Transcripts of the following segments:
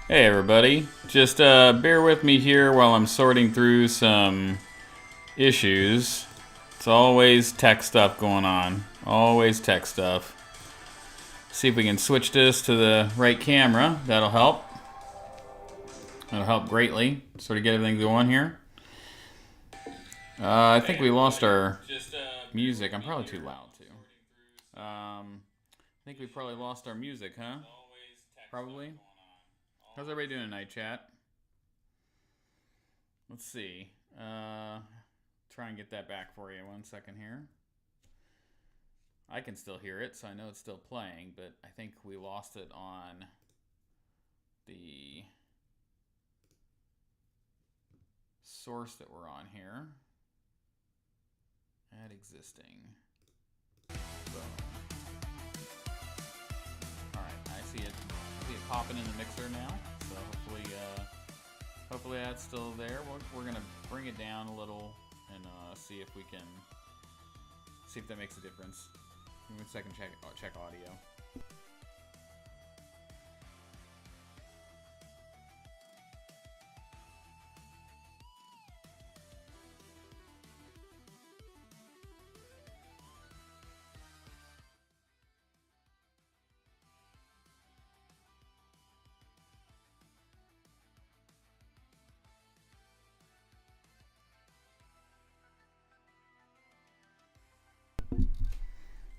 Hey everybody, just bear with me here while I'm sorting through some issues. It's always tech stuff going on. Always tech stuff. See if we can switch this to the right camera. That'll help. That'll help greatly. Sort of get everything going here. I think we lost our music. I'm probably too loud too. I think we probably lost our music, huh? Probably. How's everybody doing tonight, chat? Let's see. Try and get that back for you. 1 second here. I can still hear it, so I know it's still playing, but I think we lost it on the source that we're on here. Add existing. Boom. Alright, I see it popping in the mixer now, so hopefully that's still there. We're gonna bring it down a little and see if that makes a difference. Give me a second, check audio.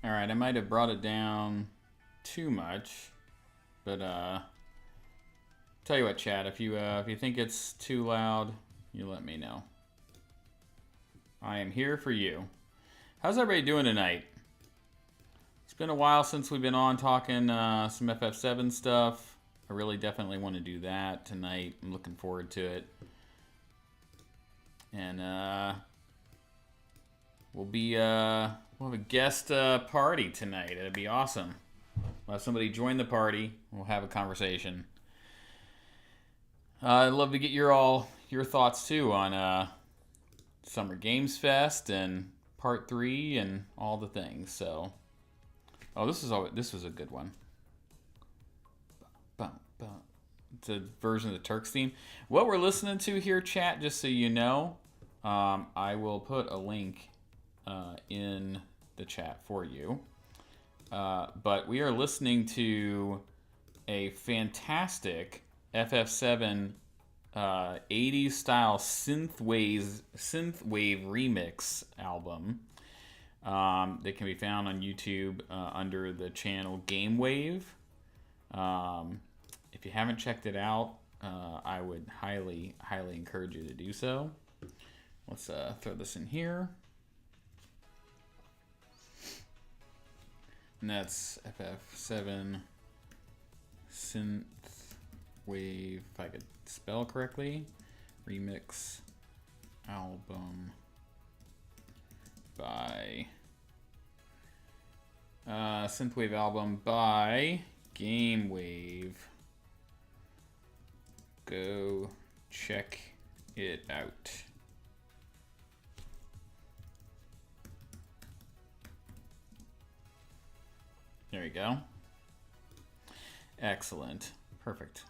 Alright, I might have brought it down too much, but tell you what, chat, if you think it's too loud, you let me know. I am here for you. How's everybody doing tonight? It's been a while since we've been on talking some FF7 stuff. I really definitely want to do that tonight. I'm looking forward to it. And we'll have a guest party tonight. It'll be awesome. We'll have somebody join the party. We'll have a conversation. I'd love to get your thoughts too on Summer Games Fest and Part 3 and all the things. So, this was a good one. It's a version of the Turks theme. What we're listening to here, chat, just so you know, I will put a link in the chat for you. But we are listening to a fantastic FF7 80s style synthwave remix album that can be found on YouTube under the channel Game Wave. If you haven't checked it out, I would highly encourage you to do so. Let's throw this in here. And that's FF7 Synthwave, if I could spell correctly, remix album by Synthwave album by Game Wave. Go check it out. There you go. Excellent. Perfect.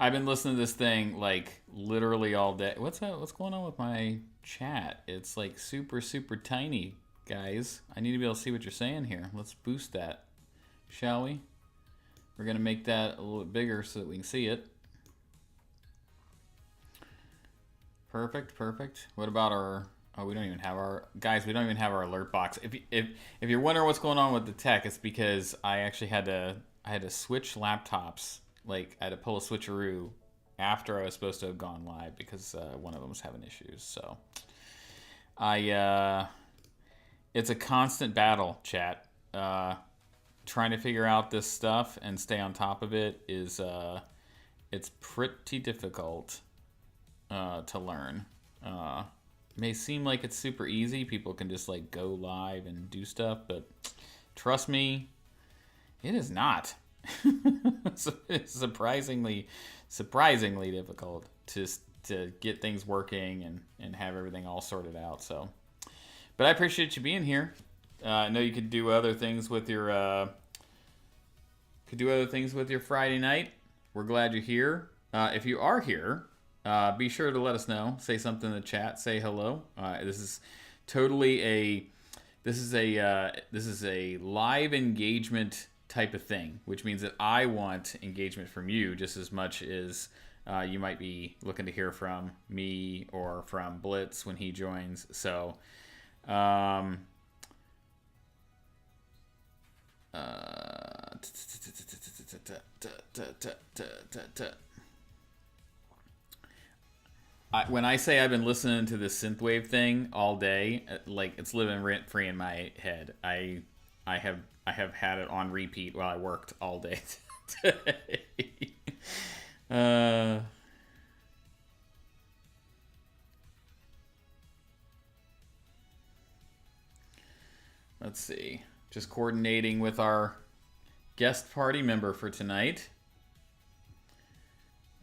I've been listening to this thing like literally all day. What's going on with my chat? It's like super tiny, guys. I need to be able to see what you're saying here. Let's boost that, shall we? We're gonna make that a little bit bigger so that we can see it. Perfect. What about our... Oh, we don't even have our... Guys, we don't even have our alert box. If you're wondering what's going on with the tech, it's because I actually had to switch laptops. Like, I had to pull a switcheroo after I was supposed to have gone live because one of them was having issues. So, it's a constant battle, chat. Trying to figure out this stuff and stay on top of it is... it's pretty difficult to learn. May seem like it's super easy. People can just like go live and do stuff, but trust me, it is not. It's surprisingly difficult to get things working and have everything all sorted out. So, but I appreciate you being here. I know you could do other things with your Friday night. We're glad you're here. If you are here, be sure to let us know. Say something in the chat. Say hello. This is totally this is a live engagement type of thing, which means that I want engagement from you just as much as you might be looking to hear from me or from Bltzz when he joins. So, when I say I've been listening to this synthwave thing all day, like it's living rent free in my head. I have had it on repeat while I worked all day today. Let's see. Just coordinating with our guest party member for tonight.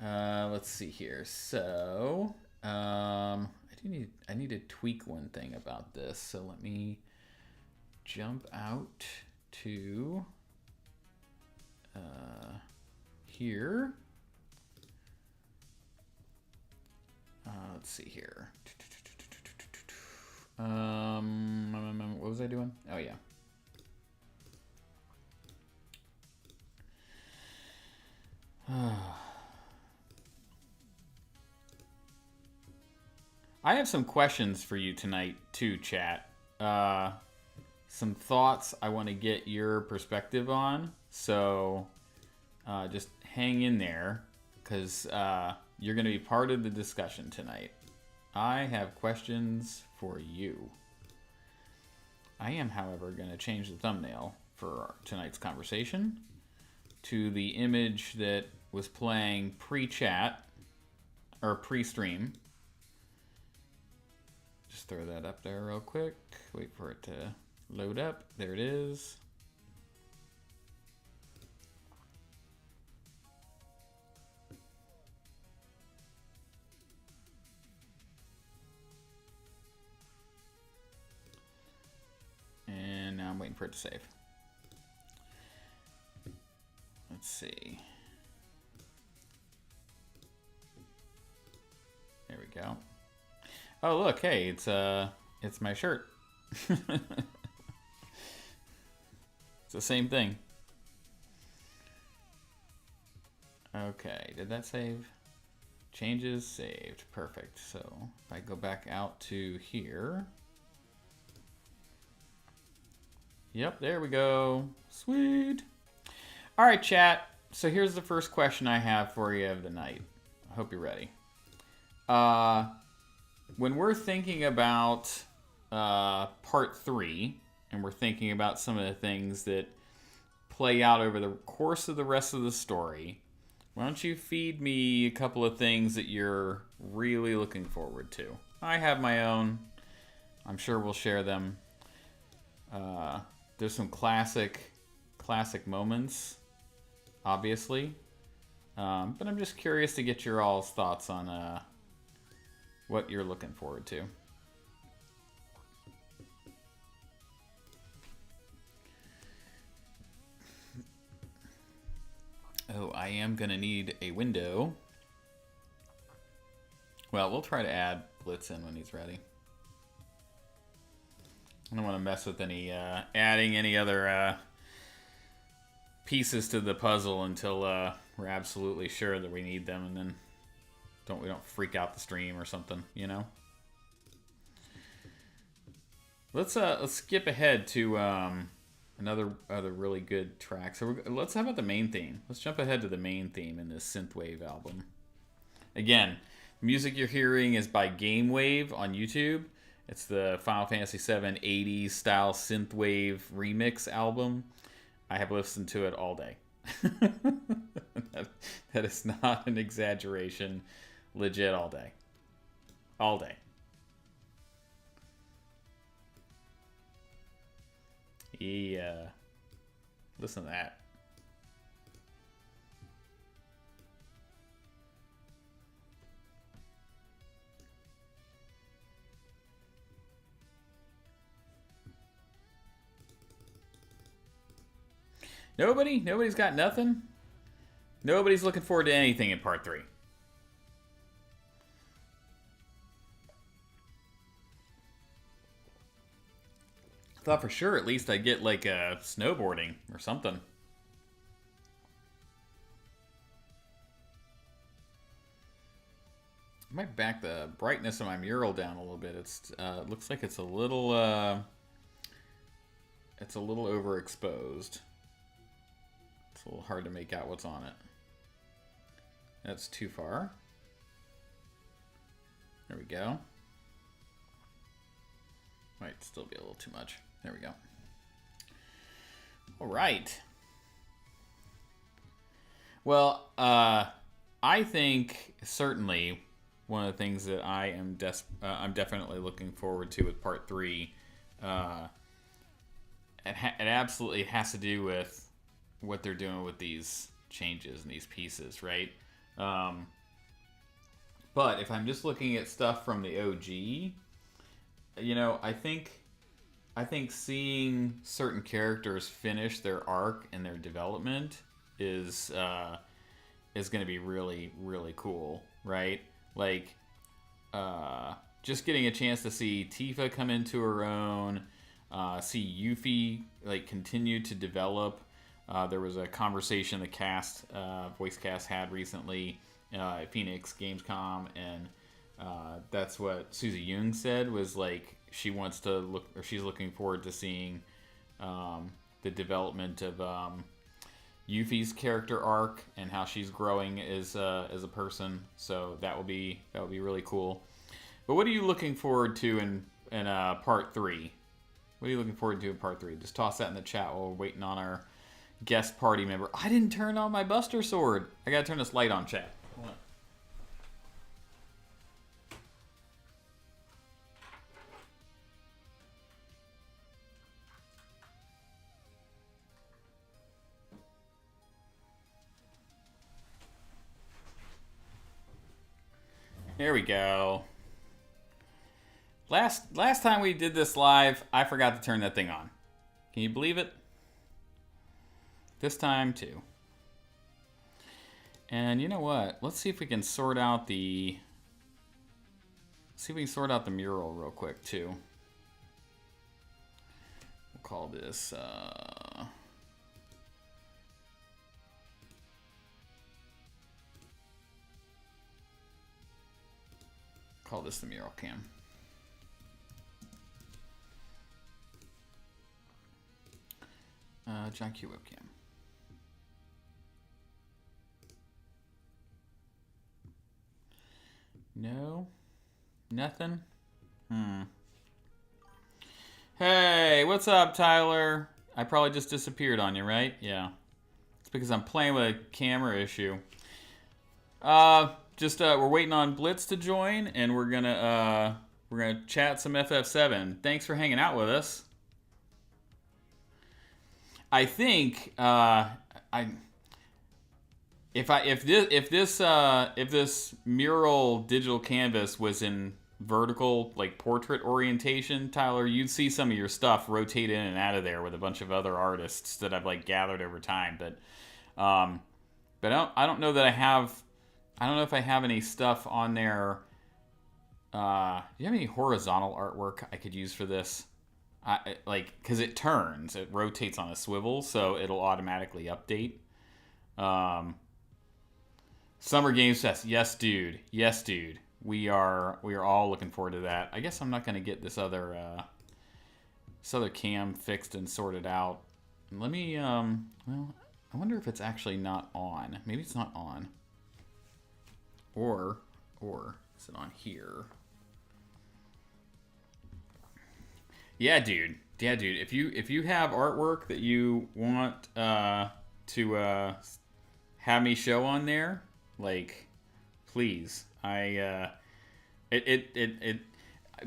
Let's see here. So, I need to tweak one thing about this. So let me jump out to here. Let's see here. What was I doing? Oh yeah. I have some questions for you tonight too, chat. Some thoughts I want to get your perspective on. So just hang in there, because you're going to be part of the discussion tonight. I have questions for you. I am, however, going to change the thumbnail for tonight's conversation to the image that was playing pre-chat or pre-stream. Just throw that up there real quick. Wait for it to load up. There it is. And now I'm waiting for it to save. Let's see. There we go. Oh look, hey, it's my shirt. It's the same thing. Okay, did that save? Changes saved. Perfect. So if I go back out to here. Yep, there we go. Sweet. All right, chat. So here's the first question I have for you of the night. I hope you're ready. When we're thinking about part 3, and we're thinking about some of the things that play out over the course of the rest of the story, why don't you feed me a couple of things that you're really looking forward to? I have my own. I'm sure we'll share them. There's some classic moments, obviously. But I'm just curious to get your all's thoughts on what you're looking forward to. Oh, I am going to need a window. Well, we'll try to add Bltzz in when he's ready. I don't want to mess with any adding any other pieces to the puzzle until we're absolutely sure that we need them, and then we don't freak out the stream or something, you know. Let's skip ahead to other really good track. So let's how about the main theme? Let's jump ahead to the main theme in this synthwave album. Again, music you're hearing is by GameWave on YouTube. It's the Final Fantasy VII 80s style synthwave remix album. I have listened to it all day. that is not an exaggeration. Legit all day. All day. Yeah. Listen to that. Nobody's got nothing. Nobody's looking forward to anything in part 3. Thought for sure at least I'd get like a snowboarding or something. I might back the brightness of my mural down a little bit. It's looks like it's a little overexposed. It's a little hard to make out what's on it. That's too far. There we go. Might still be a little too much. There we go. All right. Well, I think certainly one of the things that I'm definitely looking forward to with part 3, it absolutely has to do with what they're doing with these changes and these pieces, right? But if I'm just looking at stuff from the OG, you know, I think seeing certain characters finish their arc and their development is going to be really, really cool, right? Like, just getting a chance to see Tifa come into her own, see Yuffie like continue to develop. There was a conversation the cast, voice cast had recently at Phoenix Gamescom, and that's what Susie Young said, was like she wants to look, or she's looking forward to seeing the development of Yuffie's character arc and how she's growing as a person. So that will be really cool. But what are you looking forward to in part 3? What are you looking forward to in part 3? Just toss that in the chat while we're waiting on our guest party member. I didn't turn on my Buster Sword. I gotta turn this light on, chat. Hold on. There we go. Last time we did this live, I forgot to turn that thing on. Can you believe it? This time too. And you know what? Let's see if we can sort out the mural real quick too. We'll call this the mural cam. johnq webcam. No, nothing. Hey, what's up, Tyler? I probably just disappeared on you, right? Yeah, it's because I'm playing with a camera issue. We're waiting on Bltzz to join, and we're gonna chat some FF7. Thanks for hanging out with us. I think if this mural digital canvas was in vertical, like portrait orientation, Tyler, you'd see some of your stuff rotate in and out of there with a bunch of other artists that I've like gathered over time. But I don't know that I have. I don't know if I have any stuff on there. Do you have any horizontal artwork I could use for this? Because it turns, it rotates on a swivel, so it'll automatically update. Summer Games Fest, yes, dude. We are all looking forward to that. I guess I'm not gonna get this other cam fixed and sorted out. Let me well, I wonder if it's actually not on. Maybe it's not on. Or is it on here? Yeah, dude. If you have artwork that you want to have me show on there, like, please.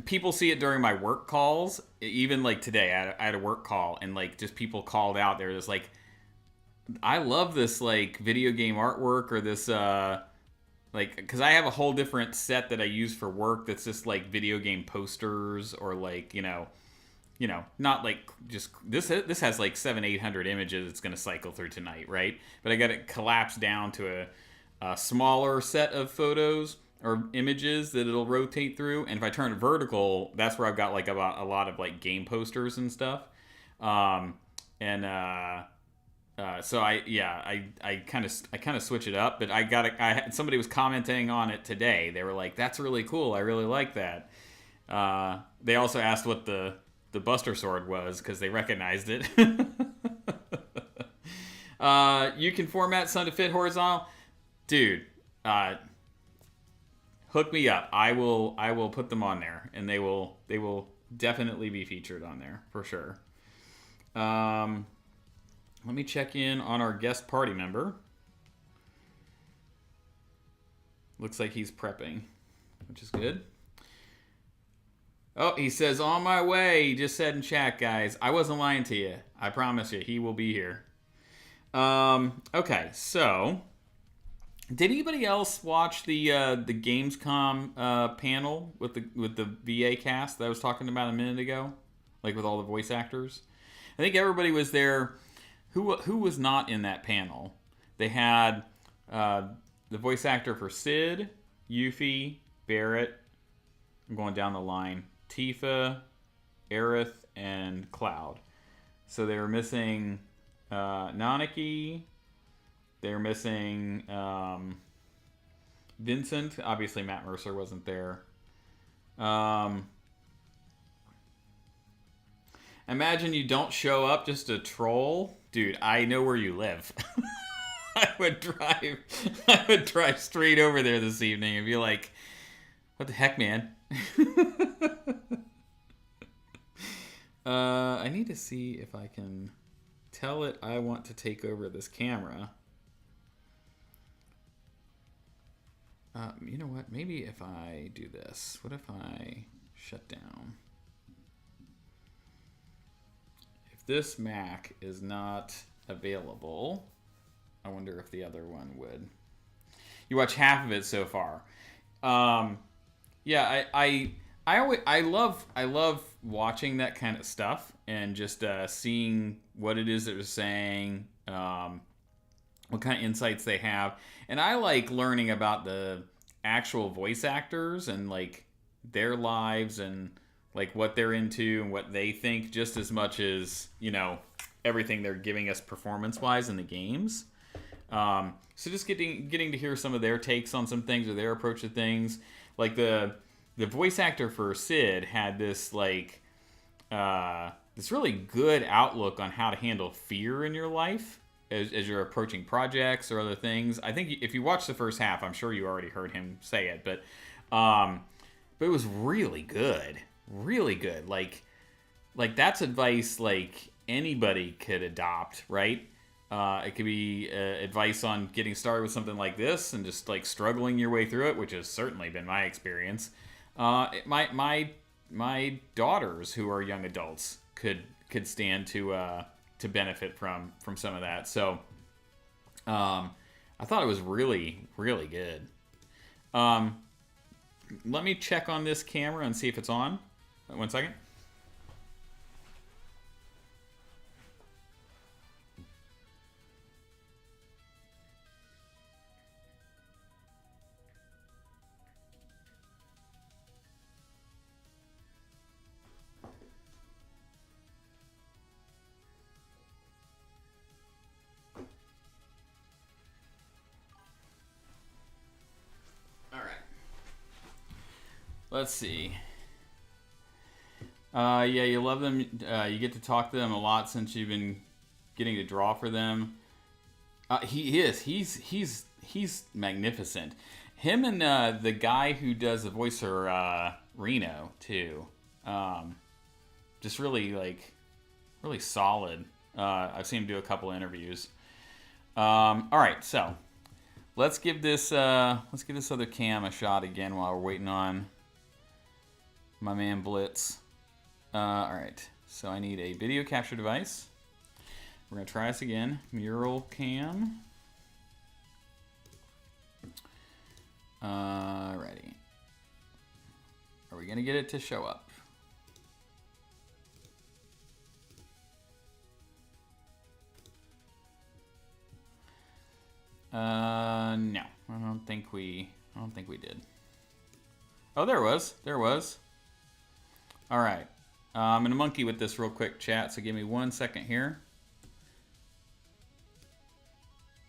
People see it during my work calls. Even like today, I had a work call, and like just people called out. They're just like, I love this like video game artwork, or this because I have a whole different set that I use for work that's just like video game posters, or like, you know, you know, not like just this has like 700-800 images it's going to cycle through tonight, right? But I got it collapsed down to a smaller set of photos or images that it'll rotate through. And if I turn it vertical, that's where I've got like a lot of like game posters and stuff. So I kind of switch it up, but somebody was commenting on it today. They were like, "That's really cool. I really like that." They also asked what the Buster Sword was because they recognized it. You can format some to fit horizontal, dude. Hook me up. I will put them on there, and they will definitely be featured on there for sure. Let me check in on our guest party member. Looks like he's prepping, which is good. Oh, he says, on my way. He just said in chat, guys. I wasn't lying to you. I promise you, he will be here. Okay, so did anybody else watch the Gamescom panel with the VA cast that I was talking about a minute ago, like with all the voice actors? I think everybody was there. Who was not in that panel? They had the voice actor for Sid, Yuffie, Barrett. I'm going down the line. Tifa, Aerith, and Cloud. So they were missing Nanaki. They were missing Vincent. Obviously, Matt Mercer wasn't there. Imagine you don't show up just to troll. Dude, I know where you live. I would drive straight over there this evening and be like, what the heck, man? I need to see if I can tell it I want to take over this camera. You know what? Maybe if I do this. What if I shut down? If this Mac is not available, I wonder if the other one would. You watch half of it so far. Yeah, I love watching that kind of stuff and just seeing what it is that they're saying, what kind of insights they have, and I like learning about the actual voice actors and like their lives and like what they're into and what they think, just as much as, you know, everything they're giving us performance-wise in the games. So just getting to hear some of their takes on some things or their approach to things. Like the voice actor for Sid had this like this really good outlook on how to handle fear in your life as you're approaching projects or other things. I think if you watch the first half, I'm sure you already heard him say it, but it was really good. Really good. Like that's advice like anybody could adopt, right? It could be advice on getting started with something like this and just like struggling your way through it, which has certainly been my experience. My daughters, who are young adults, could stand to benefit from some of that. So I thought it was really, really good. Let me check on this camera and see if it's on. 1 second. Let's see. Yeah, you love them. You get to talk to them a lot since you've been getting to draw for them. He is. He's magnificent. Him and the guy who does the voice for Reno too. Just really really solid. I've seen him do a couple of interviews. All right, so let's give this other cam a shot again while we're waiting on my man Bltzz. All right, so I need a video capture device. We're gonna try this again. Mural cam. Ready. Are we gonna get it to show up? Oh, there was. There was. All right. I'm going to monkey with this real quick, chat, so give me 1 second here.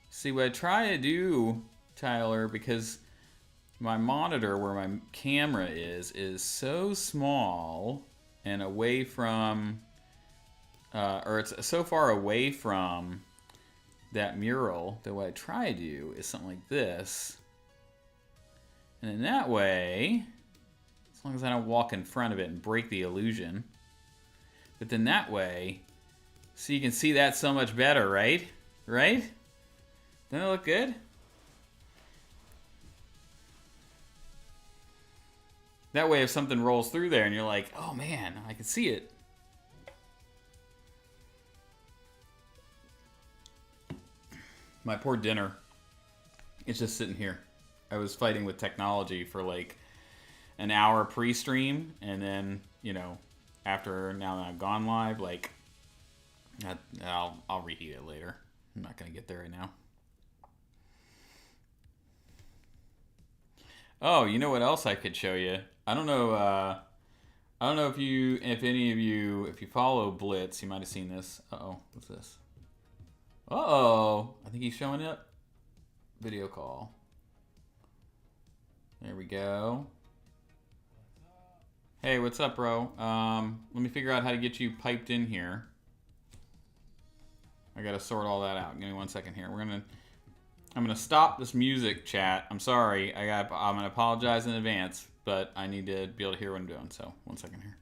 See, what I try to do, Tyler, because my monitor where my camera is so small and away from, or it's so far away from that mural that what I try to do is something like this. And in that way, as long as I don't walk in front of it and break the illusion, but then that way, so you can see that so much better, right? Right? Doesn't it look good? That way if something rolls through there and you're like, oh man, I can see it. My poor dinner. It's just sitting here. I was fighting with technology for like an hour pre-stream, and then, you know, after now that I've gone live, like, I'll reheat it later. I'm not gonna get there right now. Oh, you know what else I could show you? I don't know if any of you, if you follow Bltzz, you might have seen this. Uh-oh, what's this? Uh-oh, I think he's showing up. Video call. There we go. Hey, what's up, bro? Let me figure out how to get you piped in here. I gotta sort all that out. Give me 1 second here. I'm gonna stop this music, chat. I'm sorry. I'm gonna apologize in advance, but I need to be able to hear what I'm doing. So 1 second here.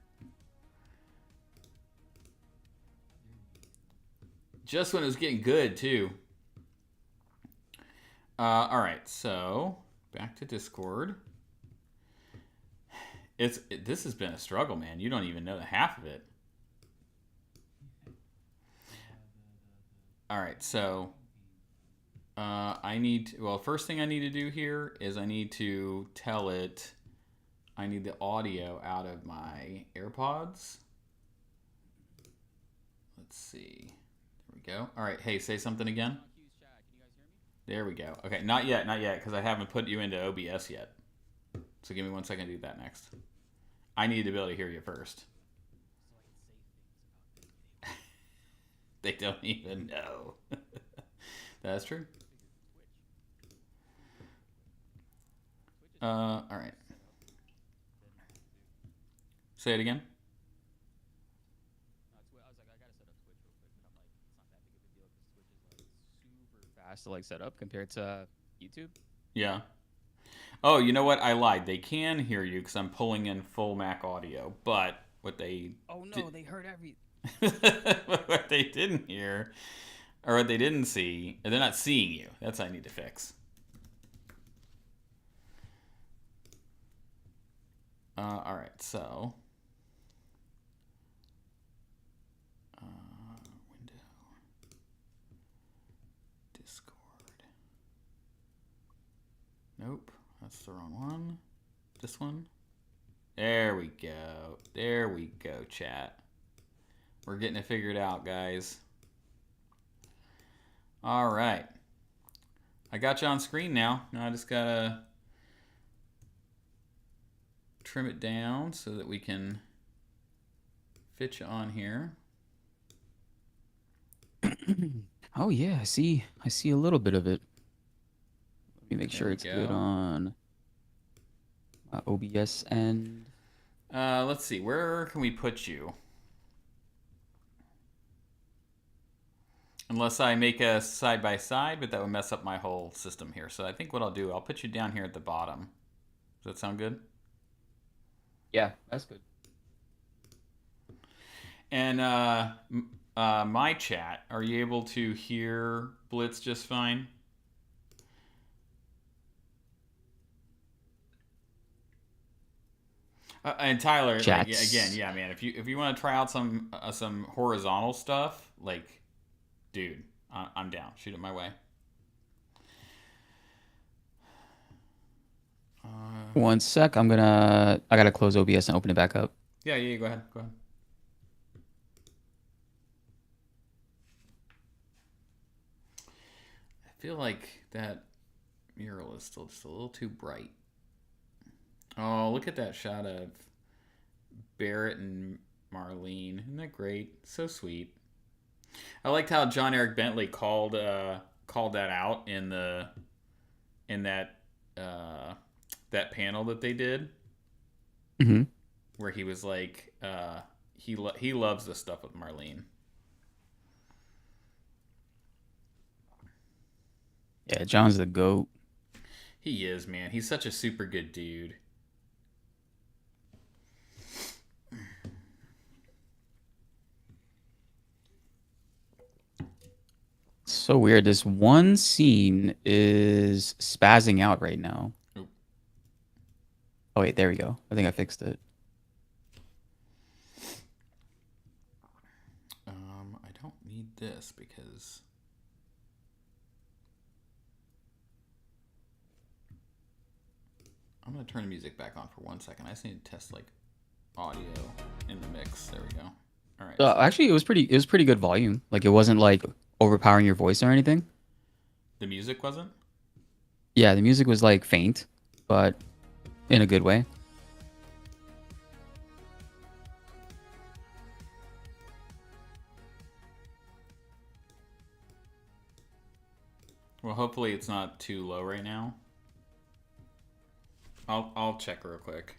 Just when it was getting good too. All right, so back to Discord. This has been a struggle, man. You don't even know the half of it. All right, so I need to, well, first thing I need to do here is I need to tell it I need the audio out of my AirPods. Let's see. There we go. All right, hey, say something again. There we go. Okay, not yet, because I haven't put you into OBS yet. So give me 1 second to do that next. I need to be able to hear you first. They don't even know. That's true. All right. Say it again. Fast to like set up compared to YouTube. Yeah. Oh, you know what? I lied. They can hear you because I'm pulling in full Mac audio. But what they They heard every. what they didn't hear, or what they didn't see, they're not seeing you. That's what I need to fix. All right. So. Window. Discord. Nope. That's the wrong one. This one. There we go. There we go, chat. We're getting it figured out, guys. All right. I got you on screen now. Now I just gotta trim it down so that we can fit you on here. Oh yeah, I see a little bit of it. Let me make sure it's good on OBS and. Let's see. Where can we put you? Unless I make a side by side, but that would mess up my whole system here. So I think what I'll do, I'll put you down here at the bottom. Does that sound good? Yeah, that's good. And my chat, are you able to hear Bltzz just fine? And Tyler, like, again, yeah, man. If you want to try out some horizontal stuff, like, dude, I'm down. Shoot it my way. 1 sec. I gotta close OBS and open it back up. Yeah, go ahead. Go ahead. I feel like that mural is still just a little too bright. Oh, look at that shot of Barrett and Marlene. Isn't that great? So sweet. I liked how John Eric Bentley called that out in that panel that they did, Hmm. where he was like, he loves the stuff with Marlene. Yeah, John's the goat. He is, man. He's such a super good dude. So weird. This one scene is spazzing out right now. Oop. Oh wait, there we go. I think I fixed it. I don't need this because I'm gonna turn the music back on for 1 second. I just need to test like audio in the mix. There we go. All right. Actually, it was pretty good volume. Like it wasn't like overpowering your voice or anything. The music wasn't? Yeah, the music was like faint, but in a good way. Well, hopefully it's not too low right now. I'll check real quick.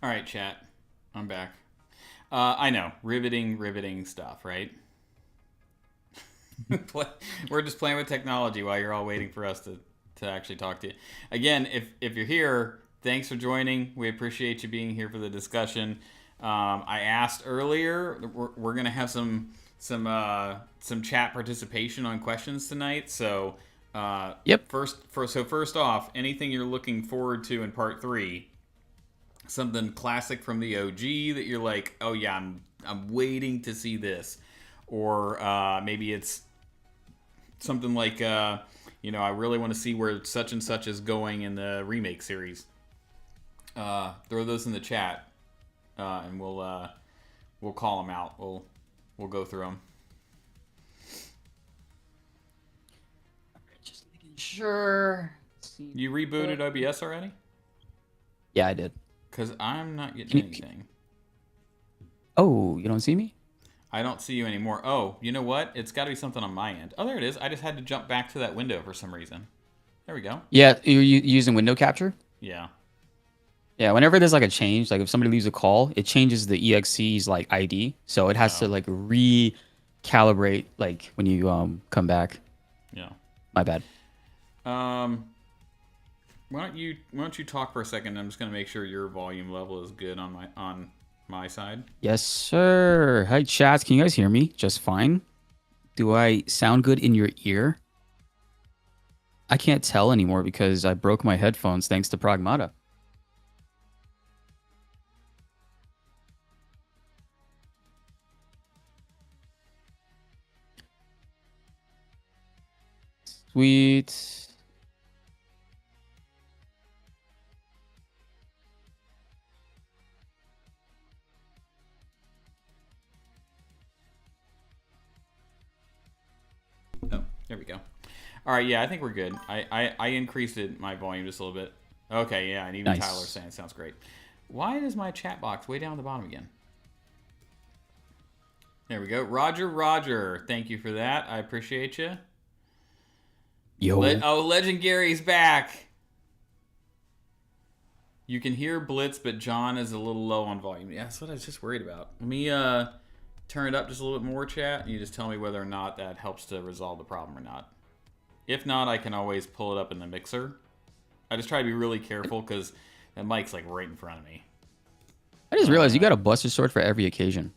All right, chat. I'm back. I know, riveting stuff, right? We're just playing with technology while you're all waiting for us to actually talk to you. Again, if you're here, thanks for joining. We appreciate you being here for the discussion. I asked earlier, we're gonna have some chat participation on questions tonight. So Yep. first off, anything you're looking forward to in part 3? Something classic from the OG that you're like, oh yeah, I'm waiting to see this, or maybe it's something like I really want to see where such and such is going in the remake series. Throw those in the chat, and we'll call them out. We'll go through them. Just making sure. You rebooted OBS already? Yeah, I did. Because I'm not getting anything. Oh, you don't see me? I don't see you anymore. Oh, you know what? It's got to be something on my end. Oh, there it is. I just had to jump back to that window for some reason. There we go. Yeah, you're using window capture? Yeah. Yeah, whenever there's like a change, like if somebody leaves a call, it changes the EXE's like ID. So it has to like recalibrate like when you come back. Yeah. My bad. Why don't you talk for a second? I'm just gonna make sure your volume level is good on my side. Yes, sir. Hi, chats. Can you guys hear me just fine? Do I sound good in your ear? I can't tell anymore because I broke my headphones thanks to Pragmata. Sweet. Oh, there we go. All right, yeah, I think we're good. I increased my volume just a little bit. Okay, yeah, and even Nice. Tyler's saying it sounds great. Why is my chat box way down at the bottom again? There we go. Roger, thank you for that. I appreciate you. Yo. Legend Gary's back. You can hear Blitz, but John is a little low on volume. Yeah, that's what I was just worried about. Let me turn it up just a little bit more, chat, and you just tell me whether or not that helps to resolve the problem or not. If not, I can always pull it up in the mixer. I just try to be really careful because that mic's like right in front of me. I just realized you got a Buster Sword for every occasion.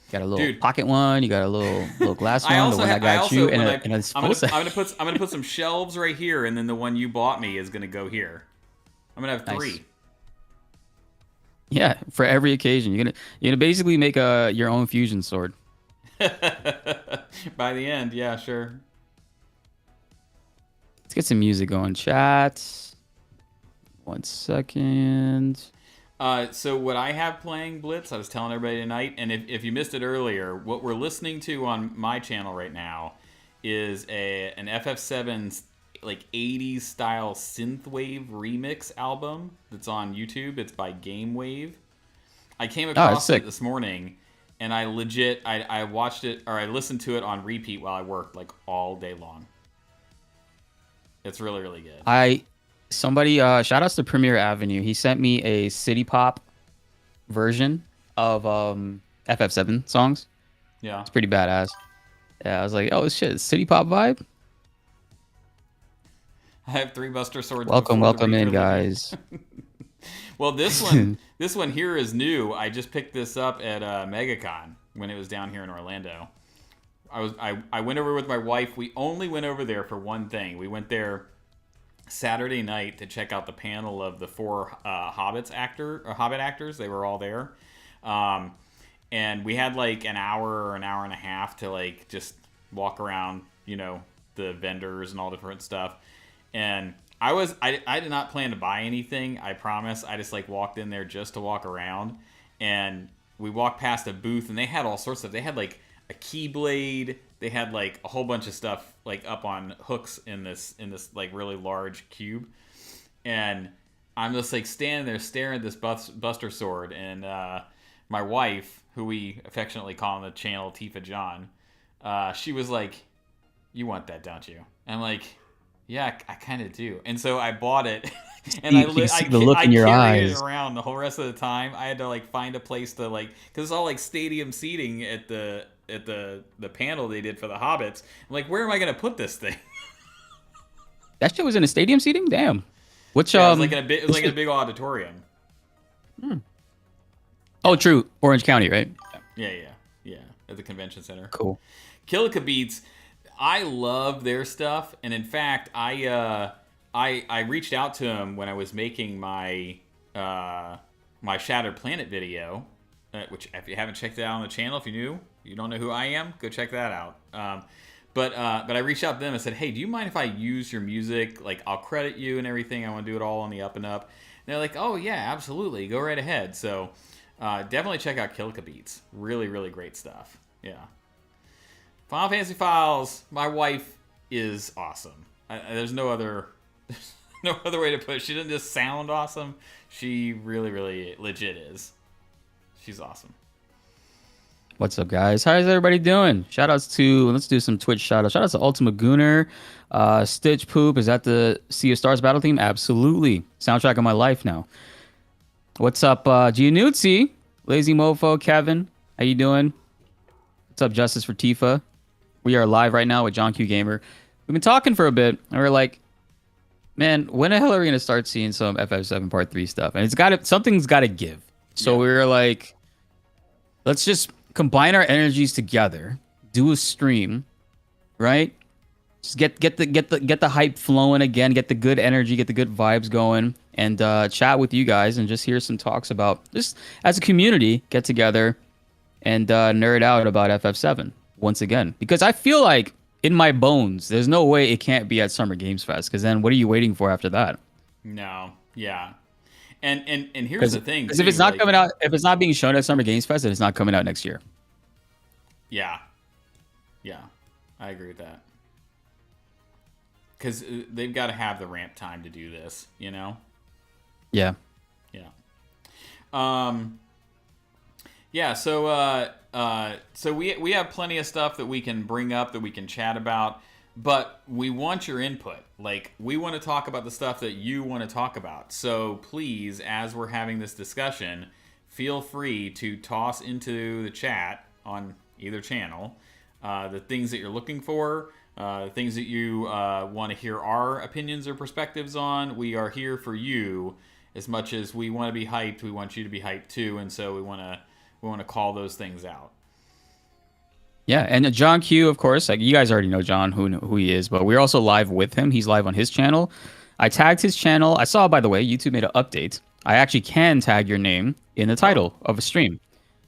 You got a little pocket one. You got a little glass one. The one that got you, and a I'm gonna put some shelves right here, and then the one you bought me is gonna go here. I'm gonna have 3. Nice. Yeah, for every occasion, you're gonna basically make your own fusion sword. By the end, yeah, sure. Let's get some music going, chat. 1 second. So what I have playing, Blitz, I was telling everybody tonight, and if you missed it earlier, what we're listening to on my channel right now is an FF7 like 80s style synthwave remix album that's on YouTube. It's by Game Wave. I came across it this morning, and I watched it, or I listened to it on repeat while I worked like all day long. It's really, really good. Somebody shout outs to Premier Avenue. He sent me a city pop version of FF7 songs. Yeah. It's pretty badass. Yeah, I was like, oh shit, city pop vibe. I have 3 Buster Swords. Welcome in, guys. Well, this one here is new. I just picked this up at MegaCon when it was down here in Orlando. I went over with my wife. We only went over there for one thing. We went there Saturday night to check out the panel of the 4 Hobbit actors. They were all there. And we had like an hour or an hour and a half to like just walk around, the vendors and all different stuff. And I did not plan to buy anything, I promise. I just like walked in there just to walk around, and we walked past a booth, and they had all sorts of, they had like a keyblade, they had like a whole bunch of stuff like up on hooks in this like really large cube. And I'm just like standing there staring at this Buster Sword, and my wife, who we affectionately call on the channel Tifa John, she was like, "You want that, don't you?" And I'm like, "Yeah, I kind of do." And so I bought it, and I carried it around the whole rest of the time. I had to like find a place to like, because it's all like stadium seating at the panel they did for the Hobbits. I'm like, where am I gonna put this thing? That shit was in a stadium seating? Damn. Which it was like in a big auditorium. Oh, true. Orange County, right? Yeah. At the convention center. Cool. Killica Beats, I love their stuff, and in fact, I reached out to him when I was making my my Shattered Planet video, which if you haven't checked it out on the channel, if you don't know who I am, go check that out. But I reached out to them and said, "Hey, do you mind if I use your music? Like, I'll credit you and everything. I want to do it all on the up and up." And they're like, "Oh yeah, absolutely, go right ahead." So definitely check out Killica Beats. Really, really great stuff. Yeah. Final Fantasy Files. My wife is awesome. There's no other way to put it. She doesn't just sound awesome. She really, really legit is. She's awesome. What's up, guys? How's everybody doing? Shoutouts to, let's do some Twitch shoutouts. Shoutouts to Ultima Gooner. Stitch Poop, is that the Sea of Stars battle theme? Absolutely. Soundtrack of my life now. What's up, Gianuzzi? Lazy Mofo, Kevin. How you doing? What's up, Justice for Tifa? We are live right now with johnq Gamer. We've been talking for a bit, and we're like, man, when the hell are we going to start seeing some FF7 Part 3 stuff? And something's got to give. So we were like, let's just combine our energies together, do a stream, right? Just get the hype flowing again, get the good energy, get the good vibes going, and chat with you guys and just hear some talks about, just as a community, get together and nerd out about FF7 once again. Because I feel like in my bones, there's no way it can't be at Summer Games Fest, because then what are you waiting for after that? No, yeah. And here's the thing. Because if it's not coming out, if it's not being shown at Summer Games Fest, then it's not coming out next year. Yeah. I agree with that. Because they've got to have the ramp time to do this, Yeah. Yeah. So we have plenty of stuff that we can bring up, that we can chat about. but we want your input. Like, we want to talk about the stuff that you want to talk about. So please, as we're having this discussion, feel free to toss into the chat on either channel the things that you're looking for, things that you want to hear our opinions or perspectives on. We are here for you. As much as we want to be hyped, we want you to be hyped too, and so we want to call those things out. Yeah, and johnq, of course, like you guys already know John, who he is, but we're also live with him. He's live on his channel. I tagged his channel. I saw, by the way, YouTube made an update. I actually can tag your name in the title of a stream,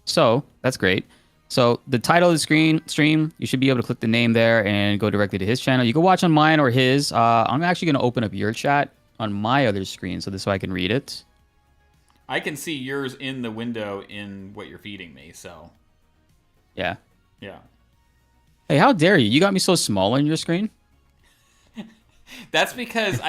so that's great. So the title of the stream, you should be able to click the name there and go directly to his channel. You can watch on mine or his. I'm actually going to open up your chat on my other screen so this way I can read it. I can see yours in the window in what you're feeding me, so. Yeah. Yeah. Hey, how dare you? You got me so small on your screen. That's because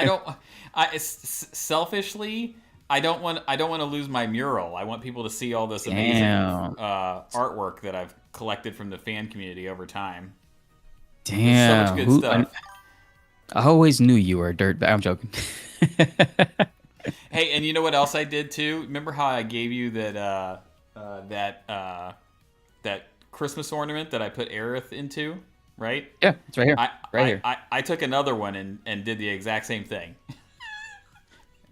selfishly, I don't want to lose my mural. I want people to see all this amazing artwork that I've collected from the fan community over time. Damn. So much good stuff. I always knew you were a dirtbag. I'm joking. Hey, and you know what else I did too? Remember how I gave you that Christmas ornament that I put Aerith into, right? Yeah, it's right here. I took another one and did the exact same thing.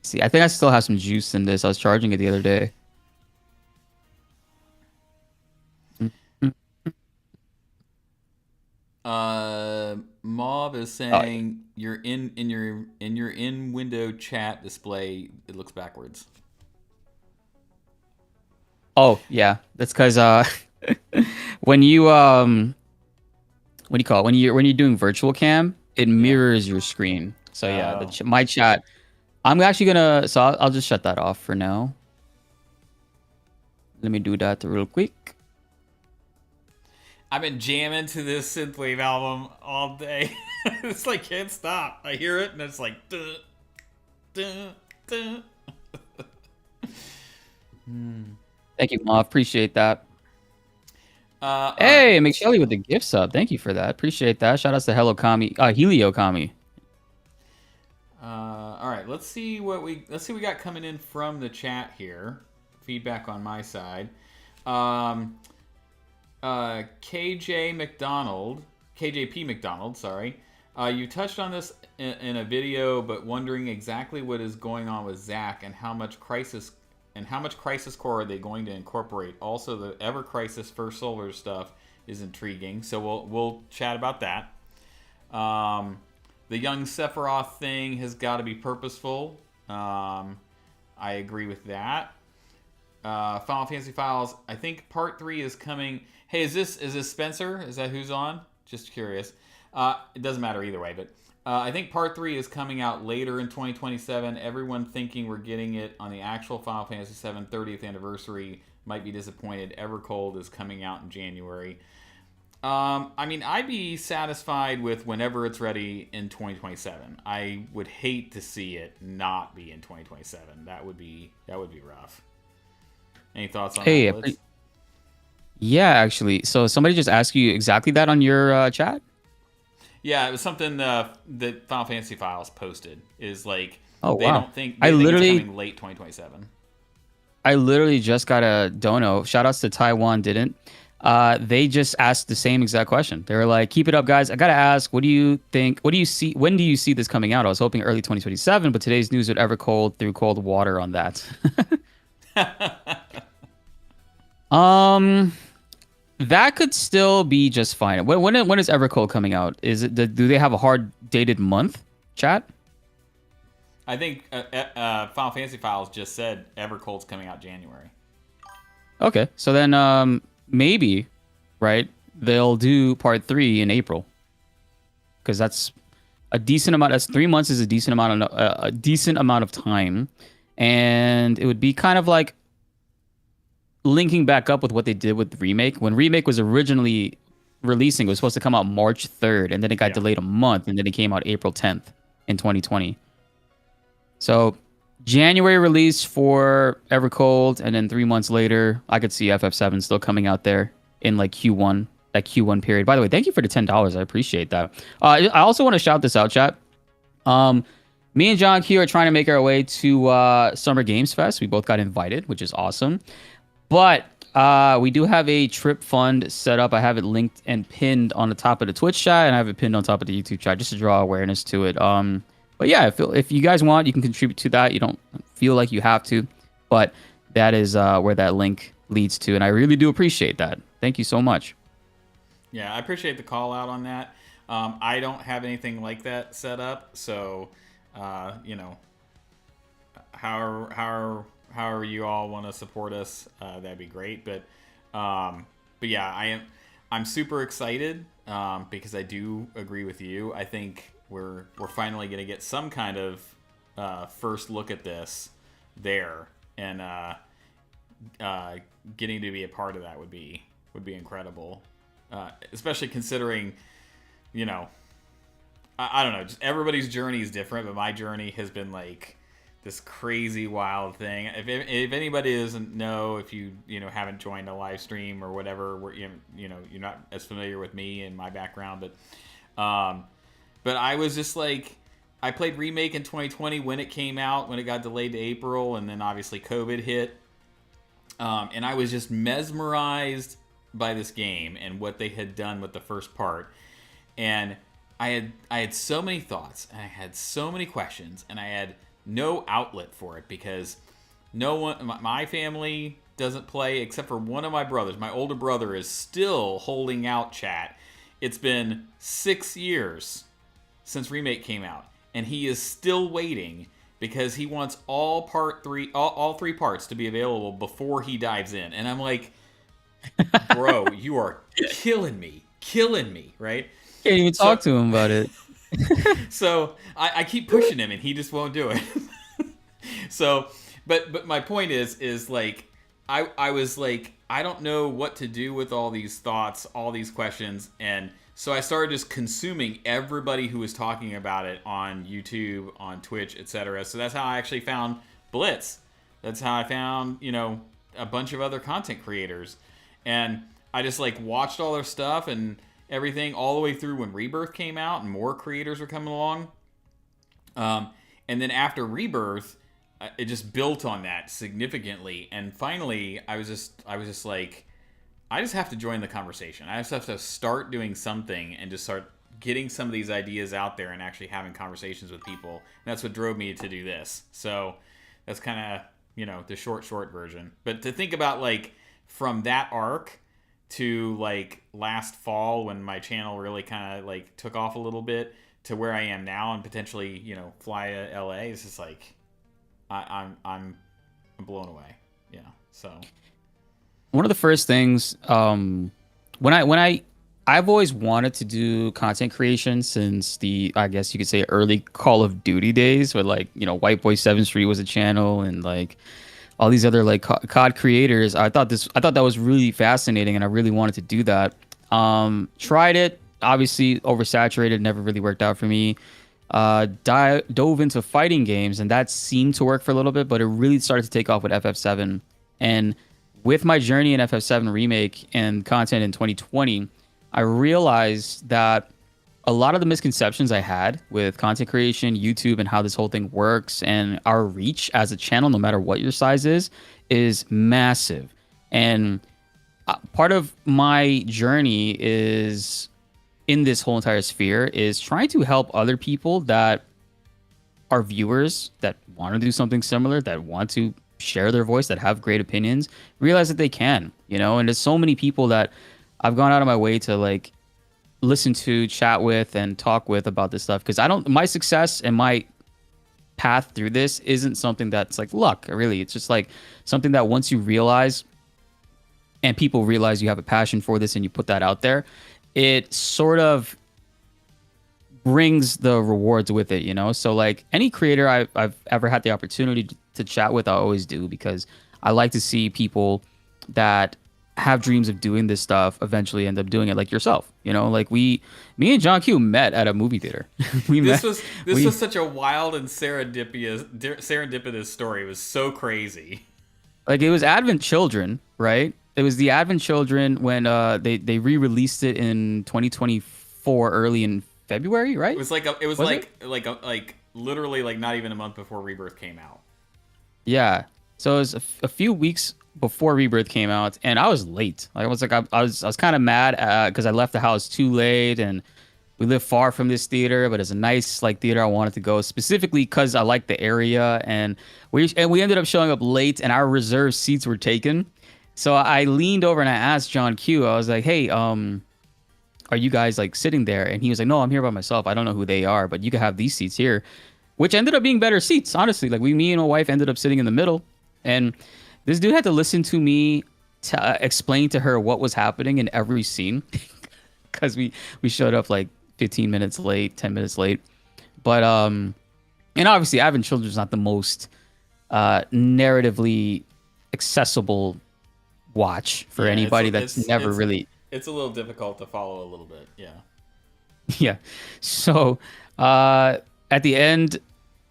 See, I think I still have some juice in this. I was charging it the other day. Mob is saying you're in your in window chat display. It looks backwards. Oh yeah, that's because when you what do you call it? When you're doing virtual cam, it mirrors your screen. So yeah, my chat. I'm actually gonna. So I'll just shut that off for now. Let me do that real quick. I've been jamming to this synthwave album all day. It's like can't stop. I hear it and it's like duh, duh, duh. Thank you, Ma. Appreciate that. Hey, McShelly with the gift sub. Thank you for that. Appreciate that. Shout outs to Helio Kami. All right, let's see what we got coming in from the chat here. Feedback on my side. KJP McDonald, sorry. You touched on this in a video, but wondering exactly what is going on with Zack and how much Crisis Core are they going to incorporate. Also, the Ever Crisis First Solar stuff is intriguing, so we'll chat about that. The young Sephiroth thing has got to be purposeful. I agree with that. Final Fantasy Files, I think Part 3 is coming. Hey, is this Spencer? Is that who's on? Just curious. It doesn't matter either way, but I think Part 3 is coming out later in 2027. Everyone thinking we're getting it on the actual Final Fantasy VII 30th anniversary might be disappointed. Evercold is coming out in January. I mean, I'd be satisfied with whenever it's ready in 2027. I would hate to see it not be in 2027. That would be rough. Any thoughts on that, Bltzz? Yeah, actually. So somebody just asked you exactly that on your chat? Yeah, it was something that Final Fantasy Files posted. Is like, don't think it's coming late 2027. I literally just got a dono. Shoutouts to Taiwan didn't. They just asked the same exact question. They were like, keep it up, guys. I got to ask, what do you think? What do you see? When do you see this coming out? I was hoping early 2027, but today's news would Evercold threw cold water on that. That could still be just fine. When is Evercold coming out? Do they have a hard dated month, chat? I think Final Fantasy Files just said Evercold's coming out January. Okay, so then maybe, right? They'll do Part 3 in April, because that's a decent amount. That's 3 months is a decent amount of time, and it would be kind of like linking back up with what they did with Remake. When Remake was originally releasing, it was supposed to come out March 3rd, and then it got delayed a month, and then it came out April 10th in 2020. So January release for Evercold, and then 3 months later, I could see FF7 still coming out there in like Q1 that Q1 period. By the way, thank you for the $10. I appreciate that. I also want to shout this out, chat. Um, Me and johnq are trying to make our way to Summer Games Fest. We both got invited, which is awesome. But we do have a trip fund set up. I have it linked and pinned on the top of the Twitch chat, and I have it pinned on top of the YouTube chat just to draw awareness to it. But yeah, if you guys want, you can contribute to that. You don't feel like you have to, but that is where that link leads to, and I really do appreciate that. Thank you so much. Yeah, I appreciate the call out on that. I don't have anything like that set up, so you know, however you all want to support us, that'd be great. But yeah, I'm super excited because I do agree with you. I think we're finally gonna get some kind of first look at this there, and getting to be a part of that would be incredible. Especially considering, you know, I don't know, just everybody's journey is different, but my journey has been like this crazy wild thing. If anybody doesn't know, if you haven't joined a live stream or whatever, where you're not as familiar with me and my background, but I was just like, I played Remake in 2020 when it came out, when it got delayed to April, and then obviously COVID hit, and I was just mesmerized by this game and what they had done with the first part. And I had so many thoughts, and I had so many questions, and I had no outlet for it because no one, my family doesn't play except for one of my brothers. My older brother is still holding out, chat. It's been 6 years since Remake came out, and he is still waiting because he wants all three parts to be available before he dives in. And I'm like, bro, you are killing me, right? Can't even talk to him about it. So I keep pushing him, and he just won't do it. So, but my point is like, I was like, I don't know what to do with all these thoughts, all these questions, and so I started just consuming everybody who was talking about it on YouTube, on Twitch, etc. So that's how I actually found Bltzz. That's how I found, a bunch of other content creators. And I just like watched all their stuff and everything all the way through when Rebirth came out and more creators were coming along. And then after Rebirth, it just built on that significantly. And finally, I was just like, I just have to join the conversation. I just have to start doing something and just start getting some of these ideas out there and actually having conversations with people. And that's what drove me to do this. So that's kind of, the short version. But to think about like, from that arc to like last fall when my channel really kind of like took off a little bit to where I am now and potentially fly to LA, it's just like I'm blown away. Yeah. So one of the first things I've always wanted to do content creation since the, I guess you could say, early Call of Duty days, where like White Boy 7th Street was a channel and like all these other like COD creators. I thought that was really fascinating, and I really wanted to do that. Tried it, obviously oversaturated, never really worked out for me. Dove into fighting games, and that seemed to work for a little bit, but it really started to take off with FF7. And with my journey in FF7 Remake and content in 2020, I realized that a lot of the misconceptions I had with content creation, YouTube, and how this whole thing works, and our reach as a channel, no matter what your size is massive. And part of my journey is in this whole entire sphere is trying to help other people that are viewers that want to do something similar, that want to share their voice, that have great opinions, realize that they can, and there's so many people that I've gone out of my way to like listen to, chat with, and talk with about this stuff, because my success and my path through this isn't something that's like luck, really. It's just like something that once you realize and people realize you have a passion for this and you put that out there, it sort of brings the rewards with it, So like any creator I've ever had the opportunity to chat with, I always do, because I like to see people that have dreams of doing this stuff eventually end up doing it, like yourself. Like me and johnq met at a movie theater. This was such a wild and serendipitous story. It was so crazy. Like, it was Advent Children, right? it was the Advent Children when they re-released it in 2024, early in February, It right? was like it was Was it? like literally like not even a month before Rebirth came out. Yeah. So it was a few weeks before Rebirth came out, and I was late. Like, I was like, I was kind of mad because I left the house too late, and we live far from this theater, but it's a nice like theater I wanted to go specifically because I like the area, and we ended up showing up late, and our reserved seats were taken. So I leaned over and I asked John Q. I was like, "Hey, are you guys like sitting there?" And he was like, "No, I'm here by myself. I don't know who they are, but you can have these seats here," which ended up being better seats, honestly. Like me and my wife ended up sitting in the middle, and this dude had to listen to me explain to her what was happening in every scene because we showed up like 15 minutes late, 10 minutes late. But and obviously, Advent Children is not the most narratively accessible watch for Yeah, anybody that's never really. it's a little difficult to follow a little bit. Yeah. Yeah. So at the end,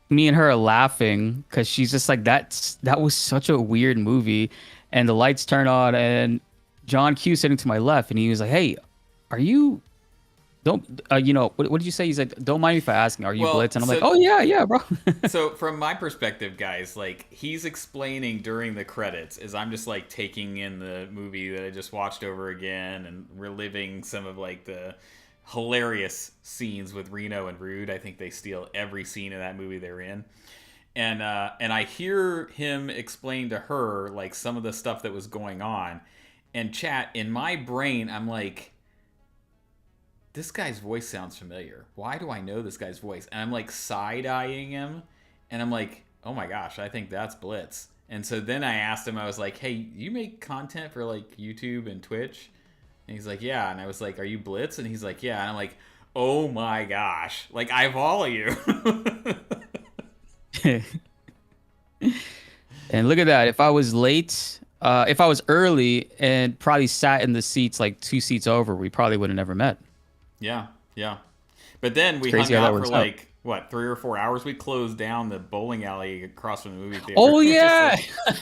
me and her are laughing because she's just like, that was such a weird movie. And the lights turn on, and John Q sitting to my left, and he was like, "Hey, are you? Don't what did you say?" He's like, "Don't mind me if I asking, are you Well, Blitz?" And I'm like, "Oh yeah, yeah, bro." so from my perspective, guys, like he's explaining during the credits as I'm just like taking in the movie that I just watched over again and reliving some of like the hilarious scenes with Reno and Rude. I think they steal every scene of that movie they're in. And I hear him explain to her like some of the stuff that was going on. And chat, in my brain, I'm like, this guy's voice sounds familiar. Why do I know this guy's voice? And I'm like side eyeing him, and I'm like, oh my gosh, I think that's Blitz. And so then I asked him, I was like, hey, you make content for like YouTube and Twitch? And he's like, yeah. And I was like, are you Blitz? And he's like, yeah. And I'm like, oh my gosh, like I follow you. And look at that. If I was late, if I was early and probably sat in the seats like two seats over, we probably would have never met. Yeah, yeah. But then It's we hung crazy how that out for works out. like what 3 or 4 hours. We closed down the bowling alley across from the movie theater. Oh yeah,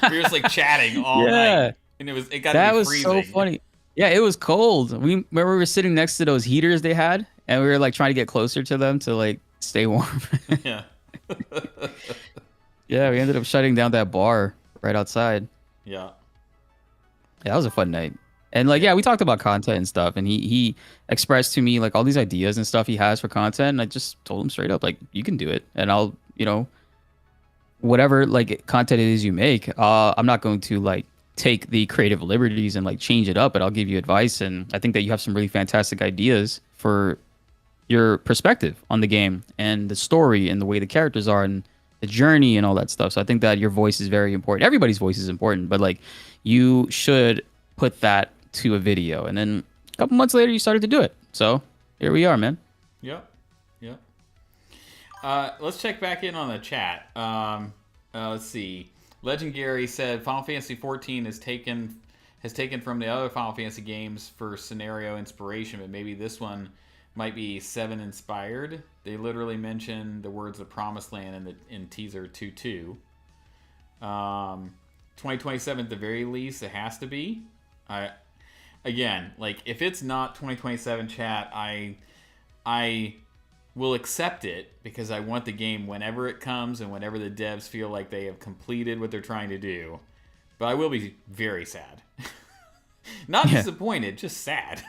We were just like chatting all night, yeah. and it got to That be was so freezing. funny. Yeah, it was cold. We remember we were sitting next to those heaters they had, and we were like trying to get closer to them to like stay warm. Yeah, Yeah, we ended up shutting down that bar right outside. yeah, Yeah, that was a fun night. And like, yeah, yeah, we talked about content and stuff, and he expressed to me like all these ideas and stuff he has for content, and I just told him straight up like, you can do it, and I'll, whatever like content it is you make, I'm not going to like take the creative liberties and like change it up, but I'll give you advice, and I think that you have some really fantastic ideas for your perspective on the game and the story and the way the characters are and the journey and all that stuff. So I think that your voice is very important. Everybody's voice is important, but like you should put that to a video. And then a couple months later, you started to do it. So here we are, man. yeah, yeah. Let's check back in on the chat. Let's see. Legend Gary said Final Fantasy 14 has taken from the other Final Fantasy games for scenario inspiration, but maybe this one might be 7 inspired. They literally mention the words "the Promised Land" in teaser 2.2. 2027 at the very least, it has to be. I again, like if it's not 2027, chat, I will accept it because I want the game whenever it comes and whenever the devs feel like they have completed what they're trying to do. But I will be very sad. Not Yeah. disappointed, just sad.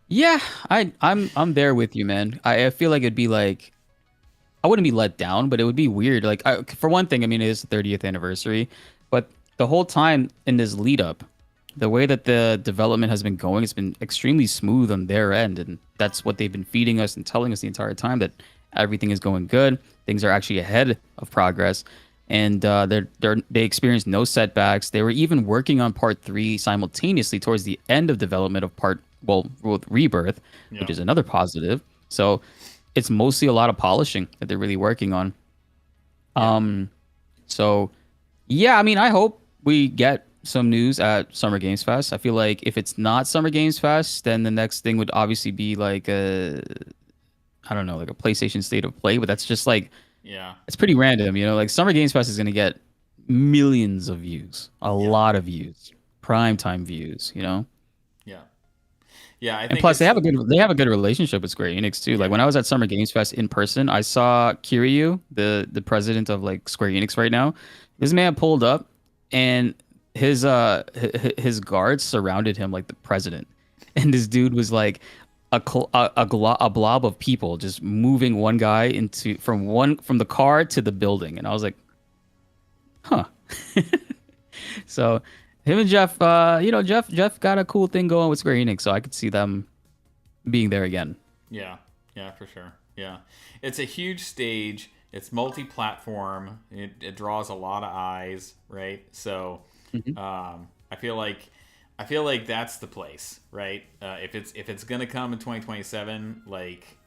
Yeah, I'm there with you, man. I feel like it'd be like I wouldn't be let down, but it would be weird. Like for one thing, I mean, it is the 30th anniversary, but the whole time in this lead up, the way that the development has been going, it's been extremely smooth on their end, and that's what they've been feeding us and telling us the entire time that everything is going good. Things are actually ahead of progress, and they experienced no setbacks. They were even working on part three simultaneously towards the end of development of with Rebirth, Yeah. which is another positive. So it's mostly a lot of polishing that they're really working on. So yeah, I mean, I hope we get some news at Summer Games Fest. I feel like if it's not Summer Games Fest, then the next thing would obviously be like I don't know, like a PlayStation State of Play, but that's just like Yeah. it's pretty random, Like Summer Games Fest is gonna get millions of views, a Yeah. lot of views, prime time views, you know. Yeah. Yeah. I And think plus, it's they have a good relationship with Square Enix too. Like yeah. when I was at Summer Games Fest in person, I saw Kiryu, the president of like Square Enix right now. This man pulled up, and his guards surrounded him like the president, and this dude was like a blob of people just moving one guy into from the car to the building, and I was like, huh. So him and Jeff, Jeff got a cool thing going with Square Enix, so I could see them being there again. Yeah. Yeah, for sure. Yeah. It's a huge stage. It's multi-platform. It draws a lot of eyes, right? So, Mhm. I feel like that's the place, right? If it's gonna come in 2027, like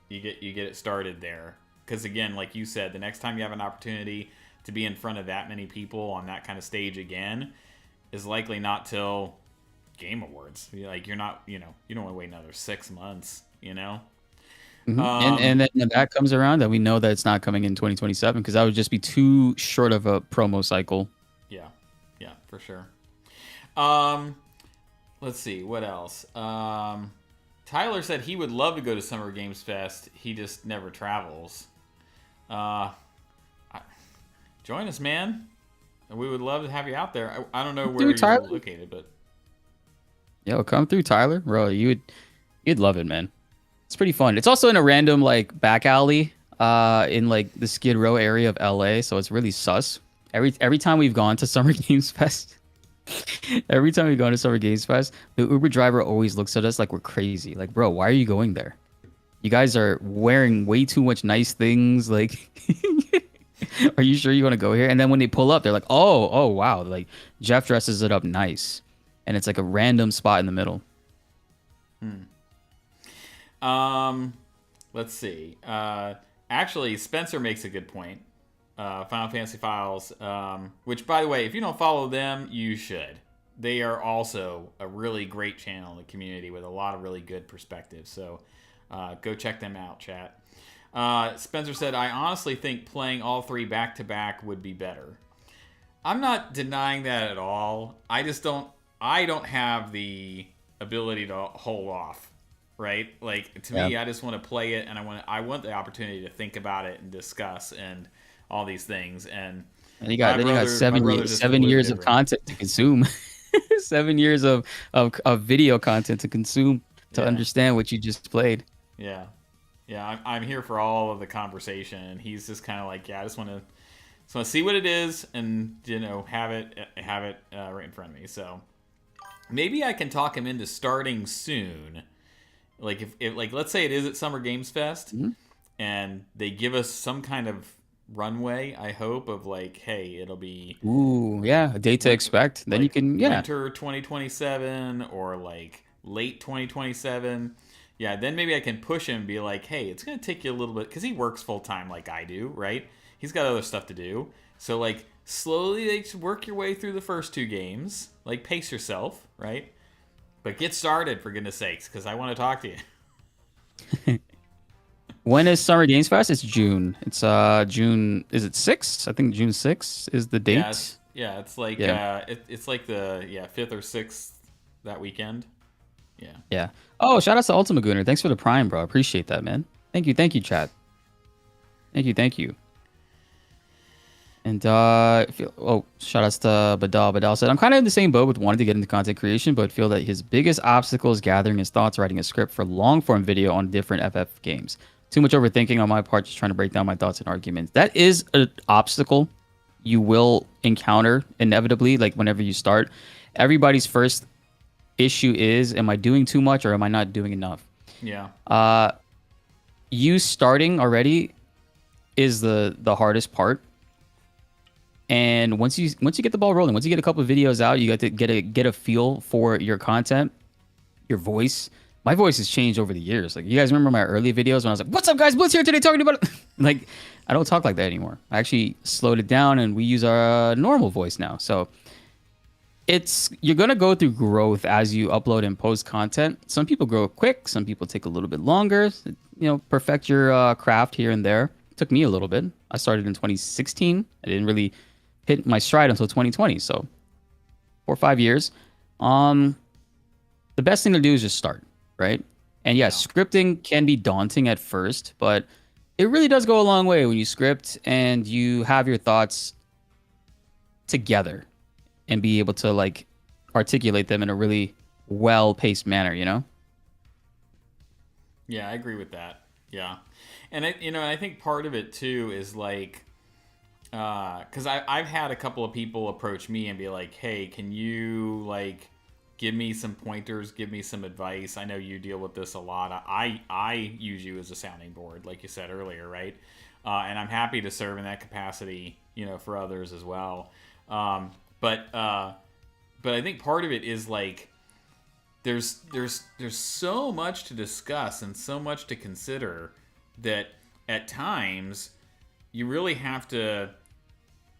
you get it started there. Because again, like you said, the next time you have an opportunity to be in front of that many people on that kind of stage again is likely not till Game Awards. Like you're not, you don't want to wait another 6 months, you know. Mhm. Um, And then when that comes around, then we know that it's not coming in 2027 because that would just be too short of a promo cycle. yeah, yeah, for sure. Um, let's see what else. Tyler said he would love to go to Summer Games Fest. He just never travels. Uh, I- Join us, man. We would love to have you out there. I don't know where Through you're Tyler, located, but yo, come through Tyler, bro. You'd love it, man. It's pretty fun. It's also in a random like back alley, in like the Skid Row area of LA, so it's really sus. Every time we've gone to Summer Games Fest, every time we go to Summer Games Fest, the Uber driver always looks at us like we're crazy. Like, bro, why are you going there? You guys are wearing way too much nice things. Like, are you sure you want to go here? And then when they pull up, they're like, oh, wow. Like, Jeff dresses it up nice. And it's like a random spot in the middle. um, let's see. Actually, Spencer makes a good point. Final Fantasy Files, which, by the way, if you don't follow them, you should. They are also a really great channel in the community with a lot of really good perspectives. So go check them out, chat. Spencer said, I honestly think playing all three back to back would be better. I'm not denying that at all. I don't have the ability to hold off, right? Like to Yeah. me, I just want to play it, and I want the opportunity to think about it and discuss and all these things. And And my you got brother, my brother's just seven completely years of different. content to consume. 7 years of video content to consume to Yeah, understand what you just played. yeah, yeah. I'm here for all of the conversation, and he's just kind of like, yeah, I just want to see what it is, and have it right in front of me. So maybe I can talk him into starting soon. Like if like let's say it is at Summer Games Fest, Mhm. and they give us some kind of runway. I hope of like, hey, it'll be Ooh, yeah, a date to win- expect. Then you like can, yeah. winter 2027 or like late 2027. Yeah, then maybe I can push him and be like, hey, it's gonna take you a little bit because he works full time like I do, right? He's got other stuff to do. So like slowly like work your way through the first two games. Like pace yourself, right? But get started for goodness sakes, because I want to talk to you. When is Summer Games Fest? It's June. It's June. Is it 6th? I think June 6th is the Yeah, date. it's like Yeah. it's like the fifth or sixth that weekend. Yeah. Yeah. Oh, shout out to Ultima Gooner. Thanks for the prime, bro. I appreciate that, man. Thank you, chat. Thank you. And shout outs to Badal. Badal said, I'm kind of in the same boat with wanting to get into content creation, but feel that his biggest obstacle is gathering his thoughts, writing a script for long form video on different FF games. Too much overthinking on my part, just trying to break down my thoughts and arguments. That is an obstacle you will encounter inevitably, like whenever you start. Everybody's first issue is, am I doing too much or am I not doing enough? Yeah. You starting already is the hardest part. And once you get the ball rolling, once you get a couple of videos out, you got to get a feel for your content, your voice. My voice has changed over the years. Like you guys remember my early videos when I was like, "What's up, guys? Bltzz here today talking about it." Like I don't talk like that anymore. I actually slowed it down, and we use our normal voice now. So you're gonna go through growth as you upload and post content. Some people grow quick. Some people take a little bit longer. Perfect your craft here and there. It took me a little bit. I started in 2016. I didn't really hit my stride until 2020. So 4 or 5 years. The best thing to do is just start, right? And yes, scripting can be daunting at first, but it really does go a long way when you script and you have your thoughts together and be able to like articulate them in a really well-paced manner, you know? Yeah, I agree with that. Yeah. And I think part of it too is like, because I've had a couple of people approach me and be like, "Hey, can you like give me some pointers, give me some advice? I know you deal with this a lot. I use you as a sounding board, like you said earlier, right? And I'm happy to serve in that capacity, for others as well. But I think part of it is like there's so much to discuss and so much to consider that at times you really have to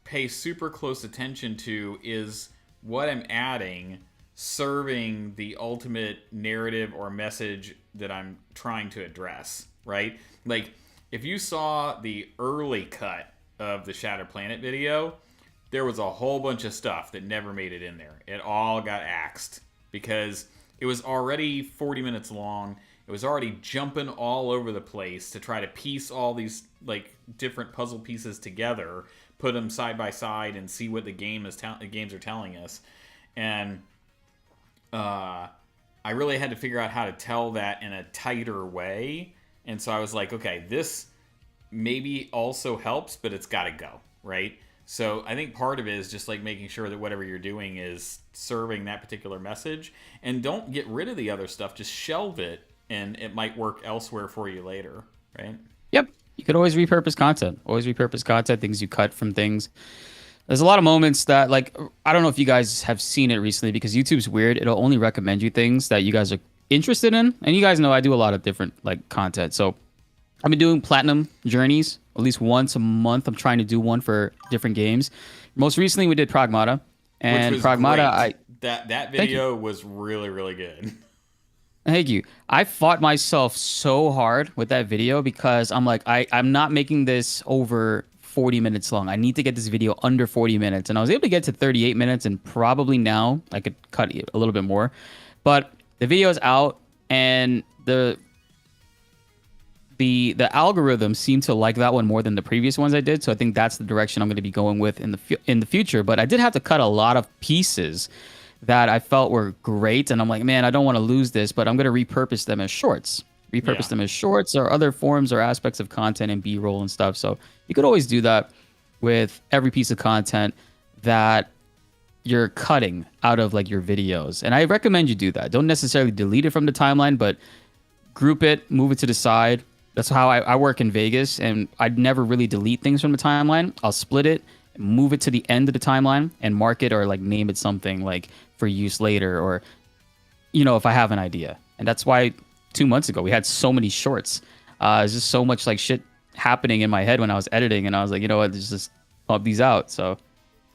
pay super close attention to, is what I'm adding serving the ultimate narrative or message that I'm trying to address, right? Like, if you saw the early cut of the Shattered Planet video, there was a whole bunch of stuff that never made it in there. It all got axed because it was already 40 minutes long. It was already jumping all over the place to try to piece all these like different puzzle pieces together, put them side by side, and see what the games are telling us. And I really had to figure out how to tell that in a tighter way. And so I was like, okay, this maybe also helps, but it's got to go, right? So I think part of it is just like making sure that whatever you're doing is serving that particular message, and don't get rid of the other stuff. Just shelve it, and it might work elsewhere for you later, right? Yep. You could always repurpose content. Always repurpose content, things you cut from things. There's a lot of moments that, like, I don't know if you guys have seen it recently because YouTube's weird. It'll only recommend you things that you guys are interested in. And you guys know I do a lot of different, like, content. So I've been doing platinum journeys at least once a month. I'm trying to do one for different games. Most recently, we did Pragmata. And which was Pragmata, great. That video was really, really good. Thank you. I fought myself so hard with that video because I'm like, I'm not making this over 40 minutes long. I need to get this video under 40 minutes. And I was able to get to 38 minutes, and probably now I could cut a little bit more. But the video is out, and the algorithm seemed to like that one more than the previous ones I did. So I think that's the direction I'm going to be going with in the future. But I did have to cut a lot of pieces that I felt were great, and I'm like, man, I don't want to lose this, but I'm going to repurpose them as shorts. Them as shorts or other forms or aspects of content and B-roll and stuff. So you could always do that with every piece of content that you're cutting out of like your videos. And I recommend you do that. Don't necessarily delete it from the timeline, but group it, move it to the side. That's how I work in Vegas, and I'd never really delete things from the timeline. I'll split it, move it to the end of the timeline, and mark it or like name it something like for use later, or if I have an idea. And that's why 2 months ago we had so many shorts. There's just so much like shit happening in my head when I was editing, and I was like, you know what, just pump these out. So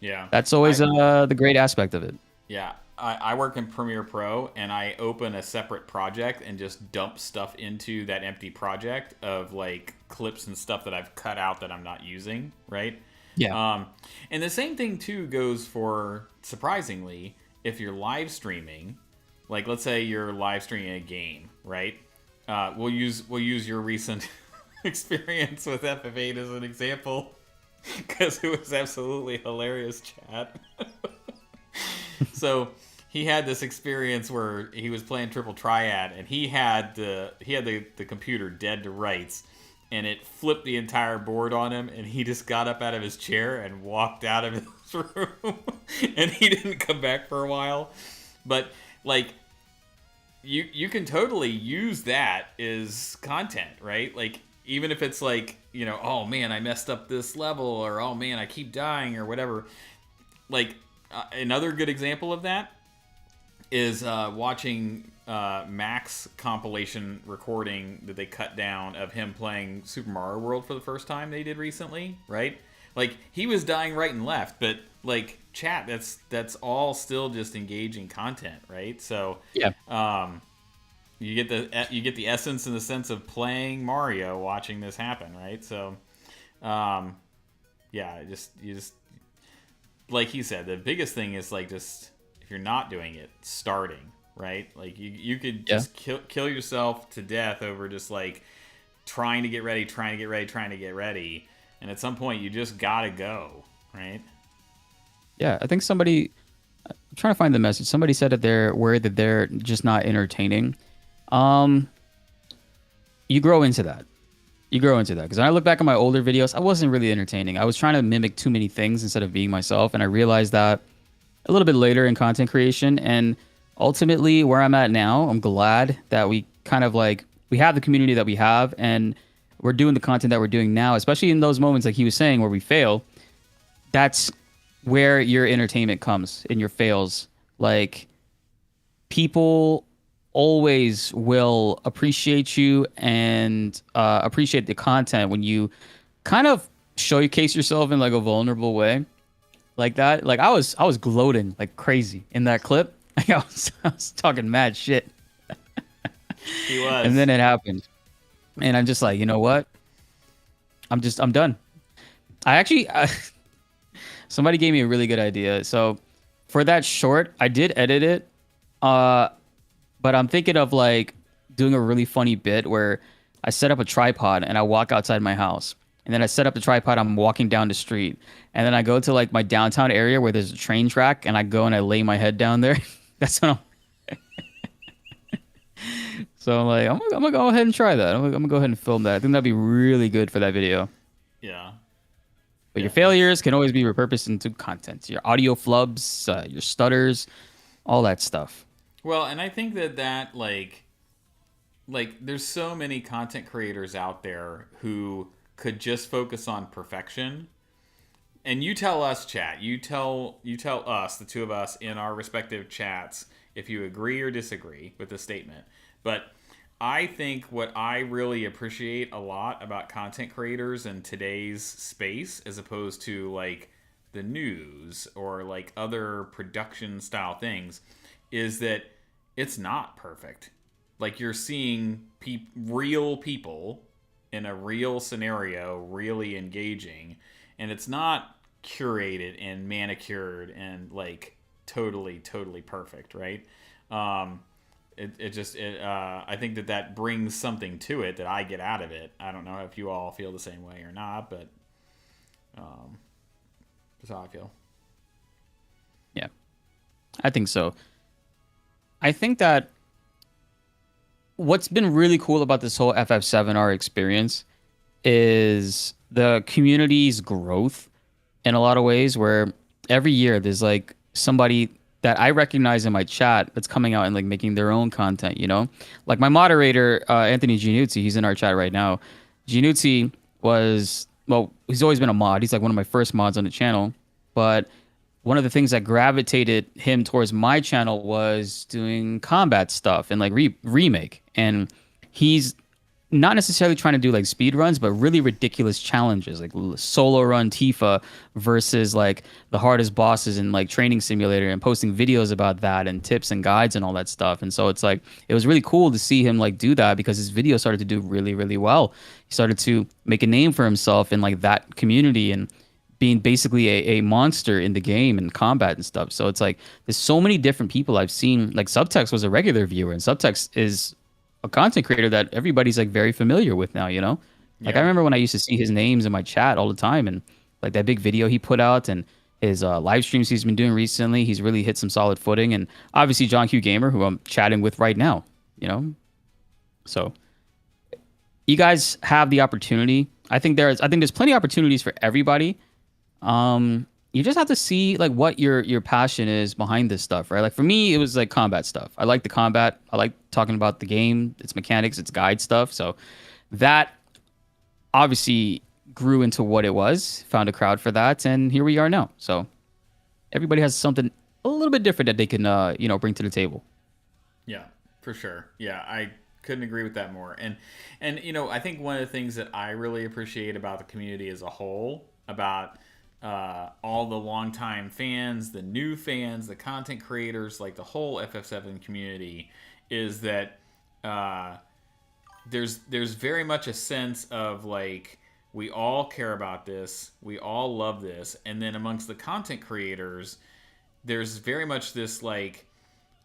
yeah, that's always the great aspect of it. Yeah, I work in Premiere Pro, and I open a separate project and just dump stuff into that empty project of like clips and stuff that I've cut out that I'm not using, right? Yeah. And the same thing too goes for, surprisingly, if you're live streaming. Like, let's say you're live streaming a game, right? We'll use your recent experience with FF8 as an example, because it was absolutely hilarious, chat. So he had this experience where he was playing Triple Triad, and he had the computer dead to rights, and it flipped the entire board on him, and he just got up out of his chair and walked out of his room, and he didn't come back for a while. But like, you can totally use that as content, right? Like, even if it's like, oh man, I messed up this level, or oh man, I keep dying, or whatever. Like, another good example of that is watching Mac's compilation recording that they cut down of him playing Super Mario World for the first time they did recently, right? Like, he was dying right and left, but like, chat, that's all still just engaging content, right? So yeah, you get the essence in the sense of playing Mario, watching this happen, right? So yeah, you just like he said, the biggest thing is like just if you're not doing it, starting, right? Like you could Yeah. just kill yourself to death over just like trying to get ready, trying to get ready, trying to get ready, and at some point you just gotta go, right? Yeah, I think somebody. I'm trying to find the message. Somebody said that they're worried that they're just not entertaining. Um, you grow into that. You grow into that because when I look back at my older videos, I wasn't really entertaining. I was trying to mimic too many things instead of being myself, and I realized that a little bit later in content creation. And ultimately, where I'm at now, I'm glad that we kind of like we have the community that we have, and we're doing the content that we're doing now, especially in those moments like he was saying where we fail. That's where your entertainment comes in your fails. Like people always will appreciate you and appreciate the content when you kind of showcase yourself in like a vulnerable way like that. Like I was gloating like crazy in that clip. Like I was talking mad shit, He and then was. it happened, and I'm just like, you know what? I'm done. I actually somebody gave me a really good idea. So for that short, I did edit it. Uh, but I'm thinking of like doing a really funny bit where I set up a tripod and I walk outside my house. And then I set up the tripod, I'm walking down the street. And then I go to like my downtown area where there's a train track and I go and I lay my head down there. That's what I'm so I'm like, I'm gonna go ahead and try that. I'm gonna go ahead and film that. I think that'd be really good for that video. Yeah. But Yeah. your failures can always be repurposed into content. Your audio flubs, your stutters, all that stuff. Well, and I think that there's so many content creators out there who could just focus on perfection. And you tell us, chat. You tell us, the two of us in our respective chats, if you agree or disagree with the statement. But I think what I really appreciate a lot about content creators in today's space, as opposed to like the news or like other production style things, is that it's not perfect. Like you're seeing real people in a real scenario, really engaging, and it's not curated and manicured and like totally perfect, right? Um, I think that brings something to it that I get out of it. I don't know if you all feel the same way or not, but um, that's how I feel. Yeah, I think so. I think that what's been really cool about this whole FF7R experience is the community's growth in a lot of ways where every year there's like somebody that I recognize in my chat that's coming out and like making their own content, you know? Like my moderator, Anthony Gianuzzi, he's in our chat right now. Gianuzzi was, well, he's always been a mod. He's like one of my first mods on the channel. But one of the things that gravitated him towards my channel was doing combat stuff and like remake. And he's not necessarily trying to do like speed runs, but really ridiculous challenges, like solo run Tifa versus like the hardest bosses in like Training Simulator, and posting videos about that and tips and guides and all that stuff. And so it's like it was really cool to see him like do that because his video started to do really well. He started to make a name for himself in like that community and being basically a monster in the game and combat and stuff. So it's like there's so many different people I've seen. Like Subtext was a regular viewer, and Subtext is a content creator that everybody's like very familiar with now, you know? Like I Yeah. remember when I used to see his names in my chat all the time, and like that big video he put out and his live streams he's been doing recently, he's really hit some solid footing. And obviously johnq Gamer, who I'm chatting with right now, you know? So you guys have the opportunity. I think there's plenty of opportunities for everybody. You just have to see like what your passion is behind this stuff, right? Like for me, it was like combat stuff. I like the combat. I like talking about the game, its mechanics, its guide stuff. So that obviously grew into what it was. Found a crowd for that, and here we are now. So everybody has something a little bit different that they can bring to the table. Yeah, for sure. Yeah, I couldn't agree with that more. And I think one of the things that I really appreciate about the community as a whole, about all the longtime fans, the new fans, the content creators, like the whole FF7 community, is that there's very much a sense of like We all care about this. We all love this. And then amongst the content creators, there's very much this like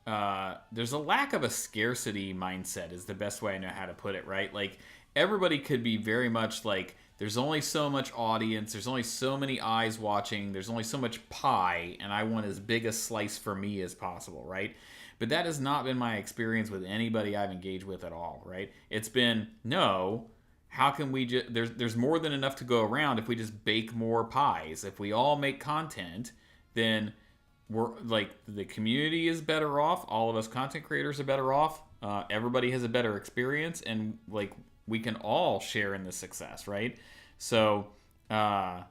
there's a lack of a scarcity mindset is the best way I know how to put it, right? Like everybody could be very much like there's only so much audience, there's only so many eyes watching, there's only so much pie, and I want as big a slice for me as possible, right? But that has not been my experience with anybody I've engaged with at all, right? It's been, no, how can we just, there's more than enough to go around if we just bake more pies. If we all make content, then we're like, the community is better off, all of us content creators are better off, everybody has a better experience, and like, we can all share in the success, right? So I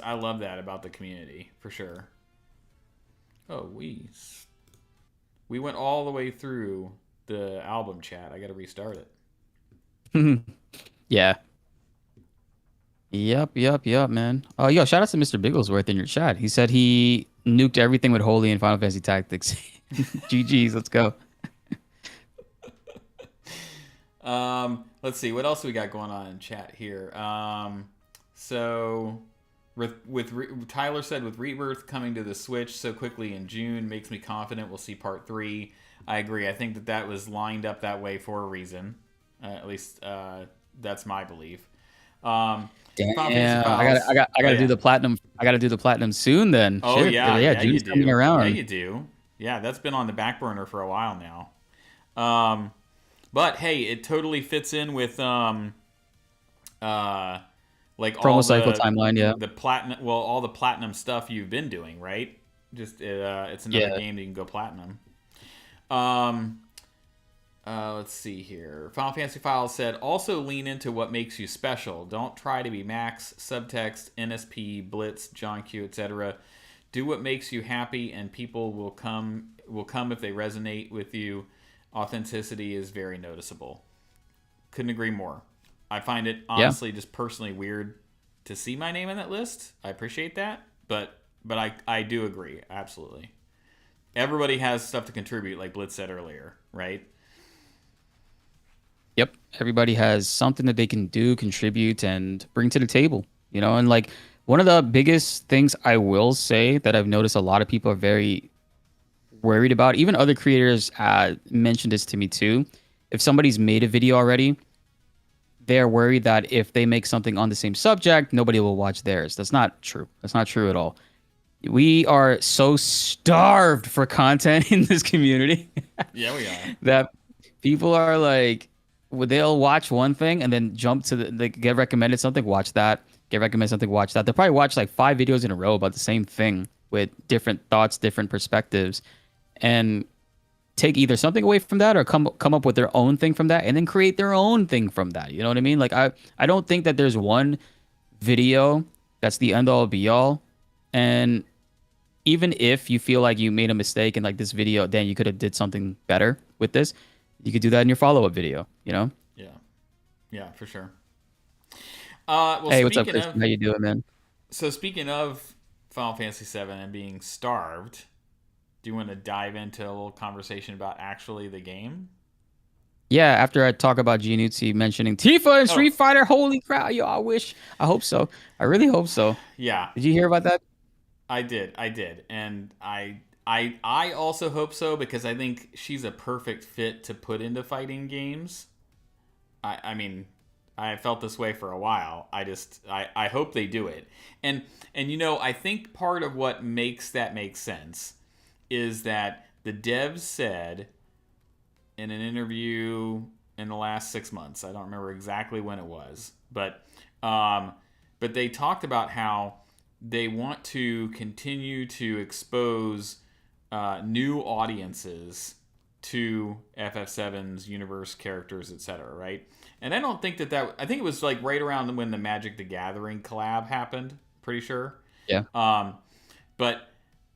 love that about the community for sure. Oh, we went all the way through the album chat. I got to restart it. Yeah. Yep, man. Oh, yo, shout out to Mr. Bigglesworth in your chat. He said he nuked everything with Holy and Final Fantasy Tactics. GG's, let's go. Let's see, what else we got going on in chat here? So Tyler said with Rebirth coming to the Switch so quickly in June makes me confident we'll see part 3. I agree. I think that was lined up that way for a reason. At least that's my belief. Damn, I gotta do the platinum. I gotta do the platinum soon. Then. Oh shit. yeah, June's coming around. Yeah, you do. Yeah, that's been on the back burner for a while now. But hey, it totally fits in with like promo all cycle the timeline. Yeah, the platinum. Well, all the platinum stuff you've been doing, right? Just it's another game that you can go platinum. Let's see here. Final Fantasy Files said, also lean into what makes you special. Don't try to be Max, Subtext, NSP, Bltzz, johnq, etc. Do what makes you happy, and people will come if they resonate with you. Authenticity is very noticeable. Couldn't agree more. I find it honestly just personally weird to see my name in that list. I appreciate that, but I do agree, absolutely. Everybody has stuff to contribute, like Bltzz said earlier, right? Yep. Everybody has something that they can do, contribute, and bring to the table. You know, and like one of the biggest things I will say that I've noticed a lot of people are very worried about, even other creators mentioned this to me too. If somebody's made a video already, they're worried that if they make something on the same subject, nobody will watch theirs. That's not true. That's not true at all. We are so starved for content in this community. Yeah, we are. That people are like, they'll watch one thing and then jump to get recommended something, watch that. Get recommended something, watch that. They'll probably watch like 5 videos in a row about the same thing with different thoughts, different perspectives, and take either something away from that or come up with their own thing from that and then create their own thing from that. You know what I mean? Like I don't think that there's one video that's the end all be all. And even if you feel like you made a mistake in like this video, then you could have did something better with this. You could do that in your follow-up video, you know? Yeah, for sure. Well, hey, what's up, Chris? How you doing, man? So speaking of Final Fantasy VII and being starved, do you want to dive into a little conversation about actually the game? Yeah, after I talk about Gianuzzi mentioning Tifa and Street Fighter, holy crap! Yo, I hope so. I really hope so. Yeah. Did you hear about that? I did, and I also hope so because I think she's a perfect fit to put into fighting games. I mean, I felt this way for a while. I hope they do it, and you know, I think part of what makes that make sense is that the devs said in an interview in the last 6 months, I don't remember exactly when it was, but they talked about how they want to continue to expose new audiences to FF7's universe, characters, etc., right? And I don't think I think it was like right around when the Magic the Gathering collab happened, pretty sure. Yeah. But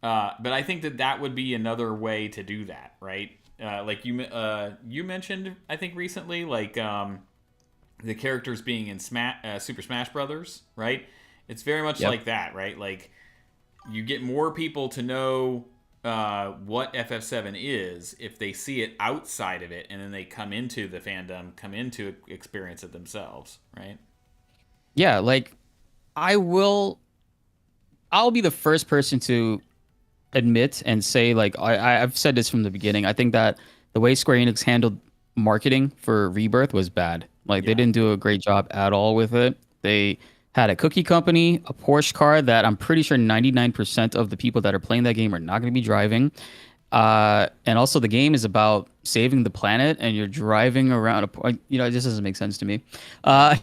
I think that would be another way to do that, right? Like you mentioned, I think recently, like the characters being in Super Smash Brothers, right? It's very much like that, right? Like you get more people to know what FF7 is if they see it outside of it, and then they come into the fandom, come into experience it themselves, right? yeah, like I will I'll be the first person to admit and say like I've said this from the beginning. I think that the way Square Enix handled marketing for Rebirth was bad. Like they Yeah. didn't do a great job at all with it. They had a cookie company, a Porsche car that I'm pretty sure 99% of the people that are playing that game are not going to be driving. And also the game is about saving the planet, and you're driving around it just doesn't make sense to me. Yeah.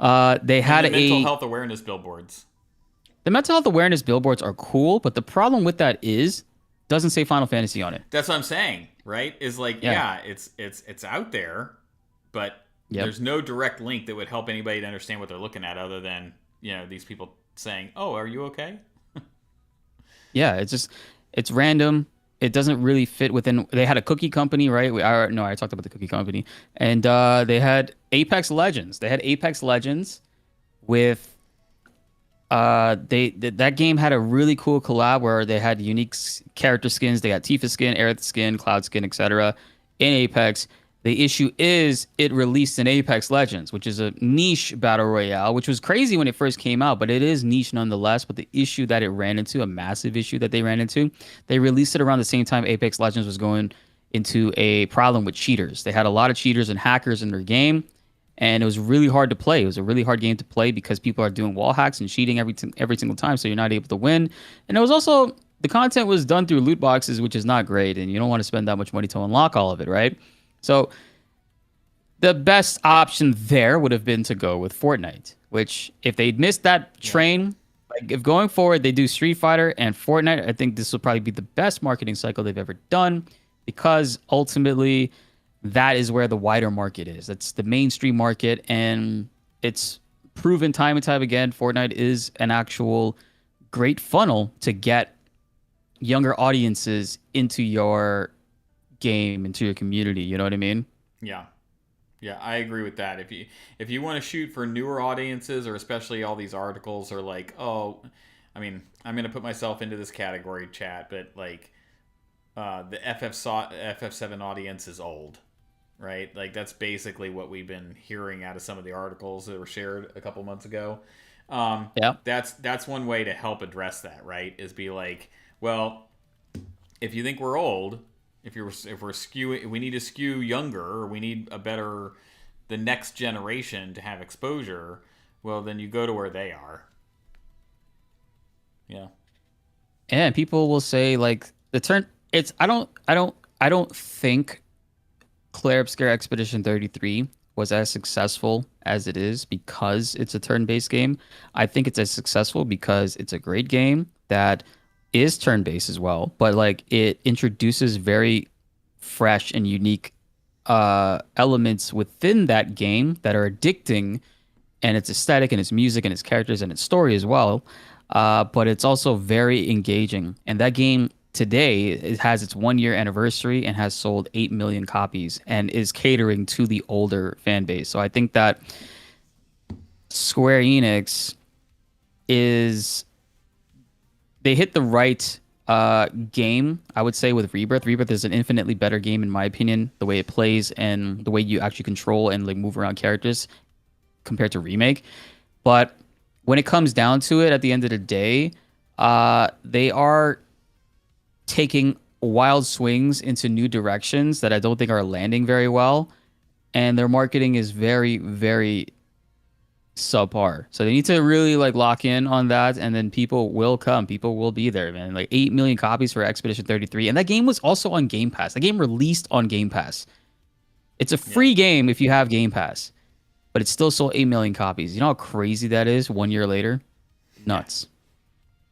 Uh, they And had the mental a health awareness billboards. the mental health awareness billboards are cool, but the problem with that is doesn't say Final Fantasy on it. That's what I'm saying, right? Is like, Yeah. yeah, it's out there, but Yep. there's no direct link that would help anybody to understand what they're looking at other than, these people saying, "Oh, are you okay?" Yeah, it's random. It doesn't really fit within. They had a cookie company, right? No, I talked about the cookie company, and they had Apex Legends. They had Apex Legends with that game had a really cool collab where they had unique character skins. They had Tifa skin, Aerith skin, Cloud skin, etc. in Apex. The issue is it released in Apex Legends, which is a niche battle royale, which was crazy when it first came out, but it is niche nonetheless. But the issue that it ran into, a massive issue that they ran into, they released it around the same time Apex Legends was going into a problem with cheaters. They had a lot of cheaters and hackers in their game, and it was really hard to play. It was a really hard game to play because people are doing wall hacks and cheating every single time, so you're not able to win. And it was also the content was done through loot boxes, which is not great, and you don't want to spend that much money to unlock all of it, right? So the best option there would have been to go with Fortnite, which if they'd missed that train, like if going forward they do Street Fighter and Fortnite, I think this will probably be the best marketing cycle they've ever done because ultimately that is where the wider market is. That's the mainstream market, and it's proven time and time again. Fortnite is an actual great funnel to get younger audiences into your game, into your community. You know what I mean? Yeah. Yeah, I agree with that. If you want to shoot for newer audiences, or especially all these articles are like, oh, I mean, I'm gonna put myself into this category, chat, but like, the FF7 audience is old, right? Like that's basically what we've been hearing out of some of the articles that were shared a couple months ago. Yeah. That's one way to help address that, right? Is be like, well, if you think we're old, if we're skewing, we need to skew younger, or we need the next generation to have exposure. Well, then you go to where they are. Yeah. And people will say like the turn. It's I don't think Claire Obscure Expedition 33 was as successful as it is because it's a turn-based game. I think it's as successful because it's a great game that is turn-based as well, but like it introduces very fresh and unique elements within that game that are addicting, and its aesthetic and its music and its characters and its story as well. But it's also very engaging. And that game today it has its 1 year anniversary and has sold 8 million copies and is catering to the older fan base. So I think that Square Enix is they hit the right game, I would say, with Rebirth. Rebirth is an infinitely better game in my opinion, the way it plays and the way you actually control and like move around characters compared to Remake. But when it comes down to it, at the end of the day, they are taking wild swings into new directions that I don't think are landing very well, and their marketing is very, very subpar. So they need to really like lock in on that, and then people will come. People will be there, man. Like 8 million copies for Expedition 33, and that game was also on Game Pass. The game released on Game Pass. It's a free game if you have Game Pass, but it still sold 8 million copies. You know how crazy that is 1 year later? Nuts.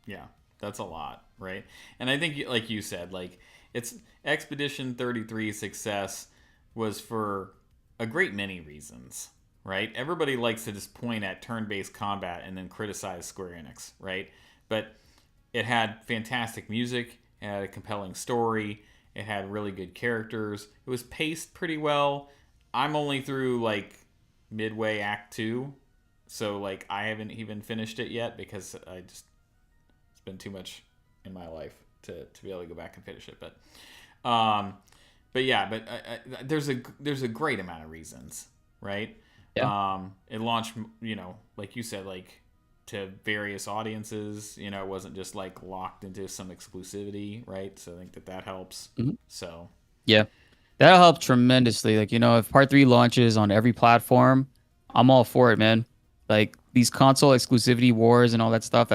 Yeah, that's a lot, right? And I think, like you said, like it's Expedition 33's success was for a great many reasons, right? Everybody likes to just point at turn-based combat and then criticize Square Enix, right? But it had fantastic music, it had a compelling story, it had really good characters, it was paced pretty well. I'm only through like midway act 2, so like I haven't even finished it yet because it's been too much in my life to be able to go back and finish it. But yeah, there's a great amount of reasons, right? Yeah. It launched, like you said, like to various audiences. It wasn't just like locked into some exclusivity, right? So I think that helps. Mhm. So Yeah. That'll help tremendously. Like, if part three launches on every platform, I'm all for it, man. Like these console exclusivity wars and all that stuff,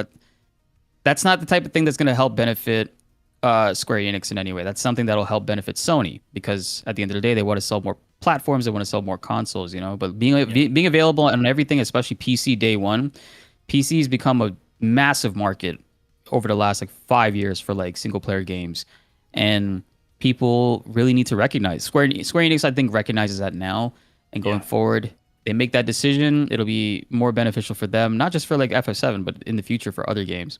that's not the type of thing that's gonna help benefit Square Enix in any way. That's something that'll help benefit Sony because at the end of the day, they want to sell more platforms, they want to sell more consoles, But yeah, being available on everything, especially PC day one, PC's become a massive market over the last like 5 years for like single player games, and people really need to recognize Square Enix. I think recognizes that now, and going yeah, forward, they make that decision. It'll be more beneficial for them, not just for like FF7, but in the future for other games.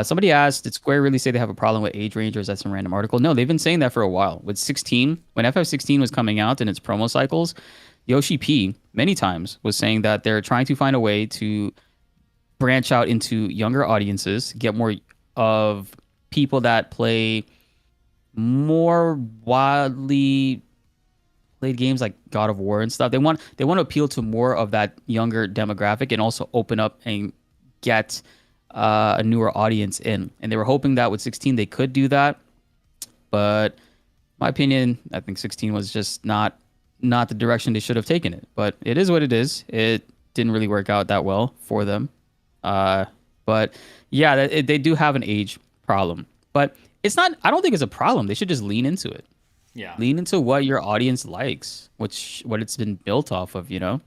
Somebody asked, did Square really say they have a problem with age range, or is that some random article? No, they've been saying that for a while. With 16, when FF16 was coming out in its promo cycles, Yoshi P many times was saying that they're trying to find a way to branch out into younger audiences, get more of people that play more widely played games like God of War and stuff. They want to appeal to more of that younger demographic and also open up and get a newer audience in. And they were hoping that with 16 they could do that, but my opinion, I think 16 was just not the direction they should have taken it. But it is what it is. It didn't really work out that well for them. But yeah, they do have an age problem, but it's not. I don't think it's a problem. They should just lean into it. yeah, Lean into what your audience likes, what it's been built off of. yeah,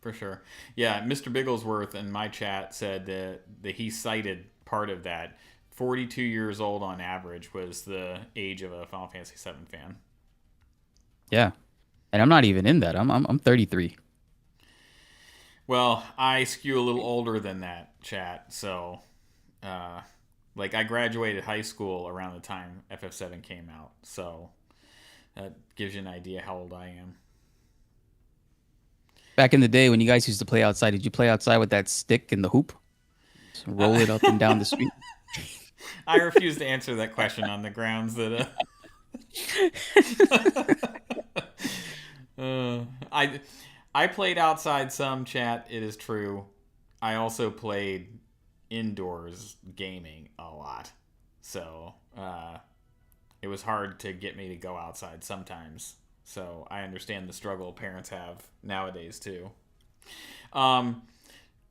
for sure. Yeah, Mr. Bigglesworth in my chat said that he cited part of that. 42 years old on average was the age of a Final Fantasy VII fan. Yeah, and I'm not even in that. I'm 33. Well, I skew a little older than that, chat. So, uh, like, I graduated high school around the time FF7 came out. So, that gives you an idea how old I am. Back in the day when you guys used to play outside, did you play outside with that stick and the hoop? Just roll it up and down the street. I refuse to answer that question on the grounds that I played outside some, chat. It is true. I also played indoors gaming a lot, so it was hard to get me to go outside sometimes. So I understand the struggle parents have nowadays too. Mr.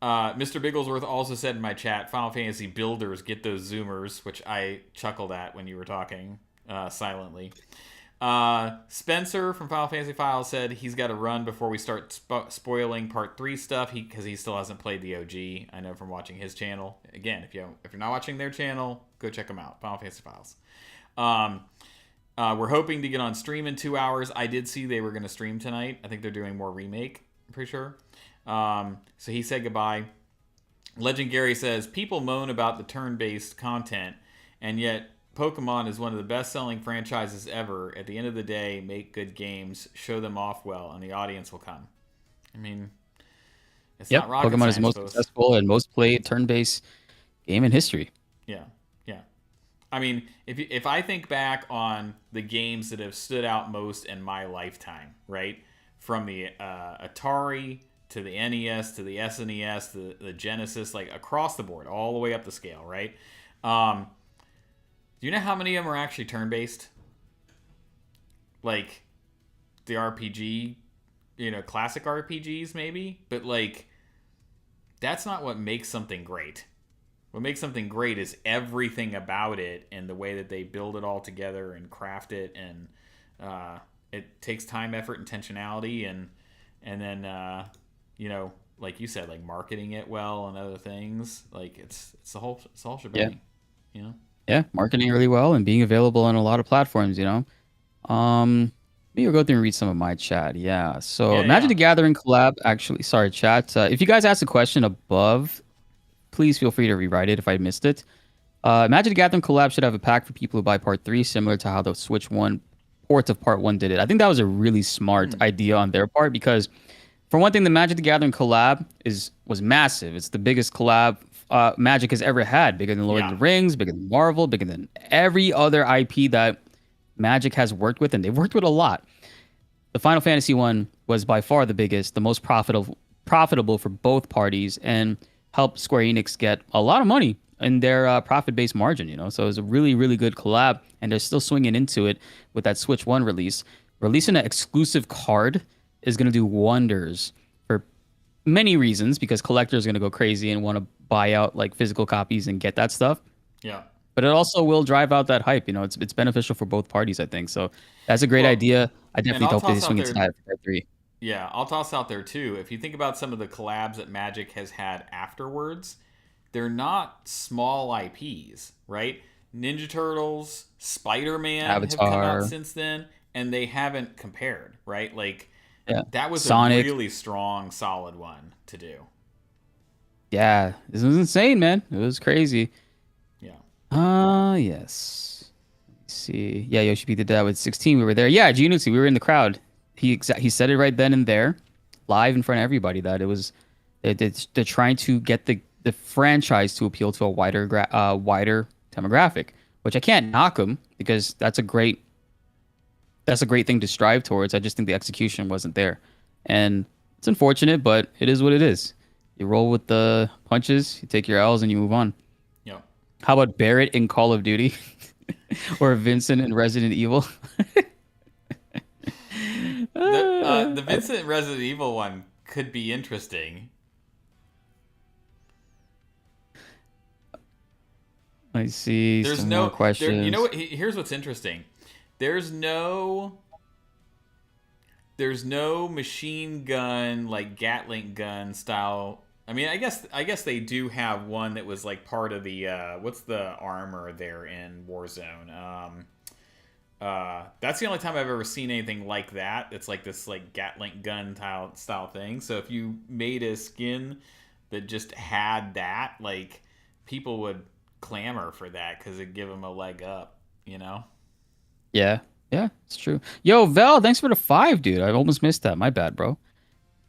Bigglesworth also said in my chat, Final Fantasy builders get those zoomers, which I chuckled at when you were talking silently. Spencer from Final Fantasy Files said he's got to run before we start spoiling Part 3 stuff because he still hasn't played the OG. I know from watching his channel. Again, if you're not watching their channel, go check them out. Final Fantasy Files. We're hoping to get on stream in 2 hours. I did see they were going to stream tonight. I think they're doing more Remake, I'm pretty sure. So he said goodbye. Legend Gary says, people moan about the turn-based content, and yet Pokemon is one of the best-selling franchises ever. At the end of the day, make good games, show them off well, and the audience will come. I mean, it's not rocket Pokemon science, is the most folks. successful and most played turn-based game in history. Yeah, yeah. I mean, if I think back on the games that have stood out most in my lifetime, right, from the Atari to the NES to the SNES, the Genesis, like across the board, all the way up the scale, right? Do you know how many of them are actually turn-based? Like the RPG, classic RPGs maybe, but like that's not what makes something great. What makes something great is everything about it and the way that they build it all together and craft it, and it takes time, effort, intentionality, and then like you said, like marketing it well and other things. Like it's the whole shebang. Yeah. Yeah, marketing really well and being available on a lot of platforms. Maybe we'll go through and read some of my chat. Yeah. So Yeah, Magic yeah. the Gathering collab. Actually, sorry, chat. If you guys asked a question above, please feel free to rewrite it if I missed it. Magic the Gathering collab should have a pack for people who buy Part 3, similar to how the Switch 1 ports of Part 1 did it. I think that was a really smart idea on their part because, for one thing, the Magic the Gathering collab was massive. It's the biggest collab Magic has ever had. Bigger than Lord of the Rings, bigger than Marvel, bigger than every other IP that Magic has worked with, and they've worked with a lot. The Final Fantasy one was by far the biggest, the most profitable for both parties, and helped Square Enix get a lot of money in their profit-based margin. So it was a really, really good collab, and they're still swinging into it with that Switch One release. Releasing an exclusive card is going to do wonders for many reasons, because collectors are going to go crazy and want to buy out like physical copies and get that stuff. Yeah. But it also will drive out that hype. It's beneficial for both parties, I think. So that's a great idea. I definitely hope they swing into that for part 3. Yeah, I'll toss out there too. If you think about some of the collabs that Magic has had afterwards, they're not small IPs, right? Ninja Turtles, Spider-Man have come Avatar. out since then, and they haven't compared, right? Like, Yeah. that was Sonic. a really strong, solid one to do. Yeah, this was insane, man. It was crazy. Yeah. Yes. Let's see. Yeah, Yoshi beat the dad with 16. We were there. Yeah, Gianuzzi, we were in the crowd. He said it right then and there, live in front of everybody, that it was they're trying to get the franchise to appeal to a wider demographic, which I can't knock them, because that's a great thing to strive towards. I just think the execution wasn't there, and it's unfortunate, but it is what it is. You roll with the punches, you take your L's, and you move on. Yeah. How about Barrett in Call of Duty, or Vincent in Resident Evil? The Vincent Resident Evil one could be interesting. I see. There's more questions. You know what? Here's what's interesting. There's no machine gun, like Gatling gun style. I mean, I guess they do have one that was like part of the what's the armor there in Warzone? That's the only time I've ever seen anything like that. It's like this like Gatling gun style thing. So if you made a skin that just had that, like, people would clamor for that because it'd give them a leg up, Yeah, it's true. Yo, Val, thanks for the 5, dude. I almost missed that. My bad, bro.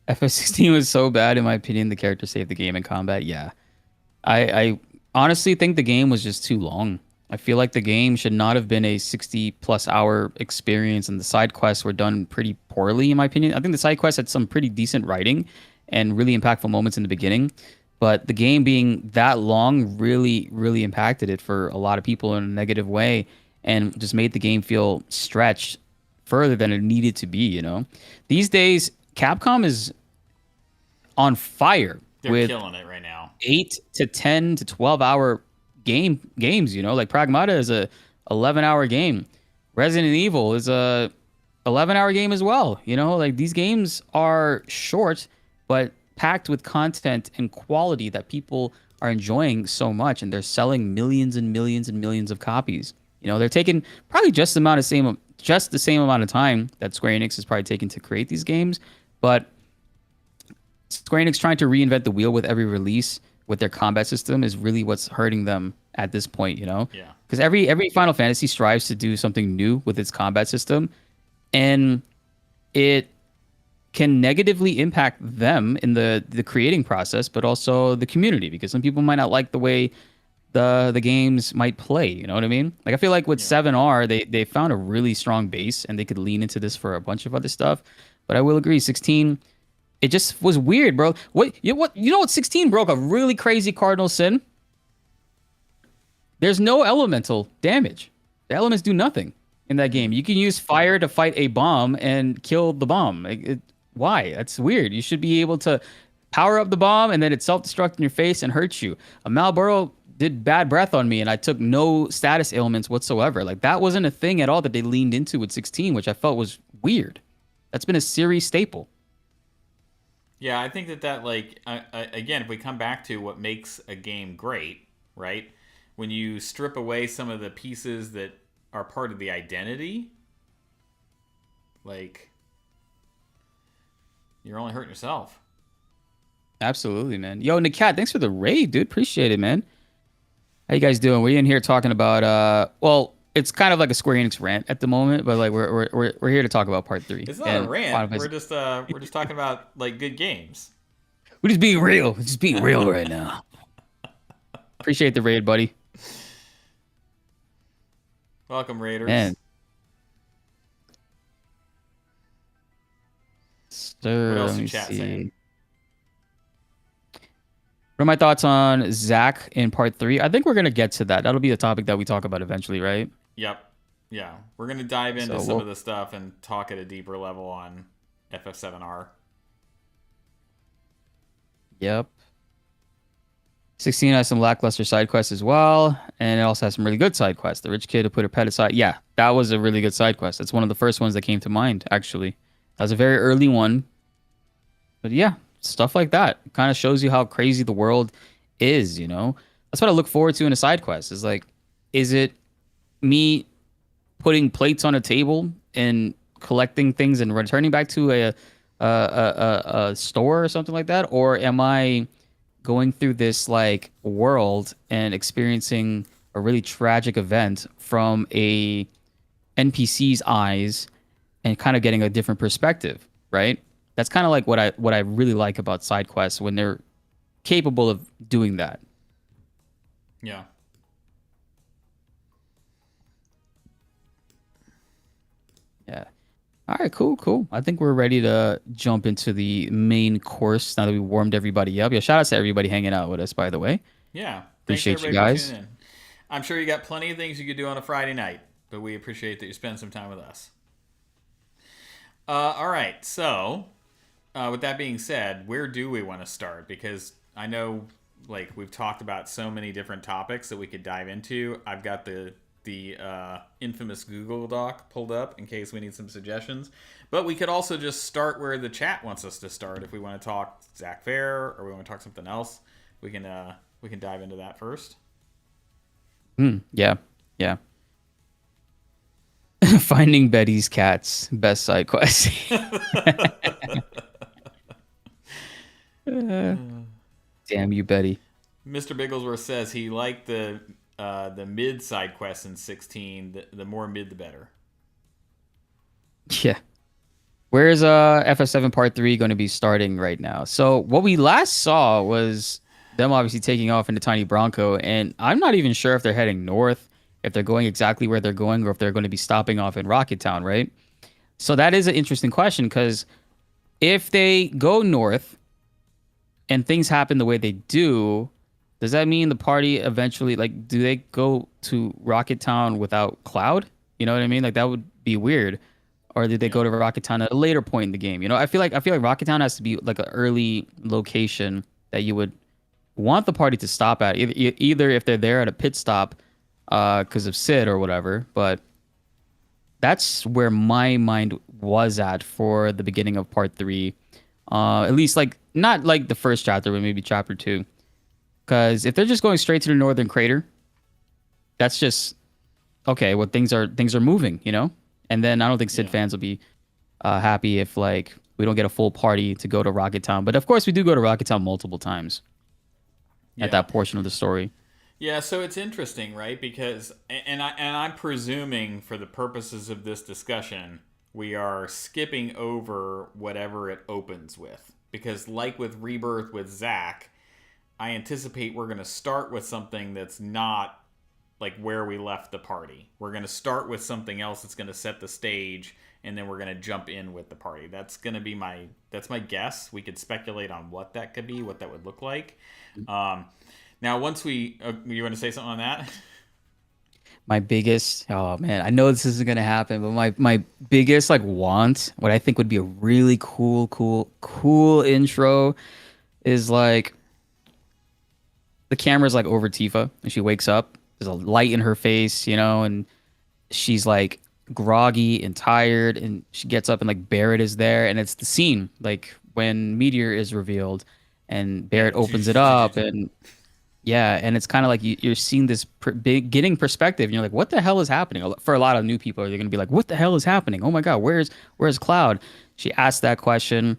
FF16 was so bad, in my opinion. The character saved the game in combat. Yeah, I honestly think the game was just too long. I feel like the game should not have been a 60+ hour experience, and the side quests were done pretty poorly, in my opinion. I think the side quests had some pretty decent writing and really impactful moments in the beginning, but the game being that long really, really impacted it for a lot of people in a negative way, and just made the game feel stretched further than it needed to be. These days Capcom is on fire. They're killing it right now. 8 to 10 to 12 hour games. Like Pragmata is a 11-hour game. Resident Evil is a 11-hour game as well. Like, these games are short but packed with content and quality that people are enjoying so much, and they're selling millions and millions and millions of copies. They're taking probably just the same amount of time that Square Enix is probably taking to create these games, but Square Enix trying to reinvent the wheel with every release with their combat system is really what's hurting them at this point. Yeah. Because every Final Fantasy strives to do something new with its combat system, and it can negatively impact them in the creating process, but also the community, because some people might not like the way the games might play. You know what I mean? Like, I feel like with 7R, they found a really strong base, and they could lean into this for a bunch of other stuff. But I will agree, 16, it just was weird, bro. What 16 broke a really crazy cardinal sin? There's no elemental damage. The elements do nothing in that game. You can use fire to fight a bomb and kill the bomb. Why? That's weird. You should be able to power up the bomb, and then it self-destruct in your face and hurt you. A Malboro did bad breath on me, and I took no status ailments whatsoever. Like, that wasn't a thing at all that they leaned into with 16, which I felt was weird. That's been a series staple. Yeah, I think that like, again, if we come back to what makes a game great, right? When you strip away some of the pieces that are part of the identity, like, you're only hurting yourself. Absolutely, man. Yo, Nikat, thanks for the raid, dude. Appreciate it, man. How you guys doing? We're in here talking about well, it's kind of like a Square Enix rant at the moment, but like we're here to talk about part 3. It's not a rant. We're just talking about like good games. We're just being real. We're just being real right now. Appreciate the raid, buddy. Welcome, Raiders. Man. What Sir, else let is me chat saying? see. What are my thoughts on Zach in part 3? I think we're gonna get to that. That'll be a topic that we talk about eventually, right? Yep. Yeah. We're going to dive into So some we'll of the stuff and talk at a deeper level on FF7R. Yep. 16 has some lackluster side quests as well, and it also has some really good side quests. The rich kid who put her pet aside. Yeah, that was a really good side quest. That's one of the first ones that came to mind, actually. That was a very early one. But yeah, stuff like that kind of shows you how crazy the world is, you know? That's what I look forward to in a side quest. Is like, is it me putting plates on a table and collecting things and returning back to a store or something like that, or am I going through this like world and experiencing a really tragic event from a NPC's eyes and kind of getting a different perspective, right? That's kind of like what I really like about side quests when they're capable of doing that. Yeah. Yeah. All right, cool, cool. I think we're ready to jump into the main course now that we warmed everybody up. Yeah, shout out to everybody hanging out with us, by the way. Yeah. Thanks Appreciate you everybody for guys. tuning in. I'm sure you got plenty of things you could do on a Friday night, but we appreciate that you spend some time with us. All right. So, with that being said, where do we want to start? Because I know, like, we've talked about so many different topics that we could dive into. I've got the infamous Google Doc pulled up in case we need some suggestions. But we could also just start where the chat wants us to start. If we want to talk Zach Fair or we want to talk something else, we can dive into that first. Yeah, yeah. Finding Betty's cats, best side quest. Damn you, Betty. Mr. Bigglesworth says he liked the mid side quest in 16. The more mid, the better. Yeah. Where's FF7 Part 3 going to be starting right now? So what we last saw was them obviously taking off in the Tiny Bronco, and I'm not even sure if they're heading north, if they're going exactly where they're going, or if they're going to be stopping off in Rocket Town, right? So that is an interesting question because if they go north and things happen the way they do, does that mean the party eventually, like, do they go to Rocket Town without Cloud? You know what I mean? Like that would be weird. Or did they go to Rocket Town at a later point in the game? You know, I feel like Rocket Town has to be like an early location that you would want the party to stop at. Either if they're there at a pit stop, because of Sid or whatever. But that's where my mind was at for the beginning of Part 3. At least like not like the first chapter, but maybe chapter 2. Because if they're just going straight to the Northern Crater, that's just okay. Well, things are moving, you know. And then I don't think Sid fans will be happy if like we don't get a full party to go to Rocket Town. But of course, we do go to Rocket Town multiple times at that portion of the story. Yeah, so it's interesting, right? Because I'm presuming for the purposes of this discussion, we are skipping over whatever it opens with. Because like with Rebirth with Zack, I anticipate we're going to start with something that's not like where we left the party. We're going to start with something else that's going to set the stage, and then we're going to jump in with the party. That's going to be my guess. We could speculate on what that could be, what that would look like. Now, once you want to say something on that? My biggest, oh man, I know this isn't gonna happen, but my biggest like want, what I think would be a really cool intro, is like the camera's like over Tifa and she wakes up. There's a light in her face, you know, and she's like groggy and tired, and she gets up and like Barrett is there, and it's the scene like when Meteor is revealed, and Barrett opens it up, and yeah, and it's kind of like you're seeing this getting perspective, and you're like, what the hell is happening? For a lot of new people, they're gonna be like, what the hell is happening? Oh my god, where's Cloud? She asks that question.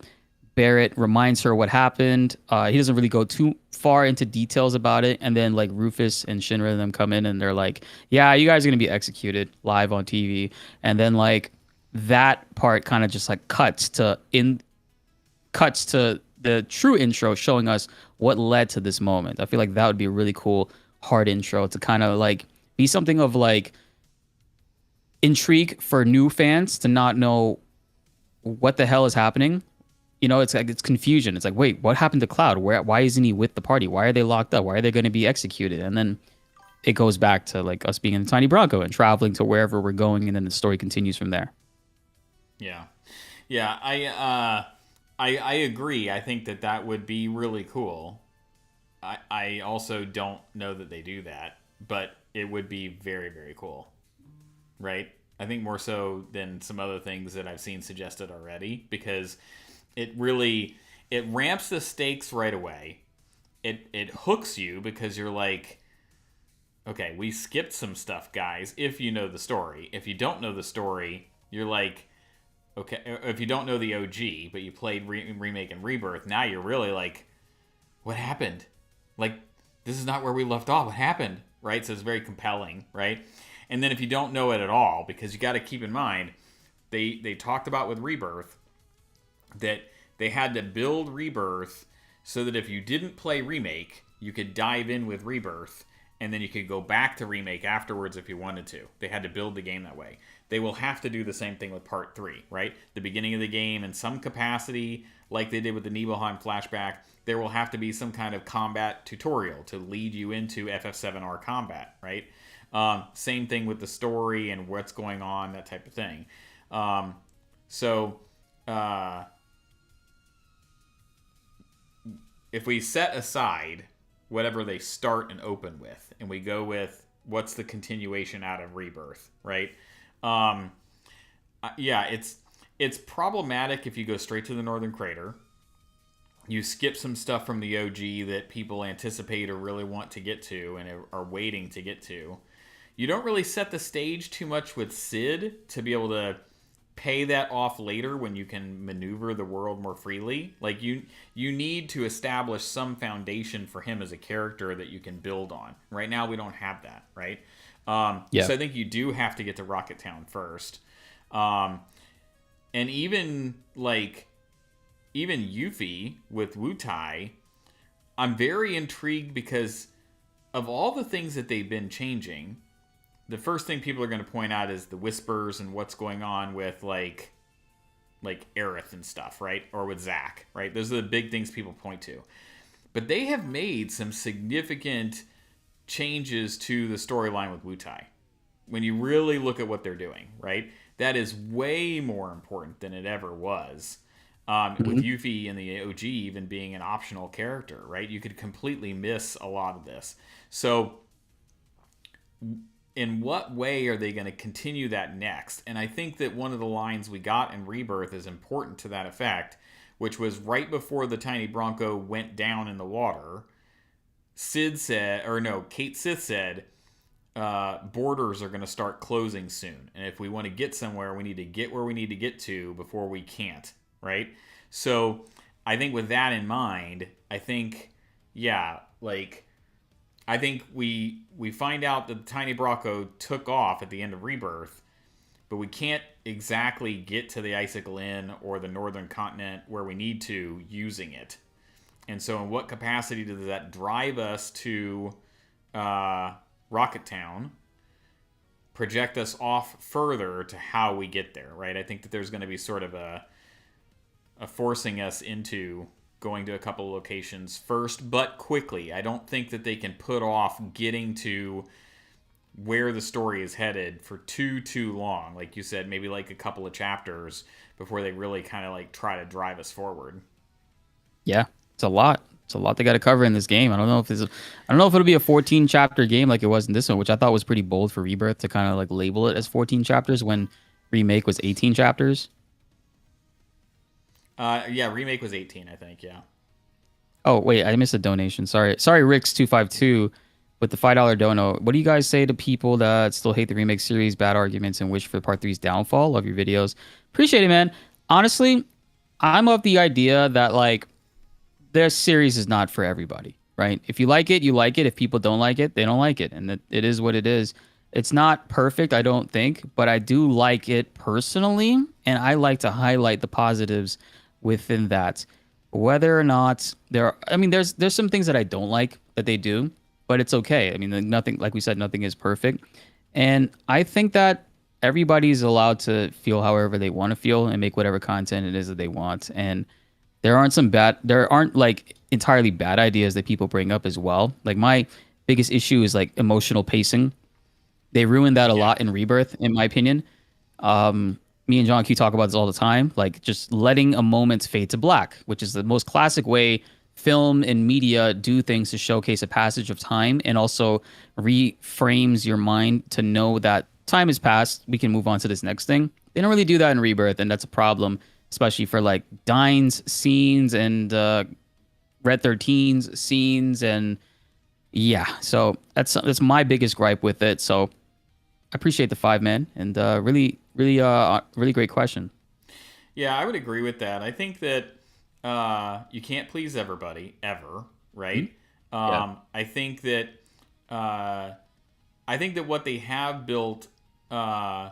Barrett reminds her what happened. He doesn't really go too far into details about it. And then like Rufus and Shinra and them come in and they're like, yeah, you guys are going to be executed live on TV. And then like that part kind of just like cuts to the true intro showing us what led to this moment. I feel like that would be a really cool hard intro to kind of like be something of like intrigue for new fans to not know what the hell is happening, it's like it's confusion. It's like, wait, what happened to Cloud? Why isn't he with the party? Why are they locked up? Why are they going to be executed? And then it goes back to like us being in the tiny Bronco and traveling to wherever we're going, and then the story continues from there. Yeah, yeah. I agree. I think that that would be really cool. I also don't know that they do that, but it would be very, very cool, right? I think more so than some other things that I've seen suggested already, because it really it ramps the stakes right away. It hooks you because you're like, okay, we skipped some stuff, guys. If you know the story, if you don't know the story, you're like, okay. If you don't know the OG, but you played remake and rebirth, now you're really like, what happened? Like, this is not where we left off. What happened? Right? So it's very compelling, right? And then if you don't know it at all, because you got to keep in mind, they talked about with rebirth that they had to build rebirth so that if you didn't play remake, you could dive in with rebirth and then you could go back to remake afterwards if you wanted to. They had to build the game that way. They will have to do the same thing with part 3, right? The beginning of the game in some capacity, like they did with the Nibelheim flashback, there will have to be some kind of combat tutorial to lead you into FF7R combat, right? Same thing with the story and what's going on, that type of thing. So if we set aside whatever they start and open with, and we go with what's the continuation out of Rebirth, right? Yeah, it's problematic if you go straight to the Northern Crater. You skip some stuff from the OG that people anticipate or really want to get to and are waiting to get to. You don't really set the stage too much with Sid to be able to pay that off later when you can maneuver the world more freely. Like you need to establish some foundation for him as a character that you can build on. Right now we don't have that, right? Yeah. So I think you do have to get to Rocket Town first. And even Yuffie with Wutai, I'm very intrigued because of all the things that they've been changing, the first thing people are going to point out is the whispers and what's going on with like Aerith and stuff, right? Or with Zack, right? Those are the big things people point to. But they have made some significant changes to the storyline with Wutai. When you really look at what they're doing, right? That is way more important than it ever was. With Yuffie and the OG even being an optional character, right? You could completely miss a lot of this. So in what way are they going to continue that next? And I think that one of the lines we got in Rebirth is important to that effect, which was right before the tiny Bronco went down in the water. Kate Sith said, borders are going to start closing soon. And if we want to get somewhere, we need to get where we need to get to before we can't, right? So I think with that in mind, I think we find out that the tiny Bronco took off at the end of Rebirth, but we can't exactly get to the Icicle Inn or the Northern Continent where we need to using it. And so in what capacity does that drive us to Rocket Town, project us off further to how we get there, right? I think that there's going to be sort of a forcing us into going to a couple of locations first, but quickly. I don't think that they can put off getting to where the story is headed for too long. Like you said, maybe like a couple of chapters before they really kind of like try to drive us forward. Yeah, it's a lot. It's a lot they got to cover in this game. I don't know if it'll be a 14 chapter game like it was in this one, which I thought was pretty bold for Rebirth to kind of like label it as 14 chapters when Remake was 18 chapters. Yeah, Remake was 18, I think. Yeah. Oh wait, I missed a donation. Sorry, Rix252 with the $5 dono. What do you guys say to people that still hate the Remake series, bad arguments, and wish for Part 3's downfall? Love your videos. Appreciate it, man. Honestly, I'm of the idea that like this series is not for everybody, right? If you like it, you like it. If people don't like it, they don't like it, and it is what it is. It's not perfect, I don't think, but I do like it personally, and I like to highlight the positives within that. Whether or not there's some things that I don't like that they do, but it's okay. I mean, nothing, like we said, nothing is perfect. And I think that everybody's allowed to feel however they want to feel and make whatever content it is that they want. And there aren't like entirely bad ideas that people bring up as well. Like my biggest issue is like emotional pacing. They ruined that a Yeah. lot in Rebirth, in my opinion. Me and johnq talk about this all the time, like just letting a moment fade to black, which is the most classic way film and media do things to showcase a passage of time, and also reframes your mind to know that time has passed, we can move on to this next thing. They don't really do that in Rebirth, and that's a problem, especially for like Dines scenes and Red 13's scenes, and yeah, so that's my biggest gripe with it. So I appreciate the five, man, and really great question. Yeah, I would agree with that. I think that you can't please everybody ever, Mhm. right? Yeah. I think that what they have built uh,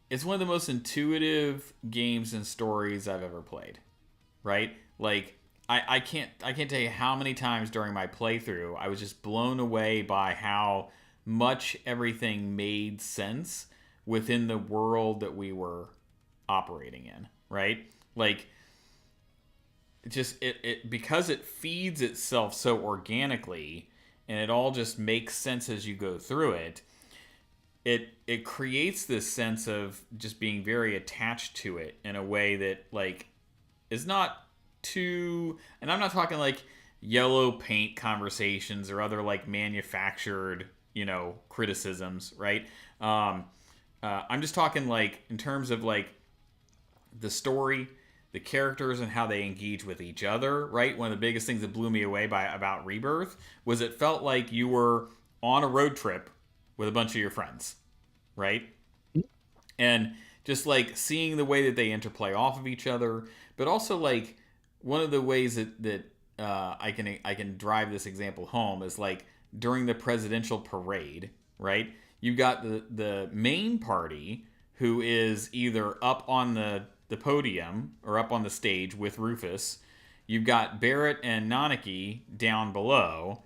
is one of the most intuitive games and stories I've ever played. Right? Like I can't tell you how many times during my playthrough I was just blown away by how much everything made sense within the world that we were operating in, right? Like it because it feeds itself so organically and it all just makes sense as you go through it. It creates this sense of just being very attached to it in a way that like is not too, and I'm not talking like yellow paint conversations or other like manufactured, criticisms, right? um I'm just talking like in terms of like the story, the characters, and how they engage with each other, right? One of the biggest things that blew me away by about Rebirth was it felt like you were on a road trip with a bunch of your friends, right? And just like seeing the way that they interplay off of each other, but also like one of the ways that I can drive this example home is like during the presidential parade, right? You got the main party who is either up on the podium or up on the stage with Rufus. You've got Barrett and Nanaki down below,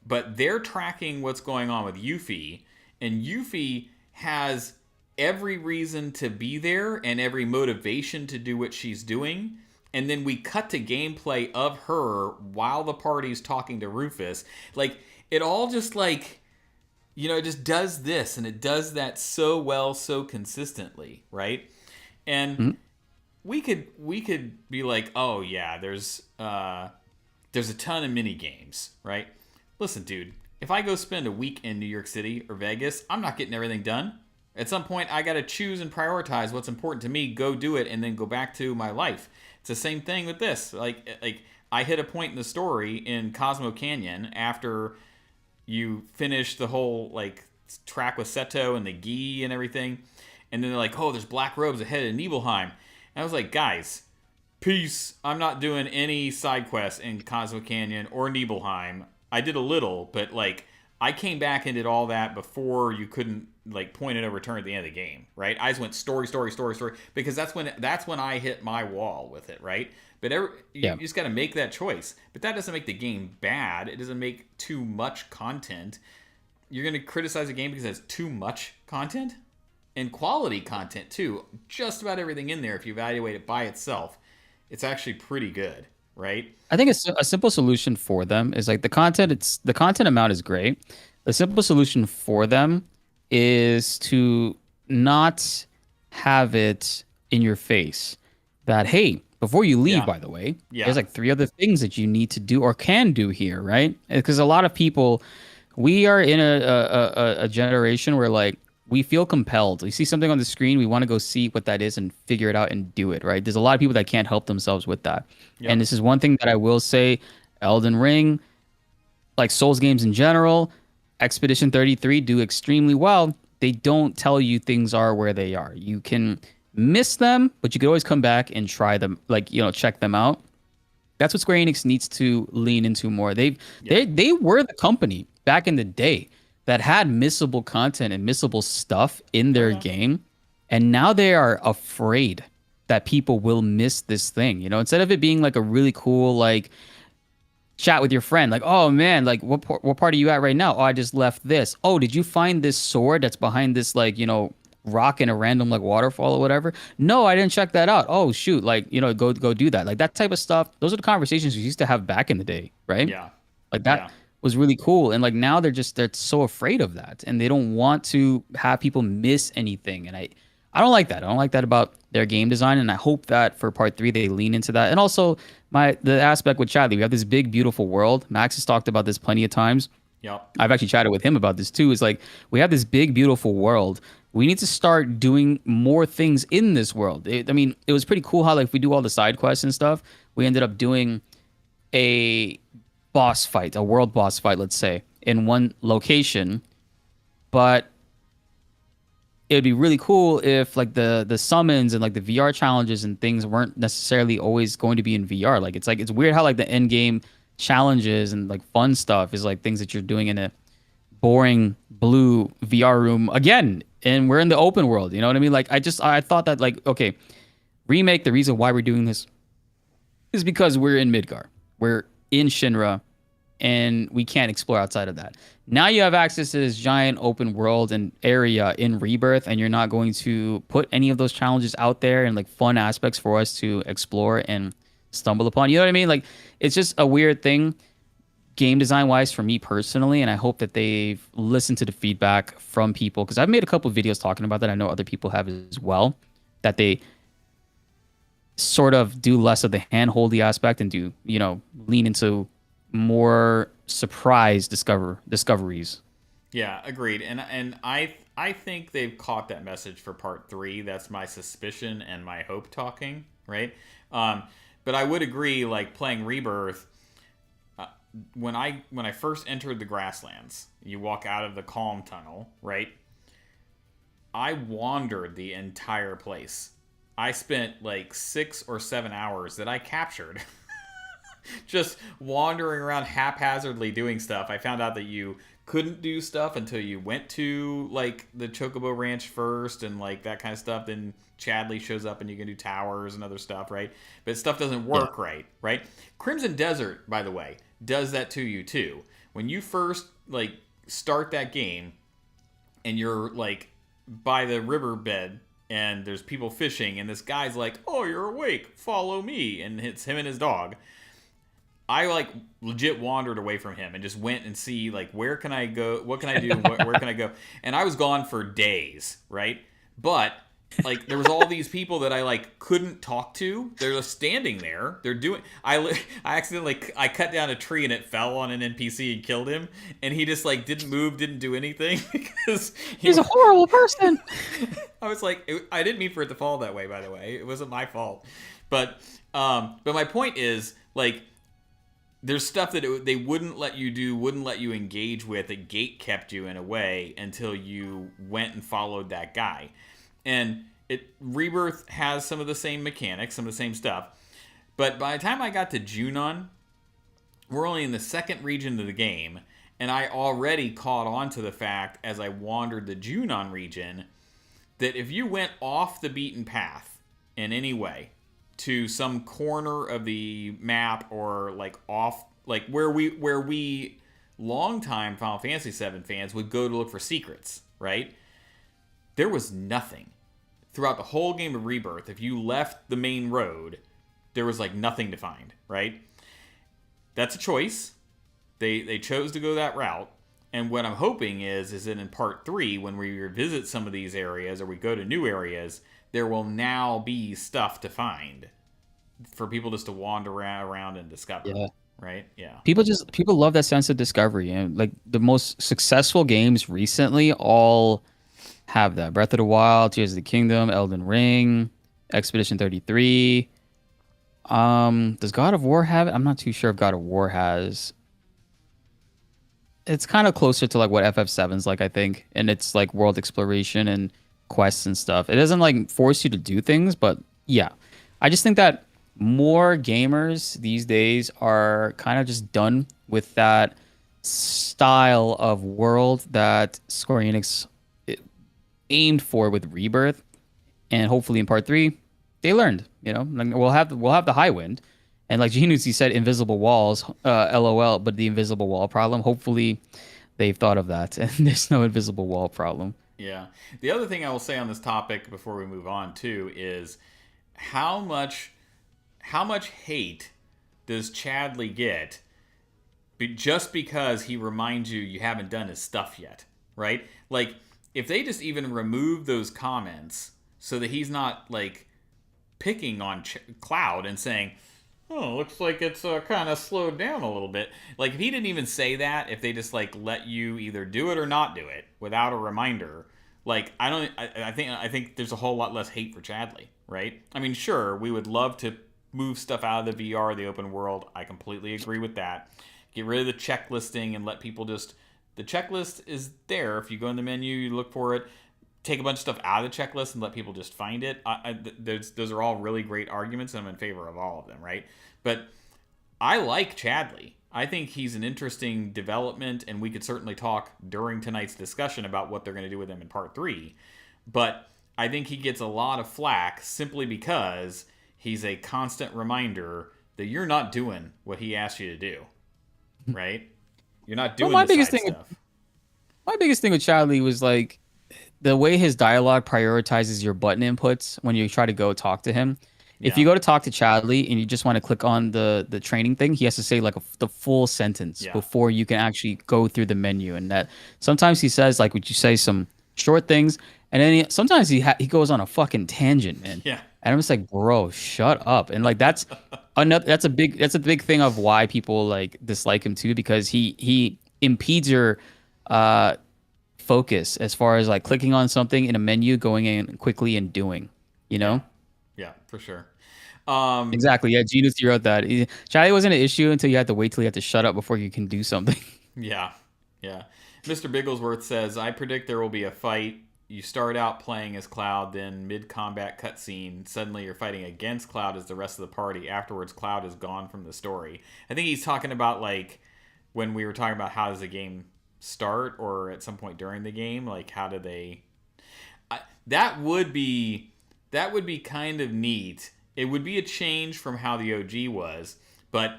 but they're tracking what's going on with Yuffie, and Yuffie has every reason to be there and every motivation to do what she's doing. And then we cut to gameplay of her while the party's talking to Rufus. Like, it all just like, it just does this and it does that so well, so consistently, right? And Mhm. we could be like, oh yeah, there's a ton of mini games, right? Listen, dude, if I go spend a week in New York City or Vegas, I'm not getting everything done. At some point, I got to choose and prioritize what's important to me, go do it, and then go back to my life. It's the same thing with this. Like I hit a point in the story in Cosmo Canyon after you finish the whole like track with Seto and the gi and everything, and then they're like, "Oh, there's black robes ahead of Nibelheim." And I was like, "Guys, peace. I'm not doing any side quests in Cosmo Canyon or Nibelheim. I did a little, but like I came back and did all that before you couldn't like point and overturn at the end of the game, right? I just went story, story, story, story because that's when I hit my wall with it, right? But you Yeah. just got to make that choice. But that doesn't make the game bad. It doesn't make too much content. You're going to criticize a game because it has too much content and quality content too. Just about everything in there, if you evaluate it by itself, it's actually pretty good, right? I think a simple solution for them is like the content amount is great. The simple solution for them is to not have it in your face that, hey, before you leave, Yeah, by the way, there's yeah, like three other things that you need to do or can do here, right? Because a lot of people, we are in a generation where like we feel compelled. We see something on the screen, we want to go see what that is and figure it out and do it, right? There's a lot of people that can't help themselves with that. And yep, this is one thing that I will say, Elden Ring, like Souls games in general, Expedition 33 do extremely well. They don't tell you things are where they are. You can miss them, but you can always come back and try them, like, check them out. That's what Square Enix needs to lean into more. yeah, They were the company back in the day that had missable content and missable stuff in oh their yeah, game, and now they are afraid that people will miss this thing. Instead of it being like a really cool like chat with your friend, like, oh man, like what part are you at right now? Oh, I just left this. Oh, did you find this sword that's behind this like rock in a random like waterfall or whatever. No, I didn't check that out. Oh shoot, like go do that. Like that type of stuff. Those are the conversations we used to have back in the day, right? Yeah. Like that Yeah. was really cool. And like now they're so afraid of that and they don't want to have people miss anything. And I don't like that. I don't like that about their game design. And I hope that for part three they lean into that. And also the aspect with Chadley, we have this big, beautiful world. Max has talked about this plenty of times. Yep. I've actually chatted with him about this too. Is like we have this big, beautiful world. We need to start doing more things in this world. I mean, it was pretty cool how like if we do all the side quests and stuff, we ended up doing a boss fight, a world boss fight, let's say, in one location. But it would be really cool if like the summons and like the VR challenges and things weren't necessarily always going to be in VR. Like it's weird how like the end game challenges and like fun stuff is like things that you're doing in a boring blue VR room again, and we're in the open world. You know what I mean? Like I thought that like okay, remake. The reason why we're doing this is because we're in Midgar, we're in Shinra, and we can't explore outside of that. Now you have access to this giant open world and area in Rebirth, and you're not going to put any of those challenges out there and like fun aspects for us to explore and stumble upon. You know what I mean? Like it's just a weird thing game design wise for me personally, and I hope that they've listened to the feedback from people because I've made a couple of videos talking about that. I know other people have as well, that they sort of do less of the hand-holdy aspect and do, lean into more surprise discoveries. Yeah, agreed. And I think they've caught that message for part 3. That's my suspicion and my hope talking, right? But I would agree, like playing Rebirth, when I first entered the grasslands, you walk out of the calm tunnel, right? I wandered the entire place. I spent like 6 or 7 hours that I captured just wandering around haphazardly doing stuff. I found out that you couldn't do stuff until you went to like the Chocobo Ranch first and like that kind of stuff. Then Chadley shows up and you can do towers and other stuff, right? But stuff doesn't work right? Crimson Desert, by the way, does that to you too. When you first like start that game and you're like by the riverbed and there's people fishing and this guy's like, "Oh, you're awake, follow me," and it's him and his dog. I like legit wandered away from him and just went and see like where can I go, what can I do, where can I go, and I was gone for days, right? But like there was all these people that I like couldn't talk to. They're just standing there. They're doing. I accidentally I cut down a tree and it fell on an NPC and killed him, and he just like didn't move, didn't do anything because he's a horrible person. I was like, I didn't mean for it to fall that way. By the way, it wasn't my fault. But my point is like, there's stuff that they wouldn't let you do, wouldn't let you engage with. That gate kept you in a way until you went and followed that guy. And Rebirth has some of the same mechanics, some of the same stuff. But by the time I got to Junon, we're only in the second region of the game, and I already caught on to the fact as I wandered the Junon region that if you went off the beaten path in any way to some corner of the map or like off, like where we longtime Final Fantasy VII fans would go to look for secrets, right? There was nothing. Throughout the whole game of Rebirth, if you left the main road, there was like nothing to find, right? That's a choice. They chose to go that route. And what I'm hoping is that in part 3, when we revisit some of these areas or we go to new areas, there will now be stuff to find for people just to wander around and discover. Yeah. Right? Yeah. People love that sense of discovery. And like the most successful games recently all have that. Breath of the Wild, Tears of the Kingdom, Elden Ring, Expedition 33. Does God of War have it? I'm not too sure if God of War has. It's kind of closer to like what FF7's like, I think. And it's like world exploration and quests and stuff. It doesn't like force you to do things, but yeah. I just think that more gamers these days are kind of just done with that style of world that Square Enix aimed for with Rebirth, and hopefully in part 3 they learned. Like we'll have the high wind, and like Genuzi said, invisible walls, LOL. But the invisible wall problem, hopefully they've thought of that, and there's no invisible wall problem. Yeah. The other thing I will say on this topic before we move on too is how much hate does Chadley get just because he reminds you haven't done his stuff yet, right? Like if they just even remove those comments so that he's not like picking on Cloud and saying, "Oh, looks like it's kind of slowed down a little bit." Like if he didn't even say that, if they just like let you either do it or not do it without a reminder, like I think there's a whole lot less hate for Chadley, right? I mean, sure, we would love to move stuff out of the VR, the open world. I completely agree with that. Get rid of the checklisting and let people just. The checklist is there. If you go in the menu, you look for it. Take a bunch of stuff out of the checklist and let people just find it. Those are all really great arguments, and I'm in favor of all of them, right? But I like Chadley. I think he's an interesting development, and we could certainly talk during tonight's discussion about what they're going to do with him in Part 3. But I think he gets a lot of flack simply because he's a constant reminder that you're not doing what he asked you to do, right? You're not doing the side stuff. My biggest thing with Chadley was like the way his dialogue prioritizes your button inputs when you try to go talk to him. If you go to talk to Chadley and you just want to click on the training thing, he has to say like the full sentence before you can actually go through the menu. And that sometimes he says like, would you say some short things, and then sometimes he goes on a fucking tangent, man. Yeah. And I'm just like, bro, shut up. And like that's another that's a big thing of why people like dislike him too, because he impedes your focus as far as like clicking on something in a menu, going in quickly and doing, you know? Yeah, for sure. Exactly. Yeah, Genius, you wrote that. Chadley wasn't an issue until you had to wait till you had to shut up before you can do something. Yeah. Mr. Bigglesworth says, I predict there will be a fight. You start out playing as Cloud, then mid-combat cutscene, suddenly you're fighting against Cloud as the rest of the party. Afterwards, Cloud is gone from the story. I think he's talking about like when we were talking about how does the game start, or at some point during the game, like how do they... That would be kind of neat. It would be a change from how the OG was, but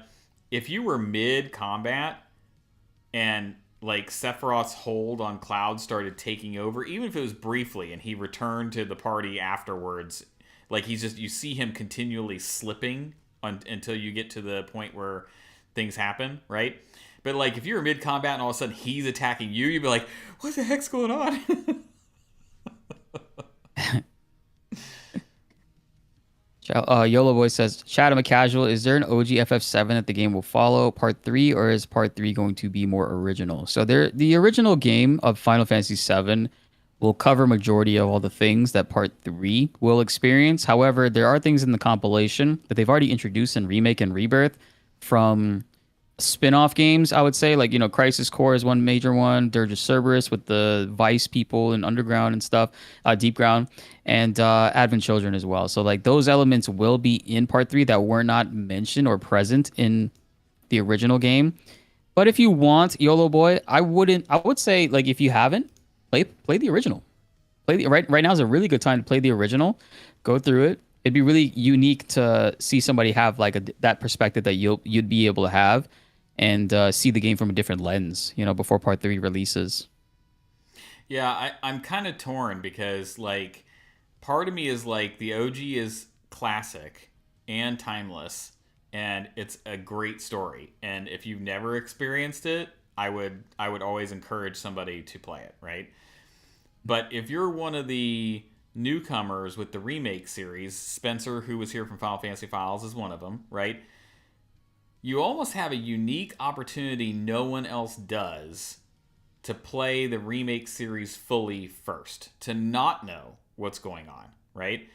if you were mid-combat and like Sephiroth's hold on Cloud started taking over, even if it was briefly, and he returned to the party afterwards, like you see him continually slipping until you get to the point where things happen, right? But like if you're mid-combat and all of a sudden he's attacking you, you'd be like, what the heck's going on? YOLO Boy says, Chat, I'm a casual. Is there an OG FF7 that the game will follow Part 3, or is Part 3 going to be more original? So the original game of Final Fantasy VII will cover majority of all the things that Part 3 will experience. However, there are things in the compilation that they've already introduced in Remake and Rebirth from spin-off games, I would say. Like, you know, Crisis Core is one major one. Dirge of Cerberus with the Vice people and Underground and stuff, Deep Ground, and Advent Children as well. So, like, those elements will be in Part 3 that were not mentioned or present in the original game. But if you want, YOLO Boy, I would say, like, if you haven't, play the original. Right now is a really good time to play the original. Go through it. It'd be really unique to see somebody have, like, that perspective that you'd be able to have, and see the game from a different lens, you know, before Part 3 releases. Yeah, I'm kind of torn because, like, part of me is like the OG is classic and timeless, and it's a great story. And if you've never experienced it, I would always encourage somebody to play it, right? But if you're one of the newcomers with the Remake series, Spencer, who was here from Final Fantasy Files, is one of them, right? You almost have a unique opportunity no one else does to play the Remake series fully first, to not know what's going on, right?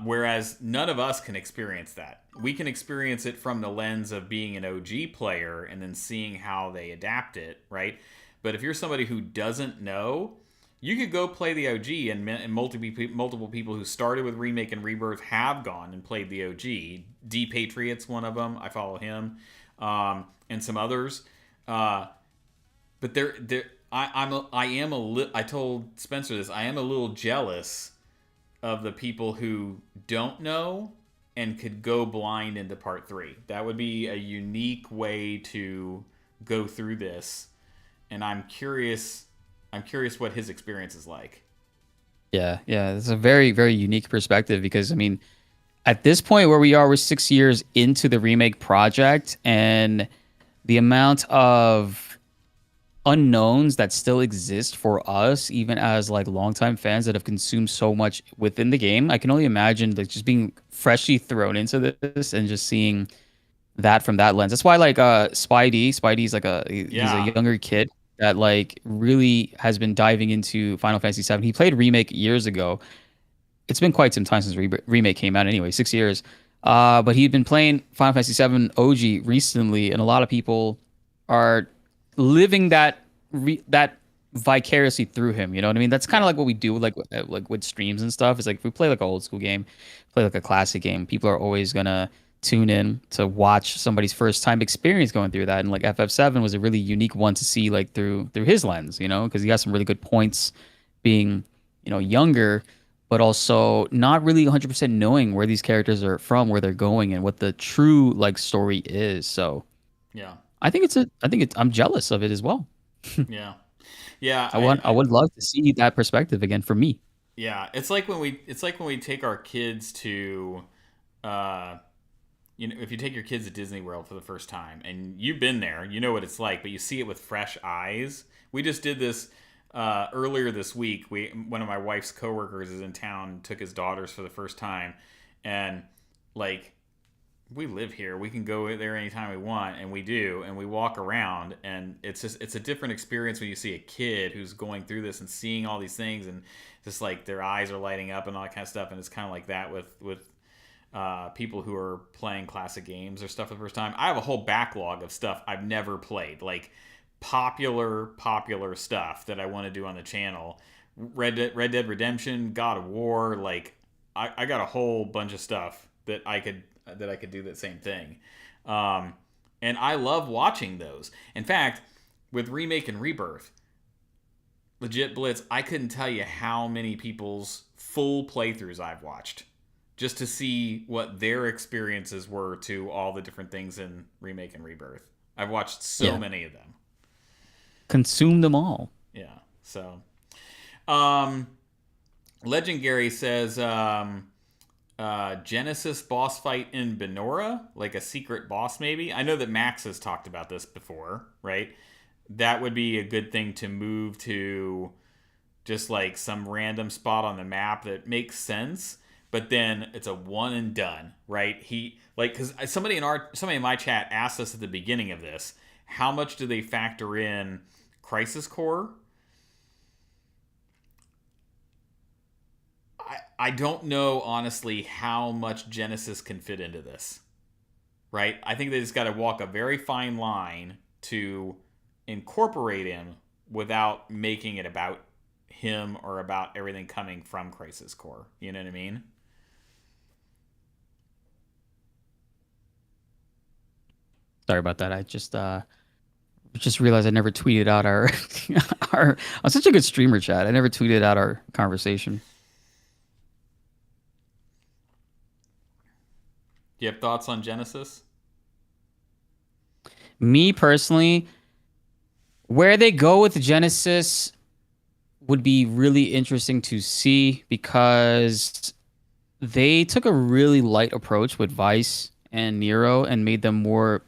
Whereas none of us can experience that. We can experience it from the lens of being an OG player and then seeing how they adapt it, right? But if you're somebody who doesn't know, you could go play the OG, and multiple people who started with Remake and Rebirth have gone and played the OG. D Patriot's one of them. I follow him, and some others. But I told Spencer this. I am a little jealous of the people who don't know and could go blind into Part 3. That would be a unique way to go through this, and I'm curious what his experience is like. Yeah. It's a very, very unique perspective because I mean, at this point where we are, we're 6 years into the remake project, and the amount of unknowns that still exist for us, even as like longtime fans that have consumed so much within the game. I can only imagine like just being freshly thrown into this and just seeing that from that lens. That's why like Spidey's like he's a Yeah. younger kid that like really has been diving into Final Fantasy VII. He played Remake years ago. It's been quite some time since Remake came out anyway, 6 years. But he'd been playing Final Fantasy VII OG recently, and a lot of people are living that vicariously through him. You know what I mean? That's kind of Yeah. like what we do, like with streams and stuff. It's like if we play like an old school game, play like a classic game, people are always gonna tune in to watch somebody's first time experience going through that. And like FF7 was a really unique one to see like through his lens, you know, because he got some really good points being, younger, but also not really 100% knowing where these characters are from, where they're going, and what the true like story is. So Yeah. I'm jealous of it as well. Yeah. Yeah. I would love to see that perspective again for me. Yeah. It's like when we take our kids to, uh, if you take your kids to Disney World for the first time and you've been there, you know what it's like, but you see it with fresh eyes. We just did this earlier this week. One of my wife's coworkers is in town, took his daughters for the first time, and like we live here, we can go there anytime we want, and we do, and we walk around, and it's a different experience when you see a kid who's going through this and seeing all these things, and just like their eyes are lighting up and all that kind of stuff, and it's kind of like that with people who are playing classic games or stuff for the first time. I have a whole backlog of stuff I've never played, like popular stuff that I want to do on the channel. Red Dead Redemption, God of War, like I got a whole bunch of stuff that I could do that same thing. And I love watching those. In fact, with Remake and Rebirth, legit Blitz, I couldn't tell you how many people's full playthroughs I've watched just to see what their experiences were to all the different things in Remake and Rebirth. I've watched so Yeah, many of them. consume them all. Yeah. So, um, Legendary says, Genesis boss fight in Benora, like a secret boss, maybe. I know that Max has talked about this before, right? That would be a good thing to move to, just like some random spot on the map that makes sense. But then it's a one and done, right? He like because somebody in my chat asked us at the beginning of this, how much do they factor in Crisis Core? I don't know honestly how much Genesis can fit into this, right? I think they just got to walk a very fine line to incorporate him without making it about him or about everything coming from Crisis Core. You know what I mean? Sorry about that. I just realized I never tweeted out our our. I'm such a good streamer, chat. I never tweeted out our conversation. Do you have thoughts on Genesis? Me personally, where they go with Genesis would be really interesting to see because they took a really light approach with Vice and Nero and made them more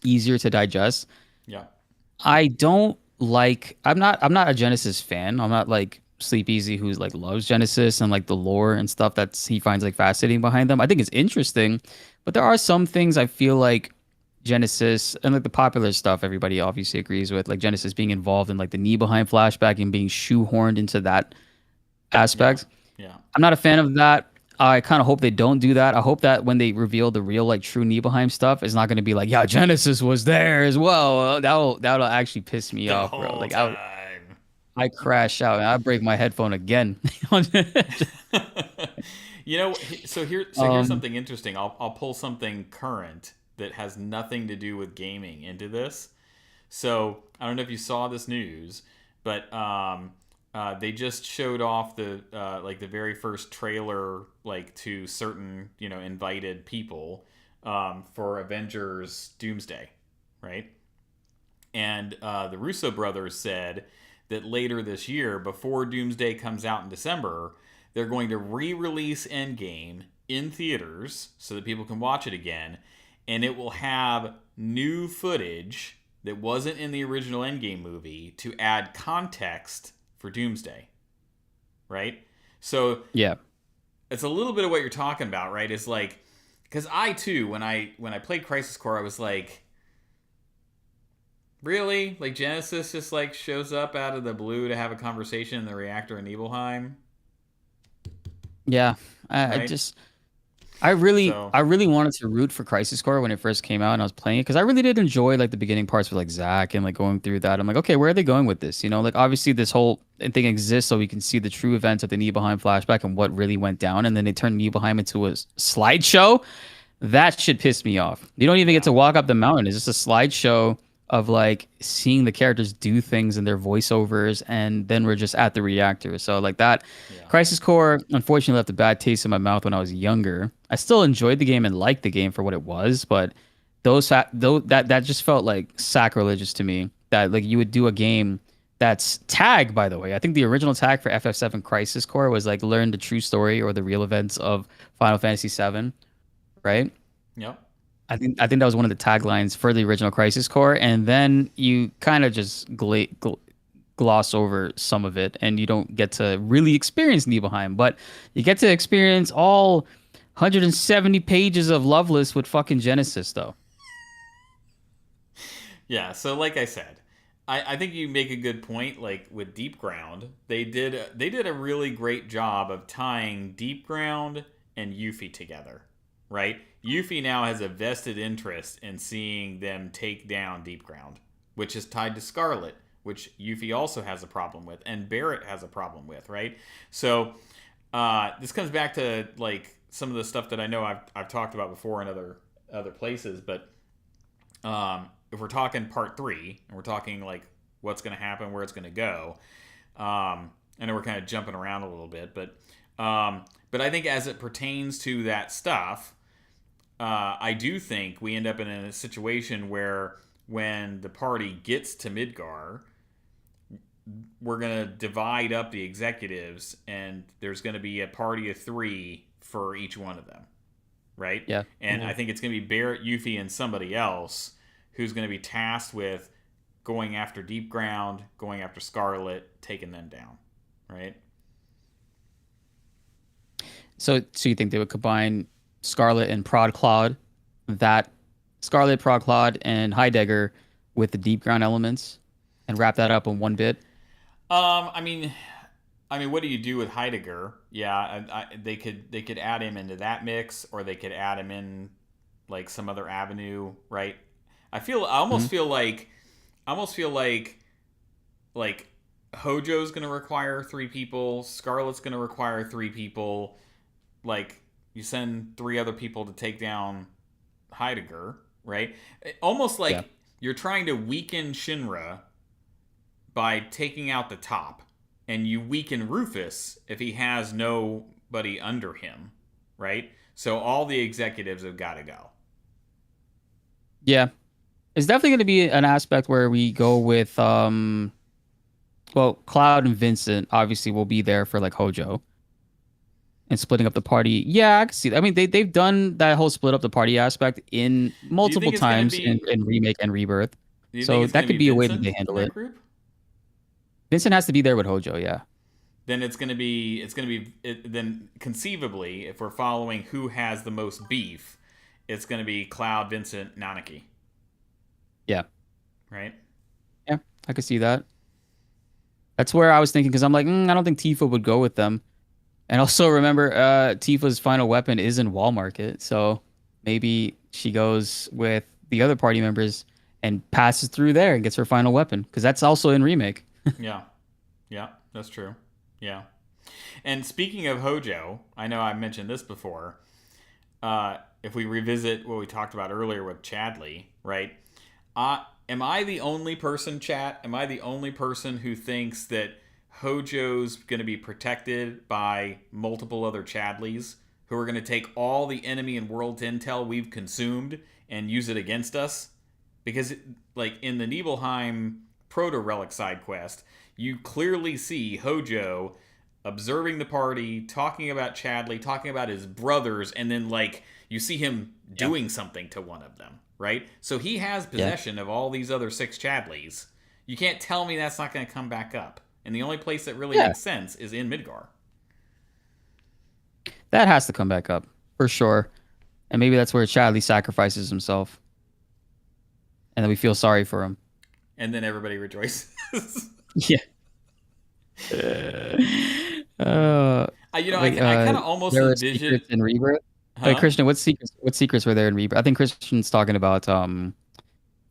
easier to digest. Yeah. I don't like I'm not a Genesis fan. I'm not like Sleep Easy who's like loves Genesis and like the lore and stuff that's he finds like fascinating behind them. I think it's interesting, but there are some things I feel like Genesis and like the popular stuff everybody obviously agrees with, like Genesis being involved in like the Nibelheim flashback and being shoehorned into that Yeah. aspect. Yeah. I'm not a fan of that. I kind of hope they don't do that. I hope that when they reveal the real like true Nibelheim stuff, it's not going to be like, yeah, Genesis was there as well. That'll actually piss me The off, bro. whole Like I time. I crash out and I break my headphone again. So here's um, something interesting. I'll pull something current that has nothing to do with gaming into this. So I don't know if you saw this news, but they just showed off the very first trailer like to certain invited people for Avengers Doomsday, right? And the Russo brothers said that later this year, before Doomsday comes out in December, they're going to re-release Endgame in theaters so that people can watch it again, and it will have new footage that wasn't in the original Endgame movie to add context for Doomsday, right? So Yeah. it's a little bit of what you're talking about, right? It's like, because I too, when I played Crisis Core, I was like, really? Like Genesis just like shows up out of the blue to have a conversation in the reactor in Nibelheim, Yeah. I right? just I really, So I really wanted to root for Crisis Core when it first came out and I was playing it because I really did enjoy like the beginning parts with like Zack and like going through that. I'm like, okay, where are they going with this? You know, like obviously this whole thing exists so we can see the true events of the Nibelheim flashback and what really went down, and then they turned Nibelheim into a slideshow. That should piss me off. You don't even get yeah, to walk up the mountain. It's just a slideshow of like seeing the characters do things and their voiceovers, and then we're just at the reactor. So like that, yeah, Crisis Core unfortunately left a bad taste in my mouth when I was younger. I still enjoyed the game and liked the game for what it was, but that just felt like sacrilegious to me. That like you would do a game that's tag, by the way. I think the original tag for FF7 Crisis Core was like learn the true story or the real events of Final Fantasy VII, right? yep. I think that was one of the taglines for the original Crisis Core, and then you kind of just gloss over some of it, and you don't get to really experience Nibelheim, but you get to experience all 170 pages of Loveless with fucking Genesis, though. Yeah, so like I said, I think you make a good point. Like with Deep Ground, they did a really great job of tying Deep Ground and Yuffie together, right? Yuffie now has a vested interest in seeing them take down Deep Ground, which is tied to Scarlet, which Yuffie also has a problem with, and Barrett has a problem with, right? So this comes back to like some of the stuff that I know I've talked about before in other places, but if we're talking part 3 and we're talking like what's going to happen, where it's going to go, I know we're kind of jumping around a little bit, but I think as it pertains to that stuff, I do think we end up in a situation where when the party gets to Midgar, we're going to divide up the executives, and there's going to be a party of 3 for each one of them, right? Yeah. And I think it's going to be Barrett, Yuffie, and somebody else who's going to be tasked with going after Deep Ground, going after Scarlet, taking them down, right? So you think they would combine Scarlet and Prod Cloud, that Scarlet, Prod Cloud, and Heidegger with the Deep Ground elements, and wrap that up in one bit? I mean, what do you do with Heidegger? Yeah, they could add him into that mix, or they could add him in like some other avenue, right? I almost feel like like Hojo's gonna require 3 people, Scarlet's gonna require 3 people, like you send 3 other people to take down Heidegger, right? Almost Yeah. like you're trying to weaken Shinra by taking out the top, and you weaken Rufus if he has nobody under him, right? So all the executives have got to go. Yeah. It's definitely going to be an aspect where we go with well, Cloud and Vincent obviously will be there for like Hojo and splitting up the party. Yeah, I can see that. I mean, they've done that whole split up the party aspect in Do you multiple think it's going to times be? in Remake and Rebirth. Do you think So it's going that to could be be a way that Vincent they in handle that it. group? Vincent has to be there with Hojo, yeah. Then then conceivably, if we're following who has the most beef, it's going to be Cloud, Vincent, Nanaki, Yeah. right? Yeah, I could see that. That's where I was thinking because I'm like, I don't think Tifa would go with them. And also remember, Tifa's final weapon is in Wall Market, so maybe she goes with the other party members and passes through there and gets her final weapon because that's also in Remake. Yeah, yeah, that's true. Yeah. And speaking of Hojo, I know I mentioned this before. If we revisit what we talked about earlier with Chadley, right? Am I the only person, chat? Am I the only person who thinks that Hojo's going to be protected by multiple other Chadleys who are going to take all the enemy and world intel we've consumed and use it against us? Because, like, in the Nibelheim proto relic side quest, you clearly see Hojo observing the party, talking about Chadley, talking about his brothers, and then like you see him Yeah. doing something to one of them, right? So he has Yeah. possession of all these other 6 Chadleys. You can't tell me that's not going to come back up. And the only place that really Yeah. makes sense is in Midgar. That has to come back up for sure. And maybe that's where Chadley sacrifices himself. And then we feel sorry for him. And then everybody rejoices. Yeah. I kind of almost there were envision. secrets in Rebirth. Huh? Wait, Christian, what secrets were there in Rebirth? I think Christian's talking about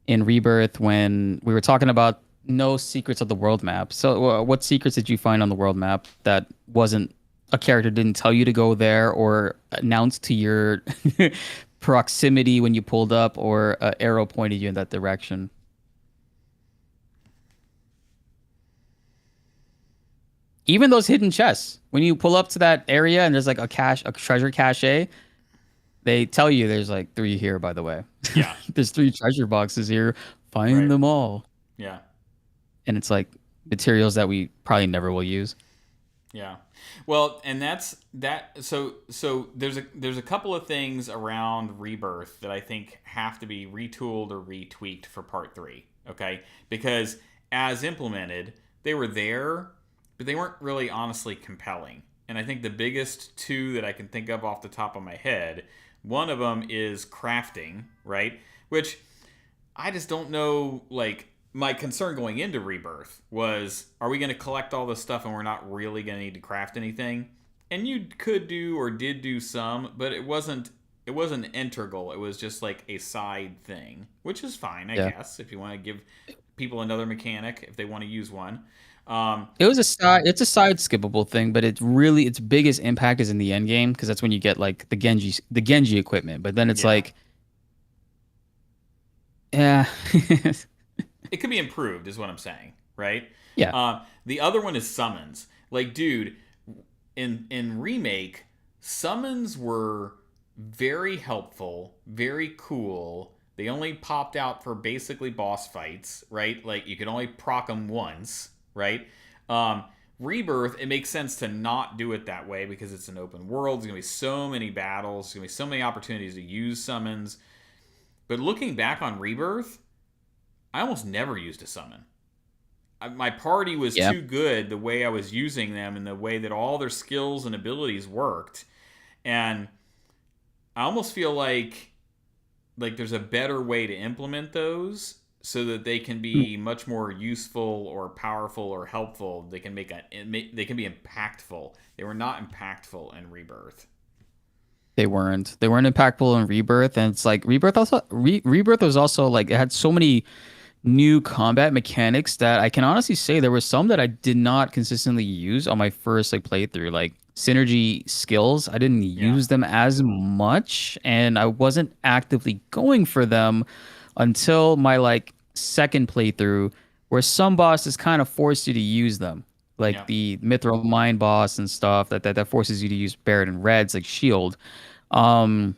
in Rebirth when we were talking about no secrets of the world map. So what secrets did you find on the world map that wasn't a character didn't tell you to go there or announced to your proximity when you pulled up or arrow pointed you in that direction? Even those hidden chests, when you pull up to that area and there's like a treasure cache, they tell you there's like 3 here, by the way. Yeah. There's 3 treasure boxes here. Find Right. them all. Yeah. And it's like materials that we probably never will use. Yeah. Well, and that's that. So there's a couple of things around Rebirth that I think have to be retooled or retweaked for Part 3. Okay, because as implemented, they were there, but they weren't really honestly compelling. And I think the biggest 2 that I can think of off the top of my head, one of them is crafting, right? Which I just don't know, like, my concern going into Rebirth was, are we going to collect all this stuff and we're not really going to need to craft anything? And you could do or did do some, but it wasn't integral. It was just like a side thing, which is fine, I guess, if you want to give people another mechanic if they want to use one. It's a side skippable thing, but its biggest impact is in the end game because that's when you get like the Genji equipment. But then it's Yeah. like, yeah, It could be improved, is what I'm saying, right? yeah, The other one is summons. Like, dude, in Remake, summons were very helpful, very cool. They only popped out for basically boss fights, right? Like, you could only proc them once, right? Rebirth, it makes sense to not do it that way because it's an open world. There's going to be so many battles. There's going to be so many opportunities to use summons. But looking back on Rebirth, I almost never used a summon. My party was too good the way I was using them and the way that all their skills and abilities worked. And I almost feel like there's a better way to implement those so that they can be much more useful or powerful or helpful. They can be impactful. They were not impactful in Rebirth. they weren't impactful in Rebirth, and it's like Rebirth was also like it had so many new combat mechanics that I can honestly say there were some that I did not consistently use on my first like playthrough, like synergy skills. I didn't use them as much, and I wasn't actively going for them until my like second playthrough, where some bosses kind of force you to use them, like the Mithril Mine boss and stuff that forces you to use Barret and Red's like shield. Um,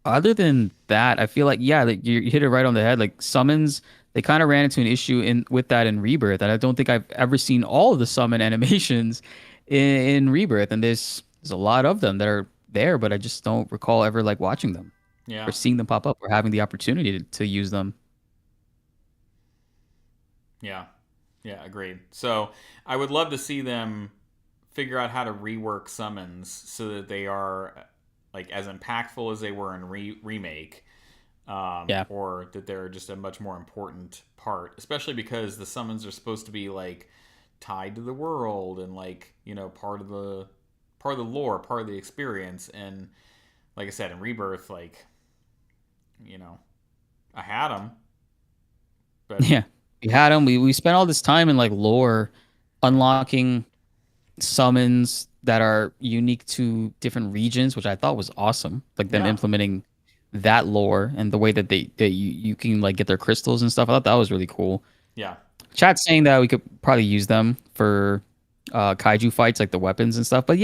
Other than that, I feel like like you hit it right on the head. Like summons, they kind of ran into an issue with that in Rebirth, and I don't think I've ever seen all of the summon animations in Rebirth. And there's a lot of them that are there, but I just don't recall ever like watching them or seeing them pop up or having the opportunity to use them. Yeah, agreed. So I would love to see them figure out how to rework summons so that they are like as impactful as they were in Remake, or that they're just a much more important part, especially because the summons are supposed to be like tied to the world and like part of the lore, part of the experience. And like I said, in Rebirth, like I had them, but Yeah, we had them. We spent all this time in like lore, unlocking summons that are unique to different regions, which I thought was awesome. Like them implementing that lore and the way that you can like get their crystals and stuff. I thought that was really cool. Yeah. Chat's saying that we could probably use them for kaiju fights, like the weapons and stuff. But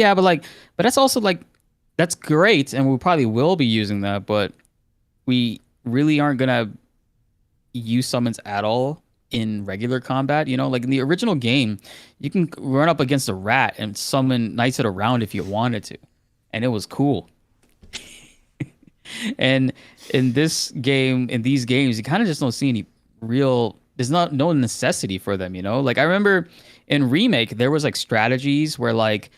that's also like that's great, and we probably will be using that. But we really aren't gonna use summons at all in regular combat. You know, like in the original game, you can run up against a rat and summon knights it around if you wanted to, and it was cool. And in this game, in these games, you kind of just don't see any real. There's not no necessity for them. You know, like I remember in Remake, there was like strategies where like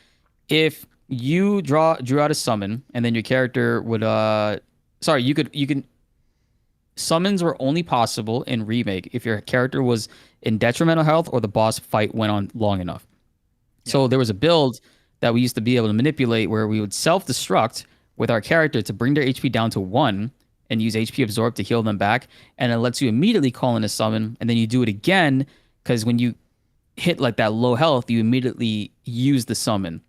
if you drew out a summon and then your character would sorry, you can summons were only possible in Remake if your character was in detrimental health or the boss fight went on long enough. Yeah. So there was a build that we used to be able to manipulate where we would self-destruct with our character to bring their HP down to 1 and use HP absorb to heal them back, and it lets you immediately call in a summon, and then you do it again because when you hit like that low health, you immediately use the summon.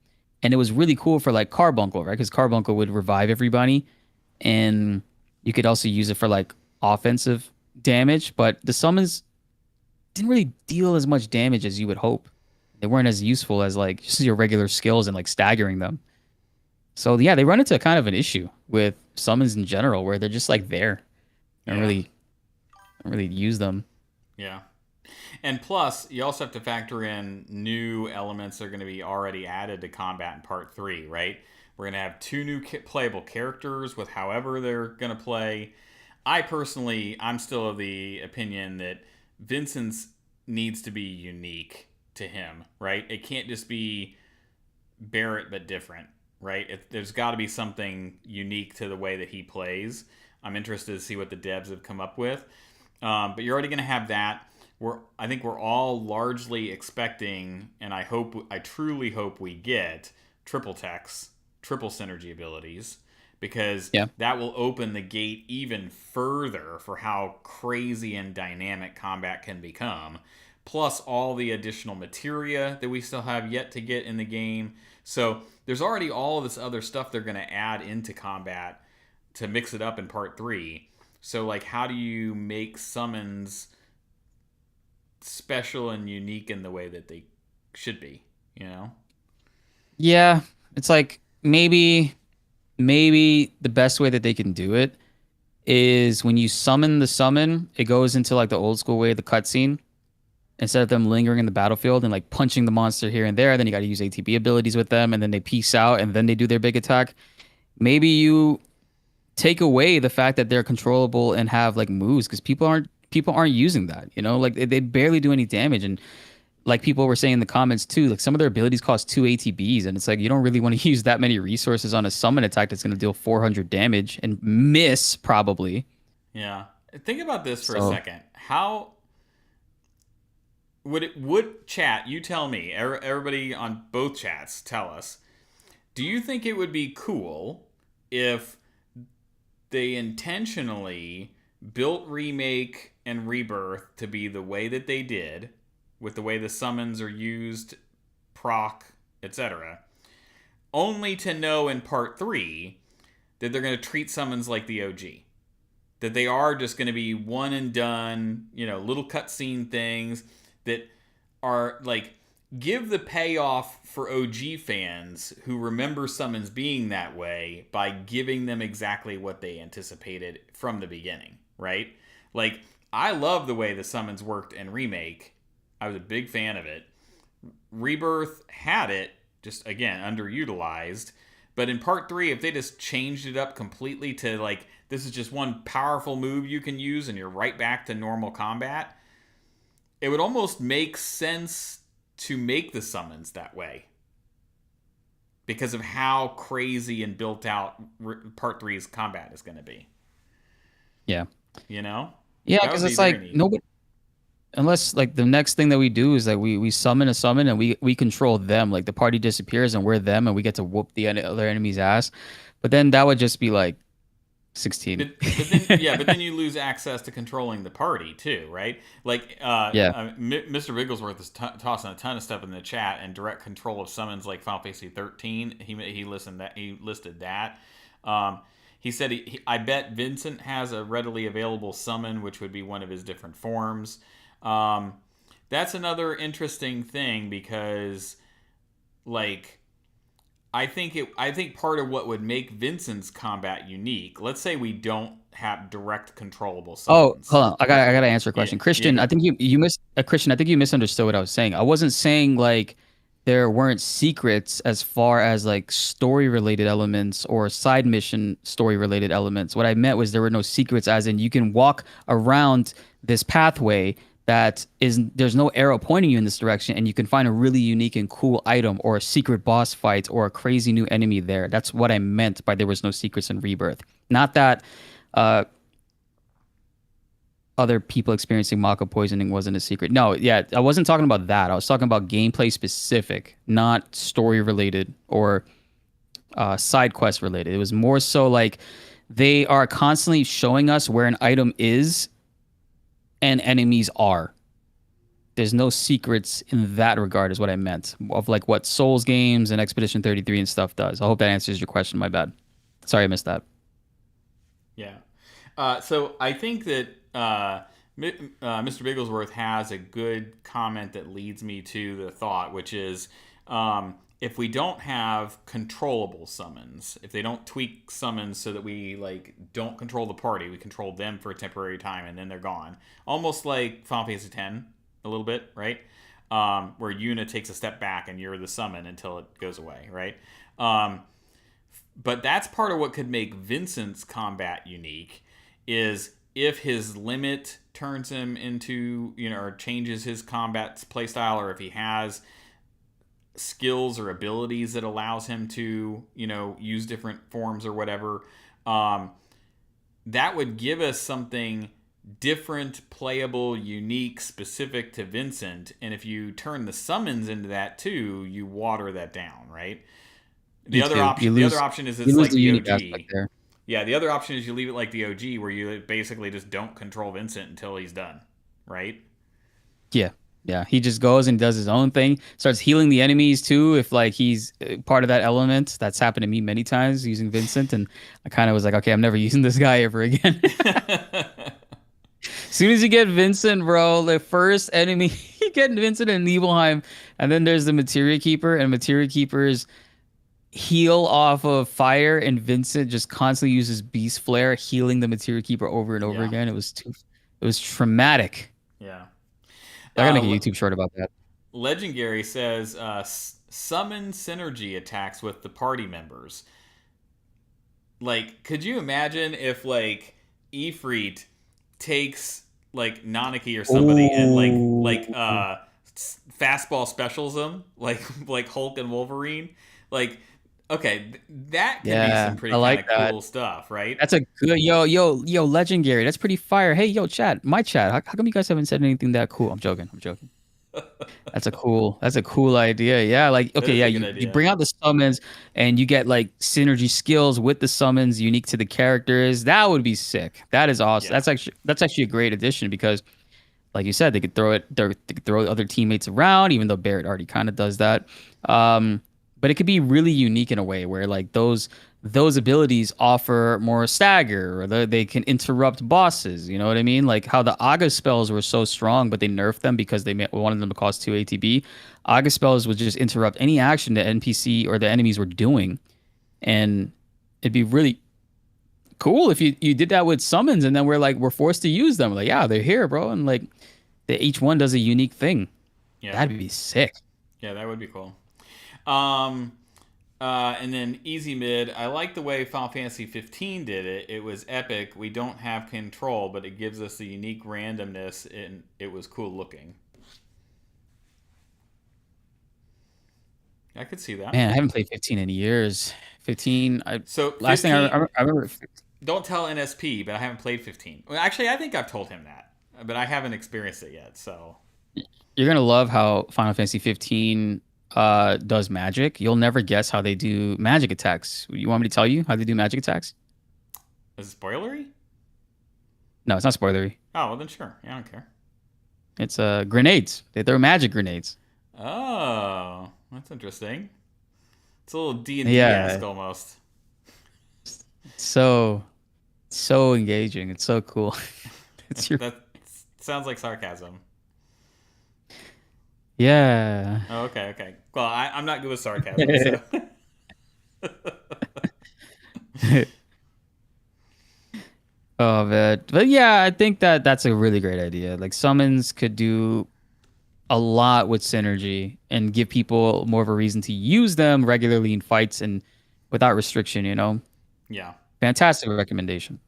And it was really cool for like Carbuncle, right? Because Carbuncle would revive everybody, and you could also use it for like offensive damage. But the summons didn't really deal as much damage as you would hope. They weren't as useful as like just your regular skills and like staggering them. So yeah, they run into kind of an issue with summons in general, where they're just like there, and Yeah. don't really use them. Yeah. And plus, you also have to factor in new elements that are going to be already added to combat in part 3, right? We're going to have 2 new playable characters with however they're going to play. I'm still of the opinion that Vincent's needs to be unique to him, right? It can't just be Barrett but different, right? There's got to be something unique to the way that he plays. I'm interested to see what the devs have come up with. But you're already going to have that. I think we're all largely expecting, and I truly hope we get triple techs, triple synergy abilities, because Yeah. that will open the gate even further for how crazy and dynamic combat can become. Plus all the additional materia that we still have yet to get in the game. So there's already all of this other stuff they're going to add into combat to mix it up in part 3. So like, how do you make summons special and unique in the way that they should be, you know? Yeah, it's like maybe the best way that they can do it is when you summon the summon, it goes into like the old school way of the cutscene. Instead of them lingering in the battlefield and like punching the monster here and there, then you got to use ATB abilities with them, and then they peace out, and then they do their big attack. Maybe you take away the fact that they're controllable and have like moves, because people aren't using that. You know, like they barely do any damage, and like people were saying in the comments too, like some of their abilities cost 2 ATBs, and it's like you don't really want to use that many resources on a summon attack that's going to deal 400 damage and miss probably. Yeah. Think about this for a So second. How would chat, you tell me, everybody on both chats, tell us. Do you think it would be cool if they intentionally built Remake and Rebirth to be the way that they did, with the way the summons are used, proc, etc., only to know in part 3 that they're going to treat summons like the OG? That they are just going to be one and done, little cutscene things that are like, give the payoff for OG fans who remember summons being that way by giving them exactly what they anticipated from the beginning, right? Like, I love the way the summons worked in Remake. I was a big fan of it. Rebirth had it, just again, underutilized. But in part 3, if they just changed it up completely to like, this is just one powerful move you can use and you're right back to normal combat, it would almost make sense to make the summons that way, because of how crazy and built out part 3's combat is going to be. yeah, You know? yeah, That because would be it's very like neat. nobody, unless like the next thing that we do is like we summon a summon and we control them, like the party disappears and we're them and we get to whoop the other enemy's ass. But then that would just be like 16. But then you lose access to controlling the party too, right? Like, Yeah. Mr. Bigglesworth is tossing a ton of stuff in the chat, and direct control of summons like Final Fantasy 13. He listed that. He said I bet Vincent has a readily available summon, which would be one of his different forms. That's another interesting thing, because like, I think part of what would make Vincent's combat unique, let's say we don't have direct controllable Oh, summons. hold on. I gotta answer a Yeah, question. yeah, Christian, I think Christian, I think you misunderstood what I was saying. I wasn't saying like there weren't secrets as far as like story related elements or side mission story related elements. What I meant was there were no secrets as in you can walk around this pathway that is there's no arrow pointing you in this direction and you can find a really unique and cool item or a secret boss fight or a crazy new enemy there. That's what I meant by there was no secrets in Rebirth. Not that uh other people experiencing Mako poisoning wasn't a secret. No, yeah, I wasn't talking about that. I was talking about gameplay specific, not story related or side quest related. It was more so like they are constantly showing us where an item is and enemies are. There's no secrets in that regard, is what I meant. Of like what Souls games and Expedition 33 and stuff does. I hope that answers your question. My bad. Sorry, I missed that. yeah. So I think that Mr. Bigglesworth has a good comment that leads me to the thought, which is if we don't have controllable summons, if they don't tweak summons so that we like don't control the party, we control them for a temporary time and then they're gone, almost like Final Fantasy X, a little bit, right? Where Yuna takes a step back and you're the summon until it goes away, right? But that's part of what could make Vincent's combat unique is if his limit turns him into, or changes his combat playstyle, or if he has skills or abilities that allows him to, use different forms or whatever, that would give us something different, playable, unique, specific to Vincent. And if you turn the summons into that too, you water that down, right? The other option is it's like the OG. Yeah, the other option is you leave it like the OG, where you basically just don't control Vincent until he's done, right? Yeah. Yeah, he just goes and does his own thing. Starts healing the enemies too. If like he's part of that element, that's happened to me many times using Vincent, and I kind of was like, okay, I'm never using this guy ever again. As soon as you get Vincent, bro, the first enemy you get Vincent and Nibelheim, and then there's the Materia Keeper, and Materia Keepers heal off of fire, and Vincent just constantly uses Beast Flare, healing the Materia Keeper over and over again. It was traumatic. Yeah. I gotta make a YouTube short about that. Legendary says summon synergy attacks with the party members. Like, could you imagine if like Ifrit takes like Nanaki or somebody and like fastball specials them like Hulk and Wolverine? Like, okay, that could be some pretty kind of cool stuff, right? That's a good yo Legendary. That's pretty fire. Hey yo chat, my chat. How come you guys haven't said anything that cool? I'm joking. That's a cool idea. Yeah, like okay, yeah, you bring out the summons and you get like synergy skills with the summons unique to the characters. That would be sick. That is awesome. Yeah. That's actually a great addition because like you said, they could throw other teammates around, even though Barrett already kind of does that. But it could be really unique in a way where like those abilities offer more stagger, or they can interrupt bosses. You know what I mean? Like how the Aga spells were so strong, but they nerfed them because they wanted them to cost 2 ATB. Aga spells would just interrupt any action the NPC or the enemies were doing, and it'd be really cool if you did that with summons, and then we're forced to use them. Like yeah, they're here, bro, and like each one does a unique thing. Yeah, that'd be sick. Yeah, that would be cool. And then Easy Mid, I like the way Final Fantasy 15 did it. It was epic. We don't have control, but it gives us a unique randomness, and it was cool looking. I could see that. Man, I haven't played 15 in years. 15. Last thing I remember. Don't tell NSP, but I haven't played 15. Well, actually, I think I've told him that, but I haven't experienced it yet. So you're gonna love how Final Fantasy 15 does magic. You'll never guess how they do magic attacks. You want me to tell you how they do magic attacks? Is it spoilery? No, it's not spoilery. Oh, well then sure. Yeah, I don't care. It's grenades. They throw magic grenades. Oh, that's interesting. It's a little D&D-esque almost. So engaging. It's so cool. That sounds like sarcasm. Yeah. Oh, okay. Well, I'm not good with sarcasm. So. of it. But yeah, I think that that's a really great idea. Like summons could do a lot with synergy and give people more of a reason to use them regularly in fights and without restriction, you know? Yeah. Fantastic recommendation.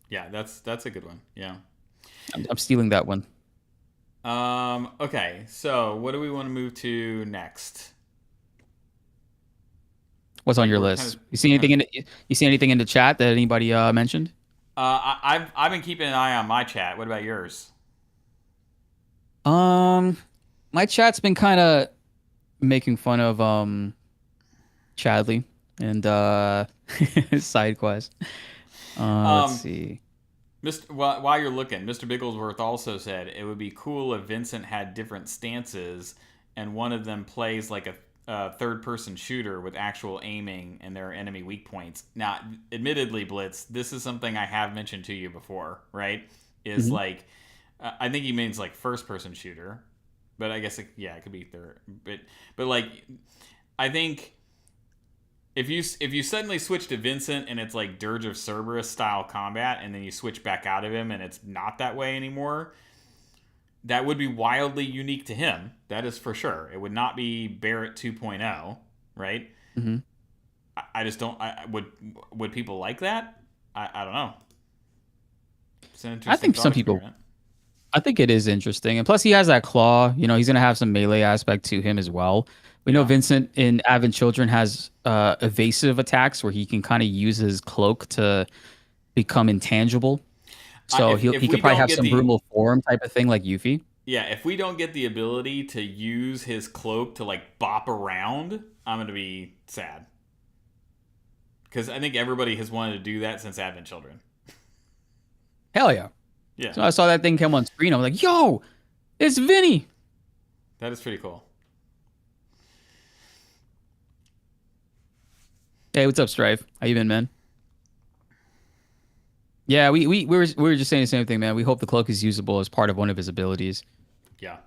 Yeah, that's a good one. Yeah. I'm stealing that one. Okay, so what do we want to move to next? What's I on think your we're kind list? of You we're see kind anything of in you see anything in the chat that anybody mentioned? I've been keeping an eye on my chat. What about yours? Um, my chat's been kind of making fun of Chadley and side quest. Let's Um, see. Mr. While you're looking, Mr. Bigglesworth also said it would be cool if Vincent had different stances, and one of them plays like a third-person shooter with actual aiming, and there are enemy weak points. Now, admittedly, Blitz, this is something I have mentioned to you before, right? Is Mhm. like, I think he means like first-person shooter, but I guess yeah, it could be third. But like, I think if you suddenly switch to Vincent and it's like Dirge of Cerberus style combat, and then you switch back out of him and it's not that way anymore, that would be wildly unique to him. That is for sure. It would not be Barrett 2.0, right? Mhm. I just don't. Would people like that? I don't know. It's an I interesting think thought some people. experiment. I think it is interesting, and plus he has that claw. You know, he's gonna have some melee aspect to him as well. We know Yeah. Vincent in Advent Children has evasive attacks where he can kind of use his cloak to become intangible. So If he could we probably don't have get some the brutal form type of thing like Yuffie. Yeah, if we don't get the ability to use his cloak to like bop around, I'm gonna be sad because I think everybody has wanted to do that since Advent Children. Hell yeah! Yeah, So I saw that thing come on screen. I'm like, yo, it's Vinny. that is pretty cool. Hey, what's up, Strife? How you been, man? Yeah, we were just saying the same thing, man. We hope the cloak is usable as part of one of his abilities. Yeah,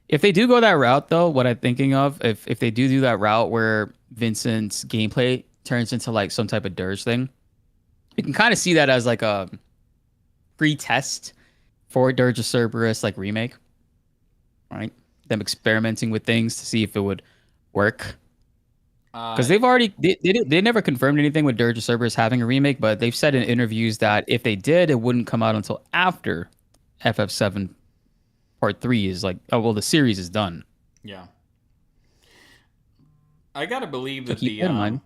If they do go that route, though, what I'm thinking of, if they do that route where Vincent's gameplay turns into like some type of dirge thing, you can kind of see that as like a free test for Dirge of Cerberus like remake, right? Them experimenting with things to see if it would work. Because uh, they've already they never confirmed anything with Dirge of Cerberus having a remake, but they've said in interviews that if they did, it wouldn't come out until after FF7 Part 3 is like, oh well, the series is done. yeah. I gotta believe So that keep the that in mind.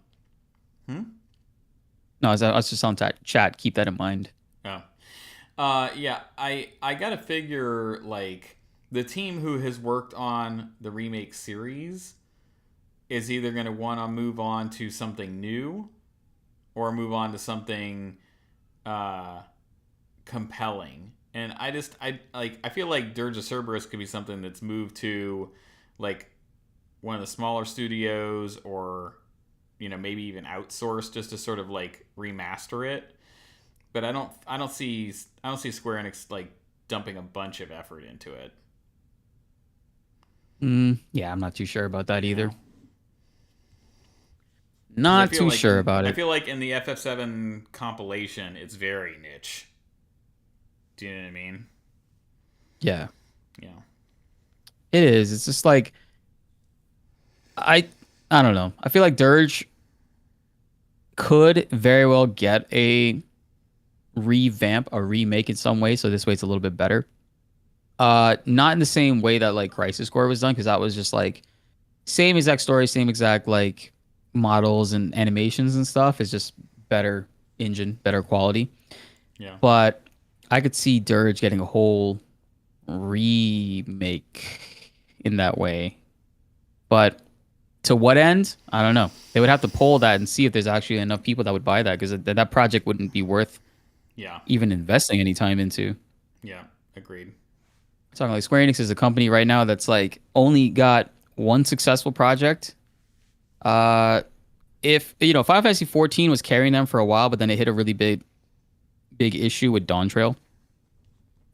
hmm? No, I was just on chat. Keep that in mind. Oh. Yeah, I gotta figure like the team who has worked on the remake series is either gonna want to move on to something new or move on to something uh, compelling. And I feel like Dirge of Cerberus could be something that's moved to like one of the smaller studios, or maybe even outsourced just to sort of like remaster it. But I don't see Square Enix like dumping a bunch of effort into it. Yeah, I'm not too sure about that You either. know, because Not too sure about I it. feel like in the FF7 compilation, it's very niche. Do you know what I mean? Yeah, Yeah. it is. It's just like I I don't know. I feel like Dirge could very well get a revamp, a remake in some way, so this way it's a little bit better. Not in the same way that like Crisis Core was done, because that was just like same exact story, same exact like models and animations and stuff. It's just better engine, better quality. Yeah. But I could see Dirge getting a whole remake in that way. But to what end? I don't know. They would have to poll that and see if there's actually enough people that would buy that, because that project wouldn't be worth Yeah. even investing any time into. Yeah. Agreed. Talking like Square Enix is a company right now that's like only got one successful project. If Final Fantasy 14 was carrying them for a while, but then it hit a really big issue with Dawn Trail,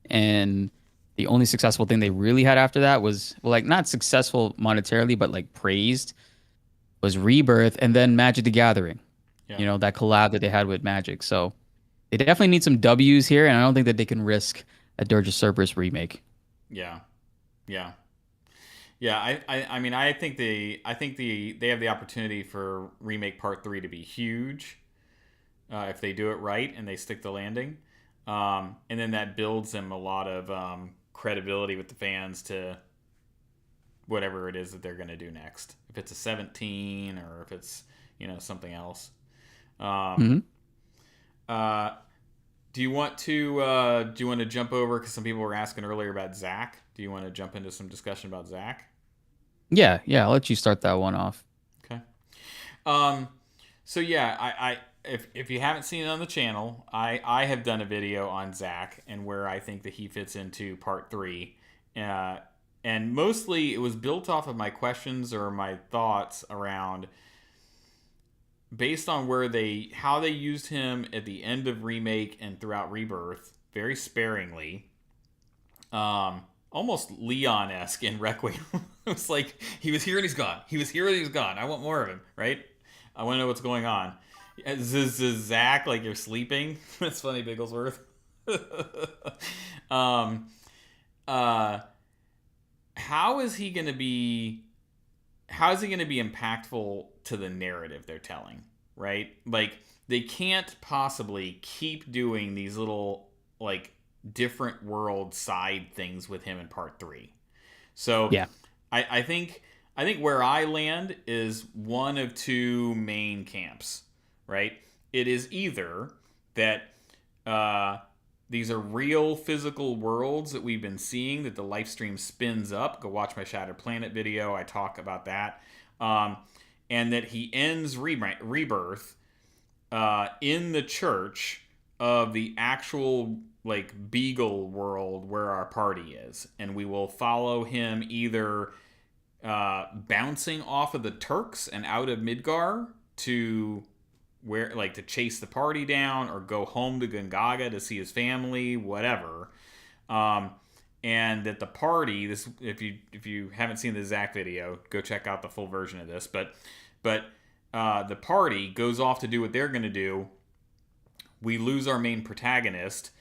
and the only successful thing they really had after that was, well, like not successful monetarily, but like praised, was Rebirth and then Magic the Gathering. Yeah. You know, that collab that they had with Magic. So they definitely need some W's here, and I don't think that they can risk a Dirge of Cerberus remake. Yeah. Yeah. Yeah, I mean I think they have the opportunity for remake part three to be huge if they do it right and they stick the landing, and then that builds them a lot of credibility with the fans to whatever it is that they're going to do next. If it's a 17 or if it's something else. Um, Hmm. uh, do you want to jump over because some people were asking earlier about Zach? Do you want to jump into some discussion about Zach? Yeah, yeah. I'll let you start that one off. Okay. Um, so yeah, I if you haven't seen it on the channel, I have done a video on Zach and where I think that he fits into part three, uh, and mostly it was built off of my questions or my thoughts around based on where they how they used him at the end of remake and throughout rebirth very sparingly, almost Leon esque in Requiem. It was like he was here and he's gone. He was here and he's gone. I want more of him, right? I want to know what's going on. Zach, like you're sleeping. That's funny, Bigglesworth. um, uh, how is he going to be? How is he going to be impactful to the narrative they're telling? Right? Like they can't possibly keep doing these little like different world side things with him in part three. So Yeah. I think where I land is one of two main camps, right? It is either that uh, these are real physical worlds that we've been seeing that the life stream spins up. Go watch my Shattered Planet video. I talk about that. And that he ends rebirth in the church of the actual like Beagle world where our party is, and we will follow him either bouncing off of the Turks and out of Midgar to where like to chase the party down or go home to Gungaga to see his family, whatever. Um, and that the party, this if you haven't seen the Zach video, go check out the full version of this. But the party goes off to do what they're going to do. We lose our main protagonist,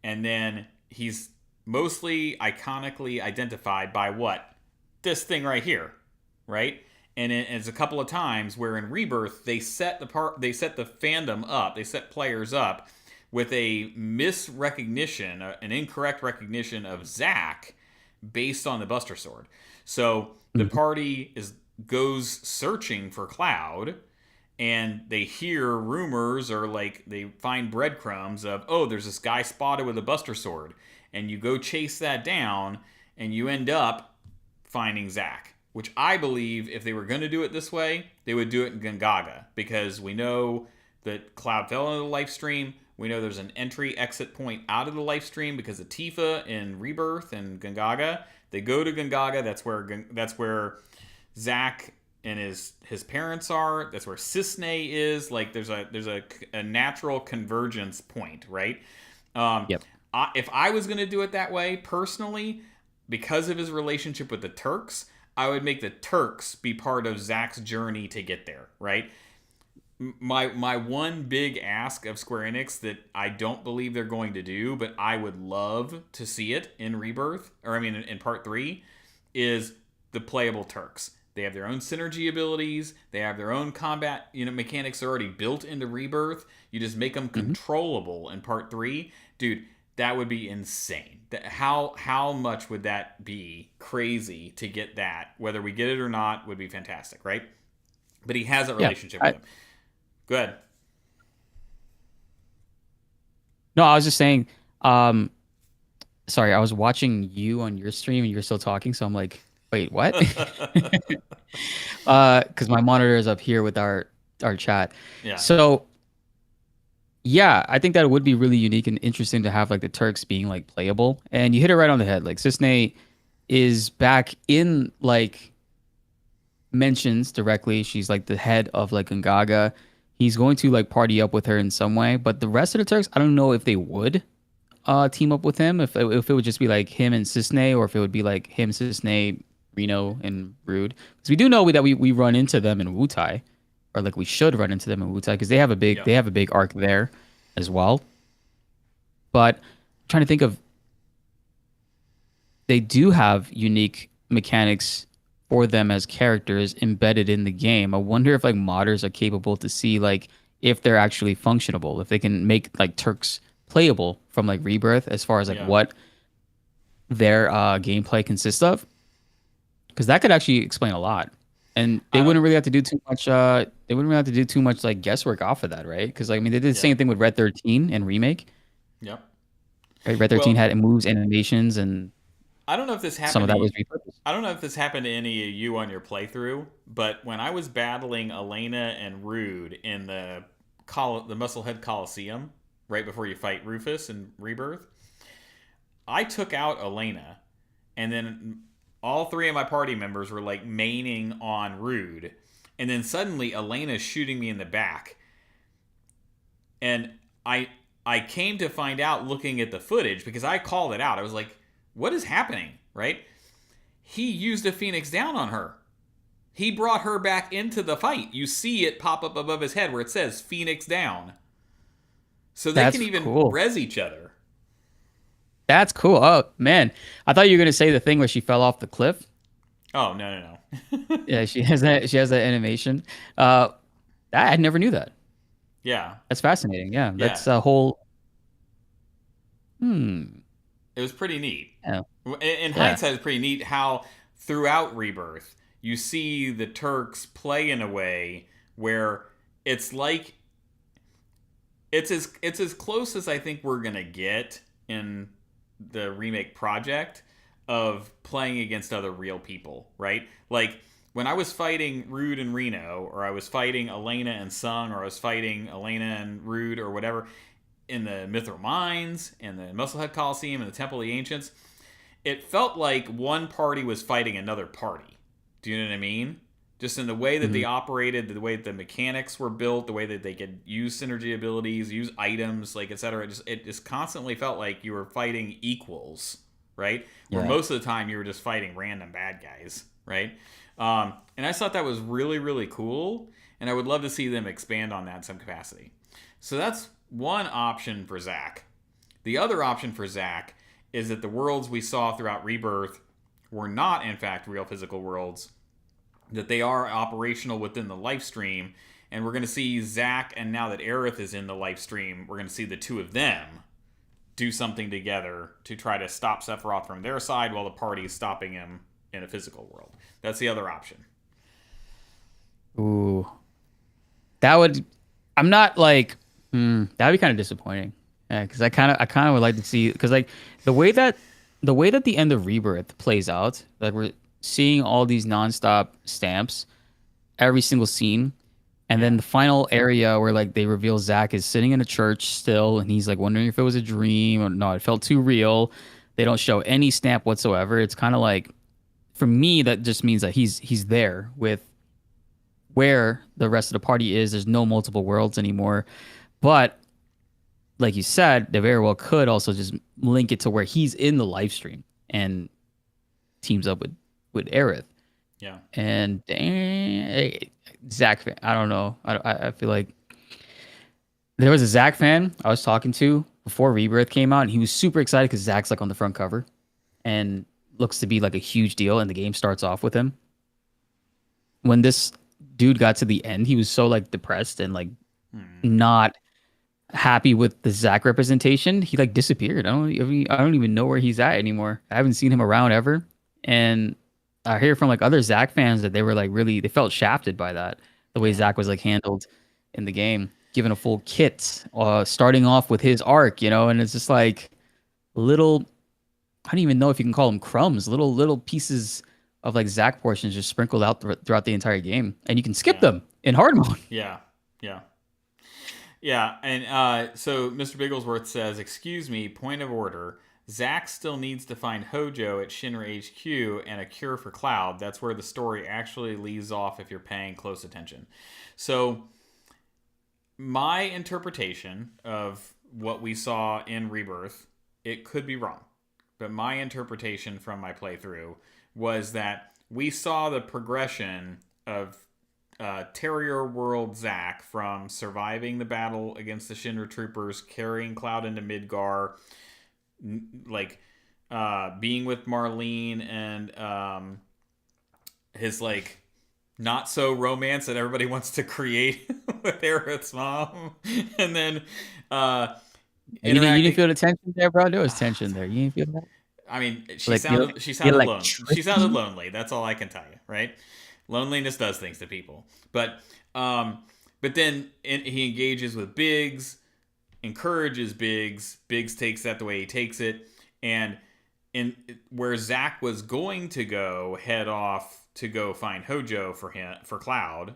and then he's mostly iconically identified by what? This thing right here, right? And it's a couple of times where in Rebirth they set the fandom up, they set players up with a misrecognition, an incorrect recognition of Zack based on the Buster Sword. So the Mhm. party goes searching for Cloud, and they hear rumors or like they find breadcrumbs of, oh, there's this guy spotted with a Buster Sword, and you go chase that down and you end up finding Zack, which I believe if they were going to do it this way, they would do it in Gungaga, because we know that Cloud fell into the life stream. We know there's an entry exit point out of the life stream because of Tifa in Rebirth and Gungaga. They go to Gungaga. That's where Zack and his parents are. That's where Cisne is. Like there's a natural convergence point, right? Um, Yep. if I was going to do it that way personally, because of his relationship with the Turks, I would make the Turks be part of Zack's journey to get there, right? My one big ask of Square Enix that I don't believe they're going to do, but I would love to see it in Rebirth, or I mean in part 3, is the playable Turks. They have their own synergy abilities. They have their own combat, mechanics are already built into Rebirth. You just make them Hmm. controllable in part 3. Dude, that would be insane. How much would that be crazy to get that? Whether we get it or not would be fantastic, right? But he has a Yeah. relationship with him. Go ahead. No, I was just saying. Um, Sorry, I was watching you on your stream and you're still talking, so I'm like, wait, what? Because my monitor is up here with our chat. Yeah. So yeah, I think that it would be really unique and interesting to have like the Turks being like playable. And you hit it right on the head. Like Cisne is back in like mentions directly. She's like the head of like Gungaga. He's going to like party up with her in some way, but the rest of the Turks, I don't know if they would team up with him. If it would just be like him and Cisne, or if it would be like him, Cisne, Reno, and Rude. Because we do know that we run into them in Wutai. or like we should run into them in Wutai because Yep. they have a big arc there as well. But I'm trying to think of they do have unique mechanics for them as characters embedded in the game. I wonder if like modders are capable to see like if they're actually functionable, if they can make like Turks playable from like Rebirth as far as like Yeah. what their gameplay consists of, because that could actually explain a lot. And they I don't. wouldn't really have to do too much. They wouldn't really have to do too much like guesswork off of that, right? Because like, I mean, they did the Yeah. same thing with Red 13 and Remake. Yep. Right? Red 13 Well, had moves, animations, and I don't know if this some of happened to that you. was repurposed. I don't know if this happened to any of you on your playthrough, but when I was battling Elena and Rude in the Musclehead Coliseum right before you fight Rufus in Rebirth, I took out Elena, and then all three of my party members were like maining on Rude, and then suddenly Elena's shooting me in the back, and I came to find out looking at the footage because I called it out. I was like, "What is happening?" Right? He used a Phoenix down on her. He brought her back into the fight. You see it pop up above his head where it says Phoenix down. So they can That's even cool. res each other. That's cool. Oh man, I thought you were gonna say the thing where she fell off the cliff. Oh, no, no, no. Yeah, she has that. She has that animation. Uh, I never knew that. Yeah. That's fascinating. Yeah, Yeah. that's a whole. Hmm. It was pretty neat. Yeah. In Yeah. hindsight, it's pretty neat how throughout Rebirth, you see the Turks play in a way where it's like it's as close as I think we're gonna get in the remake project of playing against other real people, right? Like when I was fighting Rude and Reno, or I was fighting Elena and Sung, or I was fighting Elena and Rude, or whatever, in the Mithril Mines, and the Musclehead Coliseum, and the Temple of the Ancients, it felt like one party was fighting another party. Do you know what I mean? Just in the way that they Mhm. operated, the way that the mechanics were built, the way that they could use synergy abilities, use items, like etc. It just constantly felt like you were fighting equals, right? Where Yeah. most of the time you were just fighting random bad guys, right? And I thought that was really really cool, and I would love to see them expand on that in some capacity. So that's one option for Zach. The other option for Zach is that the worlds we saw throughout Rebirth were not, in fact, real physical worlds, that they are operational within the life stream. And we're going to see Zach, and now that Aerith is in the life stream, we're going to see the two of them do something together to try to stop Sephiroth from their side while the party is stopping him in a physical world. That's the other option. Ooh, that would. I'm not like. That'd be kind of disappointing. Yeah, because I kind of would like to see because like the way that the end of Rebirth plays out, like we're seeing all these nonstop stamps every single scene. And Yeah. then the final area where like they reveal Zach is sitting in a church still, and he's like wondering if it was a dream or no, it felt too real. They don't show any stamp whatsoever. It's kind of like for me that just means that he's there with where the rest of the party is. There's no multiple worlds anymore. But like you said, they very well could also just link it to where he's in the live stream and teams up with Aerith. Yeah. And Zach, I don't know. I feel like there was a Zach fan I was talking to before Rebirth came out, and he was super excited because Zach's like on the front cover and looks to be like a huge deal. And the game starts off with him. When this dude got to the end, he was so like depressed and like not happy with the Zach representation. He like disappeared. I don't even know where he's at anymore. I haven't seen him around ever. And I hear from like other Zach fans that they were like really they felt shafted by that the way Yeah. Zach was like handled in the game, given a full kit, starting off with his arc, and it's just like little. I don't even know if you can call them crumbs, little pieces of like Zach portions just sprinkled out throughout the entire game, and you can skip Yeah. them in hard mode. Yeah. Yeah. Yeah, and so Mr. Bigglesworth says, "Excuse me, point of order. Zack still needs to find Hojo at Shinra HQ and a cure for Cloud. That's where the story actually leaves off if you're paying close attention." So my interpretation of what we saw in Rebirth, it could be wrong, but my interpretation from my playthrough was that we saw the progression of Terrier World Zack from surviving the battle against the Shinra troopers, carrying Cloud into Midgar, like being with Marlene and his like not so romance that everybody wants to create with Aerith's mom, and then You didn't interacting. feel the tension there, bro? There was tension there. You didn't feel that? I mean, Like she the sounded lone. She sounded electricity? lonely. That's all I can tell you, right? Loneliness does things to people. Um, but then he engages with Biggs, encourages Biggs. Biggs takes that the way he takes it, and in where Zack was going to go, head off to go find Hojo for Cloud.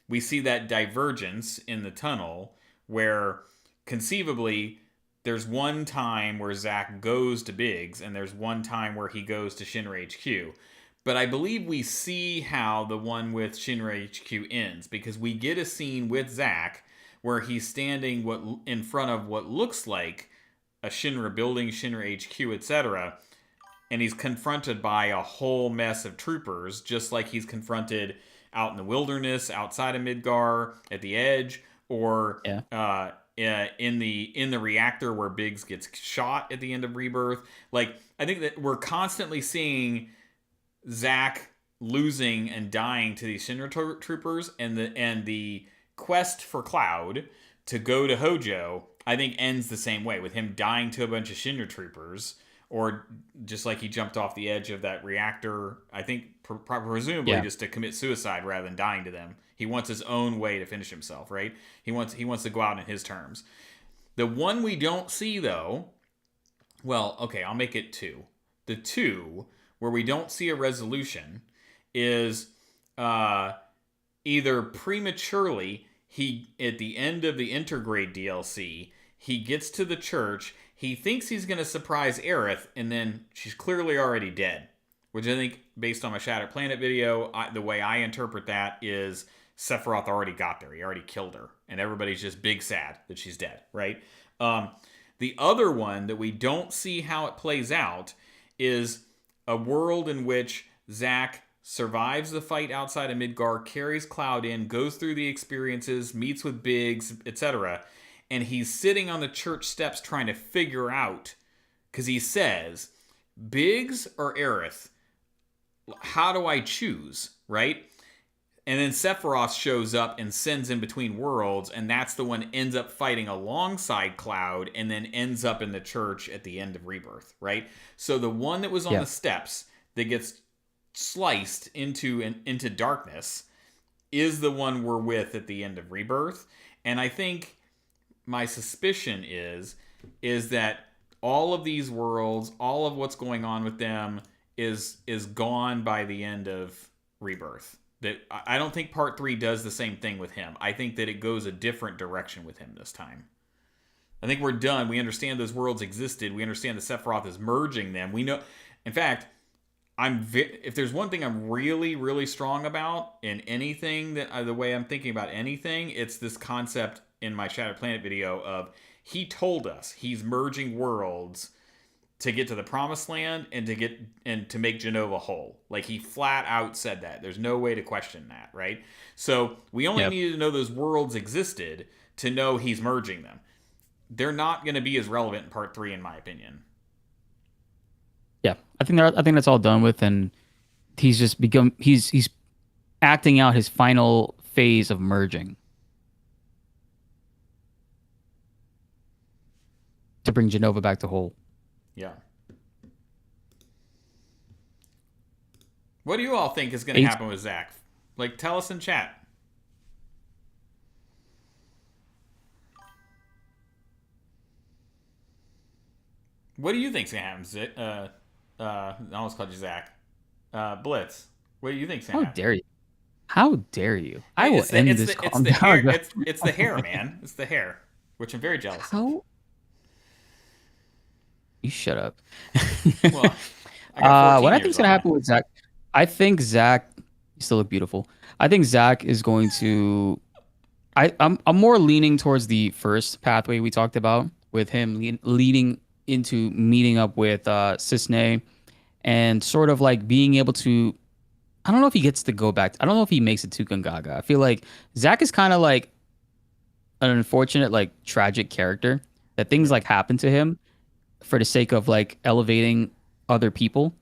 We see that divergence in the tunnel where conceivably there's one time where Zack goes to Biggs, and there's one time where he goes to Shinra HQ. But I believe we see how the one with Shinra HQ ends, because we get a scene with Zack where he's standing in front of what looks like a Shinra building, Shinra HQ, etc., and he's confronted by a whole mess of troopers, just like he's confronted out in the wilderness, outside of Midgar, at the edge, or Yeah. In the reactor where Biggs gets shot at the end of Rebirth. Like, I think that we're constantly seeing Zack losing and dying to these Shinra troopers, and the quest for Cloud to go to Hojo, I think, ends the same way, with him dying to a bunch of Shinra troopers, or just like he jumped off the edge of that reactor, I think presumably just to commit suicide rather than dying to them. He wants his own way to finish himself, right? He wants to go out on his terms. The one we don't see though, well, okay, I'll make it two. The two where we don't see a resolution is either prematurely, he at the end of the Intergrade DLC, he gets to the church, he thinks he's going to surprise Aerith, and then she's clearly already dead. Which I think, based on my Shattered Planet video, the way I interpret that is Sephiroth already got there. He already killed her. And everybody's just big sad that she's dead, right? The other one that we don't see how it plays out is a world in which Zack survives the fight outside of Midgar, carries Cloud in, goes through the experiences, meets with Biggs, etc., and he's sitting on the church steps trying to figure out, because he says, Biggs or Aerith, how do I choose, right? And then Sephiroth shows up and sends in between worlds, and that's the one ends up fighting alongside Cloud, and then ends up in the church at the end of Rebirth, right? So the one that was on the steps that gets sliced into darkness is the one we're with at the end of Rebirth. And I think my suspicion is that all of these worlds, all of what's going on with them is gone by the end of Rebirth. That I don't think Part 3 does the same thing with him. I think that it goes a different direction with him this time. I think we're done. We understand those worlds existed. We understand that Sephiroth is merging them. We know, in fact, if there's one thing I'm really, really strong about in anything, that the way I'm thinking about anything, it's this concept in my Shattered Planet video of, he told us he's merging worlds to get to the promised land and to make Jenova whole. Like, he flat out said that. There's no way to question that, right? So we only needed to know those worlds existed to know he's merging them. They're not going to be as relevant in Part 3, in my opinion. Yeah, I think that's all done with, and he's just he's acting out his final phase of merging to bring Jenova back to whole. Yeah. What do you all think is going to happen with Zack? Like, tell us in chat. What do you think's going to happen? I almost called you Zach. Bltzz. What do you think's going to happen? How dare you? How dare you? I will end this. It's the hair. It's the hair, man. It's the hair, which I'm very jealous of. You shut up. Well, what I think's gonna happen with Zack? I think Zack. You still look beautiful. I think Zack is going to. I'm more leaning towards the first pathway we talked about, with him leading into meeting up with Cisne, and sort of like being able to I don't know if he gets to go back. I don't know if he makes it to Gongaga. I feel like Zach is kind of like an unfortunate, like tragic character that things Yeah. like happen to him for the sake of like elevating other people.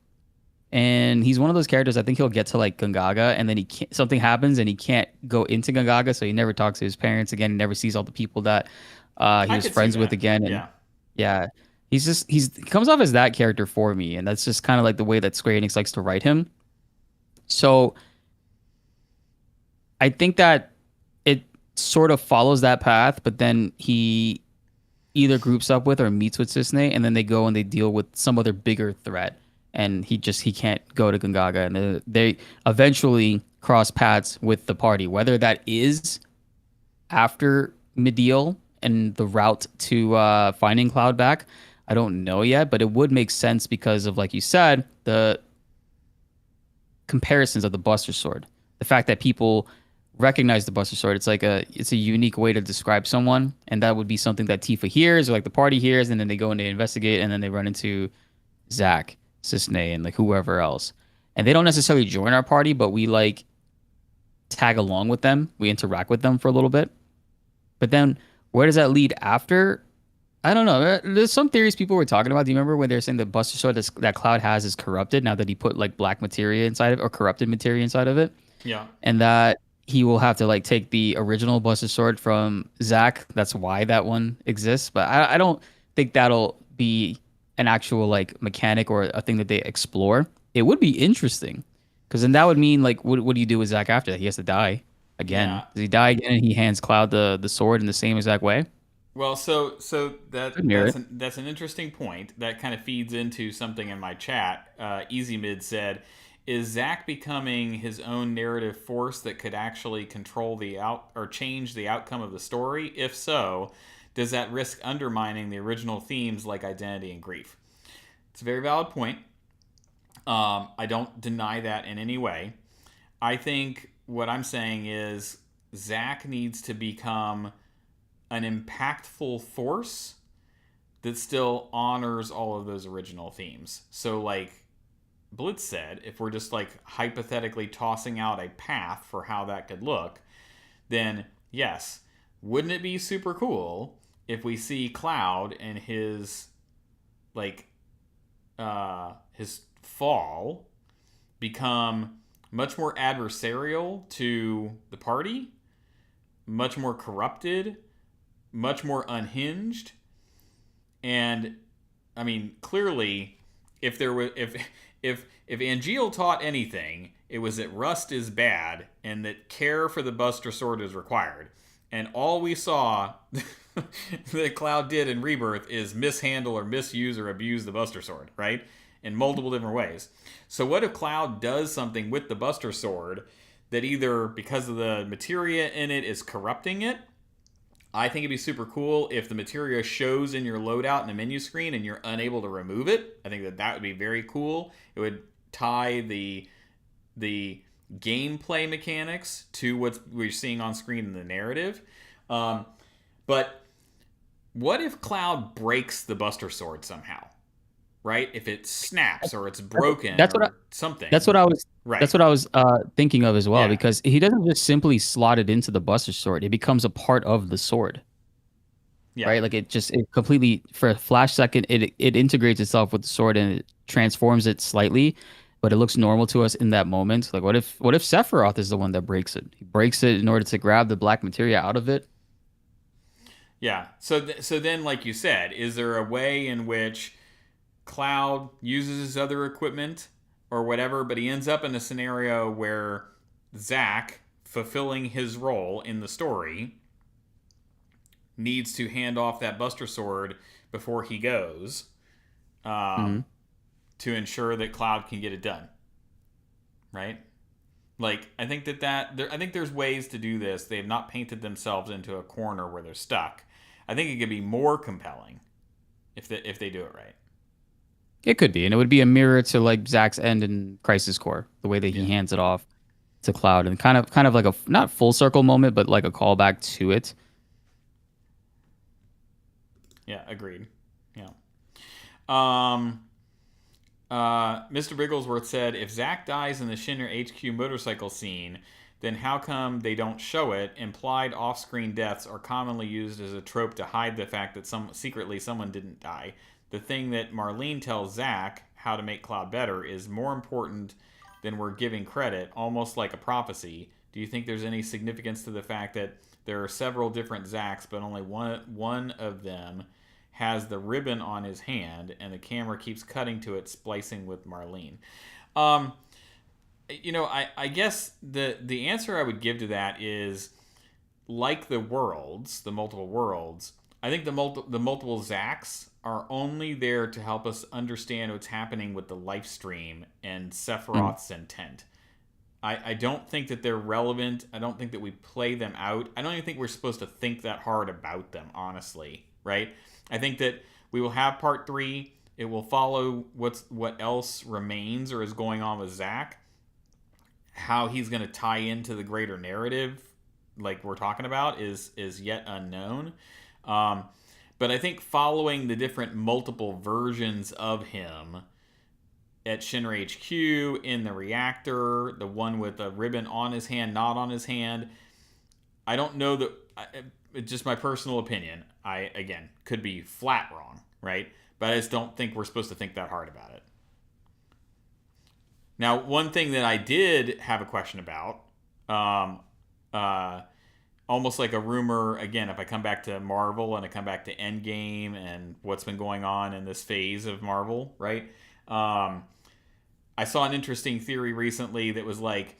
And he's one of those characters. I think he'll get to like Gongaga, and then he can't, something happens, and he can't go into Gongaga, so he never talks to his parents again. He never sees all the people that he I was could see friends with that. again. And Yeah. yeah, he comes off as that character for me, and that's just kind of like the way that Square Enix likes to write him. So I think that it sort of follows that path, but then he either groups up with or meets with Cisne, and then they go and they deal with some other bigger threat, and he can't go to Gongaga, and they eventually cross paths with the party, whether that is after Mideel and the route to finding Cloud back. I don't know yet, but it would make sense because of, like you said, the comparisons of the Buster Sword. The fact that people recognize the Buster Sword, it's a unique way to describe someone, and that would be something that Tifa hears or like the party hears, and then they go and they investigate, and then they run into Zack, Cisne, and like whoever else. And they don't necessarily join our party, but we like tag along with them. We interact with them for a little bit. But then where does that lead after? I don't know. There's some theories people were talking about. Do you remember when they're saying the Buster Sword that Cloud has is corrupted now that he put like black materia inside of it or corrupted materia inside of it? Yeah. And that he will have to like take the original Buster Sword from Zack. That's why that one exists. But I don't think that'll be an actual like mechanic or a thing that they explore. It would be interesting because then that would mean like what do you do with Zack after that? He has to die again. Yeah. Does he die again and he hands Cloud the sword in the same exact way? Well, so Could mirror it. that's an interesting point that kind of feeds into something in my chat. Easy Mid said, "Is Zack becoming his own narrative force that could actually control the out or change the outcome of the story? If so, does that risk undermining the original themes like identity and grief?" It's a very valid point. I don't deny that in any way. I think what I'm saying is Zack needs to become an impactful force that still honors all of those original themes. So, like Blitz said, if we're just like hypothetically tossing out a path for how that could look, then yes, wouldn't it be super cool if we see Cloud and like his fall become much more adversarial to the party, much more corrupted, much more unhinged. And I mean, clearly, if there were if Angeal taught anything, it was that rust is bad and that care for the Buster Sword is required. And all we saw that Cloud did in Rebirth is mishandle or misuse or abuse the Buster Sword, right? In multiple different ways. So what if Cloud does something with the Buster Sword that either because of the materia in it is corrupting it? I think it'd be super cool if the materia shows in your loadout in the menu screen and you're unable to remove it. I think that would be very cool. It would tie the gameplay mechanics to what we're seeing on screen in the narrative. But what if Cloud breaks the Buster Sword somehow? Right? If it snaps or it's broken That's what or something. That's what I was. Right. That's what I was thinking of as well, Yeah. because he doesn't just simply slot it into the Buster Sword; it becomes a part of the sword, Yeah. right? Like it completely for a flash second, it integrates itself with the sword and it transforms it slightly, but it looks normal to us in that moment. Like what if Sephiroth is the one that breaks it? He breaks it in order to grab the black materia out of it. Yeah. So then, like you said, is there a way in which Cloud uses his other equipment or whatever, but he ends up in a scenario where Zack, fulfilling his role in the story, needs to hand off that Buster Sword before he goes, Hmm. to ensure that Cloud can get it done. Right? Like I think I think there's ways to do this. They have not painted themselves into a corner where they're stuck. I think it could be more compelling if they do it right. It could be, and it would be a mirror to like Zack's end in Crisis Core, the way that he Yeah. hands it off to Cloud, and kind of like a not full circle moment, but like a callback to it. Yeah, agreed. Yeah. Um Mr. Bigglesworth said, if Zack dies in the Shinra HQ motorcycle scene, then how come they don't show it? Implied off-screen deaths are commonly used as a trope to hide the fact that secretly someone didn't die. The thing that Marlene tells Zack, how to make Cloud better, is more important than we're giving credit, almost like a prophecy. Do you think there's any significance to the fact that there are several different Zacks, but only one of them has the ribbon on his hand, and the camera keeps cutting to it, splicing with Marlene? Um, I guess the answer I would give to that is, like the worlds, the multiple worlds. I think the multiple Zacks are only there to help us understand what's happening with the life stream and Sephiroth's intent. I don't think that they're relevant. I don't think that we play them out. I don't even think we're supposed to think that hard about them, honestly, right? I think that we will have part 3. It will follow what else remains or is going on with Zack. How he's going to tie into the greater narrative, like we're talking about, is yet unknown. But I think following the different multiple versions of him at Shinra HQ, in the reactor, the one with a ribbon on his hand, not on his hand, I don't know that. It's just my personal opinion. I, again, could be flat wrong, right? But I just don't think we're supposed to think that hard about it. Now, one thing that I did have a question about, almost like a rumor, again, if I come back to Marvel and I come back to Endgame and what's been going on in this phase of Marvel, right? I saw an interesting theory recently that was like,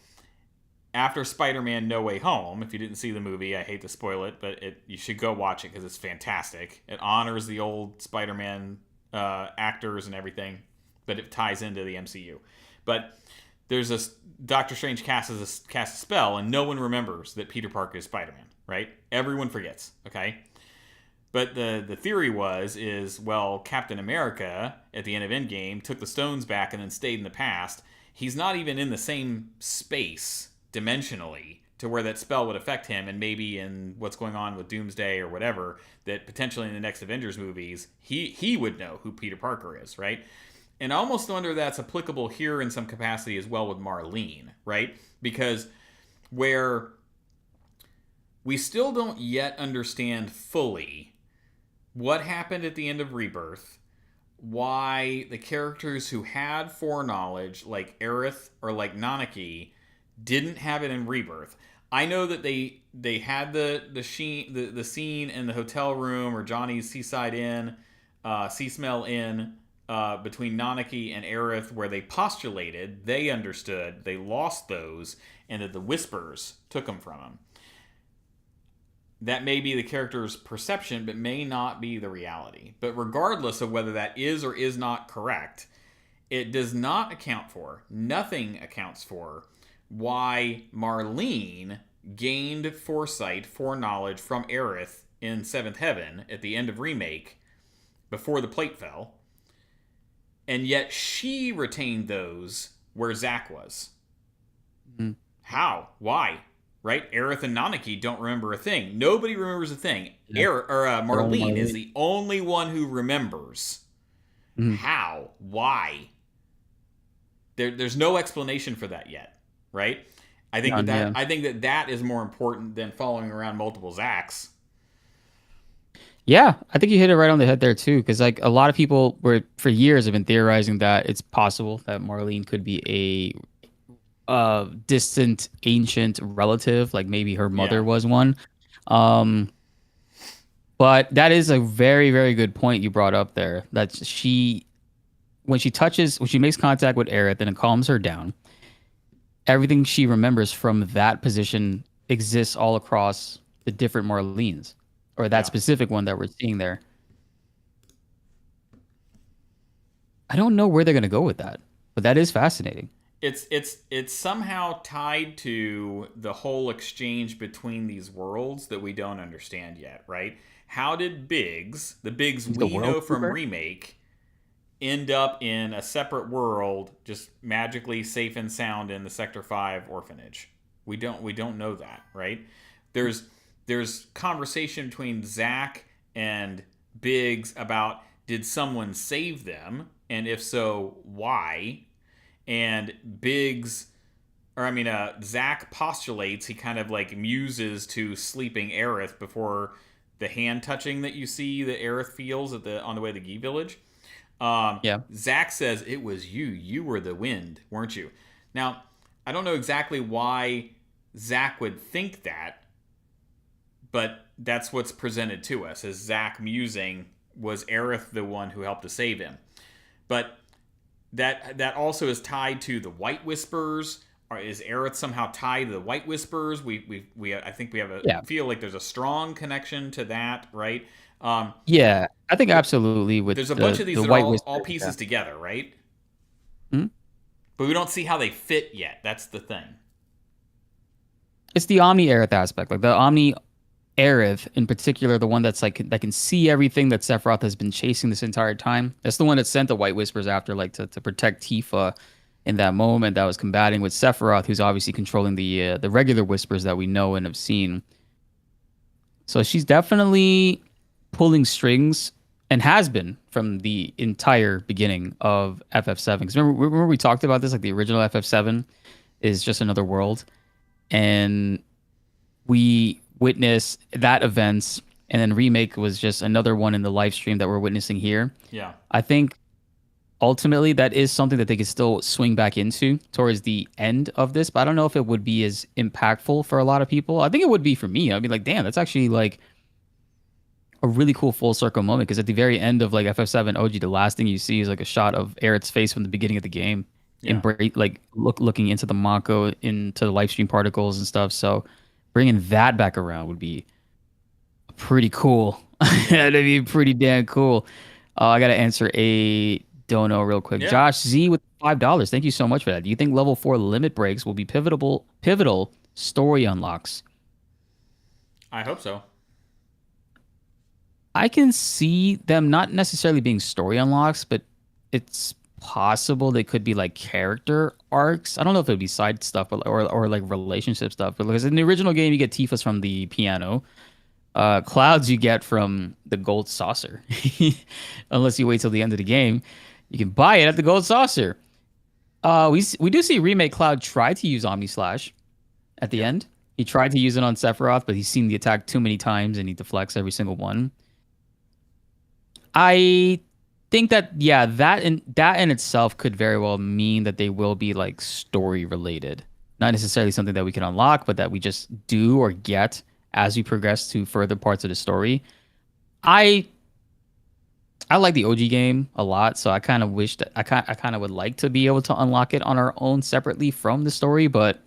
after Spider-Man No Way Home, if you didn't see the movie, I hate to spoil it, but you should go watch it because it's fantastic. It honors the old Spider-Man actors and everything, but it ties into the MCU. But there's a Doctor Strange casts a spell, and no one remembers that Peter Parker is Spider-Man, right? Everyone forgets, okay? But the theory is, well, Captain America, at the end of Endgame, took the stones back and then stayed in the past. He's not even in the same space, dimensionally, to where that spell would affect him, and maybe in what's going on with Doomsday or whatever, that potentially in the next Avengers movies, he would know who Peter Parker is, right? And I almost wonder that's applicable here in some capacity as well with Marlene, right? Because where we still don't yet understand fully what happened at the end of Rebirth, why the characters who had foreknowledge, like Aerith or like Nanaki, didn't have it in Rebirth. I know that they had the scene in the hotel room or Johnny's Seaside Inn, Sea Smell Inn, between Nanaki and Aerith, where they postulated, they understood, they lost those, and that the Whispers took them from them. That may be the character's perception, but may not be the reality. But regardless of whether that is or is not correct, it does not account for, nothing accounts for, why Marlene gained foresight, foreknowledge from Aerith in Seventh Heaven at the end of Remake, before the plate fell, and yet she retained those where Zack was. Mm-hmm. How? Why? Right? Aerith and Nanaki don't remember a thing. Nobody remembers a thing. Yeah. Marlene is the only one who remembers. Mm-hmm. How? Why? There's no explanation for that yet, right? I think I think that is more important than following around multiple Zacks. Yeah, I think you hit it right on the head there too, because like a lot of people for years have been theorizing that it's possible that Marlene could be a distant ancient relative, like maybe her mother was one. But that is a very, very good point you brought up there. That when she makes contact with Aerith and it calms her down, everything she remembers from that position exists all across the different Marlenes, or that specific one that we're seeing there. I don't know where they're going to go with that, but that is fascinating. It's somehow tied to the whole exchange between these worlds that we don't understand yet, right? How did Biggs, the Biggs we know from Remake, end up in a separate world, just magically safe and sound in the Sector 5 orphanage? We don't know that, right? There's conversation between Zack and Biggs about, did someone save them, And if so, why? And Zach postulates, he kind of like muses to sleeping Aerith before the hand touching that you see that Aerith feels on the way to the Gi village. Yeah. Zach says, "It was you. You were the wind, weren't you?" Now, I don't know exactly why Zach would think that, but that's what's presented to us as Zach musing, was Aerith the one who helped to save him? But that also is tied to the White Whispers. Or is Aerith somehow tied to the White Whispers? I think we have Yeah. feel like there's a strong connection to that, right? Yeah. I think absolutely with There's a bunch of these the that are White all Whispers. Yeah. pieces together, right? Hmm? But we don't see how they fit yet. That's the thing. It's the Omni Aerith aspect, like the Omni Aerith in particular, the one that's like that can see everything that Sephiroth has been chasing this entire time. That's the one that sent the White Whispers after, like to protect Tifa in that moment that was combating with Sephiroth, who's obviously controlling the regular Whispers that we know and have seen. So she's definitely pulling strings and has been from the entire beginning of FF7. Because remember we talked about this, like the original FF7 is just another world, and we witness that events, and then Remake was just another one in the live stream that we're witnessing here. Yeah. I think ultimately that is something that they could still swing back into towards the end of this, but I don't know if it would be as impactful for a lot of people. I think it would be for me. I'd be like, damn, that's actually like a really cool full circle moment, because at the very end of like FF7 OG, the last thing you see is like a shot of Aerith's face from the beginning of the game, Yeah. looking into the Mako, into the live stream particles and stuff. So bringing that back around would be pretty cool. That'd be pretty damn cool. I gotta answer a dono real quick. Yeah. Josh Z with $5. Thank you so much for that. Do you think level 4 limit breaks will be pivotal story unlocks? I hope so. I can see them not necessarily being story unlocks, but it's possible they could be like character arcs. I don't know if it would be side stuff, or like relationship stuff. But because in the original game, you get Tifa's from the piano. Clouds you get from the gold saucer. Unless you wait till the end of the game, you can buy it at the gold saucer. We do see Remake Cloud try to use Omni Slash at the end. He tried to use it on Sephiroth, but he's seen the attack too many times and he deflects every single one. I think that, yeah, that in itself could very well mean that they will be like story related, not necessarily something that we can unlock, but that we just do or get as we progress to further parts of the story. I like the OG game a lot, so I kind of wish that I kind of would like to be able to unlock it on our own separately from the story, but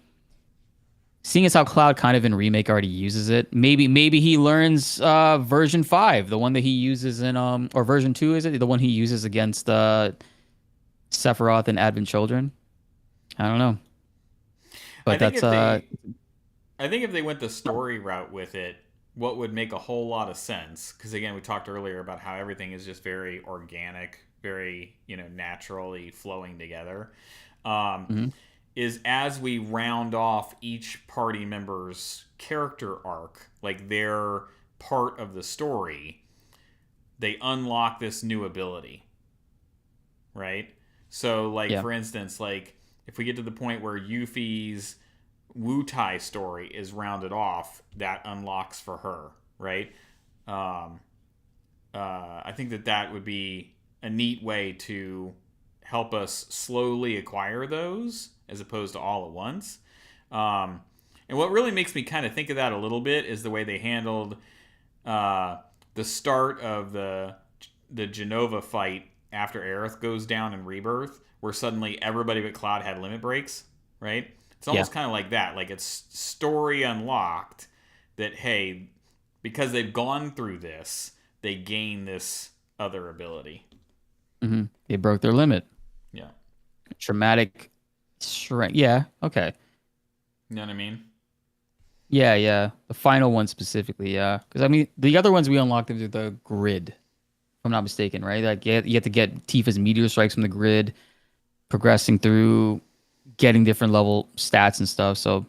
seeing as how Cloud kind of in Remake already uses it, maybe he learns version 5, the one that he uses in or version 2, is it? The one he uses against Sephiroth and Advent Children. I don't know. But I think if they went the story route with it, what would make a whole lot of sense, because again, we talked earlier about how everything is just very organic, very, naturally flowing together. Is as we round off each party member's character arc, like their part of the story, they unlock this new ability, right? So, like, for instance, like, if we get to the point where Yuffie's Wu-Tai story is rounded off, that unlocks for her, right? I think that would be a neat way to help us slowly acquire those as opposed to all at once. And what really makes me kind of think of that a little bit is the way they handled the start of the Jenova fight after Aerith goes down in Rebirth, where suddenly everybody but Cloud had limit breaks, right? It's almost kind of like that. Like, it's story unlocked that, hey, because they've gone through this, they gain this other ability. Mm-hmm. They broke their limit. Yeah. Traumatic strength. Yeah, okay. You know what I mean? Yeah. The final one specifically, yeah. Because, I mean, the other ones we unlocked them through the grid, if I'm not mistaken, right? Like, you have to get Tifa's meteor strikes from the grid, progressing through, getting different level stats and stuff. So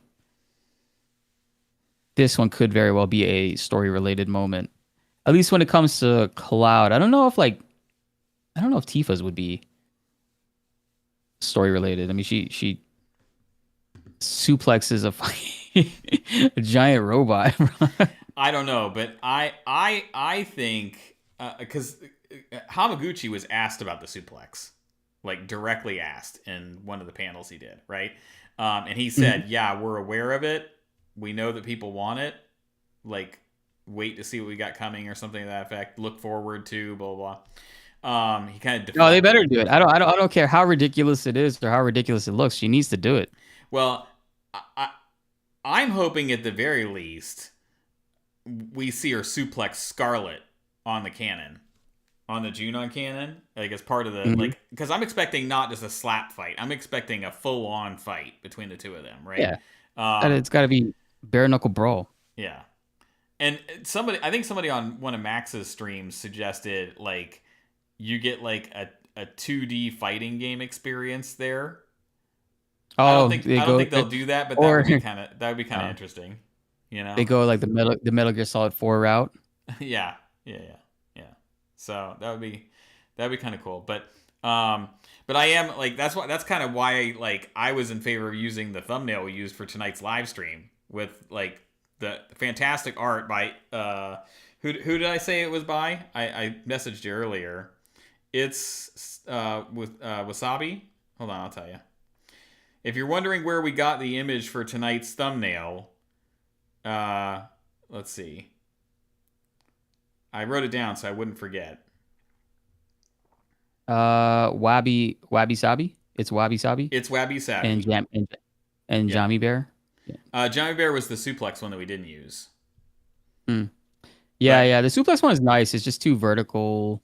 this one could very well be a story related moment, at least when it comes to Cloud. I don't know if Tifa's would be. story related. I mean, she suplexes a giant robot. I don't know, but I think because Hamaguchi was asked about the suplex, like directly asked in one of the panels he did, right? And he said, "Yeah, we're aware of it. We know that people want it. Like, wait to see what we got coming, or something to that effect. Look forward to blah blah." He kind of No, they deflected better it. do it. I don't care how ridiculous it is or how ridiculous it looks. She needs to do it. Well, I, I'm hoping at the very least we see her suplex Scarlet on the cannon, on the Junon cannon, like as part of the Hmm. like, because I'm expecting not just a slap fight. I'm expecting a full on fight between the two of them, right? Yeah, Um, it's got to be bare knuckle brawl. yeah. And I think somebody on one of Max's streams suggested like you get like a 2D fighting game experience there. Oh, I don't think they'll do that, but or that would be kind of uh, interesting, you they know? go like the Metal Gear Solid 4 route. Yeah, yeah. So that would be kind of cool. But I am like that's kind of why like I was in favor of using the thumbnail we used for tonight's live stream with like the fantastic art by who did I say it was by? I messaged you earlier. It's with Wasabi. Hold on, I'll tell you. If you're wondering where we got the image for tonight's thumbnail, let's see. I wrote it down so I wouldn't forget. Wabi Sabi. It's Wabi Sabi It's Wabi and Sabi. and Yeah. Jammy Bear. Yeah. Johnny Bear was the suplex one that we didn't use. Mm. Yeah, But yeah. The suplex one is nice. It's just too vertical.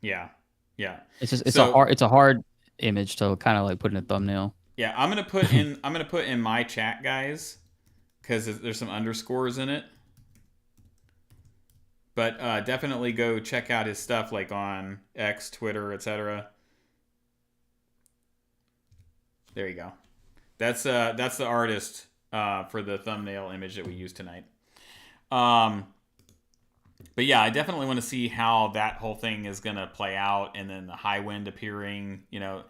yeah, yeah. It's So it's a hard image to kind of like put in a thumbnail. yeah, I'm gonna put in my chat, guys, because there's some underscores in it. But definitely go check out his stuff like on X, Twitter, etc. There you go. That's the artist for the thumbnail image that we used tonight. Um, but yeah, I definitely want to see how that whole thing is gonna play out, and then the high wind appearing. You know,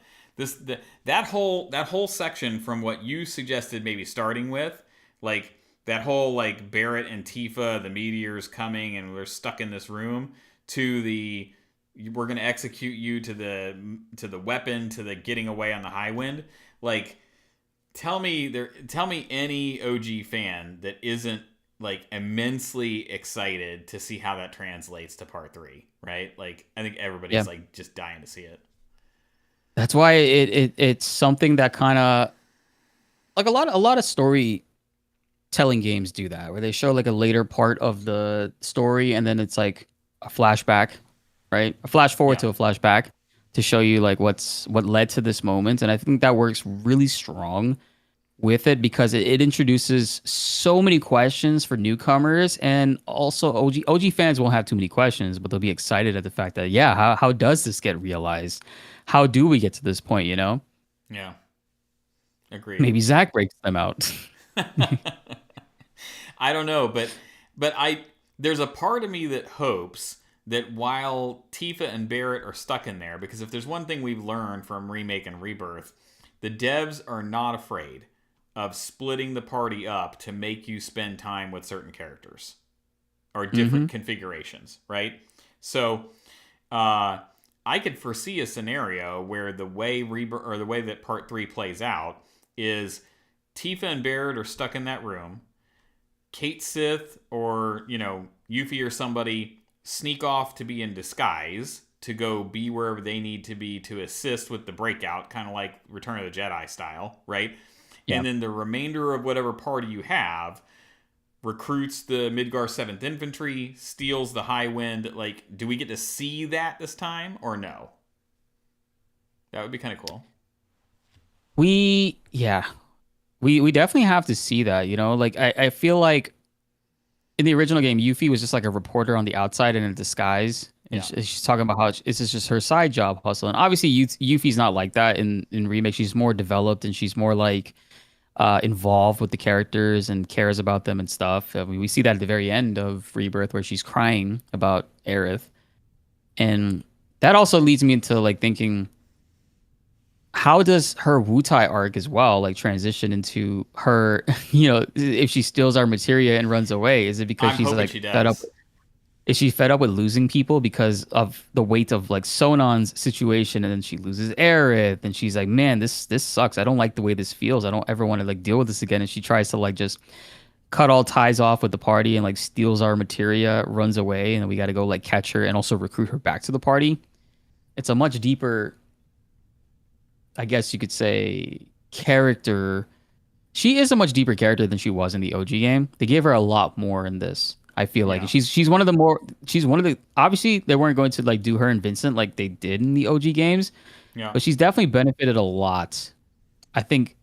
that whole section from what you suggested, maybe starting with, like that whole like Barrett and Tifa, the meteors coming, and we're stuck in this room, to the we're gonna execute you to the weapon, to the getting away on the high wind. Like, tell me any OG fan that isn't like immensely excited to see how that translates to part three, right? Like, I think Yeah. everybody's like just dying to see it. That's why it's something that kind of like a lot of storytelling games do that, where they show like a later part of the story and then it's like a flashback, right? A flash forward Yeah, to a flashback to show you like what led to this moment. And I think that works really strong with it because it introduces so many questions for newcomers, and also OG fans won't have too many questions, but they'll be excited at the fact that yeah, how does this get realized? How do we get to this point? You know, yeah, agreed. maybe Zach breaks them out. I don't know, but I there's a part of me that hopes that while Tifa and Barrett are stuck in there, because if there's one thing we've learned from Remake and Rebirth, the devs are not afraid of splitting the party up to make you spend time with certain characters or Hmm. different configurations, right? So I could foresee a scenario where the way the way that part three plays out is Tifa and Barrett are stuck in that room. Kate Sith or Yuffie or somebody sneak off to be in disguise to go be wherever they need to be to assist with the breakout, kind of like Return of the Jedi style, right? Yeah. And then the remainder of whatever party you have recruits the Midgar 7th Infantry, steals the High Wind. Like, do we get to see that this time or no? That would be kind of cool. Yeah, we definitely have to see that. You know, like I feel like in the original game, Yuffie was just like a reporter on the outside in a disguise. And Yeah. she's talking about how this is just her side job hustle. And obviously, Yuffie's not like that in Remake. She's more developed and she's more like involved with the characters and cares about them and stuff. I mean, we see that at the very end of Rebirth where she's crying about Aerith. And that also leads me into like thinking, how does her Wutai arc as well like transition into her, you know, if she steals our materia and runs away? Is it because I'm she's hoping like she fed up? does. Is she fed up with losing people because of the weight of like Sonon's situation, and then she loses Aerith, and she's like, man, this sucks. I don't like the way this feels. I don't ever want to like deal with this again. And she tries to like just cut all ties off with the party and like steals our materia, runs away, and then we got to go like catch her and also recruit her back to the party. It's a much deeper, I guess you could say, character. She is a much deeper character than she was in the OG game. They gave her a lot more in this. I feel like Yeah. she's one of the more she's one of the obviously they weren't going to like do her and Vincent like they did in the OG games, Yeah. but she's definitely benefited a lot. I think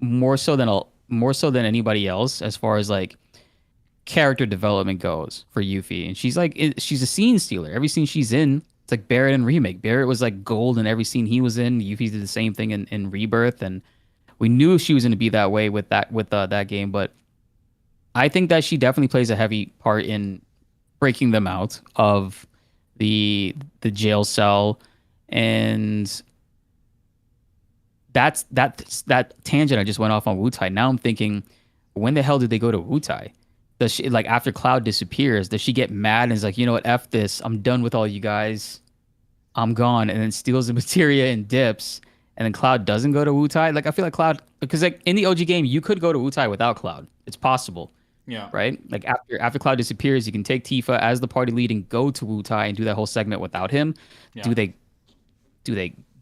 more so than anybody else as far as like character development goes for Yuffie. And she's a scene stealer. Every scene she's in, it's like Barrett in Remake. Barrett was like gold in every scene he was in. Yuffie did the same thing in Rebirth, and we knew she was going to be that way with that game. But I think that she definitely plays a heavy part in breaking them out of the jail cell, and that tangent I just went off on Wutai. Now I'm thinking, when the hell did they go to Wutai? Does she like after Cloud disappears? Does she get mad and is like, you know what, f this, I'm done with all you guys, I'm gone, and then steals the materia and dips, and then Cloud doesn't go to Wutai? Like I feel like Cloud, because like in the OG game you could go to Wutai without Cloud. It's possible, Yeah. right? Like after Cloud disappears, you can take Tifa as the party lead and go to Wutai and do that whole segment without him. Yeah. Do they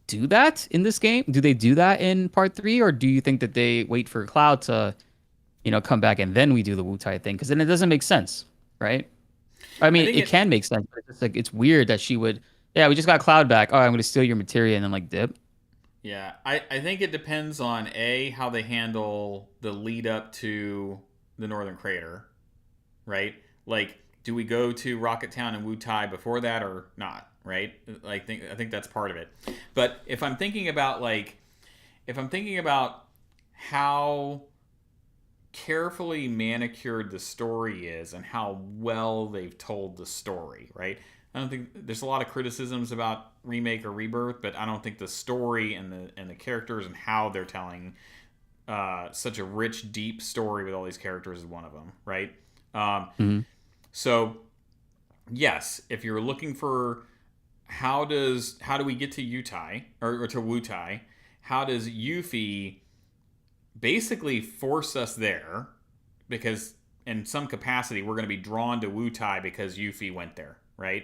do that in this game? Do they do that in part 3, or do you think that they wait for Cloud to, you know, come back and then we do the Wutai thing? Because then it doesn't make sense, right? I I mean, think it can make sense, but it's like it's weird that she would. Yeah, we just got Cloud back. Oh, I'm going to steal your materia and then like dip. Yeah, I think it depends on A, how they handle the lead up to the Northern Crater, right? Like, do we go to Rocket Town and Wutai before that or not, right? I think that's part of it. But if I'm thinking about how carefully manicured the story is and how well they've told the story, right? I don't think there's a lot of criticisms about Remake or Rebirth, but I don't think the story and the characters and how they're telling such a rich, deep story with all these characters is one of them, right? Um, Hmm. so yes, if you're looking for how do we get to Utai or to Wutai, how does Yuffie basically force us there, because in some capacity we're going to be drawn to Wutai because Yuffie went there, right?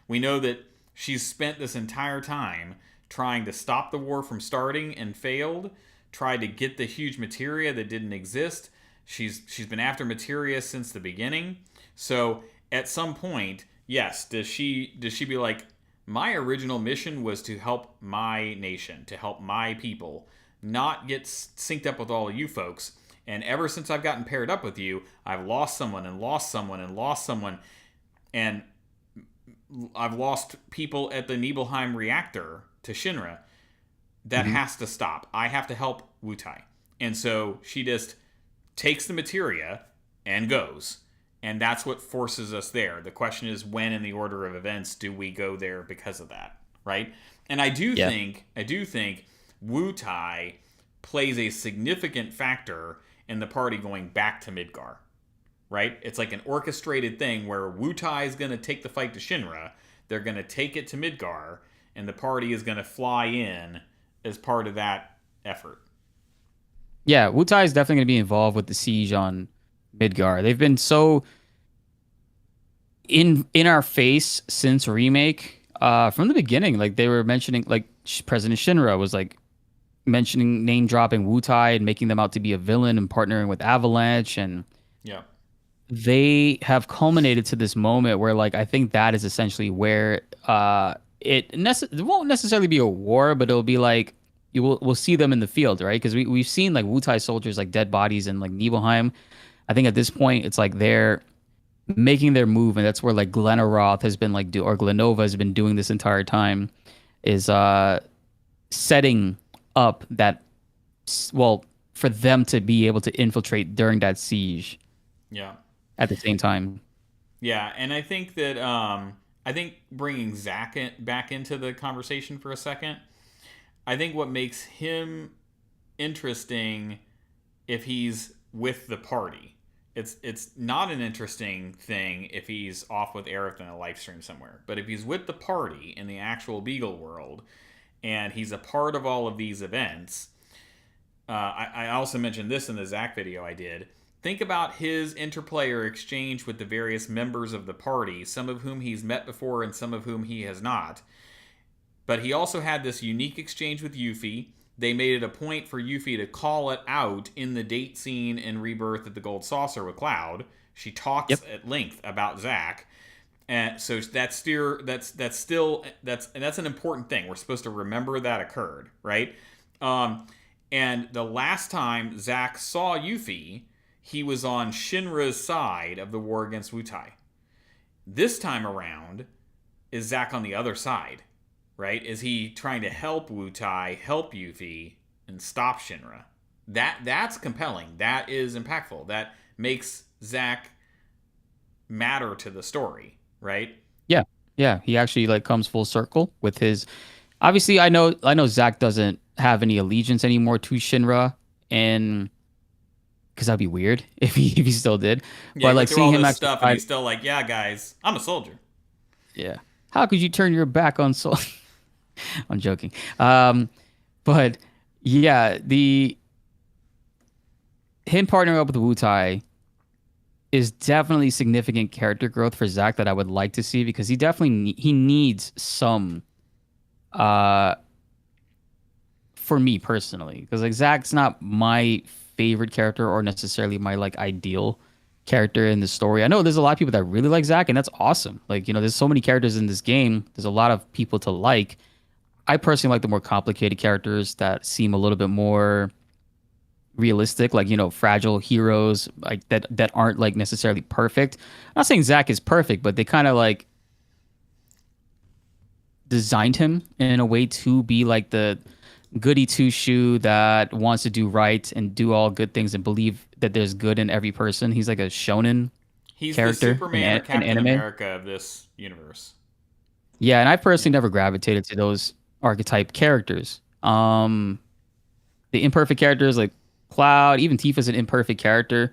We know that she's spent this entire time trying to stop the war from starting and failed, tried to get the huge materia that didn't exist. She's been after materia since the beginning. So at some point, yes, does she be like, my original mission was to help my nation, to help my people, not get synced up with all of you folks. And ever since I've gotten paired up with you, I've lost someone and lost someone and lost someone. And I've lost people at the Nibelheim reactor to Shinra. That Hmm. has to stop. I have to help Wutai. And so she just takes the materia and goes. And that's what forces us there. The question is, when in the order of events do we go there because of that, right? And Yeah. I do think Wutai plays a significant factor in the party going back to Midgar, right? It's like an orchestrated thing where Wutai is going to take the fight to Shinra. They're going to take it to Midgar, and the party is going to fly in as part of that effort. Yeah, Wutai is definitely going to be involved with the siege on Midgar. They've been so in our face since Remake, from the beginning. Like they were mentioning, like President Shinra was like mentioning, name dropping Wutai and making them out to be a villain and partnering with Avalanche, and Yeah. they have culminated to this moment where like I think that is essentially where it won't necessarily be a war, but it'll be like we'll see them in the field, right? Because we've seen like Wutai soldiers like dead bodies in like Nibelheim. I think at this point it's like they're making their move, and that's where like Glenoroth has been like or Glenova has been doing this entire time, is setting up that well for them to be able to infiltrate during that siege Yeah. at the same time. Yeah, and I think that I think bringing back into the conversation for a second, I think what makes him interesting if he's with the party. It's not an interesting thing if he's off with Aerith in a live stream somewhere. But if he's with the party in the actual Beagle world and he's a part of all of these events, I also mentioned this in the Zach video I did. Think about his interplayer exchange with the various members of the party, some of whom he's met before and some of whom he has not. But he also had this unique exchange with Yuffie. They made it a point for Yuffie to call it out in the date scene in Rebirth at the Gold Saucer with Cloud. She talks at length about Zack. And so that's an important thing. We're supposed to remember that occurred, right? And the last time Zack saw Yuffie, he was on Shinra's side of the war against Wutai. This time around, is Zack on the other side, right? Is he trying to help Wutai, help Yuffie, and stop Shinra? That's compelling. That is impactful. That makes Zack matter to the story, right? Yeah, yeah. He actually like comes full circle with his. Obviously, I know Zack doesn't have any allegiance anymore to Shinra, and because that'd be weird if he still did. Yeah, but like seeing him actually stuff, and he's still like, yeah, guys, I'm a soldier. Yeah. How could you turn your back on soul? I'm joking. But yeah, him partnering up with Wutai is definitely significant character growth for Zack that I would like to see, because he definitely he needs some for me personally, because like Zack's not my favorite character or necessarily my like ideal character in the story. I know there's a lot of people that really like Zack, and that's awesome. Like, you know, there's so many characters in this game. There's a lot of people to like. I personally like the more complicated characters that seem a little bit more realistic, like, you know, fragile heroes like that aren't like necessarily perfect. I'm not saying Zack is perfect, but they kind of like designed him in a way to be like the goody two shoe that wants to do right and do all good things and believe that there's good in every person. He's like a shonen character. The Superman or Captain anime. America of this universe. Yeah, and I personally never gravitated to those archetype characters. The imperfect characters like Cloud, even Tifa's an imperfect character.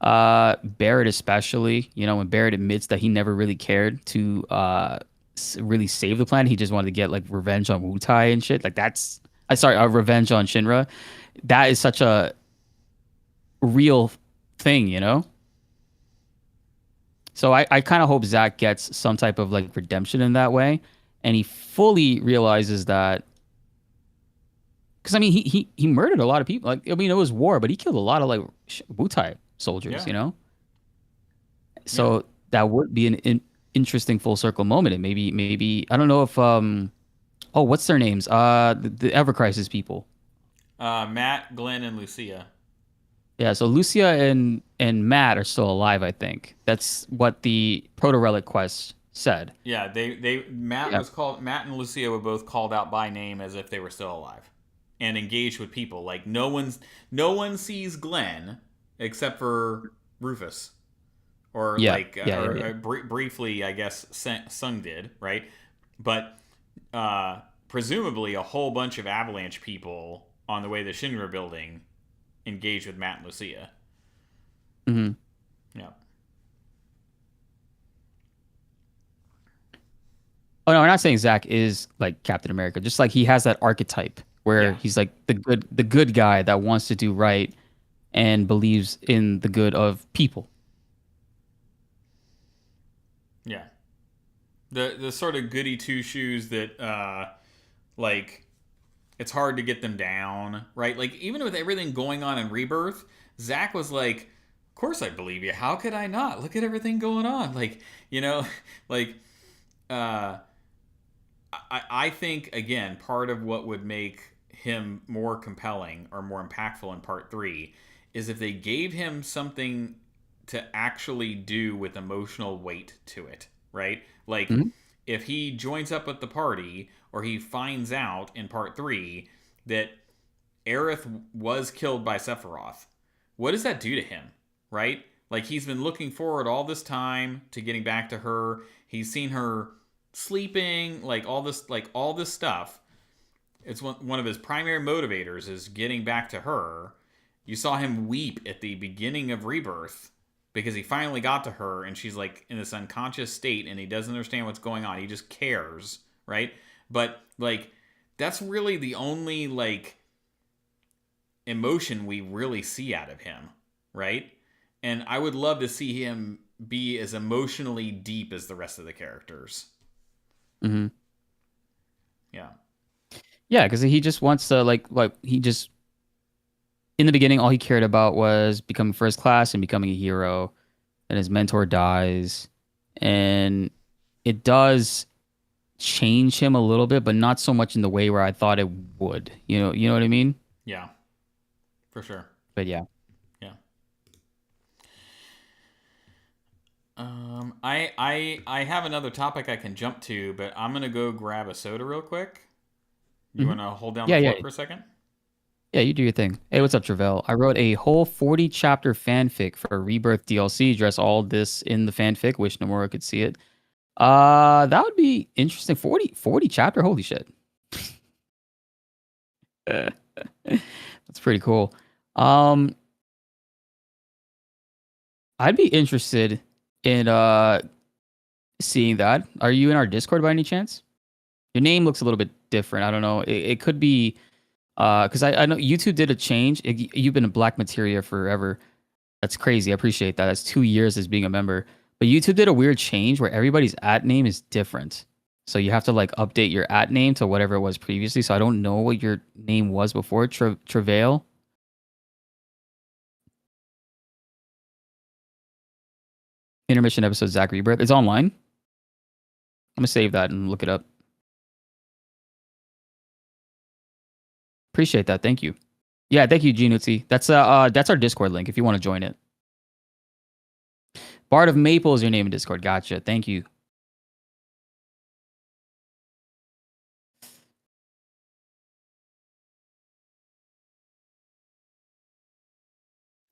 Barrett especially, you know, when Barrett admits that he never really cared to really save the planet, he just wanted to get like revenge on Wutai and shit. Like that's, revenge on Shinra. That is such a real thing, you know? So I kind of hope Zack gets some type of like redemption in that way, and he fully realizes that. Because I mean, he murdered a lot of people. Like, I mean, it was war, but he killed a lot of like Wutai soldiers, you know. So that would be an interesting full circle moment, and maybe I don't know if what's their names? The Ever Crisis people. Matt, Glenn, and Lucia. Yeah, so Lucia and Matt are still alive, I think. That's what the Proto Relic quest said. Yeah, Matt and Lucia were both called out by name as if they were still alive and engaged with people. Like no one sees Glenn except for Rufus. Or briefly, I guess Sung did, right? But presumably a whole bunch of Avalanche people on the way to the Shinra building engaged with Matt and Lucia. Mm-hmm. Yeah. Oh no, we're not saying Zack is like Captain America. Just like he has that archetype where he's like the good guy that wants to do right and believes in the good of people. Yeah. The sort of goody two shoes that like it's hard to get them down, right? Like even with everything going on in Rebirth, Zack was like, of course I believe you. How could I not? Look at everything going on. Like, you know, like I think again, part of what would make him more compelling or more impactful in part 3 is if they gave him something to actually do with emotional weight to it, right? Like if he joins up with the party or he finds out in part 3 that Aerith was killed by Sephiroth, what does that do to him, right? Like he's been looking forward all this time to getting back to her. He's seen her sleeping, like all this stuff. it's one of his primary motivators is getting back to her. You saw him weep at the beginning of Rebirth because he finally got to her and she's like in this unconscious state and he doesn't understand what's going on. He just cares, right? But like that's really the only like emotion we really see out of him, right? And I would love to see him be as emotionally deep as the rest of the characters. Mm-hmm. Yeah. Yeah, because he just wants to like he just in the beginning all he cared about was becoming first class and becoming a hero, and his mentor dies, and it does change him a little bit, but not so much in the way where I thought it would. You know what I mean? Yeah, for sure. But yeah. Yeah. I have another topic I can jump to, but I'm gonna go grab a soda real quick. You Hmm. want to hold down Yeah, the yeah. fort for a second? Yeah, you do your thing. Hey, what's up, Travell? I wrote a whole 40 chapter fanfic for Rebirth DLC. Address all this in the fanfic. Wish Nomura could see it. That would be interesting. 40 chapter. Holy shit. That's pretty cool. Um, I'd be interested in seeing that. Are you in our Discord by any chance? Your name looks a little bit different. I don't know. It could be because I know YouTube did a change. You've been in Black Materia forever. That's crazy. I appreciate that. That's 2 years as being a member. But YouTube did a weird change where everybody's at name is different. So you have to like update your at name to whatever it was previously. So I don't know what your name was before. Travail. Intermission episode Zach Rebirth. It's online. I'm gonna save that and look it up. Appreciate that. Thank you. Yeah, thank you, Genutsi. That's our Discord link if you want to join it. Bard of Maple is your name in Discord. Gotcha. Thank you.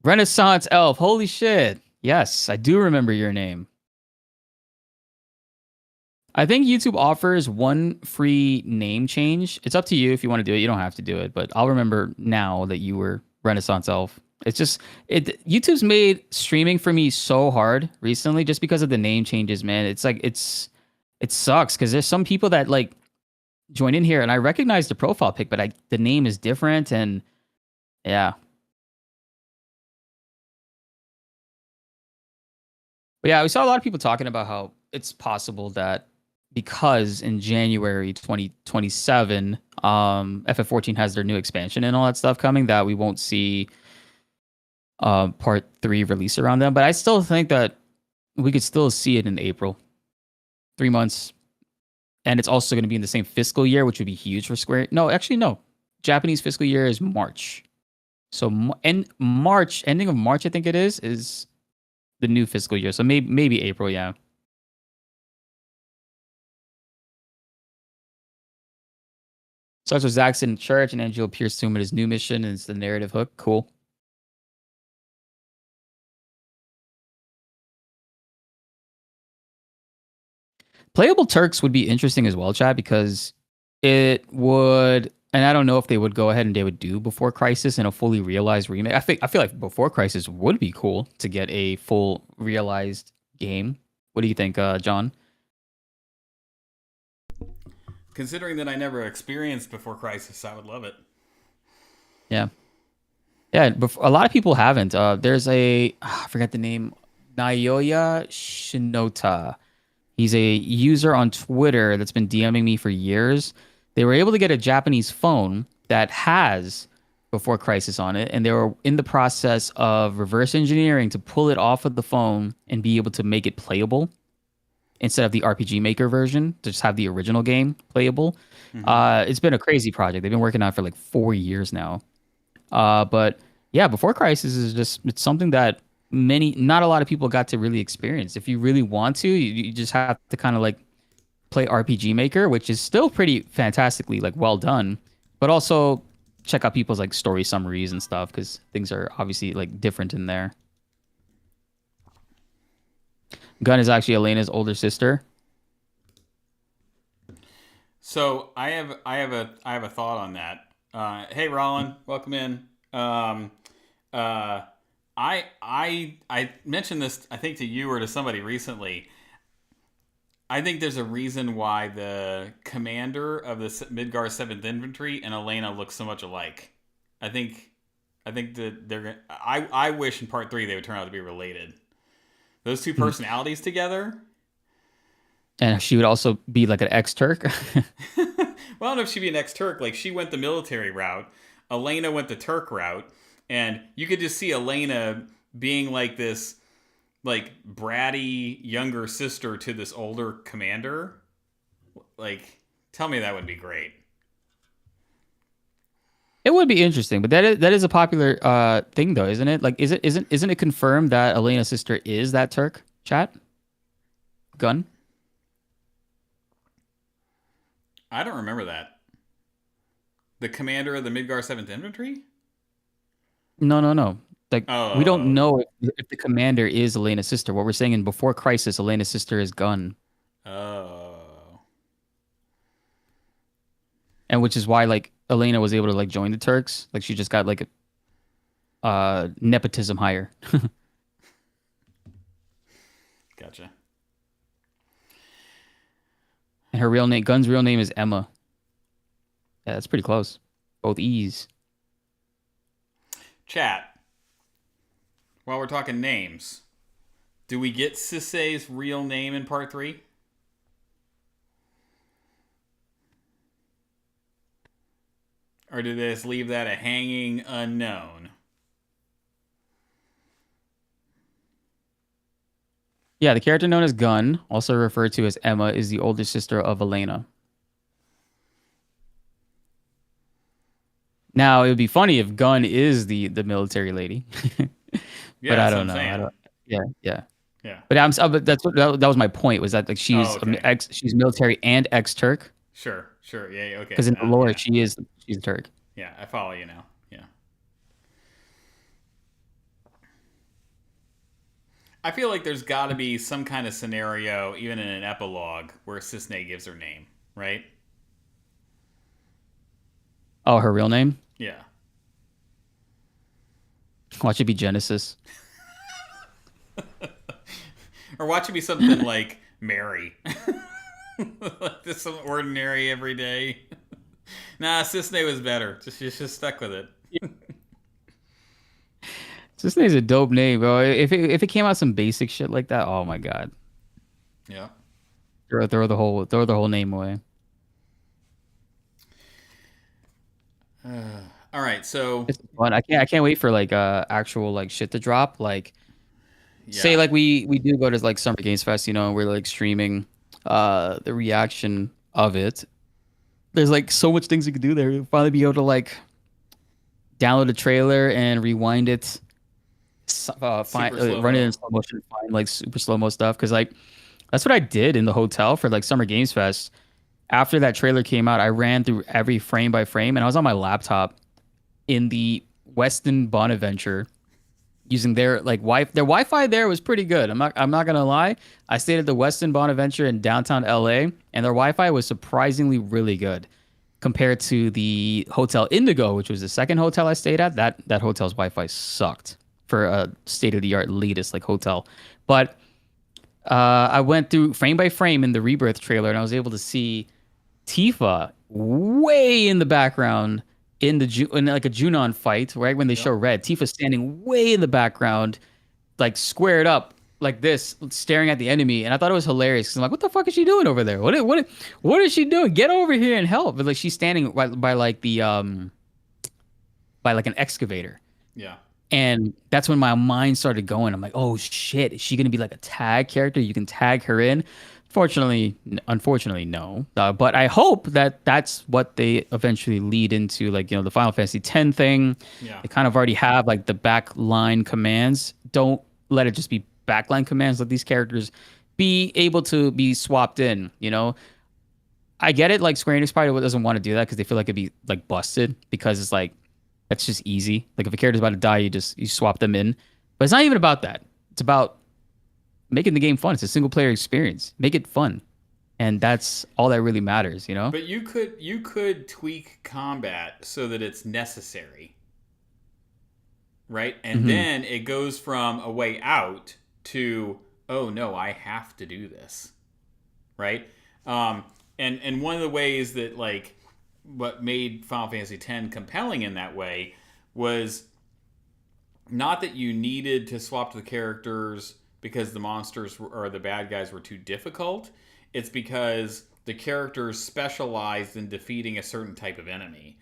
Renaissance Elf. Holy shit. Yes, I do remember your name. I think YouTube offers one free name change. It's up to you if you want to do it. You don't have to do it, but I'll remember now that you were Renaissance Elf. It's just YouTube's made streaming for me so hard recently just because of the name changes, man. It's like it sucks because there's some people that like join in here and I recognize the profile pic, but the name is different and yeah. But yeah, we saw a lot of people talking about how it's possible that because in January 2027, FF14 has their new expansion and all that stuff coming, that we won't see part 3 release around them. But I still think that we could still see it in April. 3 months. And it's also going to be in the same fiscal year, which would be huge for Square. No, actually, no. Japanese fiscal year is March. So ending of March, I think it is the new fiscal year. So maybe April, yeah. Starts with Zack's in church and Angelo appears to him at his new mission and it's the narrative hook. Cool. Playable Turks would be interesting as well, chat, because it would, and I don't know if they would go ahead and they would do Before Crisis in a fully realized remake. I feel like Before Crisis would be cool to get a full realized game. What do you think, John? Considering that I never experienced Before Crisis, I would love it. Yeah. Yeah, a lot of people haven't. There's I forget the name, Naoya Shinota. He's a user on Twitter that's been DMing me for years. They were able to get a Japanese phone that has Before Crisis on it, and they were in the process of reverse engineering to pull it off of the phone and be able to make it playable instead of the RPG Maker version, to just have the original game playable. Mm-hmm. It's been a crazy project. They've been working on it for like 4 years now. But yeah, Before Crisis is it's something that not a lot of people got to really experience. If you really want to, you just have to kind of like play RPG Maker, which is still pretty fantastically like well done, but also check out people's like story summaries and stuff because things are obviously like different in there. Gun is actually Elena's older sister. So I have a thought on that. Hey, Roland, welcome in. Uh, I mentioned this I think to you or to somebody recently. I think there's a reason why the commander of the Midgar Seventh Infantry and Elena look so much alike. I think that they're. I wish in part three they would turn out to be related. Those two personalities together. And she would also be like an ex-Turk. Well, I don't know if she'd be an ex-Turk. Like, she went the military route. Elena went the Turk route. And you could just see Elena being like this, like, bratty younger sister to this older commander. Like, tell me that would be great. It would be interesting, but that is a popular thing though, isn't it? Like, isn't it confirmed that Elena's sister is that Turk? Chat gun. I don't remember that. The commander of the Midgar 7th Infantry? No, no, no. Like we don't Oh. know if the commander is Elena's sister. What we're saying in Before Crisis, Elena's sister is Gun, Oh. and which is why like Elena was able to like join the Turks. Like she just got like a nepotism hire. Gotcha. And her real name, Gun's real name is Emma. Yeah, that's pretty close. Both E's. Chat, while we're talking names, do we get Sisei's real name in part three? Or do they just leave that a hanging unknown? Yeah, the character known as Gun, also referred to as Emma, is the older sister of Elena. Now, it would be funny if Gun is the military lady, Yeah, but I that's what don't I'm know. I saying. don't. Yeah, yeah. Yeah. But but that was my point. Was that like Oh, okay. she's military and ex-Turk? Sure, sure. Yeah, yeah, okay. Because in the lore, Yeah. she's Turk. Yeah, I follow you now. Yeah. I feel like there's got to be some kind of scenario, even in an epilogue, where Cisne gives her name, right? Oh, her real name? Yeah. Watch it be Genesis. Or watch it be something like Mary. Like just some ordinary everyday. Nah, Cisne was better. She's just stuck with it. This name's a dope name, bro. If it came out some basic shit like that, oh my god, Yeah. throw the whole name away. All right, so It's fun. I can't wait for like actual like shit to drop. Like say yeah. like we do go to like Summer Games Fest, and we're like streaming the reaction of it. There's like so much things you could do there. You'll finally be able to like download a trailer and rewind it, find Super slow run it in mo. slow motion, find like super slow mo stuff. Because like that's what I did in the hotel for like Summer Games Fest. After that trailer came out, I ran through every frame by frame, and I was on my laptop in the Westin Bonaventure using their Wi-Fi there was pretty good. I'm not gonna lie. I stayed at the Westin Bonaventure in downtown LA, and their Wi-Fi was surprisingly really good compared to the Hotel Indigo, which was the second hotel I stayed at. That hotel's Wi-Fi sucked for a state-of-the-art elitist like hotel. But I went through frame by frame in the Rebirth trailer, and I was able to see Tifa way in the background in like a Junon fight, right when they Yep. show Red. Tifa standing way in the background, like squared up like this, staring at the enemy, and I thought it was hilarious because I'm like, what the fuck is she doing over there? What is she doing? Get over here and help! But like she's standing by like the by like an excavator. Yeah. And that's when my mind started going. I'm like, oh shit, is she gonna be like a tag character? You can tag her in. Unfortunately, no. But I hope that that's what they eventually lead into, like the Final Fantasy X thing. Yeah. They kind of already have like the backline commands. Don't let it just be backline commands. Let these characters be able to be swapped in. I get it. Like Square Enix probably doesn't want to do that because they feel like it'd be like busted because it's like that's just easy. Like if a character's about to die, you swap them in. But it's not even about that. It's about making the game fun. It's a single player experience. Make it fun. and that's all that really matters, you know? But you could tweak combat so that it's necessary, right? And Hmm. then it goes from a way out to, oh no, I have to do this, right? Um, and one of the ways that like what made Final Fantasy X compelling in that way was not that you needed to swap the characters because the monsters or the bad guys were too difficult. It's because the characters specialized in defeating a certain type of enemy.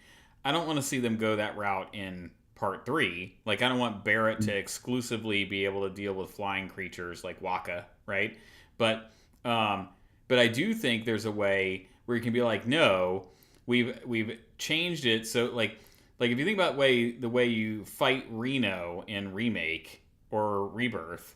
I don't want to see them go that route in part three. Like, I don't want Barrett to exclusively be able to deal with flying creatures like Waka, right? But um, but I do think there's a way where you can be like, no, we've changed it so like if you think about the way you fight Reno in Remake or Rebirth,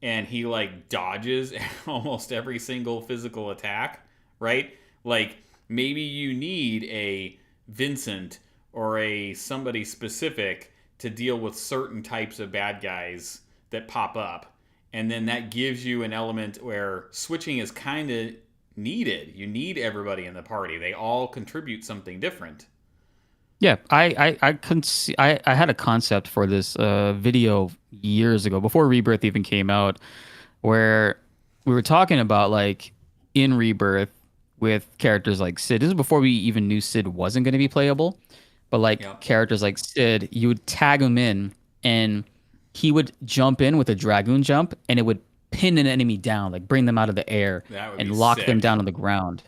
and he like dodges almost every single physical attack, right? Like maybe you need a Vincent or a somebody specific to deal with certain types of bad guys that pop up. And then that gives you an element where switching is kind of needed. You need everybody in the party. They all contribute something different. Yeah, I couldn't see, I had a concept for this video years ago before Rebirth even came out, where we were talking about like in Rebirth with characters like Sid. This is before we even knew Sid wasn't going to be playable, but like Yep. characters like Sid, you would tag him in and he would jump in with a dragoon jump and it would pin an enemy down, like bring them out of the air That would and be lock them sick. down on the ground.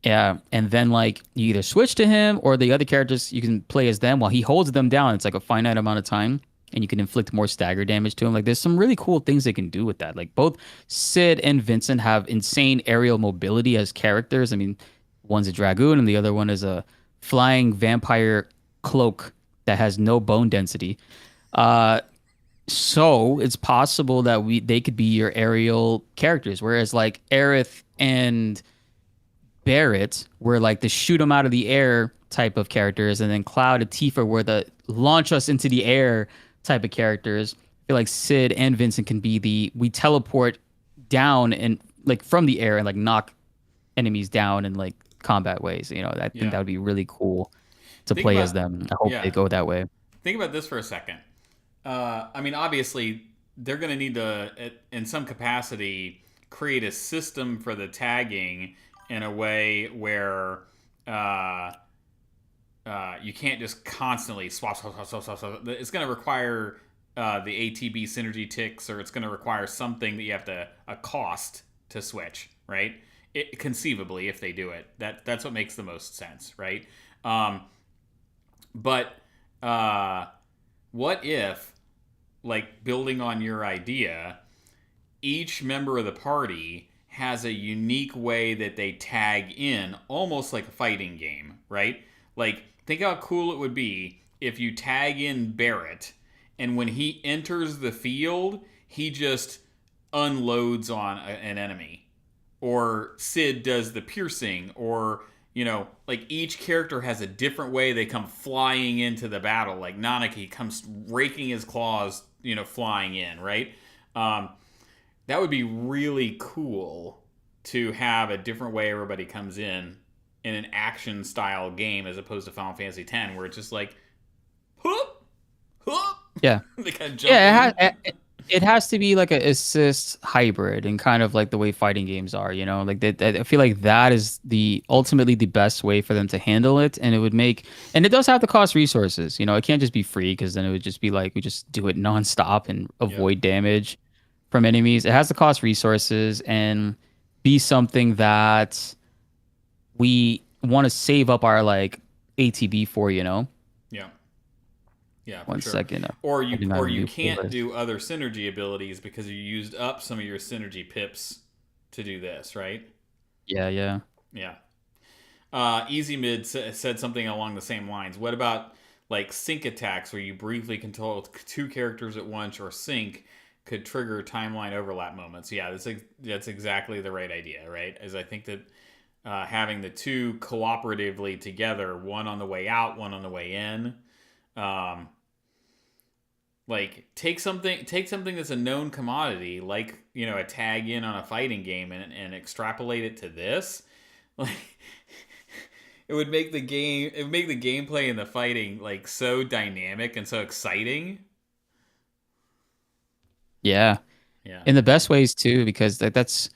Yeah, and then like you either switch to him or the other characters you can play as them while he holds them down. It's like a finite amount of time, and you can inflict more stagger damage to him. Like there's some really cool things they can do with that. Like both Sid and Vincent have insane aerial mobility as characters. I mean, one's a dragoon and the other one is a flying vampire cloak that has no bone density. Uh, so it's possible that we they could be your aerial characters, whereas like Aerith and Barrett were like the shoot them out of the air type of characters, and then Cloud and Tifa were the launch us into the air type of characters. I feel like Sid and Vincent can be the we teleport down and like from the air and like knock enemies down in like combat ways. You know, I think Yeah. that would be really cool to Think play as about them. I hope they yeah. go that way. Think about this for a second. I mean, obviously, they're going to need to, in some capacity, create a system for the tagging in a way where uh, you can't just constantly swap. It's going to require the ATB synergy ticks, or it's going to require something that you have to a cost to switch, right? Conceivably, if they do it, that's what makes the most sense, right? Um, but what if, like building on your idea, each member of the party has a unique way that they tag in, almost like a fighting game, right? Like, think how cool it would be if you tag in Barrett, and when he enters the field, he just unloads on an enemy, or Sid does the piercing, or like each character has a different way they come flying into the battle. Like Nanaki comes raking his claws, flying in, right? Um, that would be really cool to have a different way everybody comes in an action style game as opposed to Final Fantasy X, where it's just like, whoop, whoop. Yeah. They kind of jump Yeah, in. it has to be like a assist hybrid and kind of like the way fighting games are, you know? Like I feel like that is the ultimately the best way for them to handle it, and it would make and it does have to cost resources, you know? It can't just be free because then it would just be like we just do it nonstop and Yep. avoid damage from enemies. It has to cost resources and be something that we want to save up our like ATB for, you know? Yeah. Yeah, for One sure. second. Or I you do not or have a you new can't playlist. do other synergy abilities because you used up some of your synergy pips to do this, right? Yeah, yeah. Yeah. Easy Mid said something along the same lines. What about like sync attacks where you briefly control two characters at once, or sync could trigger timeline overlap moments? Yeah, that's exactly the right idea, right? As I think that having the two cooperatively together, one on the way out, one on the way in, um, Like take something that's a known commodity, like a tag in on a fighting game, and extrapolate it to this. Like it would make the gameplay and the fighting like so dynamic and so exciting. Yeah, Yeah. in the best ways too, because that's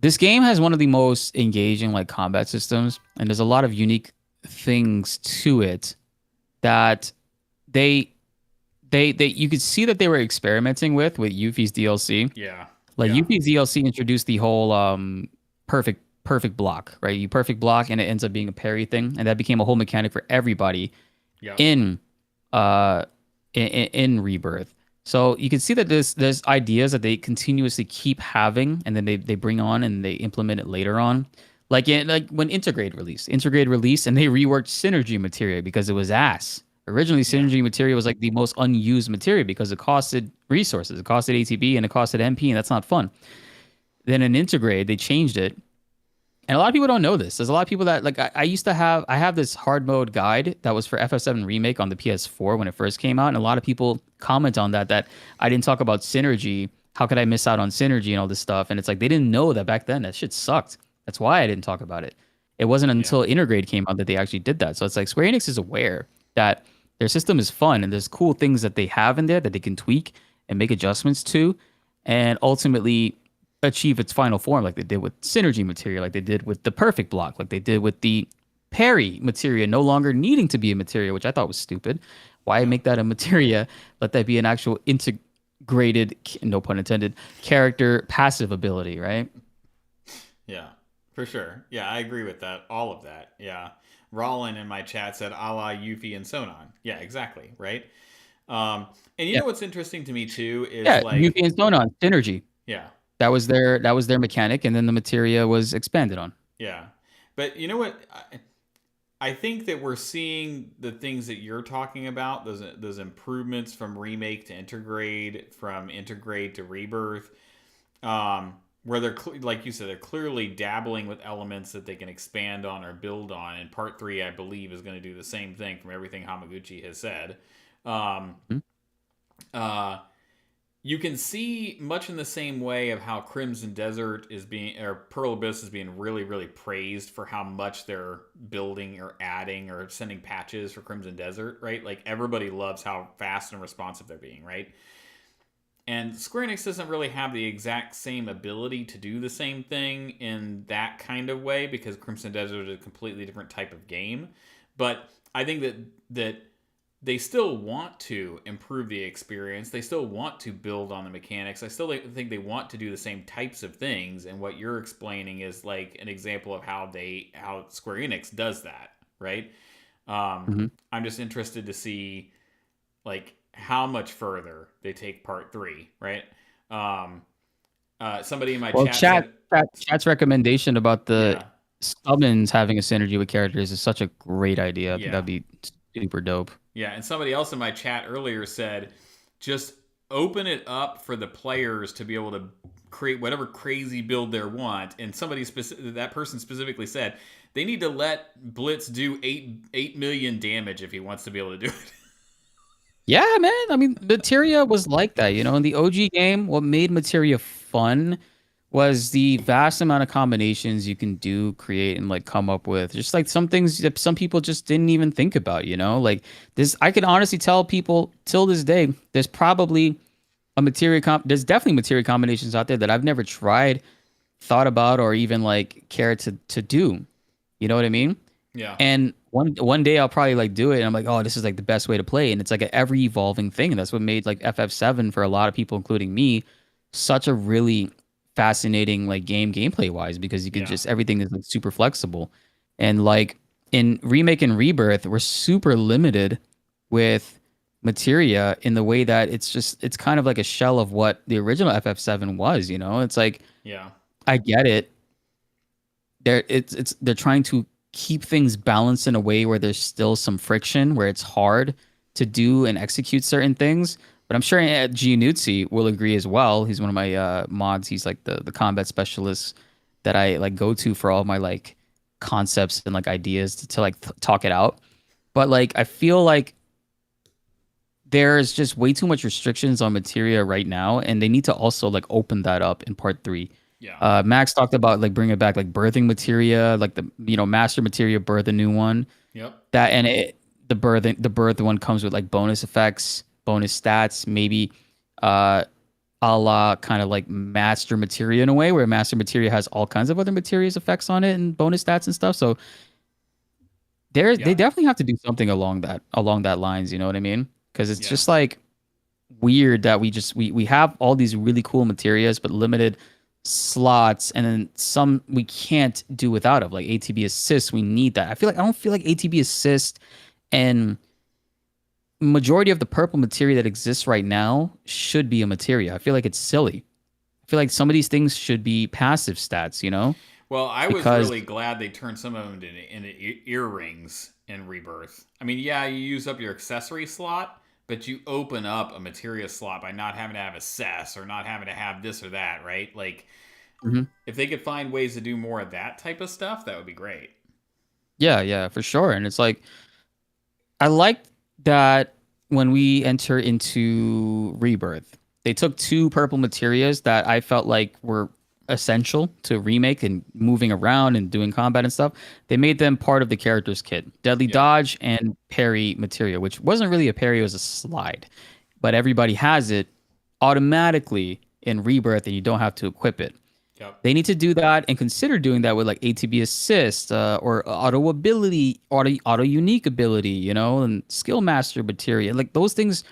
this game has one of the most engaging like combat systems, and there's a lot of unique things to it that they they you could see that they were experimenting with Yuffie's DLC. Yeah. Like Yeah. Yuffie's DLC introduced the whole perfect block, right? You perfect block and it ends up being a parry thing, and that became a whole mechanic for everybody Yeah. in uh in Rebirth. So you can see that there's ideas that they continuously keep having, and then they bring on and they implement it later on. Like when Integrate released, and they reworked synergy materia because it was ass. Originally, Yeah. synergy materia was like the most unused materia because it costed resources, it costed ATB, and it costed MP, and that's not fun. Then in Integrate, they changed it, and a lot of people don't know this. There's a lot of people that like I used to have. I have this hard mode guide that was for FF7 Remake on the PS4 when it first came out, and a lot of people comment on that I didn't talk about synergy. How could I miss out on synergy and all this stuff? And it's like they didn't know that back then that shit sucked. That's why I didn't talk about it. It wasn't Yeah. until Integrate came out that they actually did that. So it's like Square Enix is aware that their system is fun and there's cool things that they have in there that they can tweak and make adjustments to, and ultimately achieve its final form, like they did with synergy material, like they did with the perfect block, like they did with the parry materia no longer needing to be a materia, which I thought was stupid. Why Yeah. make that a materia? Let that be an actual integrated, no pun intended, character passive ability, right? Yeah. For sure. Yeah, I agree with that. All of that. Yeah. Rollin in my chat said a la Yuffie and Sonon. Yeah, exactly. Right. And you Yeah, know what's interesting to me too is yeah. like, Yuffie and Sonon synergy. yeah, That was their mechanic, and then the materia was expanded on. yeah. But you know what? I think that we're seeing the things that you're talking about, those improvements from remake to integrate, from integrate to rebirth, where like you said, they're clearly dabbling with elements that they can expand on or build on. And part three, I believe, is going to do the same thing from everything Hamaguchi has said. Um, Hmm? uh, you can see much in the same way of how Crimson Desert is being, or Pearl Abyss is being really, really praised for how much they're building or adding or sending patches for Crimson Desert, right? Like everybody loves how fast and responsive they're being, right? And Square Enix doesn't really have the exact same ability to do the same thing in that kind of way because Crimson Desert is a completely different type of game. But I think that they still want to improve the experience. They still want to build on the mechanics. I still think they want to do the same types of things. And what you're explaining is like an example of how Square Enix does that, right? Hmm. I'm just interested to see like how much further they take part three, right? Um, somebody in my Well, chat said, chat's recommendation about the yeah, summons having a synergy with characters is such a great idea. I think yeah, that'd be super dope. yeah. And somebody else in my chat earlier said, just open it up for the players to be able to create whatever crazy build they want. And that person specifically said they need to let Bltzz do 8 million damage if he wants to be able to do it. Yeah, man. I mean, Materia was like that, you know. In the OG game, what made Materia fun was the vast amount of combinations you can do, create, and like come up with. Just like some things that some people just didn't even think about, you know. Like this, I can honestly tell people till this day, there's definitely materia combinations out there that I've never tried, thought about, or even like cared to do. You know what I mean? Yeah, And one day I'll probably like do it, and I'm like, oh, this is like the best way to play, and it's like an ever evolving thing. And that's what made like FF7 for a lot of people, including me, such a really fascinating like gameplay wise, because you can yeah, just everything is like super flexible, and like in Remake and Rebirth, we're super limited with materia in the way that it's kind of like a shell of what the original FF7 was. You know, it's like yeah, I get it, they're trying to keep things balanced in a way where there's still some friction, where it's hard to do and execute certain things. But I'm sure Gianuzzi will agree as well. He's one of my mods. He's like the combat specialist that I like go to for all my like concepts and like ideas to like talk it out. But like I feel like there's just way too much restrictions on materia right now, and they need to also like open that up in part three. Yeah. Max talked about like bringing back like birthing materia, like the master materia birth a new one. Yep. That and the birth one comes with like bonus effects, bonus stats, maybe uh a la kind of like master materia in a way where master materia has all kinds of other materias effects on it and bonus stats and stuff. So they Yeah. definitely have to do something along that lines, you know what I mean? Because it's Yeah. just like weird that we have all these really cool materials but limited slots, and then some we can't do without of like ATB assist. We need that. I don't feel like ATB assist and majority of the purple materia that exists right now should be a materia. I feel like it's silly. I feel like some of these things should be passive stats, Well, I was because really glad they turned some of them into earrings in Rebirth. I mean, yeah, you use up your accessory slot, but you open up a materia slot by not having to have assess or not having to have this or that, right? Like, Mhm. if they could find ways to do more of that type of stuff, that would be great. Yeah, yeah, for sure. And it's like I like that when we enter into Rebirth, they took two purple materias that I felt like were essential to remake and moving around and doing combat and stuff. They made them part of the character's kit. Deadly Yep. dodge and parry materia, which wasn't really a parry, it was a slide. But everybody has it automatically in Rebirth and you don't have to equip it. Yep. They need to do that and consider doing that with like ATB assist or auto ability, auto unique ability, and skill master materia. Like those things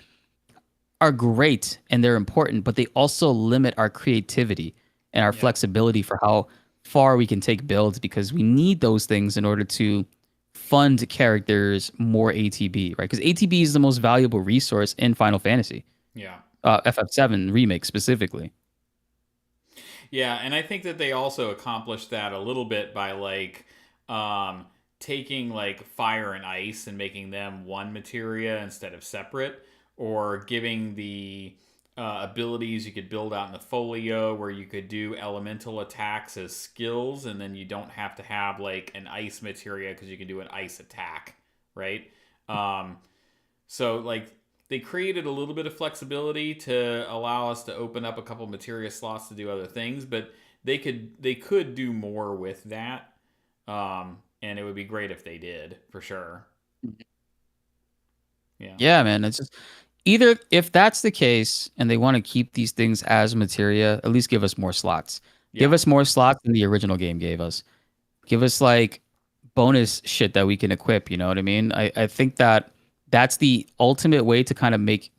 are great and they're important, but they also limit our creativity and our Yep. flexibility for how far we can take builds because we need those things in order to fund characters more ATB, right? Because ATB is the most valuable resource in Final Fantasy, Yeah. FF7 remake specifically. Yeah, and I think that they also accomplished that a little bit by um, taking like fire and ice and making them one materia instead of separate, or giving the abilities you could build out in the folio where you could do elemental attacks as skills, and then you don't have to have like an ice materia because you can do an ice attack, right? Um, so like they created a little bit of flexibility to allow us to open up a couple materia slots to do other things, but they could do more with that. And it would be great if they did, for sure. Yeah. Yeah, man. It's just either if that's the case and they want to keep these things as materia, at least give us more slots. Give Yeah. us more slots than the original game gave us. Give us like bonus shit that we can equip. You know what I mean? I think that that's the ultimate way to kind of make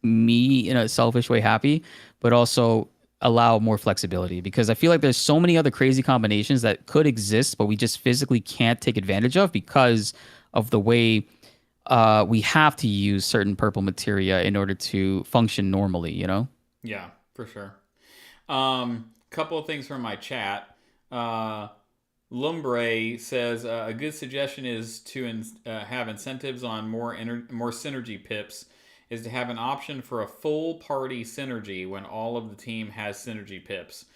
me in a selfish way happy, but also allow more flexibility because I feel like there's so many other crazy combinations that could exist, but we just physically can't take advantage of because of the way we have to use certain purple materia in order to function normally, Yeah, for sure. Couple of things from my chat. Lumbre says a good suggestion is to have incentives on more synergy pips. Is to have an option for a full party synergy when all of the team has synergy pips.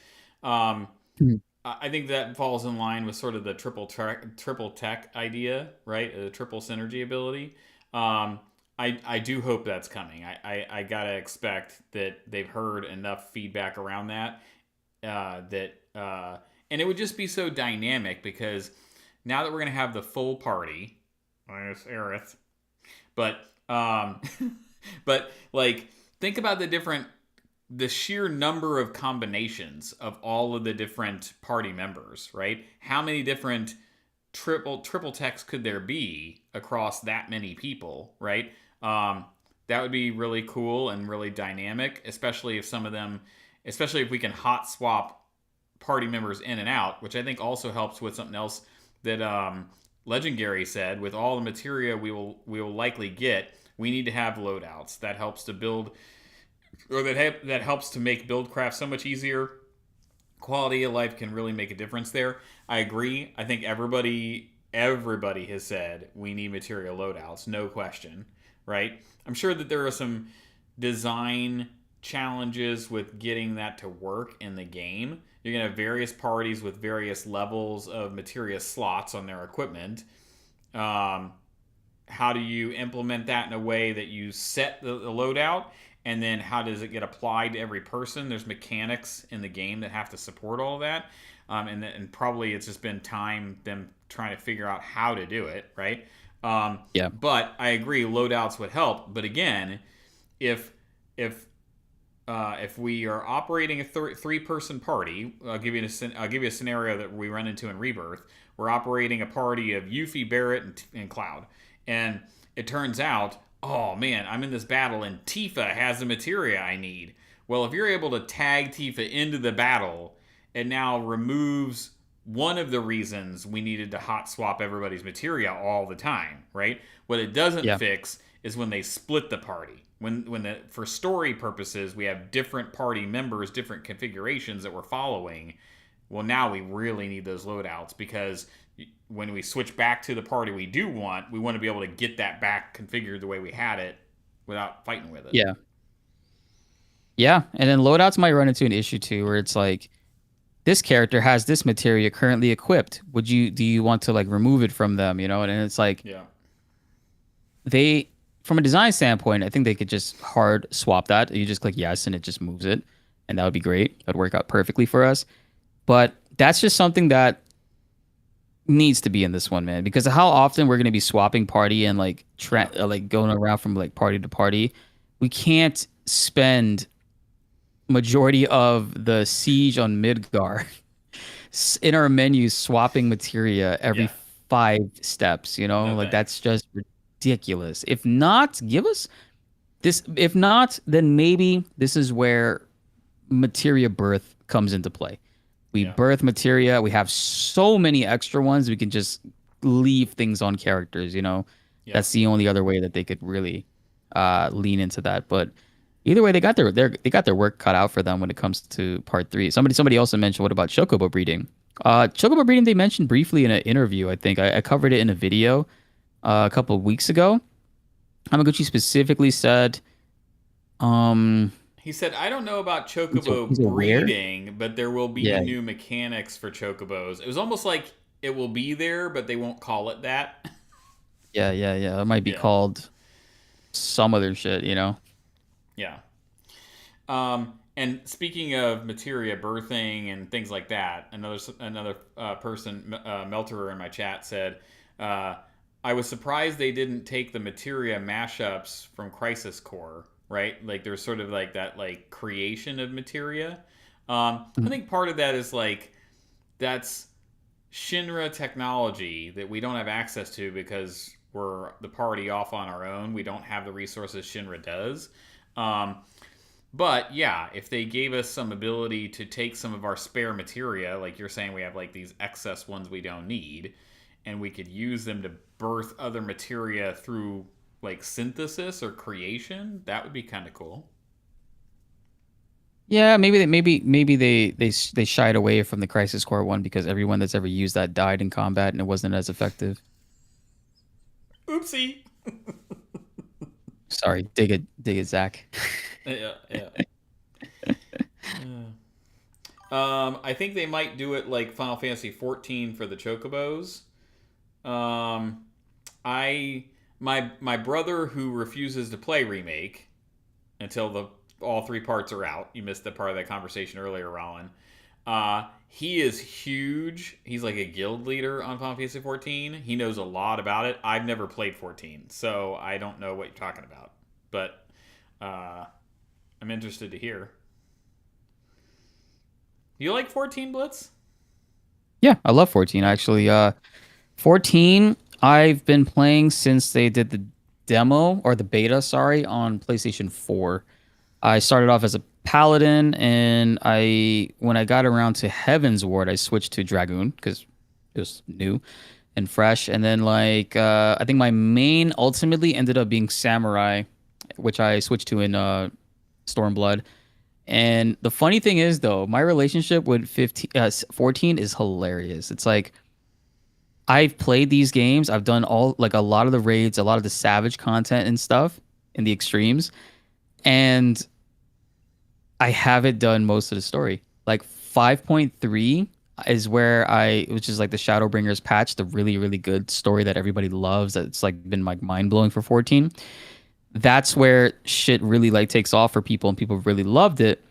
Um, Mhm. I think that falls in line with sort of the triple tech idea, right? The triple synergy ability. Um, I do hope that's coming. I gotta expect that they've heard enough feedback around that and it would just be so dynamic because now that we're gonna have the full party, minus Aerith, but but like think about the sheer number of combinations of all of the different party members, right? How many different triple techs could there be across that many people, right? That would be really cool and really dynamic, especially if some of them, especially if we can hot swap party members in and out, which I think also helps with something else that Legendary said. With all the materia we will likely get, we need to have loadouts. That helps to build, or that helps to make buildcraft so much easier. Quality of life can really make a difference there. I agree. I think everybody has said we need material loadouts, no question, right? I'm sure that there are some design challenges with getting that to work in the game. You're going to have various parties with various levels of materia slots on their equipment. Um, how do you implement that in a way that you set the loadout, and then how does it get applied to every person? There's mechanics in the game that have to support all of that, and probably it's just been time them trying to figure out how to do it, right? Yeah. But I agree, loadouts would help. But again, if if if we are operating a three-person party, I'll give you a scenario that we run into in Rebirth. We're operating a party of Yuffie, Barrett, and Cloud, and it turns out, oh man, I'm in this battle and Tifa has the materia I need. Well, if you're able to tag Tifa into the battle, it now removes one of the reasons we needed to hot swap everybody's materia all the time, right? What it doesn't Yeah. fix is when they split the party. For story purposes, we have different party members, different configurations that we're following. Well, now we really need those loadouts, because when we switch back to the party we want to be able to get that back configured the way we had it without fighting with it. Yeah. Yeah. And then loadouts might run into an issue too, where it's like, this character has this materia currently equipped. Do you want to like remove it from them? And it's like, Yeah. they, from a design standpoint, I think they could just hard swap that. You just click yes and it just moves it. And that would be great. That would work out perfectly for us. But that's just something that needs to be in this one, man. Because how often we're going to be swapping party and like like going around from like party to party. We can't spend majority of the siege on Midgar in our menus swapping materia every Yeah. 5 steps, No like thanks. that's just ridiculous. If not, give us this. If not, then maybe this is where materia birth comes into play. We Yeah. birth materia. We have so many extra ones. We can just leave things on characters. Yeah. That's the only other way that they could really lean into that. But either way, they got their work cut out for them when it comes to part three. Somebody also mentioned, what about chocobo breeding? Chocobo breeding, they mentioned briefly in an interview. I think I covered it in a video a couple of weeks ago. Hamaguchi specifically said, um, He said, I don't know about chocobo he's aware. breeding, but there will be Yeah, new mechanics for chocobos. It was almost like it will be there, but they won't call it that. yeah. It might be Yeah. called some other shit. Yeah. And speaking of materia birthing and things like that, another person, Melterer in my chat said, uh, I was surprised they didn't take the materia mashups from Crisis Core, right? Like there's sort of like that like creation of materia. I think part of that is like that's Shinra technology that we don't have access to because we're the party off on our own. We don't have the resources Shinra does. Um, but yeah, if they gave us some ability to take some of our spare materia, like you're saying, we have like these excess ones we don't need, and we could use them to birth other materia through like synthesis or creation, that would be kind of cool. Yeah, maybe they shied away from the Crisis Core one because everyone that's ever used that died in combat and it wasn't as effective. Oopsie. Sorry, dig it, Zach. Yeah, yeah. I think they might do it like Final Fantasy 14 for the chocobos. Um, my brother who refuses to play remake until the all three parts are out. You missed the part of that conversation earlier, Rollin. He is huge. He's like a guild leader on Final Fantasy 14. He knows a lot about it. I've never played 14, so I don't know what you're talking about. But uh, I'm interested to hear. You like 14, Blitz? Yeah, I love 14 actually. 14 I've been playing since they did the demo or the beta, sorry, on PlayStation 4. I started off as a paladin, and when I got around to Heaven's Ward, I switched to Dragoon because it was new and fresh. And then like I think my main ultimately ended up being Samurai, which I switched to in Stormblood. And the funny thing is though, my relationship with 14 is hilarious. It's like I've played these games, I've done all like a lot of the raids, a lot of the Savage content and stuff in the extremes, and I haven't done most of the story. Like 5.3, is where which is like the Shadowbringers patch, the really, really good story that everybody loves. That's like been like mind blowing for 14. That's where shit really like takes off for people and people really loved it.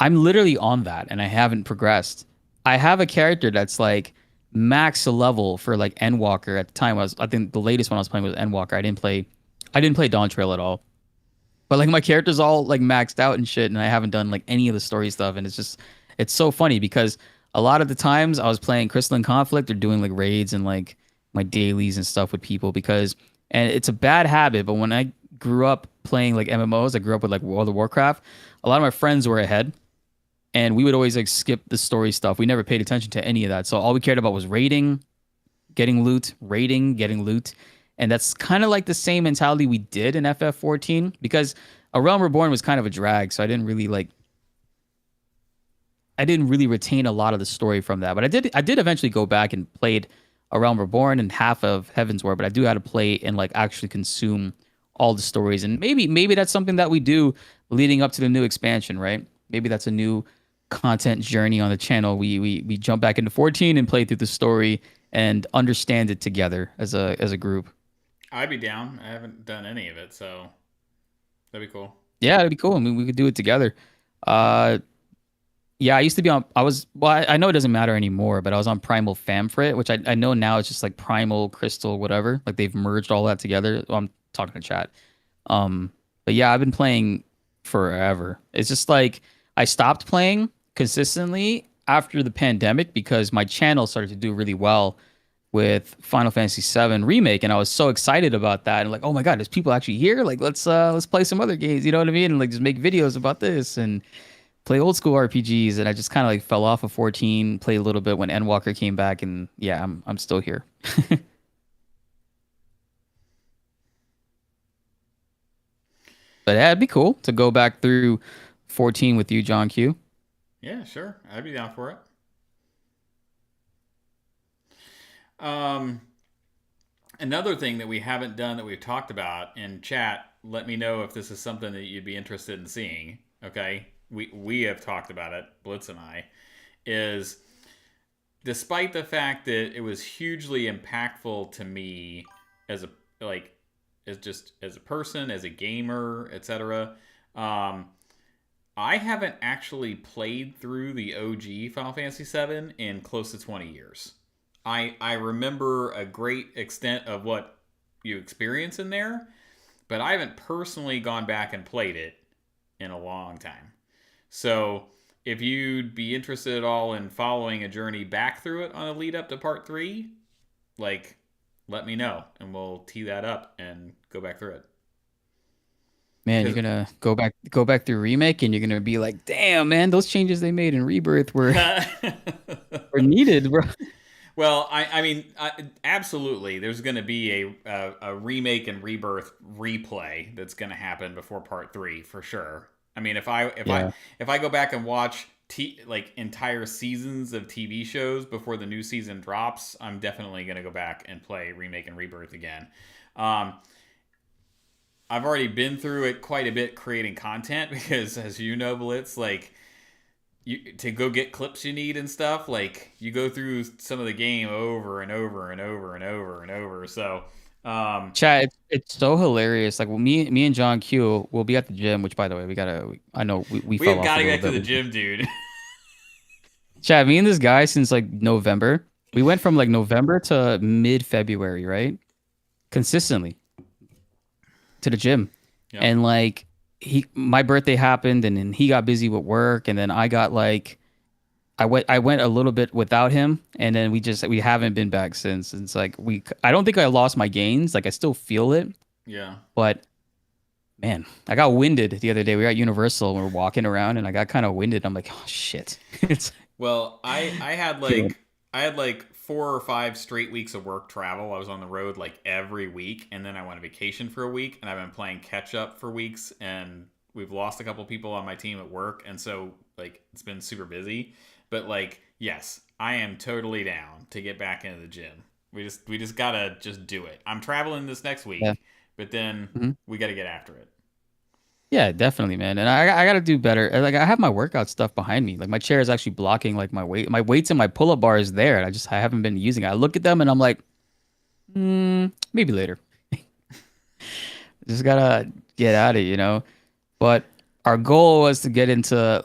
I'm literally on that and I haven't progressed. I have a character that's like max level for like Endwalker at the time. I think the latest one I was playing was Endwalker. I didn't play Dawn Trail at all. But like my character's all like maxed out and shit, and I haven't done like any of the story stuff, and it's so funny because a lot of the times I was playing Crystalline Conflict or doing like raids and like my dailies and stuff with people because and it's a bad habit, but when I grew up playing like MMOs, I grew up with like World of Warcraft. A lot of my friends were ahead, and we would always like skip the story stuff. We never paid attention to any of that. So all we cared about was raiding, getting loot, raiding, getting loot. And that's kind of like the same mentality we did in FF14 because A Realm Reborn was kind of a drag, so I didn't really retain a lot of the story from that. But I did eventually go back and played A Realm Reborn and half of Heaven's Ward, but I do have to play and like actually consume all the stories. And maybe that's something that we do leading up to the new expansion, right? Maybe that's a new content journey on the channel. We jump back into 14 and play through the story and understand it together as a group. I'd be down. I haven't done any of it, so that'd be cool. Yeah, it'd be cool. I mean, we could do it together. Uh, yeah, I used to be on. Well, I know it doesn't matter anymore, but I was on Primal Famfrit, which I know now it's just like Primal Crystal, whatever. Like they've merged all that together. Well, I'm talking to chat. But yeah, I've been playing forever. It's just like I stopped playing consistently after the pandemic because my channel started to do really well with Final Fantasy VII Remake, and I was so excited about that. And like, oh my god, there's people actually here. Like, let's play some other games. You know what I mean? And like, just make videos about this and play old school RPGs. And I just kind of like fell off of 14. Played a little bit when Endwalker came back, and yeah, I'm still here. But yeah, it'd be cool to go back through 14 with you, johnq. Yeah, sure. I'd be down for it. Um, Another thing that we haven't done that we've talked about in chat, let me know if this is something that you'd be interested in seeing. Okay. We have talked about it, Bltzz and I, is despite the fact that it was hugely impactful to me as a like as just as a person, as a gamer, etc. Um, I haven't actually played through the OG Final Fantasy VII in close to 20 years. I remember a great extent of what you experience in there, but I haven't personally gone back and played it in a long time. So if you'd be interested at all in following a journey back through it on a lead up to part three, like let me know and we'll tee that up and go back through it. Man, you're gonna go back through Remake, and you're gonna be like, damn, man, those changes they made in Rebirth were needed, bro. Well, absolutely. There's going to be a remake and rebirth replay that's going to happen before part three for sure. I mean, Yeah. if I go back and watch like entire seasons of TV shows before the new season drops, I'm definitely going to go back and play remake and rebirth again. Um, I've already been through it quite a bit creating content because, as you know, Blitz, like you to go get clips you need and stuff, like you go through some of the game over and over and over and over and over. So, Chat, it's so hilarious. Like, well, me and John Q will be at the gym, which by the way, I know we we fell have off got a to little get to the bit. gym, dude. Chat, me and this guy since like November. We went from like November to mid-February, right? Consistently to the gym. Yep. And like my birthday happened and then he got busy with work and then I got like I went a little bit without him and then we haven't been back since. It's like I don't think I lost my gains. Like I still feel it, Yeah. but man, I got winded the other day. We were at Universal and we were walking around and I got kind of winded. I'm like, oh shit. It's Well, killing. I had like 4 or 5 straight weeks of work travel. I was on the road like every week, and then I went on vacation for a week, and I've been playing catch up for weeks, and we've lost a couple people on my team at work, and so like it's been super busy. But like, yes, I am totally down to get back into the gym. We just gotta just do it. I'm traveling this next Yeah. week, but then Mhm. we got to get after it. Yeah, definitely, man. And I got to do better. Like I have my workout stuff behind me. Like my chair is actually blocking like my weight. My weights and my pull-up bar is there. And I haven't been using it. I look at them and I'm like, maybe later. Just gotta get at it, you know. But our goal was to get into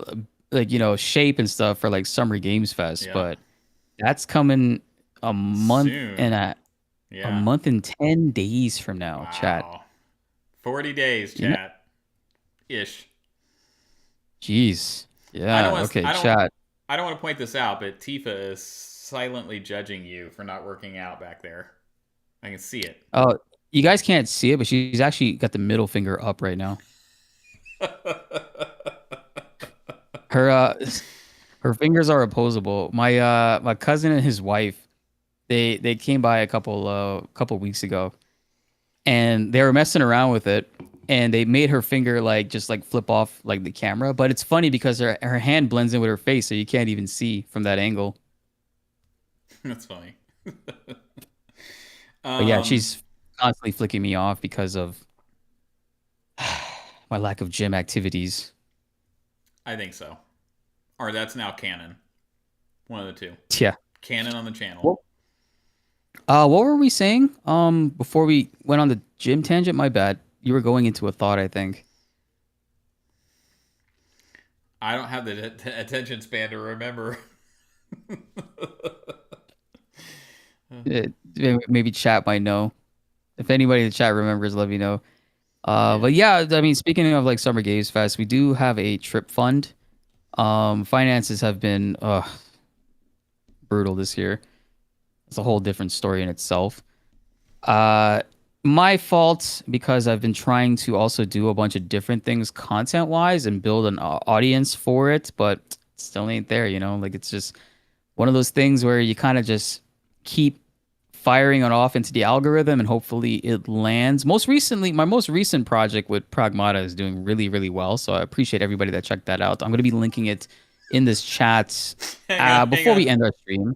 like shape and stuff for like Summer Games Fest. Yeah. But that's coming a month Soon. and a Yeah. month and 10 days from now, chat. Wow. 40 days, You know, chat. Ish. jeez. I don't Yeah. want to, Okay, chat. I don't want to point this out, but Tifa is silently judging you for not working out back there. I can see it. Oh, you guys can't see it, but she's actually got the middle finger up right now. Her her fingers are opposable. My cousin and his wife, they came by a couple weeks ago, and they were messing around with it, and they made her finger like just like flip off like the camera. But it's funny because her hand blends in with her face, so you can't even see from that angle. That's funny. But yeah, um, she's constantly flicking me off because of my lack of gym activities. I think so. Or that's now canon. One of the two. Yeah. Canon on the channel. Well, what were we saying? Before we went on the gym tangent, my bad. You were going into a thought, I think. I don't have the attention span to remember. Maybe chat might know. If anybody in the chat remembers, let me know. Yeah. But yeah, I mean, speaking of like Summer Games Fest, we do have a trip fund. Finances have been brutal this year. It's a whole different story in itself. My fault because I've been trying to also do a bunch of different things content wise and build an audience for it, but it still ain't there, you know? Like it's just one of those things where you kind of just keep firing it off into the algorithm and hopefully it lands. My most recent project with Pragmata is doing really, really well. So I appreciate everybody that checked that out. I'm going to be linking it in this chat before we end our stream.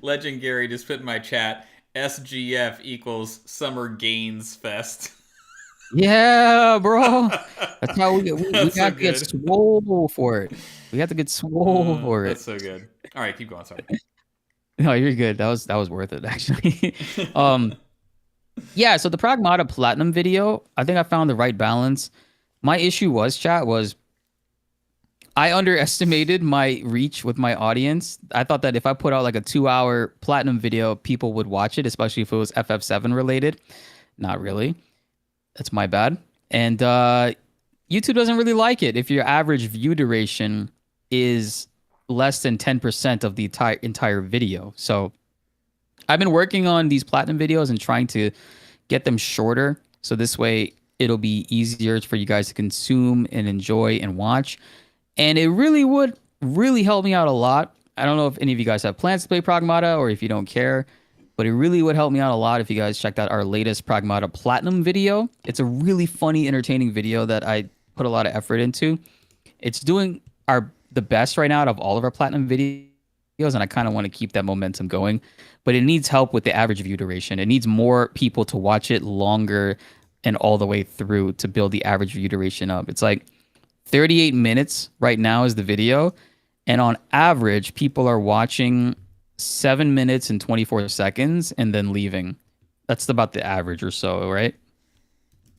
Legend Gary just put in my chat, SGF equals Summer Gains Fest. Yeah, bro. That's how we That's so have to get good. swole for it. We have to get swole for it. That's so good. All right, keep going. Sorry. No, you're good. That was worth it actually. um yeah, so the Pragmata Platinum video, I think I found the right balance. My issue was chat was I underestimated my reach with my audience. I thought that if I put out like a 2-hour platinum video, people would watch it, especially if it was FF7 related. Not really. That's my bad. And YouTube doesn't really like it if your average view duration is less than 10% of the entire video. So I've been working on these platinum videos and trying to get them shorter. So this way it'll be easier for you guys to consume and enjoy and watch. And it really would really help me out a lot. I don't know if any of you guys have plans to play Pragmata or if you don't care, but it really would help me out a lot if you guys checked out our latest Pragmata Platinum video. It's a really funny, entertaining video that I put a lot of effort into. It's doing the best right now out of all of our Platinum videos, and I kind of want to keep that momentum going. But it needs help with the average view duration. It needs more people to watch it longer and all the way through to build the average view duration up. It's like 38 minutes right now is the video, and on average people are watching 7 minutes and 24 seconds and then leaving. That's about the average or so, right?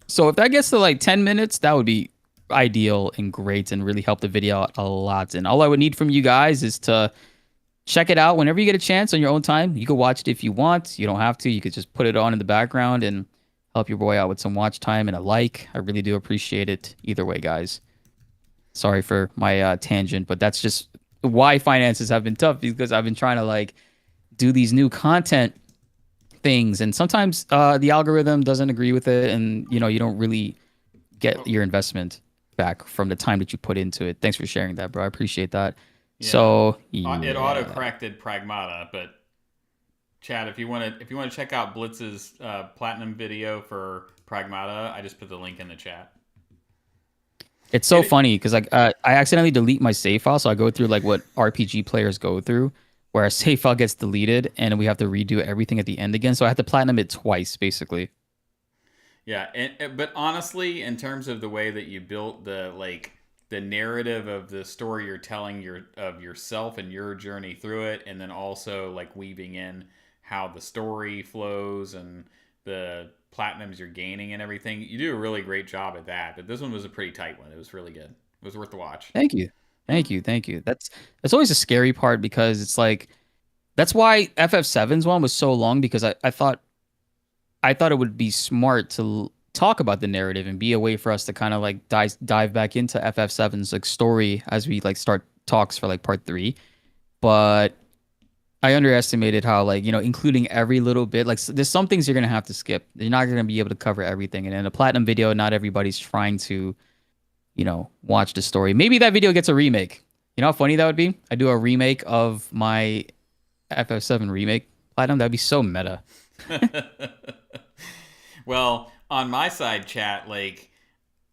So if that gets to like 10 minutes, that would be ideal and great and really help the video out a lot. And all I would need from you guys is to check it out whenever you get a chance on your own time. You can watch it if you want. You don't have to. You could just put it on in the background and help your boy out with some watch time and a like. I really do appreciate it either way, guys. Sorry for my tangent, but that's just why finances have been tough, because I've been trying to like do these new content things, and sometimes the algorithm doesn't agree with it, and you don't really get your investment back from the time that you put into it. Thanks for sharing that, bro. I appreciate that. Yeah. So It auto corrected Pragmata, but Chad, if you want to check out Bltz's platinum video for Pragmata, I just put the link in the chat. It's so funny because like I accidentally delete my save file, so I go through like what RPG players go through, where a save file gets deleted and we have to redo everything at the end again. So I have to platinum it twice, basically. Yeah, but honestly, in terms of the way that you built the narrative of the story you're telling of yourself and your journey through it, and then also like weaving in how the story flows and the platinums you're gaining and everything, you do a really great job at that. But this one was a pretty tight one. It was really good. It was worth the watch. Thank you. Yeah. Thank you. That's always a scary part because it's like that's why FF7's one was so long because I thought it would be smart to talk about the narrative and be a way for us to kind of like dive back into FF7's like story as we like start talks for like part 3. But I underestimated how like, including every little bit, like there's some things you're going to have to skip. You're not going to be able to cover everything. And in a platinum video, not everybody's trying to, watch the story. Maybe that video gets a remake. You know how funny that would be? I do a remake of my FF7 remake platinum. That'd be so meta. Well, on my side, chat, like,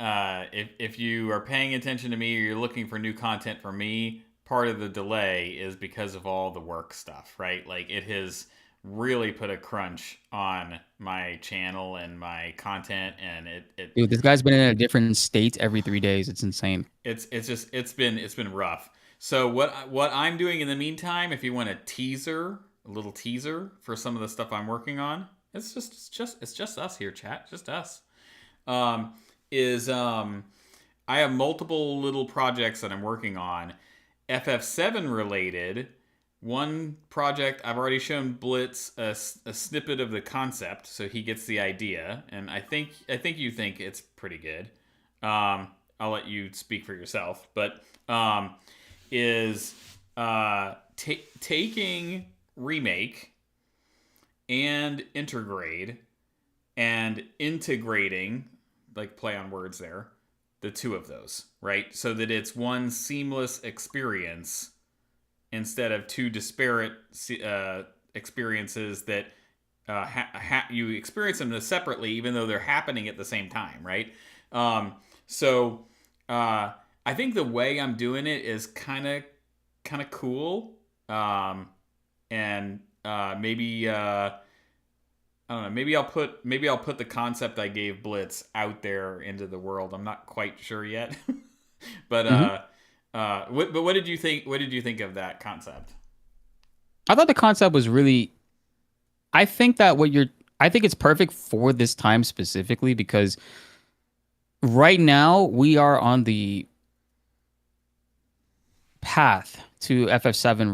if you are paying attention to me or you're looking for new content from me, part of the delay is because of all the work stuff, right? Like, it has really put a crunch on my channel and my content, and Dude, this guy's been in a different state every 3 days. It's insane. it's been rough. So what I'm doing in the meantime, if you want a little teaser for some of the stuff I'm working on, it's just us here, chat, just us. Is I have multiple little projects that I'm working on, FF7 related. One project I've already shown Bltzz a snippet of the concept, so he gets the idea, and I think you think it's pretty good. I'll let you speak for yourself, but is taking Remake and Intergrade and integrating, like play on words there, the two of those, right? So that it's one seamless experience instead of two disparate experiences that you experience them separately, even though they're happening at the same time, right? So I think the way I'm doing it is kind of cool, and maybe I don't know. Maybe I'll put the concept I gave Bltzz out there into the world. I'm not quite sure yet, but what did you think? What did you think of that concept? I thought the concept was really. I think it's perfect for this time specifically because right now we are on the path to FF7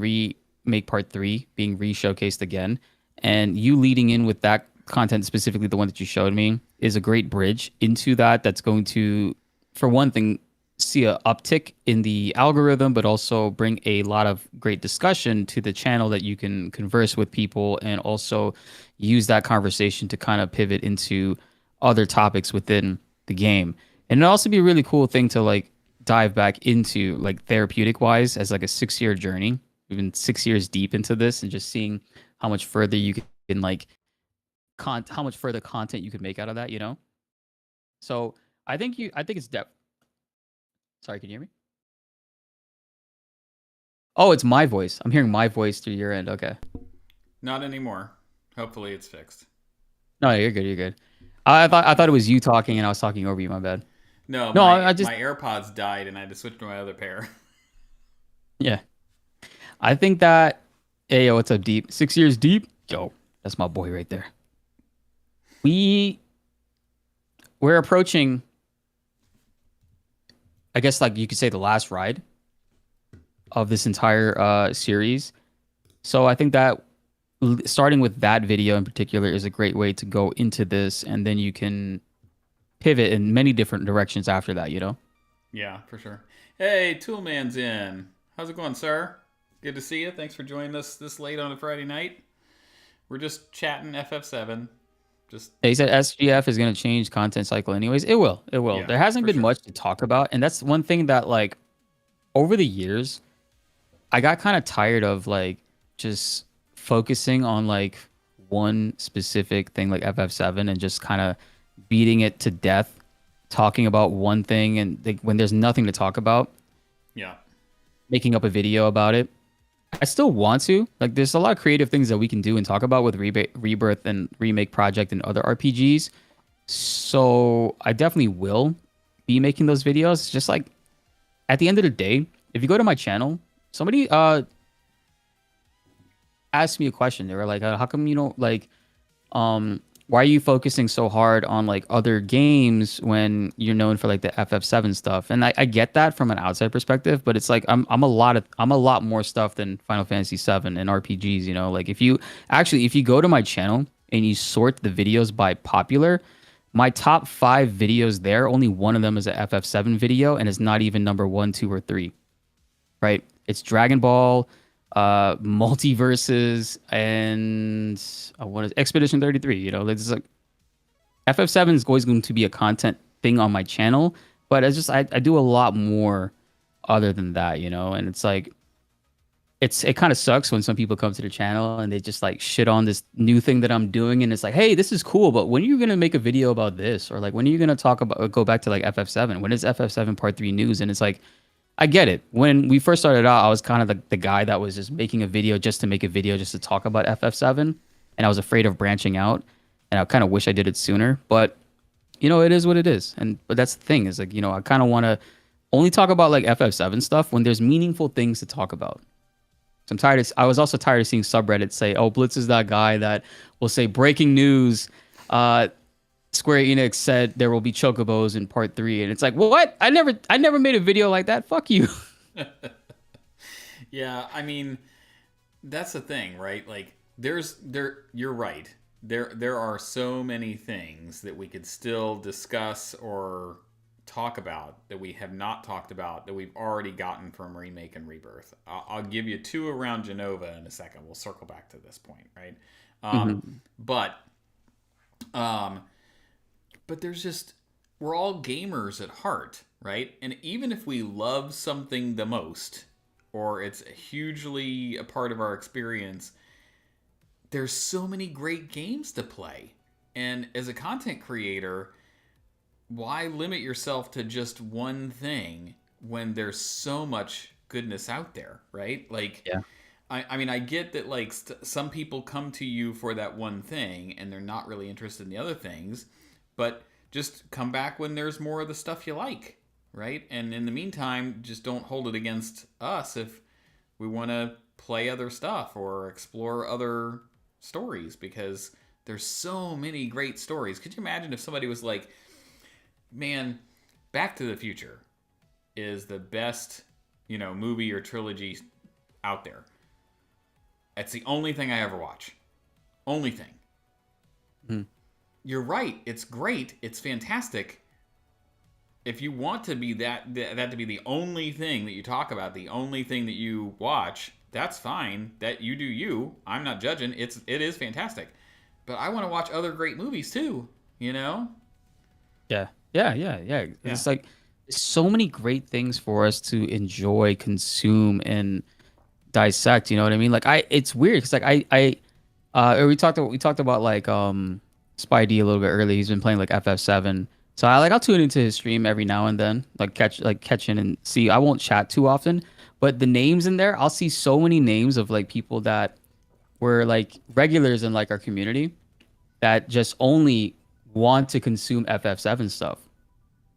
Remake Part 3 being re-showcased again. And you leading in with that content, specifically the one that you showed me, is a great bridge into that. That's going to, for one thing, see an uptick in the algorithm, but also bring a lot of great discussion to the channel that you can converse with people and also use that conversation to kind of pivot into other topics within the game. And it'll also be a really cool thing to like dive back into like therapeutic wise as like a 6-year journey. We've been 6 years deep into this and just seeing how much further you can like how much further content you could make out of that, So I think it's depth. Sorry, can you hear me? Oh, it's my voice. I'm hearing my voice through your end. Okay. Not anymore. Hopefully it's fixed. No, you're good. You're good. I thought it was you talking and I was talking over you. My bad. No, my AirPods died and I had to switch to my other pair. Yeah. I think that. Hey, yo, what's up, Deep? 6 years deep? Yo, that's my boy right there. We're approaching, I guess, like you could say, the last ride of this entire series. So I think that starting with that video in particular is a great way to go into this, and then you can pivot in many different directions after that, Yeah, for sure. Hey, Toolman's in. How's it going, sir? Good to see you. Thanks for joining us this late on a Friday night. We're just chatting FF7. He said SGF is going to change content cycle anyways. It will. Yeah, there hasn't been much to talk about. And that's one thing that, like, over the years, I got kind of tired of, like, just focusing on, like, one specific thing like FF7 and just kind of beating it to death, talking about one thing. And like, when there's nothing to talk about, yeah, making up a video about it. I still want to. Like, there's a lot of creative things that we can do and talk about with Rebirth and Remake Project and other RPGs. So I definitely will be making those videos. It's just like at the end of the day, if you go to my channel, somebody asked me a question. They were like, "How come you don't like why are you focusing so hard on like other games when you're known for like the FF7 stuff?" And I get that from an outside perspective, but it's like I'm a lot more stuff than Final Fantasy 7 and RPGs, you know? Like if you go to my channel and you sort the videos by popular, my top 5 videos there, only one of them is a FF7 video and it's not even number 1, 2, or 3, right? It's Dragon Ball, multiverses, and what is Expedition 33. You know, it's like FF7 is always going to be a content thing on my channel, but it's just I do a lot more other than that, you know, and it's like it kind of sucks when some people come to the channel and they just like shit on this new thing that I'm doing, and it's like, hey, this is cool, but when are you gonna make a video about this? Or like when are you gonna talk about go back to like FF7? When is FF7 Part 3 news? And it's like I get it. When we first started out, I was kind of the guy that was just making a video just to make a video just to talk about FF7, and I was afraid of branching out, and I kind of wish I did it sooner. But you know, it is what it is, and but that's the thing is like, you know, I kind of want to only talk about like FF7 stuff when there's meaningful things to talk about. So I'm tired of, I was also tired of seeing subreddits say, "Oh, Bltzz is that guy that will say breaking news. Uh, Square Enix said there will be chocobos in part 3," and it's like, what? I never made a video like that. Fuck you. Yeah, I mean, that's the thing, right? Like you're right. There are so many things that we could still discuss or talk about that we have not talked about that we've already gotten from Remake and Rebirth. I'll give you two around Jenova in a second. We'll circle back to this point, right? Mhm. But um, but there's just we're all gamers at heart, right? And even if we love something the most, or it's hugely a part of our experience, there's so many great games to play. And as a content creator, why limit yourself to just one thing when there's so much goodness out there, right? Like, Yeah. I mean, I get that, like, some people come to you for that one thing and they're not really interested in the other things, but just come back when there's more of the stuff you like, right? And in the meantime, just don't hold it against us if we want to play other stuff or explore other stories, because there's so many great stories. Could you imagine if somebody was like, man, Back to the Future is the best, you know, movie or trilogy out there. It's the only thing I ever watch. Only thing. Mhm. You're right. It's great. It's fantastic. If you want to be that to be the only thing that you talk about, the only thing that you watch, that's fine. That you do you. I'm not judging. It is fantastic. But I want to watch other great movies too, you know? Yeah. Yeah. Yeah. Yeah. Yeah. It's like so many great things for us to enjoy, consume, and dissect. You know what I mean? Like it's weird because like we talked about like Spidey a little bit earlier. He's been playing like FF7, so I'll tune into his stream every now and then, like catch in and see. I won't chat too often, but the names in there, I'll see so many names of like people that were like regulars in like our community that just only want to consume FF7 stuff.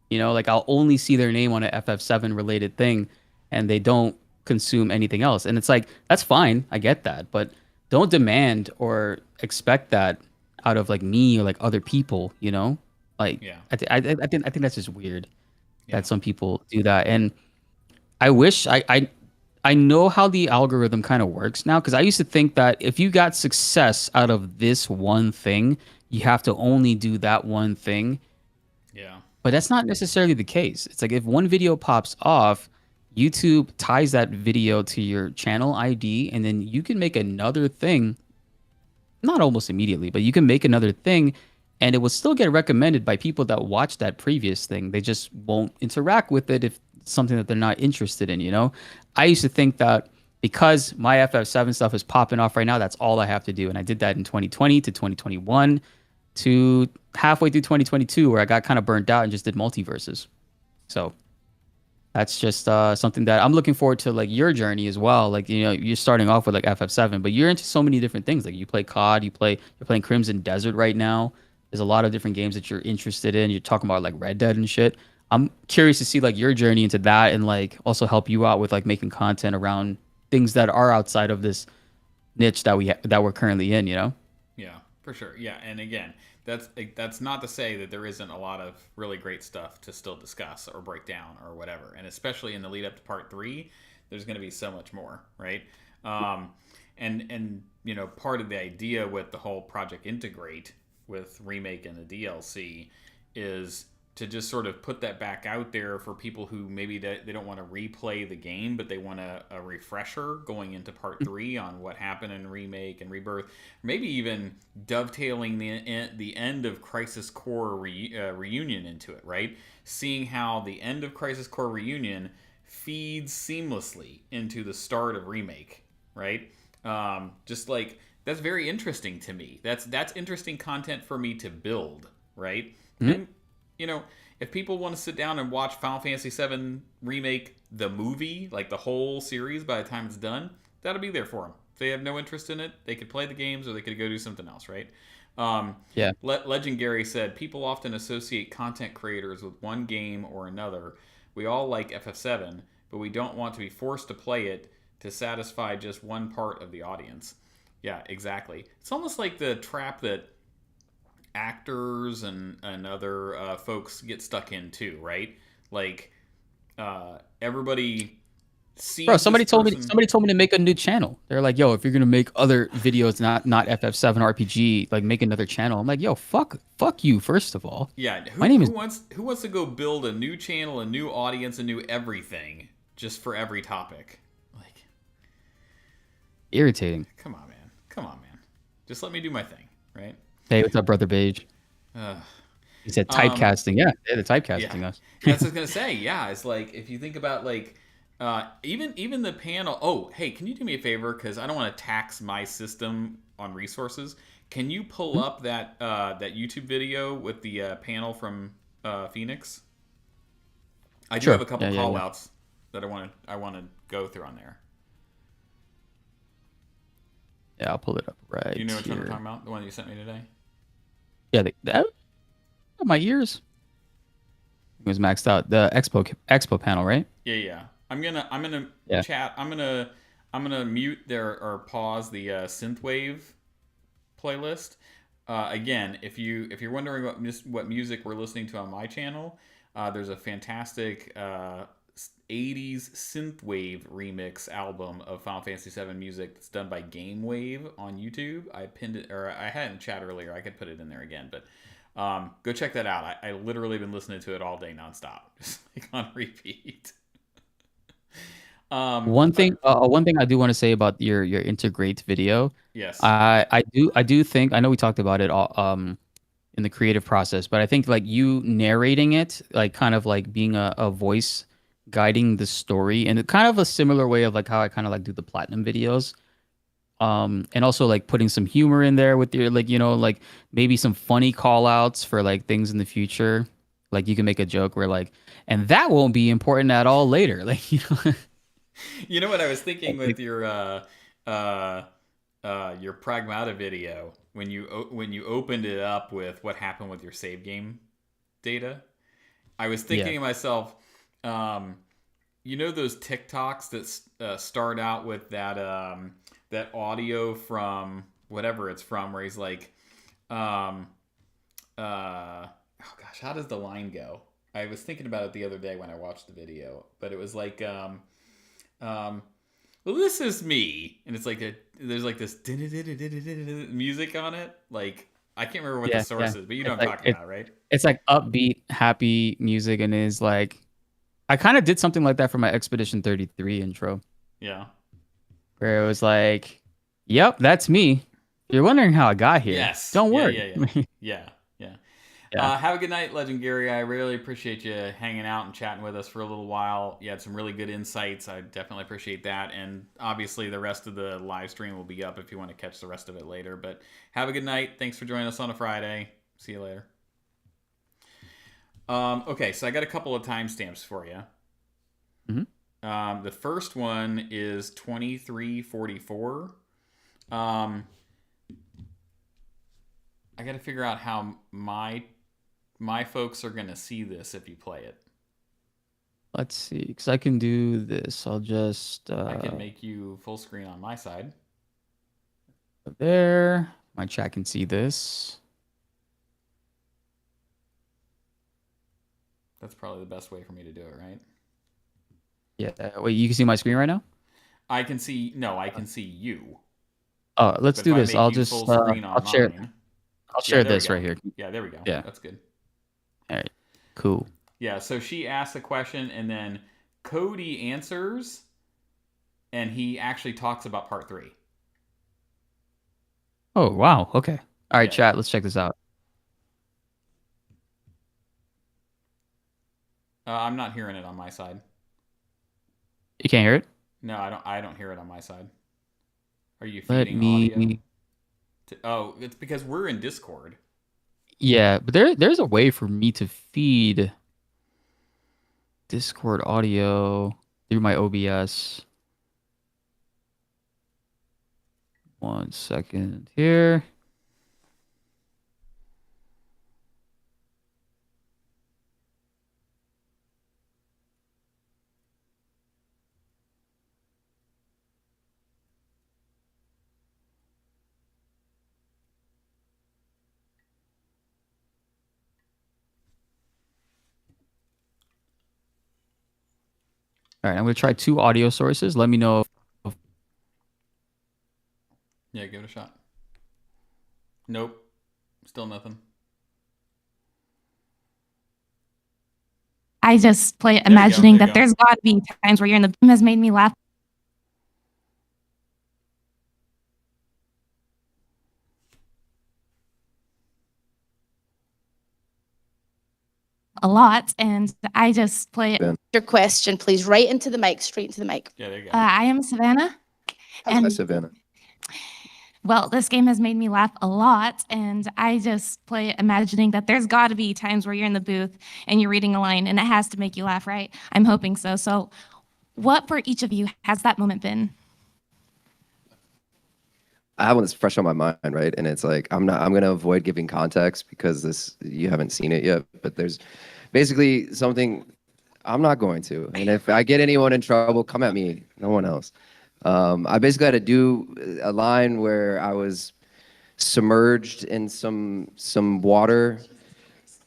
You know, like I'll only see their name on a FF7 related thing and they don't consume anything else. And it's like, that's fine. I get that. But don't demand or expect that out of like me or like other people, you know? Like Yeah. I think that's just weird Yeah. that some people do that. And I wish I know how the algorithm kind of works now, because I used to think that if you got success out of this one thing, you have to only do that one thing, Yeah. but that's not necessarily the case. It's like if one video pops off, YouTube ties that video to your channel ID, and then you can make another thing, not almost immediately, but you can make another thing, and it will still get recommended by people that watch that previous thing. They just won't interact with it if it's something that they're not interested in, you know? I used to think that because my FF7 stuff is popping off right now, that's all I have to do. And I did that in 2020 to 2021 to halfway through 2022, where I got kind of burnt out and just did multiverses. So that's just something that I'm looking forward to, like your journey as well. Like, you know, you're starting off with like FF7, but you're into so many different things. Like you play COD, you're playing Crimson Desert right now. There's a lot of different games that you're interested in. You're talking about like Red Dead and shit. I'm curious to see like your journey into that and like also help you out with like making content around things that are outside of this niche that that we're currently in, you know? Yeah, for sure. Yeah, and again, that's not to say that there isn't a lot of really great stuff to still discuss or break down or whatever. And especially in the lead up to part 3, there's going to be so much more, right? Um, and you know, part of the idea with the whole Project Integrate with Remake and the DLC is to just sort of put that back out there for people who maybe they don't want to replay the game, but they want a refresher going into part 3 on what happened in Remake and Rebirth. Maybe even dovetailing the end of Crisis Core Reunion into it, right? Seeing how the end of Crisis Core Reunion feeds seamlessly into the start of Remake, right? Just like that's very interesting to me. That's interesting content for me to build, right? Mhm. And you know, if people want to sit down and watch Final Fantasy VII Remake the movie, like the whole series by the time it's done, that'll be there for them. If they have no interest in it, they could play the games or they could go do something else, right? Yeah. Legend Gary said, people often associate content creators with one game or another. We all like FF7, but we don't want to be forced to play it to satisfy just one part of the audience. Yeah, exactly. It's almost like the trap that actors and other folks get stuck in too, right? Like everybody Bro, sees this person. somebody told me to make a new channel. They're like, "Yo, if you're going to make other videos not FF7 RPG, like make another channel." I'm like, "Yo, fuck you first of all." Yeah, My name is who wants to go build a new channel, a new audience, a new everything just for every topic? Like, irritating. come on, man. Come on, man. Just let me do my thing, right? Hey, what's up, brother Beige? Uh, He said um, typecasting. Yeah, they're Yeah, typecasting us. that's what I was gonna say. Yeah, it's like if you think about like even the panel. Oh, hey, can you do me a favor? Because I don't want to tax my system on resources. Can you pull up that YouTube video with the panel from Phoenix? I do have Sure. a couple Yeah, yeah, call yeah. outs that I want to go through on there. Yeah, I'll pull it up Do you right know which one I'm here. talking about? The one you sent me today? Yeah, that my ears was maxed out. The expo panel, right? Yeah, yeah. I'm gonna Yeah. chat. I'm gonna mute there or pause the synthwave playlist. Again, if you're wondering what music we're listening to on my channel, there's a fantastic 80s synthwave remix album of Final Fantasy VII music that's done by Game Wave on YouTube. I pinned it, or I had it in chat earlier. I could put it in there again, but go check that out. I literally been listening to it all day nonstop, just like on repeat. Um, One thing I do want to say about your integrate video, yes. I do think I know we talked about it all in the creative process, but I think like you narrating it, like kind of like being a voice guiding the story, and kind of a similar way of like how I kind of like do the platinum videos. And also like putting some humor in there with your like like maybe some funny call outs for like things in the future. Like you can make a joke where like, and that won't be important at all later. Like You know what I was thinking with like, uh, your Pragmata video when you opened it up with what happened with your save game data. I was thinking yeah. to myself, um, you know those TikToks that start out with that audio from whatever it's from, where he's like, um, oh gosh, how does the line go? I was thinking about it the other day when I watched the video, but it was like, um, well, this is me, and it's like there's like this music on it. Like I can't remember what the Yeah, source yeah. is, but you know It's what I'm like talking about, right? it's like upbeat, happy music, and is like I kind of did something like that for my Expedition 33 intro, Yeah. where it was like, "Yep, that's me. If you're wondering how I got here, Yes. don't Yeah. worry." Yeah. Yeah. Yeah. Yeah. Yeah. Have a good night, Legend Gary. I really appreciate you hanging out and chatting with us for a little while. You had some really good insights. I definitely appreciate that. And obviously, the rest of the live stream will be up if you want to catch the rest of it later. But have a good night. Thanks for joining us on a Friday. See you later. Okay, so I got a couple of timestamps for you. Mhm. The first one is 2344. Um, I got to figure out how my folks are gonna see this if you play it. Let's see, because I can do this. I'll just I can make you full screen on my side. there. My chat can see this. That's probably the best way for me to do it, right? Yeah. Wait, you can see my screen right now? I can see. No, I can see you. Oh, let's But do if I this. make I'll you just full screen on I'll share mine, I'll yeah, share there we this go. right here. Yeah, there we go. Yeah. That's good. All right. Cool. Yeah. So she asks a question, and then Cody answers, and he actually talks about part 3. Oh, wow. Okay. All right, Yeah. chat, let's check this out. I'm not hearing it on my side. You can't hear it? No, I don't. I don't hear it on my side. Are you Let feeding audio? me Oh, it's because we're in Discord. Yeah, but there's a way for me to feed Discord audio through my OBS. 1 second here. All right, I'm going to try 2 audio sources. Let me know if Yeah, give it a shot. Nope. Still nothing. I just play There you go, imagining there you that go. there's got to be times where you're in the has made me laugh a lot, and I just play. Your question, please, right into the mic, straight into the mic. Yeah, there you go. I am Savannah, Hi, and Savannah. well, this game has made me laugh a lot, and I just play imagining that there's got to be times where you're in the booth and you're reading a line, and it has to make you laugh, right? I'm hoping so. So, what for each of you has that moment been? I have one that's fresh on my mind, right? And it's like I'm gonna avoid giving context because you haven't seen it yet. But there's basically something I'm not going to. And if I get anyone in trouble, come at me, no one else. I basically had to do a line where I was submerged in some water,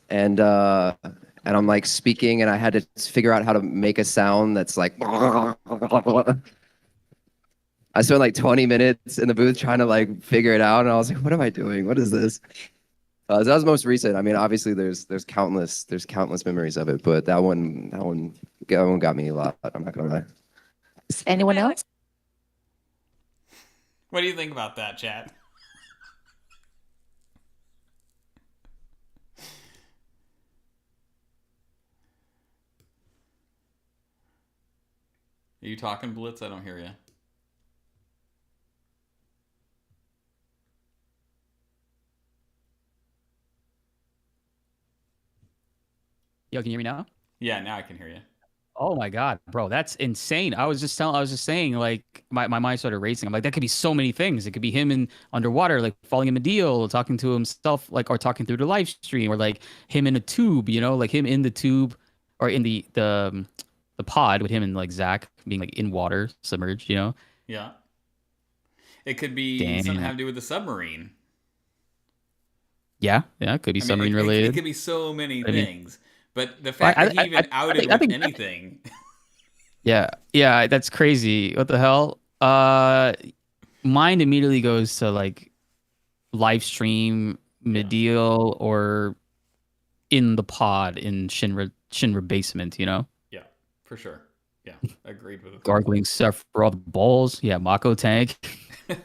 and I'm like speaking, and I had to figure out how to make a sound that's like. I spent like 20 minutes in the booth trying to like figure it out, and I was like, "What am I doing? What is this?" So that was most recent. I mean, obviously, there's countless memories of it, but that one got me a lot. I'm not gonna lie. Anyone else? What do you think about that, chat? Are you talking, Bltzz? I don't hear you. Yo, can you hear me now? Yeah, now I can hear you. Oh my god, bro, that's insane. I was just saying, like, my mind started racing. I'm like, that could be so many things. It could be him in underwater, like falling in a deal, talking to himself, like, or talking through the live stream, or like him in a tube, like him in the tube, or in the pod with him and like Zach being like in water, submerged, Yeah. It could be Damn. something having to do with the submarine. Yeah, it could be submarine It related. could be so many I mean- things. But the fact that he even outed with anything. Yeah, that's crazy. What the hell? Mine immediately goes to like live stream, Medeal, or in the pod in Shinra basement, Yeah, for sure. Yeah, agreed with it. gargling stuff for all the balls. Yeah, Mako tank. Is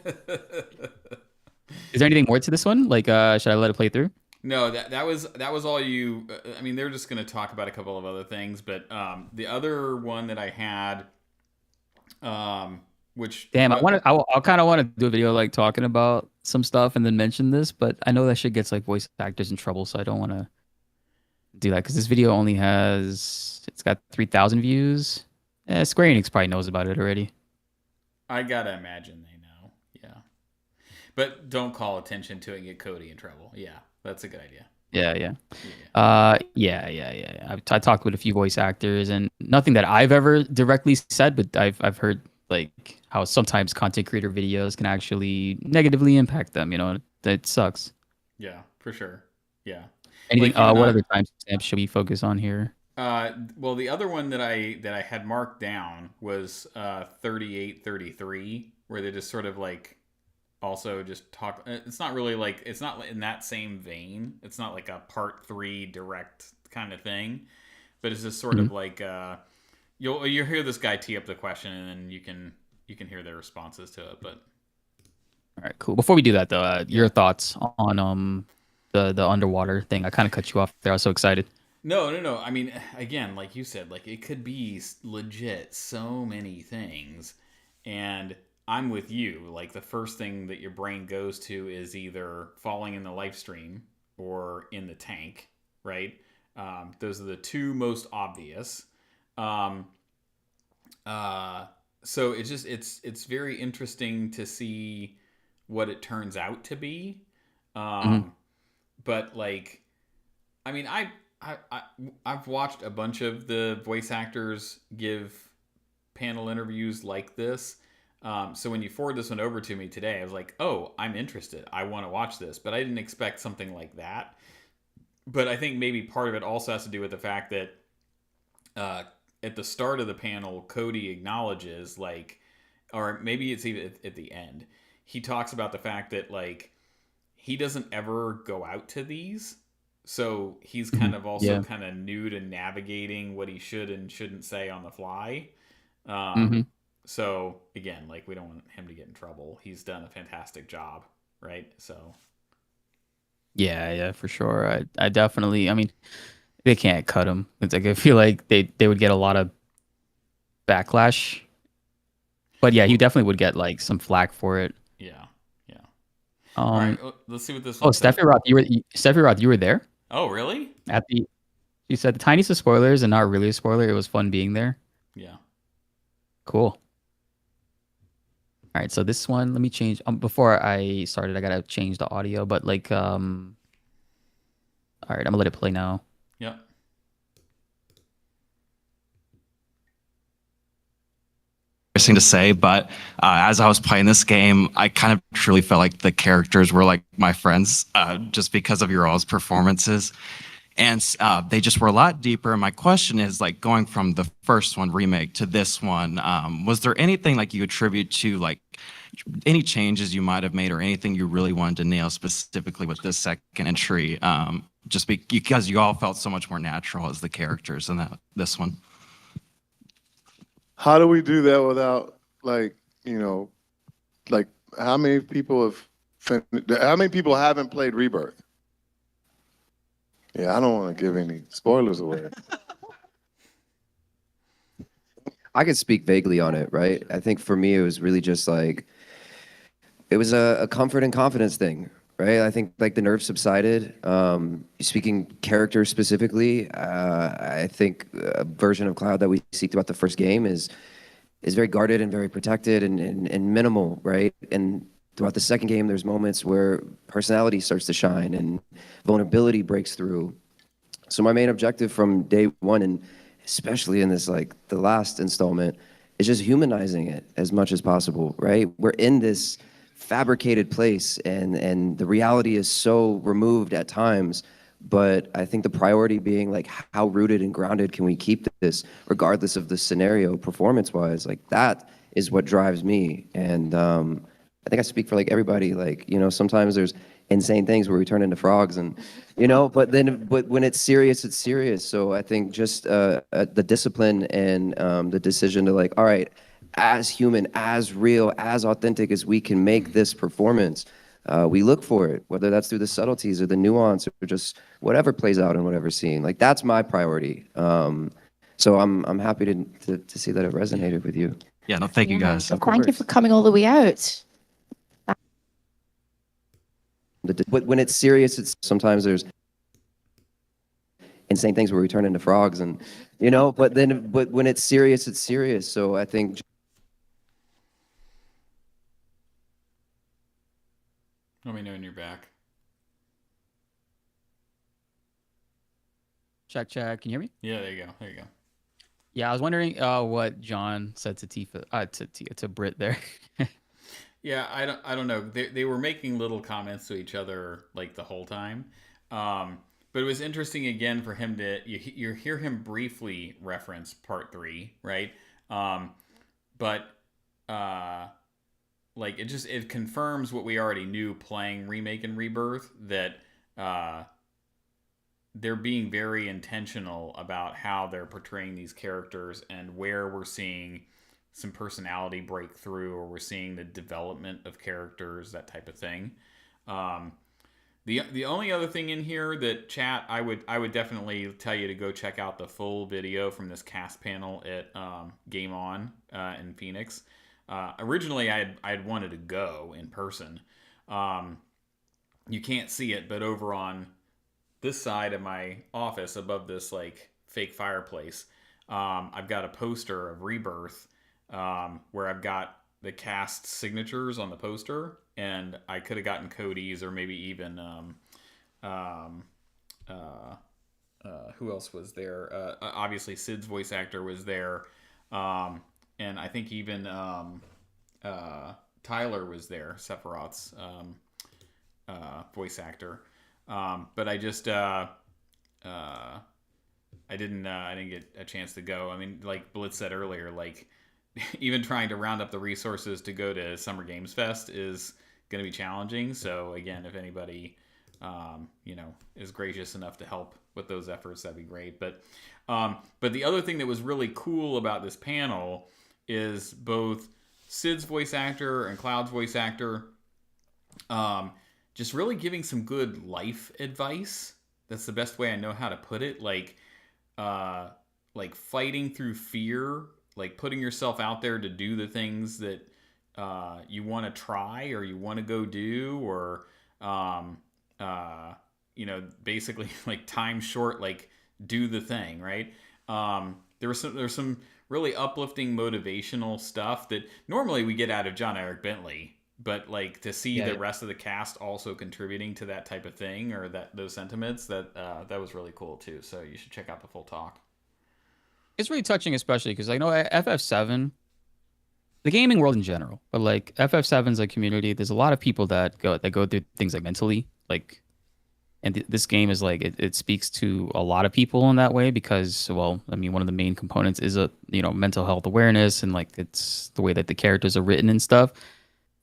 there anything more to this one? Like, should I let it play through? No, that was all you. I mean, they're just going to talk about a couple of other things, but the other one that I had, which Damn, I kind of want to do a video like talking about some stuff and then mention this, but I know that shit gets like voice actors in trouble, so I don't want to do that because this video only it's got 3,000 views. Square Enix probably knows about it already. I gotta imagine they know. Yeah, But don't call attention to it and get Cody in trouble. Yeah, that's a good idea. Yeah. Yeah. I talked with a few voice actors, and nothing that I've ever directly said, but I've heard like how sometimes content creator videos can actually negatively impact them. You know, that sucks. Yeah, for sure. Yeah. Anything? Like even, What other timestamps should we focus on here? well, the other one that I had marked down was 3833, where they just sort of like also just talk. It's not really like, it's not in that same vein. It's not like a part 3 direct kind of thing, but it's just sort of like you'll hear this guy tee up the question, and then you can hear their responses to it. But All right, cool. Before we do that, though, your thoughts on the underwater thing? I kind of cut you off there. I was so excited. No. I mean, again, like you said, like it could be legit so many things, and I'm with you. Like the first thing that your brain goes to is either falling in the life stream or in the tank, right? Those are the two most obvious. So it's very interesting to see what it turns out to be. But like, I mean, I've watched a bunch of the voice actors give panel interviews like this. So when you forward this one over to me today, I was like, oh, I'm interested. I want to watch this, but I didn't expect something like that. But I think maybe part of it also has to do with the fact that at the start of the panel, Cody acknowledges like, or maybe it's even at the end, he talks about the fact that like he doesn't ever go out to these. So he's kind of also kind of new to navigating what he should and shouldn't say on the fly. So again, like we don't want him to get in trouble. He's done a fantastic job, right? So Yeah, for sure. I definitely. I mean, they can't cut him. It's like I feel like they would get a lot of backlash. But yeah, he definitely would get like some flack for it. Yeah. All right, let's see what this one Oh, says. Steffi Roth, you were there Oh, really? You said the tiniest of spoilers and not really a spoiler. It was fun being there. Yeah. Cool. All right, so this one, let me change. Before I started, I gotta change the audio. But like, all right, I'm gonna let it play now. Yep. Interesting to say, but as I was playing this game, I kind of truly felt like the characters were like my friends, just because of your all's performances, and they just were a lot deeper. And my question is, like, going from the first one, Remake, to this one, was there anything like you attribute to like any changes you might have made, or anything you really wanted to nail specifically with this second entry, just because you all felt so much more natural as the characters in this one? How do we do that without, like, like how many people haven't played Rebirth? Yeah, I don't want to give any spoilers away. I could speak vaguely on it, right? I think for me, it was really just like, it was a comfort and confidence thing, right? I think like the nerves subsided. Speaking character specifically, I think a version of Cloud that we see throughout the first game is very guarded and very protected and minimal, right? And throughout the second game, there's moments where personality starts to shine and vulnerability breaks through. So my main objective from day one, and especially in this, like the last installment, is just humanizing it as much as possible, right? We're in this fabricated place, and the reality is so removed at times, but I think the priority being like, how rooted and grounded can we keep this regardless of the scenario, performance-wise? Like that is what drives me. And I think I speak for like everybody. Like, sometimes there's insane things where we turn into frogs, and but when it's serious, it's serious. So I think just the discipline and the decision to like, all right, as human, as real, as authentic as we can make this performance, we look for it, whether that's through the subtleties or the nuance or just whatever plays out in whatever scene. Like that's my priority. So I'm happy to see that it resonated with you. Yeah, no, thank you guys. Of Thank you course. for coming all the way out. When it's serious, it's sometimes there's insane things where we turn into frogs, and but when it's serious, it's serious. So I think Let me know when you're back. Check. Can you hear me? Yeah, there you go. There you go. Yeah, I was wondering what John said to to Brit there. Yeah, I don't know. They were making little comments to each other like the whole time. But it was interesting again for him to you hear him briefly reference part 3, right? But like it confirms what we already knew playing Remake and Rebirth, that they're being very intentional about how they're portraying these characters and where we're seeing some personality breakthrough, or we're seeing the development of characters, that type of thing. The only other thing in here that chat, I would definitely tell you to go check out the full video from this cast panel at Game On in Phoenix. Originally, I had wanted to go in person. You can't see it, but over on this side of my office, above this like fake fireplace, I've got a poster of Rebirth, where I've got the cast signatures on the poster, and I could have gotten Cody's, or maybe even who else was there? Obviously Sid's voice actor was there, and I think even Tyler was there, Sephiroth's voice actor. But I just I didn't get a chance to go. I mean, like Bltzz said earlier, like even trying to round up the resources to go to Summer Games Fest is going to be challenging. So again, if anybody is gracious enough to help with those efforts, that'd be great. But the other thing that was really cool about this panel is both Sid's voice actor and Cloud's voice actor just really giving some good life advice. That's the best way I know how to put it. Like fighting through fear, like putting yourself out there to do the things that you want to try, or you want to go do, or basically like time short, like do the thing, right? There's some really uplifting motivational stuff that normally we get out of John Eric Bentley, but like to see the rest of the cast also contributing to that type of thing, or those sentiments, that was really cool too. So you should check out the full talk. It's really touching, especially because I know FF7, the gaming world in general, but like FF7's like community, there's a lot of people that go through things like mentally, like, and this game is like it speaks to a lot of people in that way, because, well, I mean, one of the main components is mental health awareness, and like it's the way that the characters are written and stuff.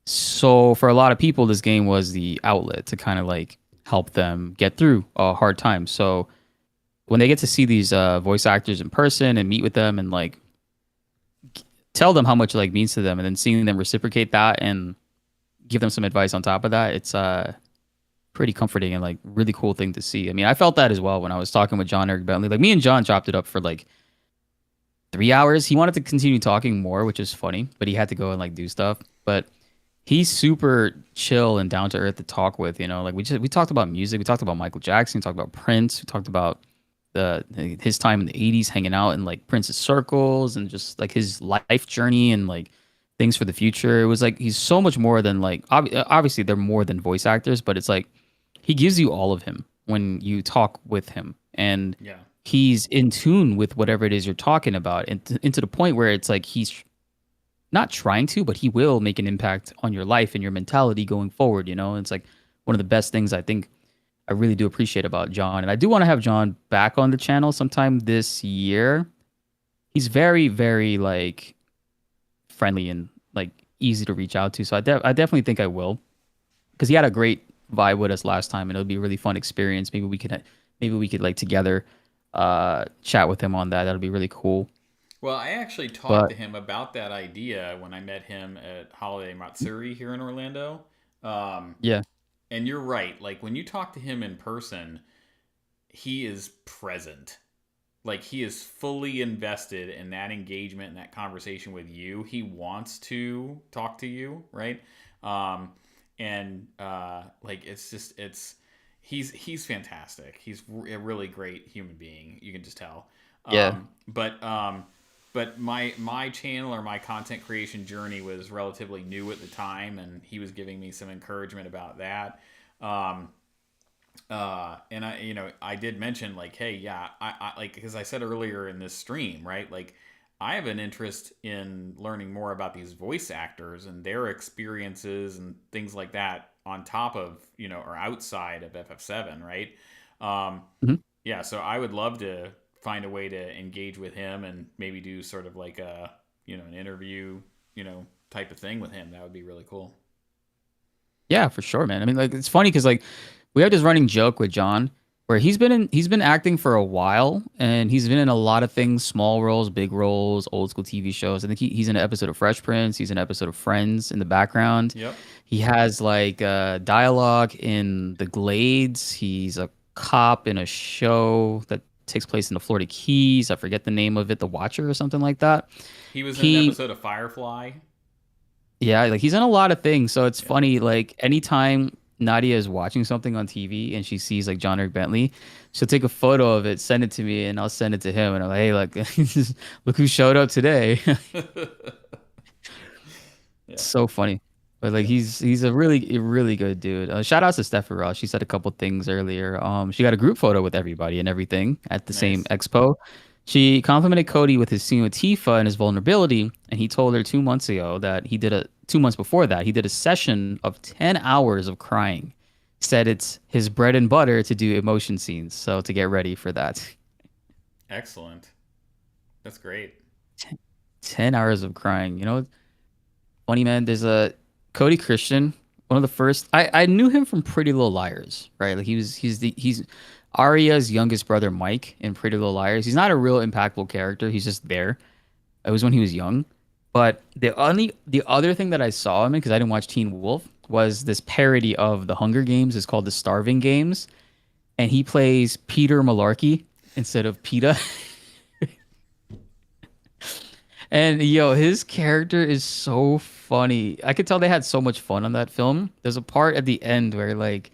So for a lot of people, this game was the outlet to kind of like help them get through a hard time. So when they get to see these voice actors in person and meet with them and like tell them how much it like means to them, and then seeing them reciprocate that and give them some advice on top of that, it's pretty comforting and like really cool thing to see. I mean, I felt that as well when I was talking with John Eric Bentley. Like, me and John chopped it up for like 3 hours. He wanted to continue talking more, which is funny, but he had to go and like do stuff. But he's super chill and down to earth to talk with. Like we talked about music, we talked about Michael Jackson, we talked about Prince, we talked about his time in the 80s hanging out in like Prince's circles, and just like his life journey and like things for the future. It was like he's so much more than like obviously they're more than voice actors, but it's like he gives you all of him when you talk with him, and he's in tune with whatever it is you're talking about, and to the point where it's like he's not trying to, but he will make an impact on your life and your mentality going forward. It's like one of the best things I think I really do appreciate about John. And I do want to have John back on the channel sometime this year. He's very, very like friendly and like easy to reach out to. So I definitely think I will, because he had a great vibe with us last time, and it'll be a really fun experience. Maybe we could like together chat with him on that. That'll be really cool. Well, I actually talked to him about that idea when I met him at Holiday Matsuri here in Orlando. And you're right. Like, when you talk to him in person, he is present. Like, he is fully invested in that engagement and that conversation with you. He wants to talk to you, right? Like, he's fantastic. He's a really great human being. You can just tell. but my channel or my content creation journey was relatively new at the time, and he was giving me some encouragement about that. And I did mention like, hey, yeah, I like, because I said earlier in this stream, right, like I have an interest in learning more about these voice actors and their experiences and things like that on top of, or outside of FF7, right? Mhm. Yeah, so I would love to find a way to engage with him and maybe do sort of like an interview, type of thing with him. That would be really cool. Yeah, for sure, man. I mean, like it's funny because like we have this running joke with John where he's been acting for a while and he's been in a lot of things, small roles, big roles, old school TV shows. I think he's in an episode of Fresh Prince. He's in an episode of Friends in the background. Yep. He has like dialogue in The Glades. He's a cop in a show that takes place in the Florida Keys. I forget the name of it, The Watcher or something like that. He was in an episode of Firefly. Yeah, like he's in a lot of things. So it's Yeah. funny, like anytime Nadia is watching something on TV and she sees like John Eric Bentley, she'll take a photo of it, send it to me, and I'll send it to him. And I'm like, hey, look, look who showed up today. Yeah. It's so funny. But like he's a really good dude. Shout out to Steffi Ross. She said a couple things earlier. She got a group photo with everybody and everything at the same Nice. expo. She complimented Cody with his scene with Tifa and his vulnerability, and he told her 2 months ago that 2 months before that he did a session of 10 hours of crying. Said it's his bread and butter to do emotion scenes, so to get ready for that. Excellent. That's great. 10 hours of crying. Funny man. There's a Cody Christian, one of the first. I knew him from Pretty Little Liars, right? Like he's Arya's youngest brother, Mike, in Pretty Little Liars. He's not a real impactful character. He's just there. It was when he was young. But the other thing that I saw him in, because I didn't watch Teen Wolf, was this parody of the Hunger Games. It's called The Starving Games, and he plays Peter Malarkey instead of PETA. And yo, his character is so funny. I could tell they had so much fun on that film. There's a part at the end where like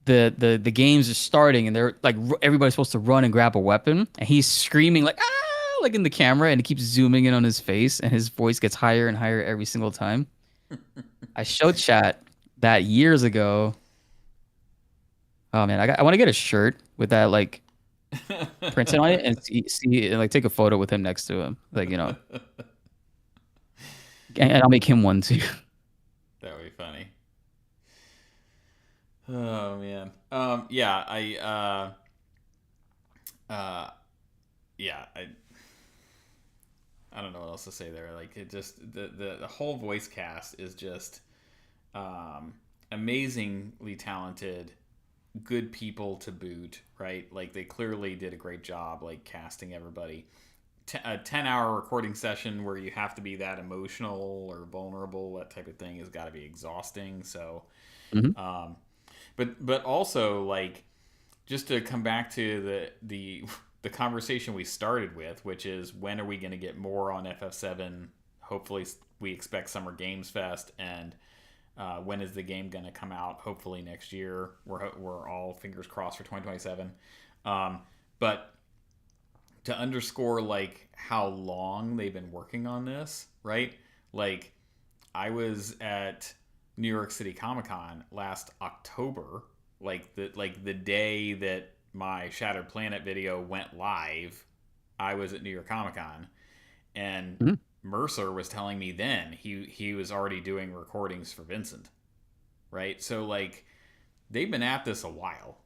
the games are starting and they're like everybody's supposed to run and grab a weapon and he's screaming like ah like in the camera and it keeps zooming in on his face and his voice gets higher and higher every single time. I showed chat that years ago. Oh man, I want to get a shirt with that like printed on it and see and like take a photo with him next to him, like and I'll make him one too. That would be funny. Oh man. Yeah, I don't know what else to say there. Like it just the whole voice cast is just amazingly talented, good people to boot, right? Like they clearly did a great job like casting everybody. A 10-hour recording session where you have to be that emotional or vulnerable, that type of thing has got to be exhausting. So Mhm. but also like just to come back to the conversation we started with, which is when are we going to get more on FF7? Hopefully we expect Summer Games Fest, and when is the game going to come out? Hopefully next year. We're all fingers crossed for 2027. But to underscore like how long they've been working on this, right? Like I was at New York City Comic Con last October, like the day that my Shattered Planet video went live. I was at New York Comic Con, and Mhm. Mercer was telling me then he was already doing recordings for Vincent, right? So like they've been at this a while.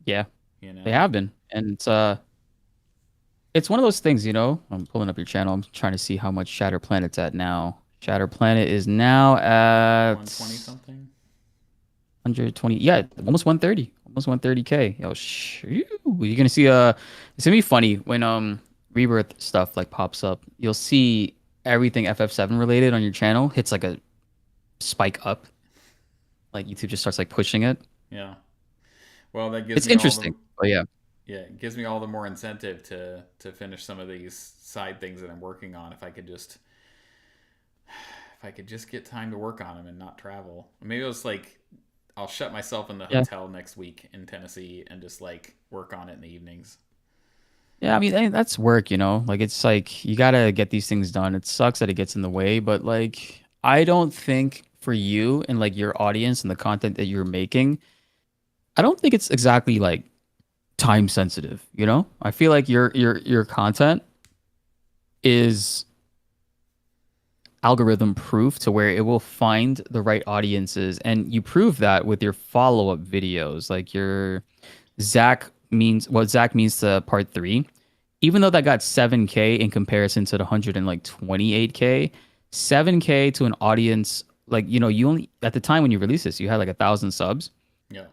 Yeah, You know, they have been, and it's one of those things. I'm pulling up your channel. I'm trying to see how much Shatter Planet's at now. Shatter Planet is now at 120 something. 120. Yeah, almost 130. Almost 130K. Yo, shoo. You're gonna see it's gonna be funny when Rebirth stuff like pops up. You'll see everything FF7 related on your channel hits like a spike up. Like YouTube just starts like pushing it. Yeah. Well, that gives It's me interesting. But yeah. yeah, it gives me all the more incentive to finish some of these side things that I'm working on. If I could just get time to work on them and not travel. Maybe it's like I'll shut myself in the Yeah. hotel next week in Tennessee and just like work on it in the evenings. Yeah, I mean that's work, you know. Like it's like you gotta get these things done. It sucks that it gets in the way, but like I don't think for you and like your audience and the content that you're making, I don't think it's exactly like time sensitive, you know? I feel like your content is algorithm proof to where it will find the right audiences, and you prove that with your follow-up videos. Like your Zach means to part 3, even though that got 7K in comparison to the 128K, 7K to an audience, like, you know, you only at the time when you released this, you had like 1,000 subs. Yeah.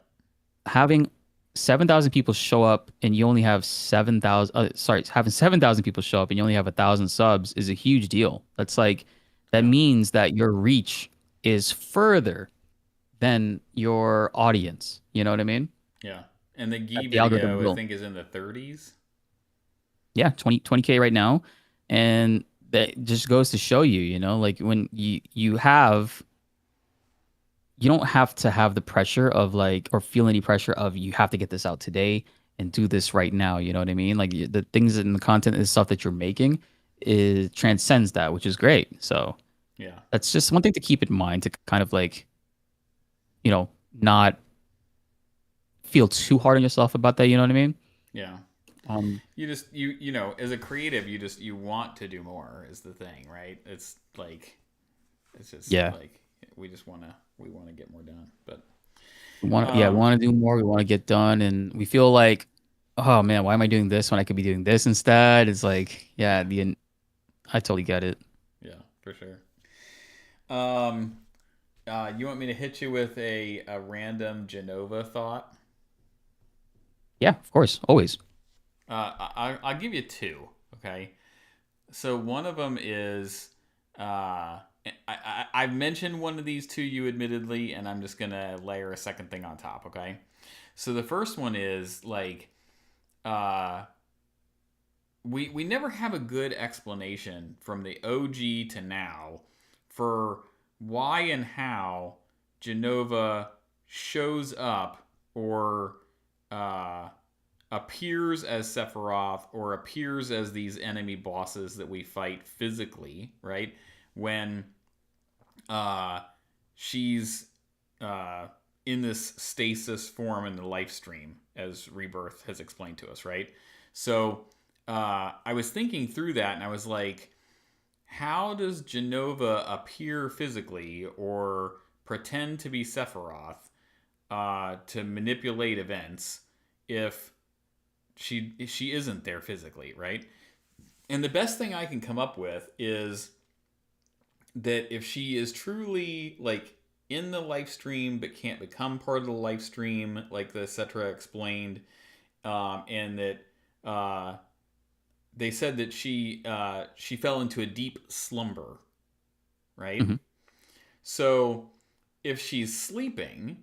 Having 7,000 people show up and you only have 7,000, having 7,000 people show up and you only have 1,000 subs is a huge deal. That's like, that means that your reach is further than your audience. You know what I mean? Yeah. And the Gee The algorithm video, I will. think, is in the 30s. Yeah, 20K right now. And that just goes to show you, you know, like when you don't have to have the pressure of like, or feel any pressure of you have to get this out today and do this right now. You know what I mean? Like the things in the content and stuff that you're making, it transcends that, which is great. So Yeah. that's just one thing to keep in mind, to kind of like, you know, not feel too hard on yourself about that. You know what I mean? Yeah. Um, You know, as a creative, you want to do more is the thing, right? It's just Yeah. like we want to get more done. But we want to do more. We want to get done, and we feel like, oh man, why am I doing this when I could be doing this instead? It's like, yeah, I totally get it. yeah, for sure. You want me to hit you with a random Jenova thought? Yeah, of course, always. I'll give you 2. Okay. So one of them is I've mentioned one of these to you admittedly, and I'm just gonna layer a second thing on top. Okay. So the first one is like we never have a good explanation from the OG to now for why and how Jenova shows up or appears as Sephiroth or appears as these enemy bosses that we fight physically, right? When she's in this stasis form in the life stream, as Rebirth has explained to us, right? So I was thinking through that, and I was like, how does Jenova appear physically or pretend to be Sephiroth to manipulate events if she isn't there physically, right? And the best thing I can come up with is that if she is truly like in the life stream but can't become part of the life stream, like the Cetra explained, and that they said that she fell into a deep slumber, right? Mhm. So if she's sleeping,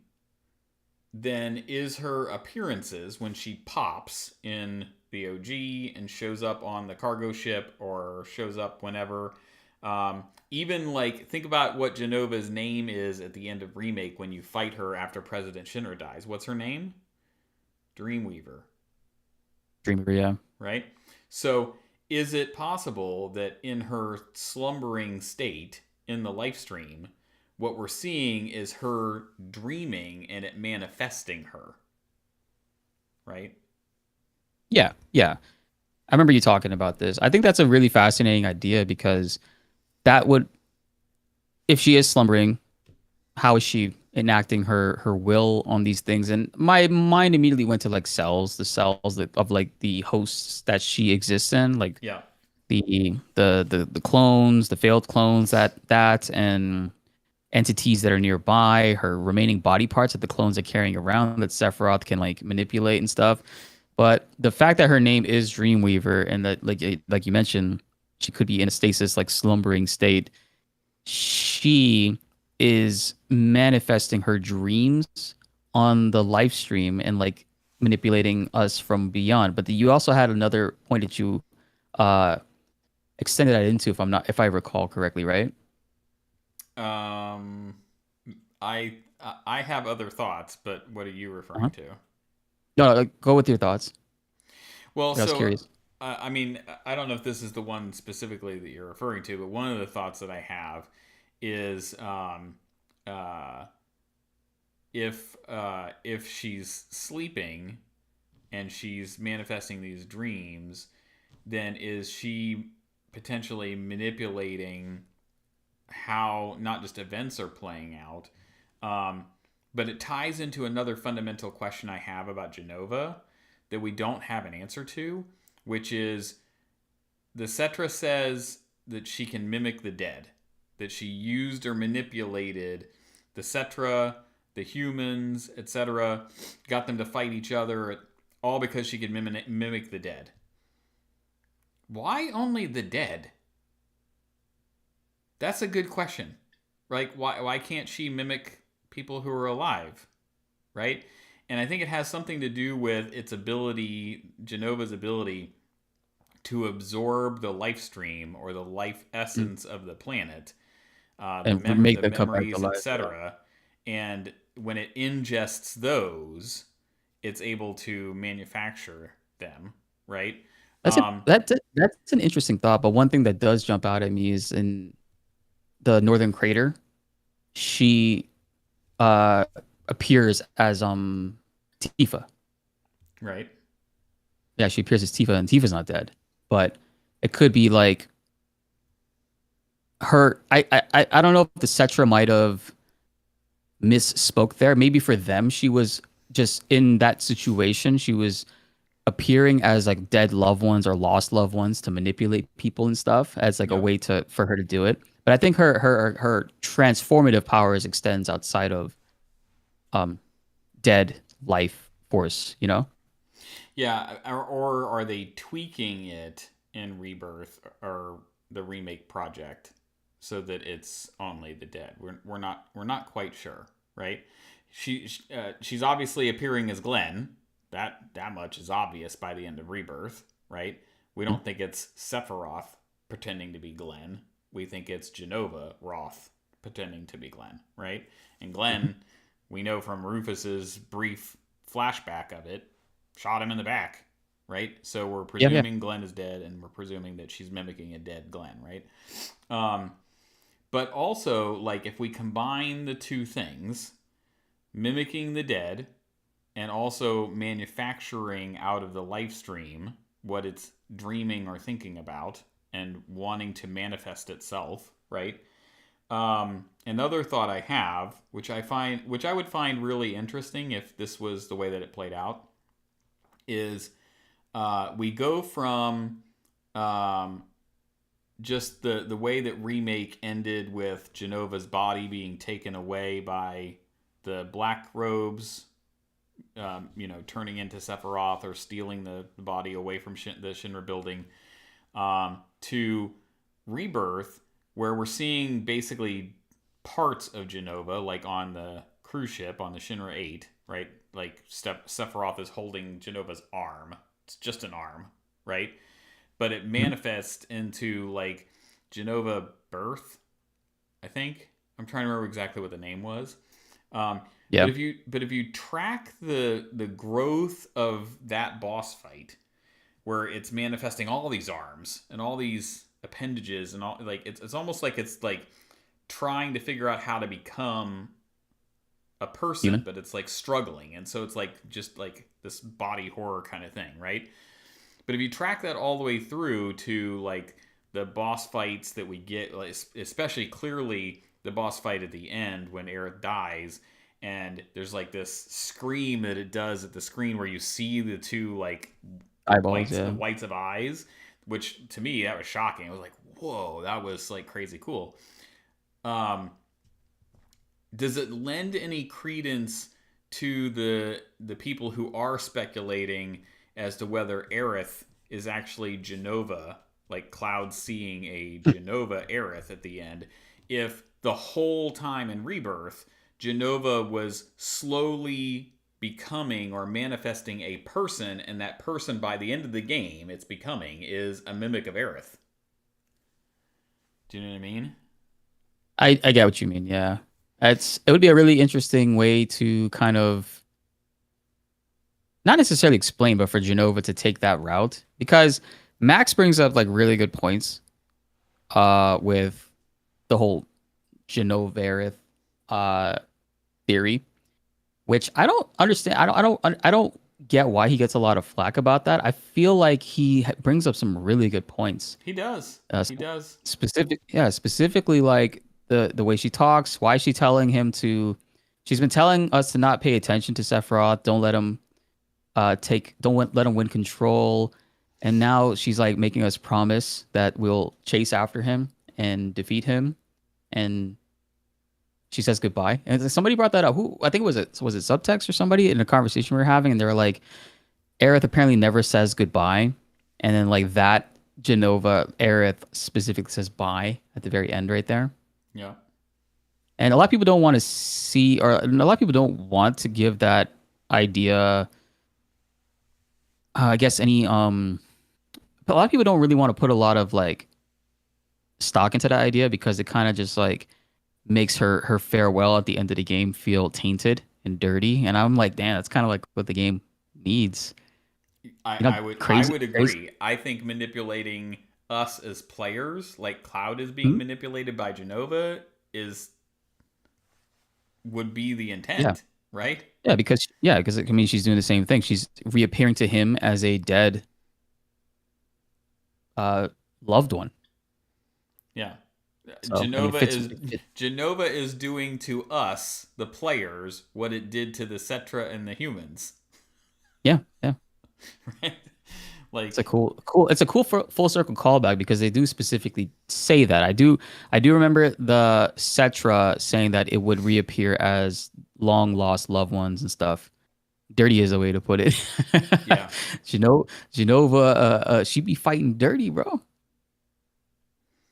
then is her appearances when she pops in the OG and shows up on the cargo ship or shows up whenever, even like think about what Jenova's name is at the end of Remake when you fight her after President Shinra dies. What's her name? Dreamweaver. Dreamer, yeah. Right? So is it possible that in her slumbering state in the life stream, what we're seeing is her dreaming and it manifesting her? Right? Yeah, yeah. I remember you talking about this. I think that's a really fascinating idea because that would, if she is slumbering, how is she enacting her will on these things? And my mind immediately went to like cells, the cells of like the hosts that she exists in, like Yeah. the clones, the failed clones that and entities that are nearby, her remaining body parts that the clones are carrying around that Sephiroth can like manipulate and stuff. But the fact that her name is Dreamweaver and that like you mentioned, she could be in a stasis, like slumbering state. She is manifesting her dreams on the live stream and like manipulating us from beyond. But you also had another point that you extended that into, if I recall correctly, right? I have other thoughts, but what are you referring to? No, like, go with your thoughts. Well, I was so curious. I mean, I don't know if this is the one specifically that you're referring to, but one of the thoughts that I have is uh, if she's sleeping and she's manifesting these dreams, then is she potentially manipulating how not just events are playing out, but it ties into another fundamental question I have about Jenova that we don't have an answer to, which is the Cetra says that she can mimic the dead, that she used or manipulated the Cetra, the humans, etc., got them to fight each other, all because she could mimic the dead. Why only the dead? That's a good question. Like, why can't she mimic people who are alive? Right? And I think it has something to do with its ability, Jenova's ability, to absorb the life stream or the life essence of the planet, And make them come back to memories, life. etc. And when it ingests those, it's able to manufacture them, right? That's that's an interesting thought. But one thing that does jump out at me is in the Northern Crater, she appears as Tifa. Right. Yeah, she appears as Tifa, and Tifa's not dead. But it could be like her. I don't know if the Cetra might have misspoke there. Maybe for them, she was just in that situation. She was appearing as like dead loved ones or lost loved ones to manipulate people and stuff as like a way for her to do it. But I think her transformative powers extends outside of dead life force, you know? Yeah, or are they tweaking it in Rebirth or the Remake project so that it's only the dead? We're not quite sure, right? She's obviously appearing as Glenn. That much is obvious by the end of Rebirth, right? We don't think it's Sephiroth pretending to be Glenn. We think it's Jenova Roth pretending to be Glenn, right? And Glenn, we know from Rufus's brief flashback of it, shot him in the back, right? So we're presuming Glenn is dead, and we're presuming that she's mimicking a dead Glenn, right? But also, like, if we combine the two things, mimicking the dead and also manufacturing out of the life stream what it's dreaming or thinking about and wanting to manifest itself, right? Another thought I have, which I would find really interesting if this was the way that it played out, is we go from just the way that Remake ended with Jenova's body being taken away by the black robes, turning into Sephiroth or stealing the body away from the Shinra building, to Rebirth, where we're seeing basically parts of Jenova, like on the cruise ship on the Shinra 8, right? Like Sephiroth is holding Jenova's arm. It's just an arm, right? But it manifests into like Jenova Birth, I think. I'm trying to remember exactly what the name was. Yeah. But if you track the growth of that boss fight, where it's manifesting all these arms and all these appendages and all, like it's almost like it's like trying to figure out how to become a person, Human. but it's like struggling, and so it's like just like this body horror kind of thing, right? But if you track that all the way through to like the boss fights that we get, like, especially clearly the boss fight at the end when Aerith dies, and there's like this scream that it does at the screen where you see the two like Eyeballs, the whites of eyes, which to me that was shocking. I was like, whoa, that was like crazy cool. Does it lend any credence to the people who are speculating as to whether Aerith is actually Jenova, like Cloud seeing a Jenova Aerith at the end, if the whole time in Rebirth, Jenova was slowly becoming or manifesting a person, and that person by the end of the game it's becoming is a mimic of Aerith? Do you know what I mean? I get what you mean. Yeah, it would be a really interesting way to kind of not necessarily explain, but for Jenova to take that route, because Max brings up like really good points with the whole Genova theory, which I don't understand. I don't get why he gets a lot of flack about that. I feel like he brings up some really good points. He does. He does. Specifically like the way she talks, why is she telling him to she's been telling us to not pay attention to Sephiroth, don't let him let him win control. And now she's like making us promise that we'll chase after him and defeat him. And she says goodbye. And somebody brought that up. Who I think was it Subtext or somebody in a conversation we were having, and they were like, Aerith apparently never says goodbye. And then like that Jenova, Aerith specifically says bye at the very end right there. Yeah. And a lot of people don't want to see, or a lot of people don't want to give that idea, I guess any, but a lot of people don't really want to put a lot of like stock into that idea because it kind of just like makes her farewell at the end of the game feel tainted and dirty. And I'm like, damn, that's kind of like what the game needs. I would agree. I think manipulating us as players, like Cloud is being manipulated by Jenova, would be the intent, right? Yeah, because I mean, she's doing the same thing. She's reappearing to him as a dead loved one. Yeah. So, Jenova is doing to us, the players, what it did to the Cetra and the humans. Yeah. Right? Like it's a cool full circle callback because they do specifically say that. I do remember the Cetra saying that it would reappear as long lost loved ones and stuff. Dirty is a way to put it. Yeah. Jenova, she'd be fighting dirty, bro.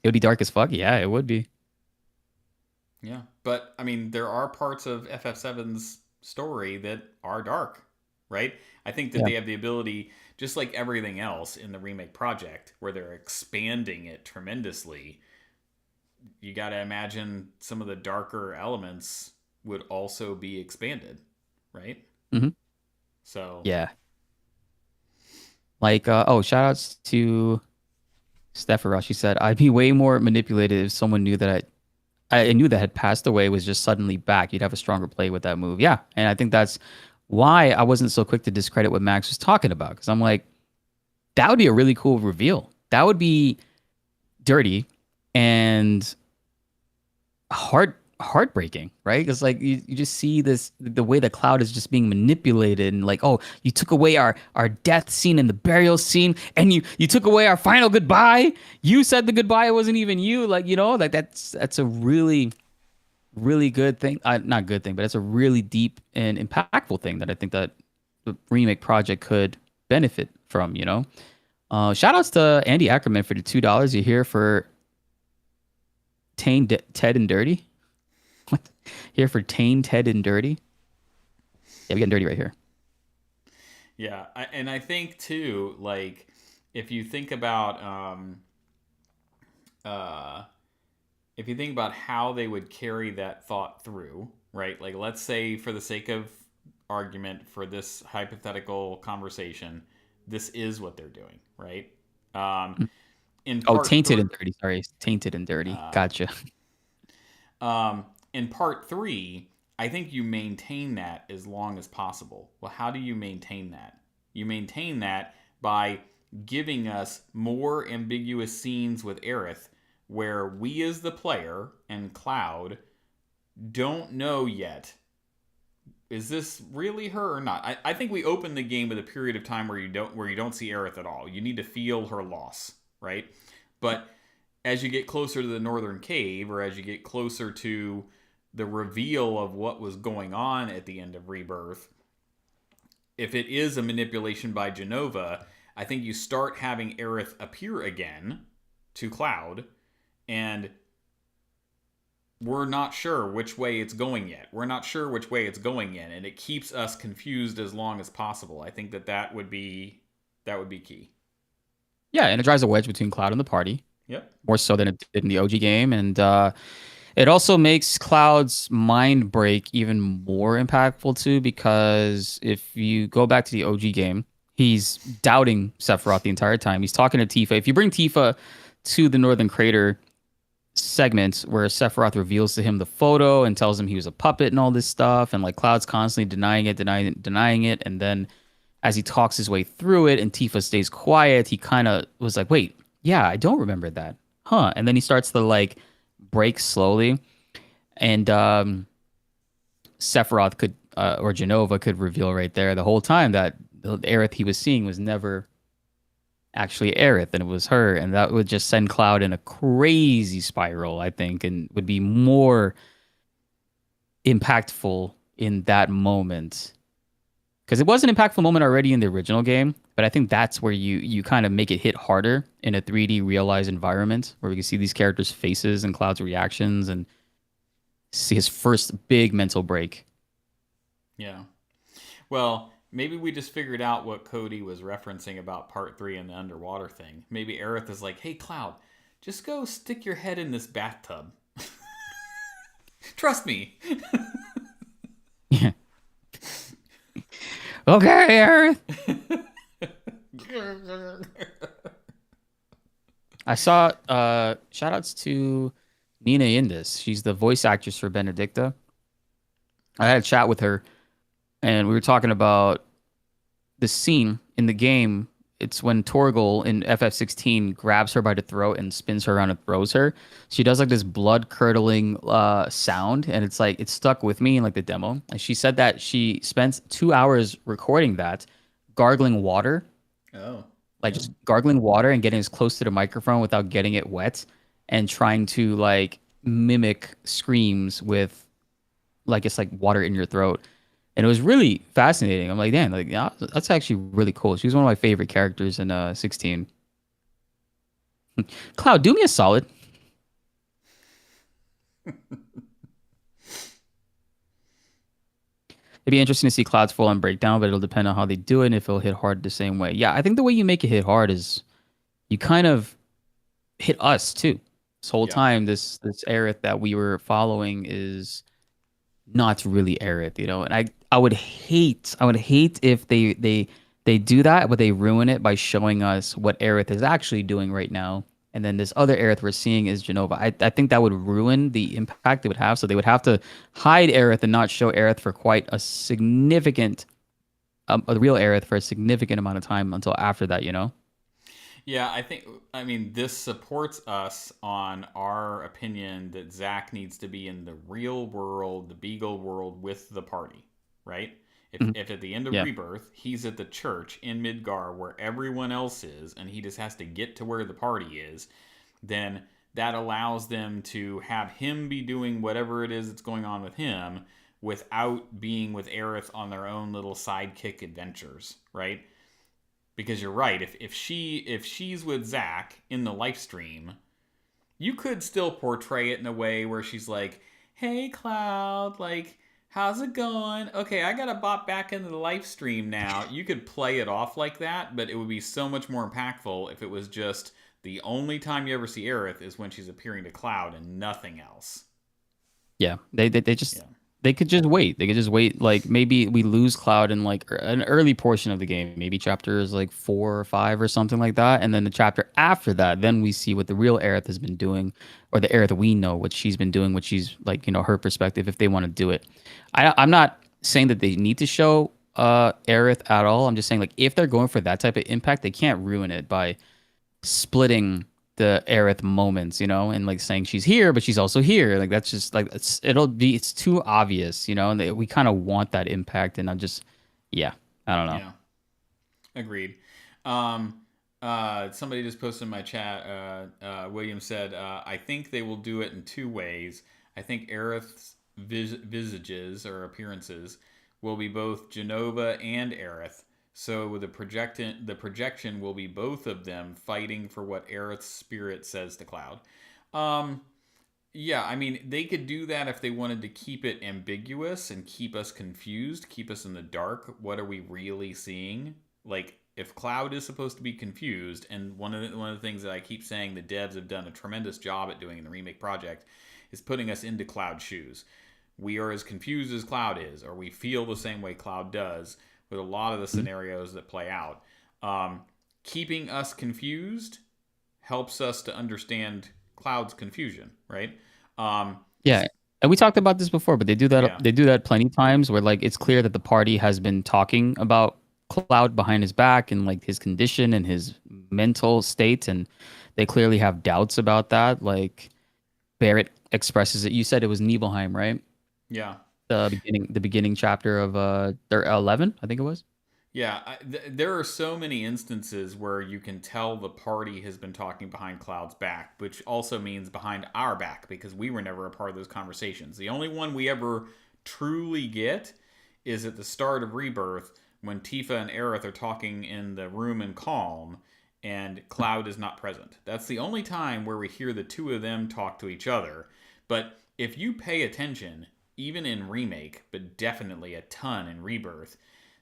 It would be dark as fuck. Yeah, it would be. Yeah, but I mean, there are parts of FF7's story that are dark, right? I think that they have the ability, just like everything else in the remake project, where they're expanding it tremendously. You got to imagine some of the darker elements would also be expanded, right? Mm-hmm. So yeah. Like, shout outs to Sephiroth. She said, I'd be way more manipulated if someone knew that I knew that had passed away was just suddenly back. You'd have a stronger play with that move. Yeah. And I think that's why I wasn't so quick to discredit what Max was talking about. Because I'm like, that would be a really cool reveal. That would be dirty and heartbreaking, right? Because like you just see the way the Cloud is just being manipulated, and like, oh, you took away our death scene and the burial scene, and you took away our final goodbye. You said the goodbye, it wasn't even you. Like, you know, like that's a really good thing. Not good thing, but it's a really deep and impactful thing that I think that the remake project could benefit from, you know. Shout outs to Andy Ackerman for the $2 you hear for Tane, Ted, and Dirty. What? Here for Tane, Ted, and Dirty. Yeah, we getting dirty right here. Yeah, and I think too, like, if you think about how they would carry that thought through, right? Like, let's say, for the sake of argument, for this hypothetical conversation, this is what they're doing, right? Tainted and Dirty. Sorry, Tainted and Dirty. Gotcha. In part 3, I think you maintain that as long as possible. Well, how do you maintain that? You maintain that by giving us more ambiguous scenes with Aerith, where we as the player and Cloud don't know yet, is this really her or not? I think we open the game with a period of time where you don't see Aerith at all. You need to feel her loss, right? But as you get closer to the Northern Cave, or as you get closer to the reveal of what was going on at the end of Rebirth, if it is a manipulation by Jenova, I think you start having Aerith appear again to Cloud, and we're not sure which way it's going yet. We're not sure which way it's going in, and it keeps us confused as long as possible. I think that would be key. Yeah, and it drives a wedge between Cloud and the party. Yep. More so than it did in the OG game. And it also makes Cloud's mind break even more impactful too, because if you go back to the OG game, he's doubting Sephiroth the entire time. He's talking to Tifa. If you bring Tifa to the Northern Crater segment where Sephiroth reveals to him the photo and tells him he was a puppet and all this stuff, and like Cloud's constantly denying it, and then as he talks his way through it and Tifa stays quiet, he kind of was like, wait, yeah, I don't remember that. Huh. And then he starts to like break slowly. And Sephiroth could, or Jenova could reveal right there the whole time that the Aerith he was seeing was never actually Aerith, and it was her. And that would just send Cloud in a crazy spiral, I think, and would be more impactful in that moment. Because it was an impactful moment already in the original game, but I think that's where you kind of make it hit harder in a 3D realized environment where we can see these characters' faces and Cloud's reactions and see his first big mental break. Yeah. Well, maybe we just figured out what Cody was referencing about part 3 and the underwater thing. Maybe Aerith is like, hey, Cloud, just go stick your head in this bathtub. Trust me. Yeah. Okay, Aerith. I saw shout outs to Nina Indus. She's the voice actress for Benedicta. I had a chat with her and we were talking about the scene in the game. It's when Torgal in FF16 grabs her by the throat and spins her around and throws her. She does like this blood curdling sound, and it's like it stuck with me in like the demo. And she said that she spent 2 hours recording that, gargling water. Oh. Like just gargling water and getting as close to the microphone without getting it wet, and trying to like mimic screams with like it's like water in your throat. And it was really fascinating. I'm like, damn, like yeah, that's actually really cool. She was one of my favorite characters in 16. Cloud, do me a solid. It'd be interesting to see Cloud's full-on breakdown, but it'll depend on how they do it and if it'll hit hard the same way. Yeah, I think the way you make it hit hard is you kind of hit us too. This whole time, this Aerith that we were following is not really Aerith, you know. And I would hate if they do that, but they ruin it by showing us what Aerith is actually doing right now. And then this other Aerith we're seeing is Jenova. I think that would ruin the impact it would have. So they would have to hide Aerith and not show Aerith for quite a significant, a real Aerith for a significant amount of time until after that, you know? Yeah, I mean, this supports us on our opinion that Zack needs to be in the real world, the Beagle world with the party, right? If at the end of Rebirth, he's at the church in Midgar where everyone else is, and he just has to get to where the party is, then that allows them to have him be doing whatever it is that's going on with him without being with Aerith on their own little sidekick adventures, right? Because you're right, if she's with Zack in the live stream, you could still portray it in a way where she's like, hey Cloud, like, how's it going? Okay, I gotta bop back into the live stream now. You could play it off like that, but it would be so much more impactful if it was just the only time you ever see Aerith is when she's appearing to Cloud and nothing else. Yeah, they just... Yeah. They could just wait. They could just wait. Like maybe we lose Cloud in like an early portion of the game, maybe chapters like 4 or 5 or something like that. And then the chapter after that, then we see what the real Aerith has been doing, or the Aerith we know what she's been doing, what she's like, you know, her perspective if they want to do it. I'm not saying that they need to show Aerith at all. I'm just saying like if they're going for that type of impact, they can't ruin it by splitting the Aerith moments, you know, and like saying she's here, but she's also here. Like that's just like it's too obvious, you know, and we kind of want that impact. And I don't know. Yeah, agreed. Somebody just posted in my chat. William said, I think they will do it in 2 ways. I think Aerith's visages or appearances will be both Jenova and Aerith. So the projection will be both of them fighting for what Aerith's spirit says to Cloud. Yeah, I mean, they could do that if they wanted to keep it ambiguous and keep us confused, keep us in the dark. What are we really seeing? Like, if Cloud is supposed to be confused, and one of the things that I keep saying the devs have done a tremendous job at doing in the Remake project is putting us into Cloud's shoes. We are as confused as Cloud is, or we feel the same way Cloud does with a lot of the scenarios that play out. Keeping us confused helps us to understand Cloud's confusion, right? Yeah. And we talked about this before, but they do that Yeah. they do that plenty of times where like it's clear that the party has been talking about Cloud behind his back and like his condition and his mental state, and they clearly have doubts about that. Like Barrett expresses it. You said it was Nibelheim, right? Yeah. The beginning chapter of 11, I think it was. Yeah, there are so many instances where you can tell the party has been talking behind Cloud's back, which also means behind our back, because we were never a part of those conversations. The only one we ever truly get is at the start of Rebirth, when Tifa and Aerith are talking in the room in Calm, and Cloud is not present. That's the only time where we hear the two of them talk to each other. But if you pay attention, even in Remake, but definitely a ton in Rebirth,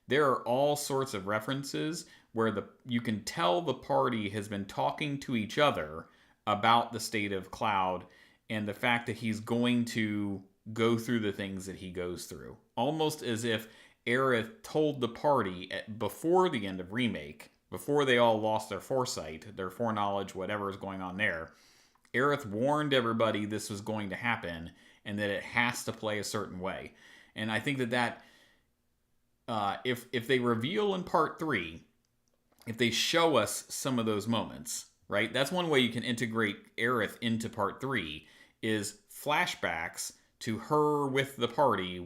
there are all sorts of references where you can tell the party has been talking to each other about the state of Cloud and the fact that he's going to go through the things that he goes through. Almost as if Aerith told the party before the end of Remake, before they all lost their foresight, their foreknowledge, whatever is going on there. Aerith warned everybody this was going to happen and that it has to play a certain way. And I think that if they reveal in part 3, if they show us some of those moments, right? That's one way you can integrate Aerith into part 3 is flashbacks to her with the party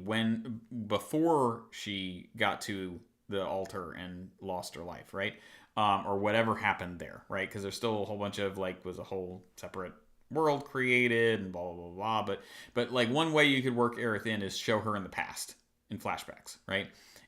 before she got to the altar and lost her life, right? Or whatever happened there, right? Because there's still a whole bunch of was a whole separate world created and blah blah blah blah. But like one way you could work Aerith in is show her in the past in flashbacks, right?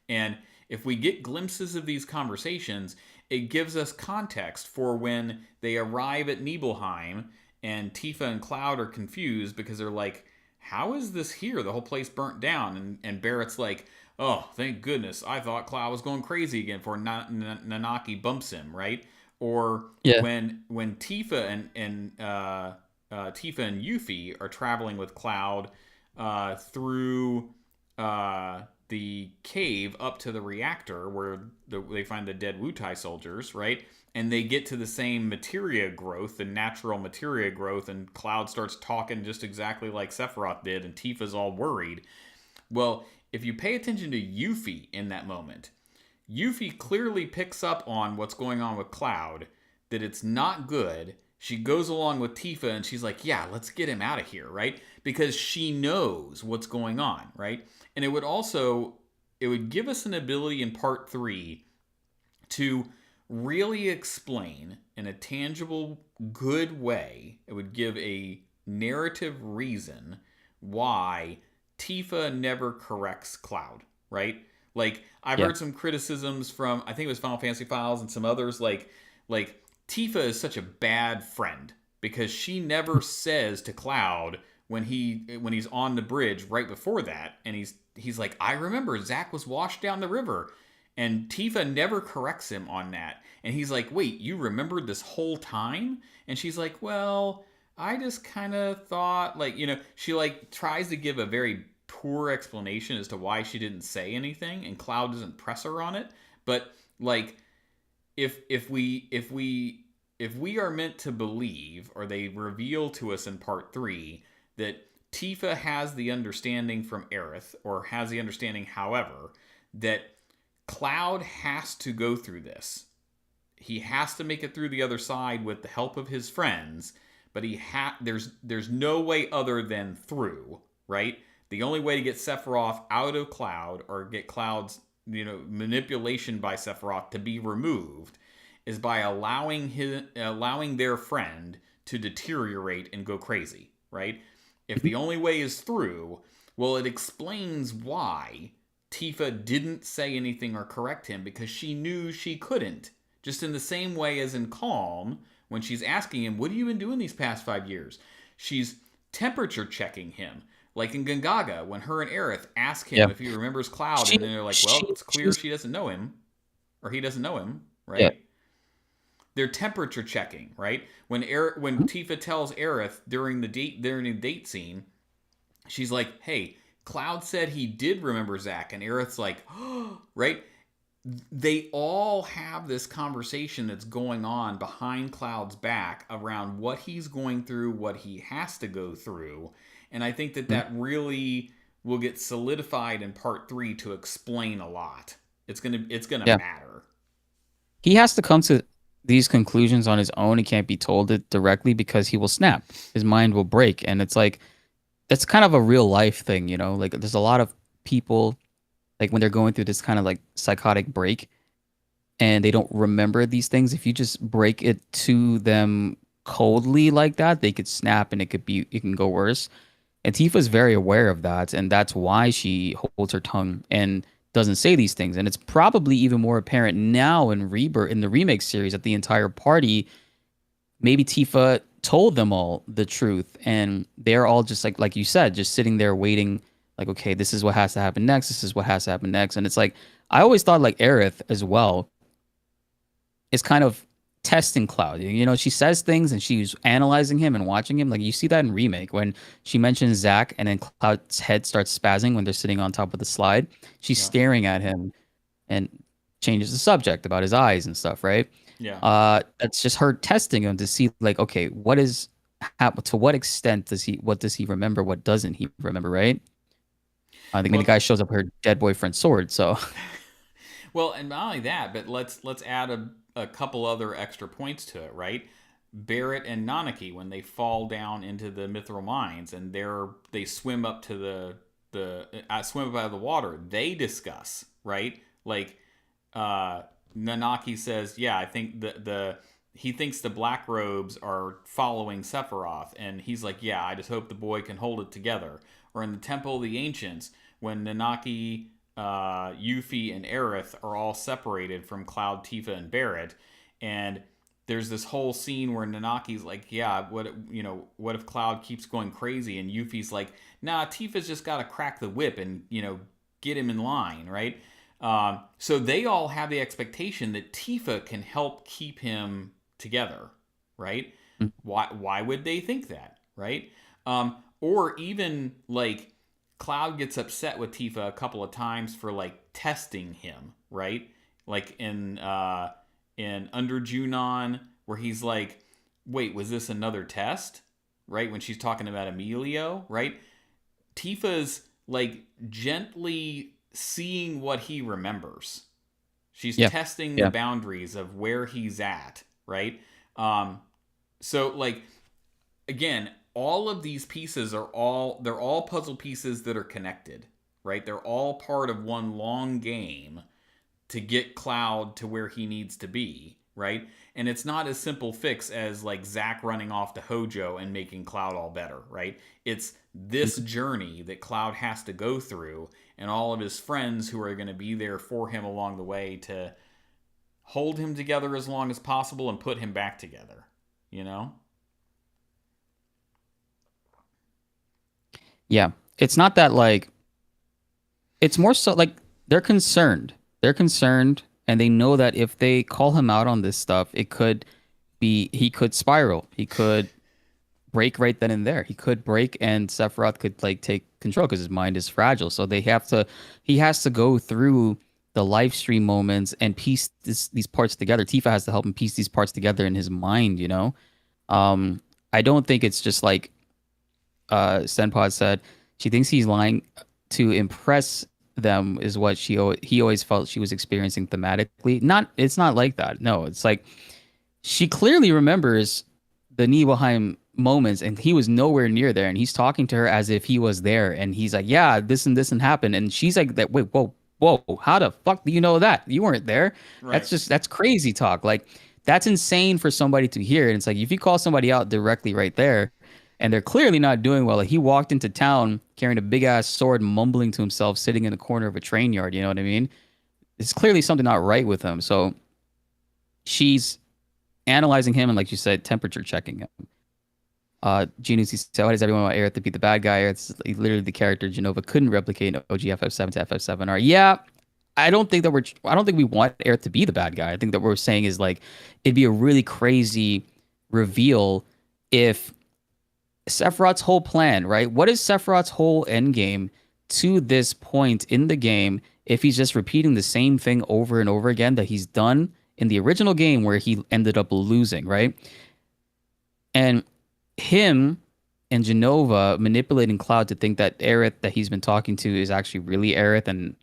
And if we get glimpses of these conversations, it gives us context for when they arrive at Nibelheim and Tifa and Cloud are confused because they're like, how is this here? The whole place burnt down. And Barrett's like, oh, thank goodness. I thought Cloud was going crazy again before Nanaki bumps him, right? Or when Tifa and Tifa and Yuffie are traveling with Cloud through the cave up to the reactor where they find the dead Wutai soldiers, right? And they get to the same materia growth, the natural materia growth, and Cloud starts talking just exactly like Sephiroth did, and Tifa's all worried. Well, if you pay attention to Yuffie in that moment, Yuffie clearly picks up on what's going on with Cloud, that it's not good. She goes along with Tifa and she's like, yeah, let's get him out of here, right? Because she knows what's going on, right? And it would give us an ability in part 3 to really explain in a tangible, good way. It would give a narrative reason why Tifa never corrects Cloud, right? Like, I've heard some criticisms from, I think it was Final Fantasy Files and some others, like Tifa is such a bad friend because she never says to Cloud when he's on the bridge right before that, and he's like, I remember Zack was washed down the river, and Tifa never corrects him on that, and he's like, wait, you remembered this whole time? And she's like, well, I just kind of thought, she tries to give a very poor explanation as to why she didn't say anything, and Cloud doesn't press her on it. But if we are meant to believe, or they reveal to us in part 3 that Tifa has the understanding from Aerith, or has the understanding, however, that Cloud has to go through this. He has to make it through the other side with the help of his friends, but there's no way other than through, right? The only way to get Sephiroth out of Cloud, or get Cloud's manipulation by Sephiroth to be removed, is by allowing their friend to deteriorate and go crazy, right? If the only way is through, well, it explains why Tifa didn't say anything or correct him, because she knew she couldn't. Just in the same way as in Calm, when she's asking him, what have you been doing these past 5 years? She's temperature checking him. Like in Gongaga, when her and Aerith ask him if he remembers Cloud, and then they're like, well, it's clear she doesn't know him, or he doesn't know him, right? Yeah. They're temperature checking, right? When Tifa tells Aerith during the date scene, she's like, hey, Cloud said he did remember Zack, and Aerith's like, oh, right? they all have this conversation that's going on behind Cloud's back around what he's going through, what he has to go through. And I think that really will get solidified in part 3 to explain a lot. It's gonna matter. He has to come to these conclusions on his own. He can't be told it directly because he will snap. His mind will break. And it's like, it's kind of a real life thing, you know? Like there's a lot of people, like when they're going through this kind of like psychotic break and they don't remember these things, if you just break it to them coldly like that, they could snap and it can go worse. And Tifa's very aware of that, and that's why she holds her tongue and doesn't say these things. And it's probably even more apparent now in Rebirth, in the remake series, that the entire party, maybe Tifa told them all the truth, and they're all just like you said, just sitting there waiting, like, okay, this is what has to happen next. This is what has to happen next. And it's like, I always thought like Aerith as well is kind of testing Cloud. You know, she says things and she's analyzing him and watching him. Like you see that in Remake when she mentions Zack and then Cloud's head starts spazzing when they're sitting on top of the slide. She's staring at him and changes the subject about his eyes and stuff, right? Yeah. That's just her testing him to see like, okay, what is to what extent does he remember? What doesn't he remember, right? I think the guy shows up with her dead boyfriend's sword, so. Well, and not only that, but let's add a couple other extra points to it, right? Barrett and Nanaki, when they fall down into the mithril mines and they swim up to swim up out of the water, they discuss, right? Like Nanaki says, yeah, I think he thinks the black robes are following Sephiroth, and he's like, yeah, I just hope the boy can hold it together. Or in the Temple of the Ancients, when Nanaki, Yuffie, and Aerith are all separated from Cloud, Tifa, and Barrett, and there's this whole scene where Nanaki's like, yeah, what if Cloud keeps going crazy? And Yuffie's like, nah, Tifa's just got to crack the whip and, get him in line, right? So they all have the expectation that Tifa can help keep him together, right? Why would they think that, right? Or even like Cloud gets upset with Tifa a couple of times for like testing him, right? Like in Under Junon, where he's like, wait, was this another test? Right? When she's talking about Emilio, right? Tifa's like gently seeing what he remembers. She's testing the boundaries of where he's at, right? So like, again, all of these pieces they're all puzzle pieces that are connected, right? They're all part of one long game to get Cloud to where he needs to be, right? And it's not as simple fix as like Zack running off to Hojo and making Cloud all better, right? It's this journey that Cloud has to go through, and all of his friends who are going to be there for him along the way to hold him together as long as possible and put him back together, Yeah, it's not that like, it's more so like they're concerned. They're concerned, and they know that if they call him out on this stuff, he could spiral. He could break right then and there. He could break, and Sephiroth could like take control because his mind is fragile. So he has to go through the live stream moments and piece these parts together. Tifa has to help him piece these parts together in his mind, I don't think it's just like Senpod said, she thinks he's lying to impress them is what he always felt she was experiencing thematically. It's not like that. No, it's like she clearly remembers the Nibelheim moments, and he was nowhere near there, and he's talking to her as if he was there, and he's like, yeah, this and happened, and she's like, that. Wait, whoa, how the fuck do you know that? You weren't there. Right. That's crazy talk. Like, that's insane for somebody to hear. And it's like, if you call somebody out directly right there, and they're clearly not doing well. Like, he walked into town carrying a big ass sword, mumbling to himself, sitting in the corner of a train yard. You know what I mean? It's clearly something not right with him. So she's analyzing him and, like you said, temperature checking him. Genius said, why does everyone want Aerith to be the bad guy? It's literally the character Jenova couldn't replicate in OG FF7 to FF7R. Yeah, I don't think we want Aerith to be the bad guy. I think that what we're saying is like, it'd be a really crazy reveal if Sephiroth's whole plan, right? What is Sephiroth's whole end game to this point in the game if he's just repeating the same thing over and over again that he's done in the original game where he ended up losing, right? And him and Jenova manipulating Cloud to think that Aerith that he's been talking to is actually really Aerith and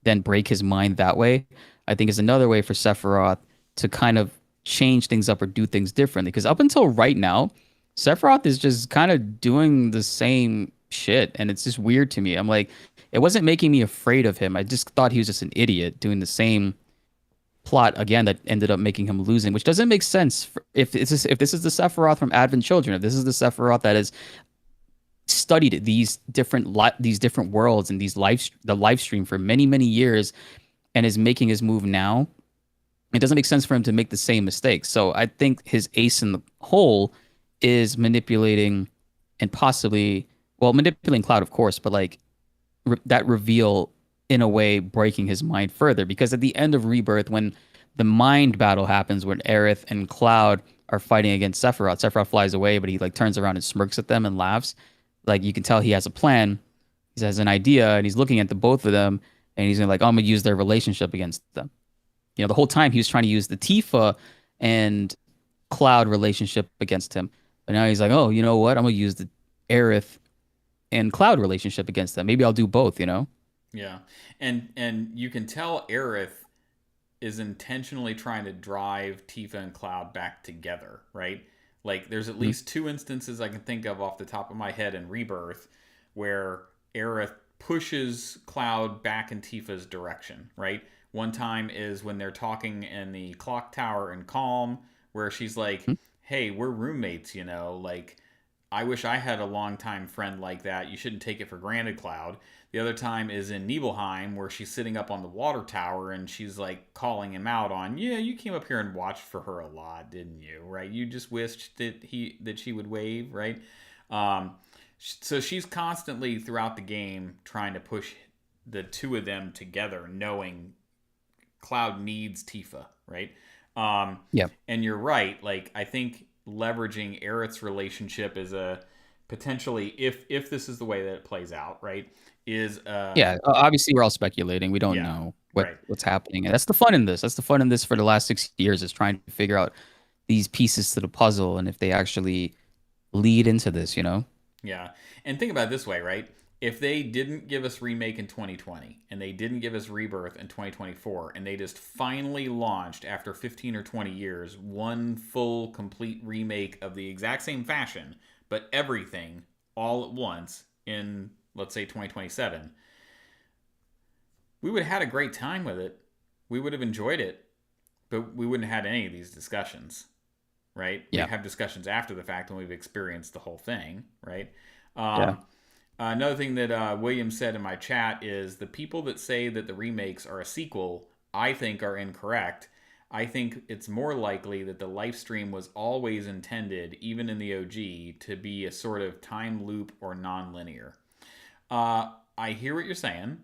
then break his mind that way, I think is another way for Sephiroth to kind of change things up or do things differently. Because up until right now, Sephiroth is just kind of doing the same shit. And it's just weird to me. I'm like, it wasn't making me afraid of him. I just thought he was just an idiot doing the same plot again that ended up making him losing, which doesn't make sense if this is the Sephiroth from Advent Children, if this is the Sephiroth that has studied these different worlds and the live stream for many years and is making his move now. It doesn't make sense for him to make the same mistakes. So I think his ace in the hole is manipulating and possibly, well, manipulating Cloud, of course, but like that reveal in a way breaking his mind further. Because at the end of Rebirth, when the mind battle happens, when Aerith and Cloud are fighting against Sephiroth, Sephiroth flies away, but he like turns around and smirks at them and laughs. Like you can tell he has a plan, he has an idea, and he's looking at the both of them, and he's gonna like, oh, I'm gonna use their relationship against them. You know, the whole time he was trying to use the Tifa and Cloud relationship against him, but now he's like, oh, you know what? I'm gonna use the Aerith and Cloud relationship against them. Maybe I'll do both. You know? Yeah, and you can tell Aerith is intentionally trying to drive Tifa and Cloud back together, right? Like, there's at least two instances I can think of off the top of my head in Rebirth where Aerith pushes Cloud back in Tifa's direction, right? One time is when they're talking in the clock tower in Calm, where she's like, hey, we're roommates, you know, like, I wish I had a longtime friend like that. You shouldn't take it for granted, Cloud. The other time is in Nibelheim, where she's sitting up on the water tower and she's like calling him out on, yeah, you came up here and watched for her a lot, didn't you? Right? You just wished that she would wave, right? So she's constantly throughout the game trying to push the two of them together, knowing Cloud needs Tifa, right? Yeah. And you're right. Like, I think leveraging Aerith's relationship is a potentially, if this is the way that it plays out, right, is obviously we're all speculating. We don't know what's happening, and that's the fun in this. That's the fun in this for the last 6 years, is trying to figure out these pieces to the puzzle and if they actually lead into this, you know? Yeah. And think about it this way, right? If they didn't give us Remake in 2020 and they didn't give us Rebirth in 2024 and they just finally launched after 15 or 20 years one full complete remake of the exact same fashion, but everything all at once in, let's say, 2027, we would have had a great time with it. We would have enjoyed it, but we wouldn't have had any of these discussions, right? Yeah. We have discussions after the fact when we've experienced the whole thing, right? Another thing that William said in my chat is the people that say that the remakes are a sequel, I think, are incorrect. I think it's more likely that the live stream was always intended, even in the OG, to be a sort of time loop or non-linear. I hear what you're saying.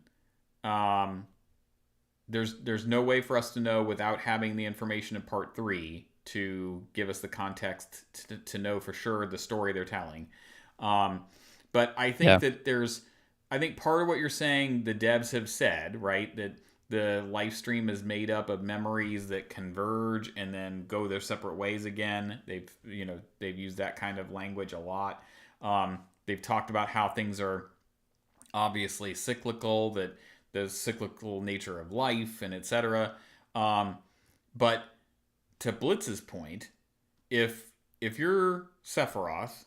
There's no way for us to know without having the information in part 3 to give us the context to know for sure the story they're telling. But I think that I think part of what you're saying, the devs have said, right, that the live stream is made up of memories that converge and then go their separate ways again. They've used that kind of language a lot. They've talked about how things are obviously cyclical, that the cyclical nature of life and etc. But to Bltz's point, if you're Sephiroth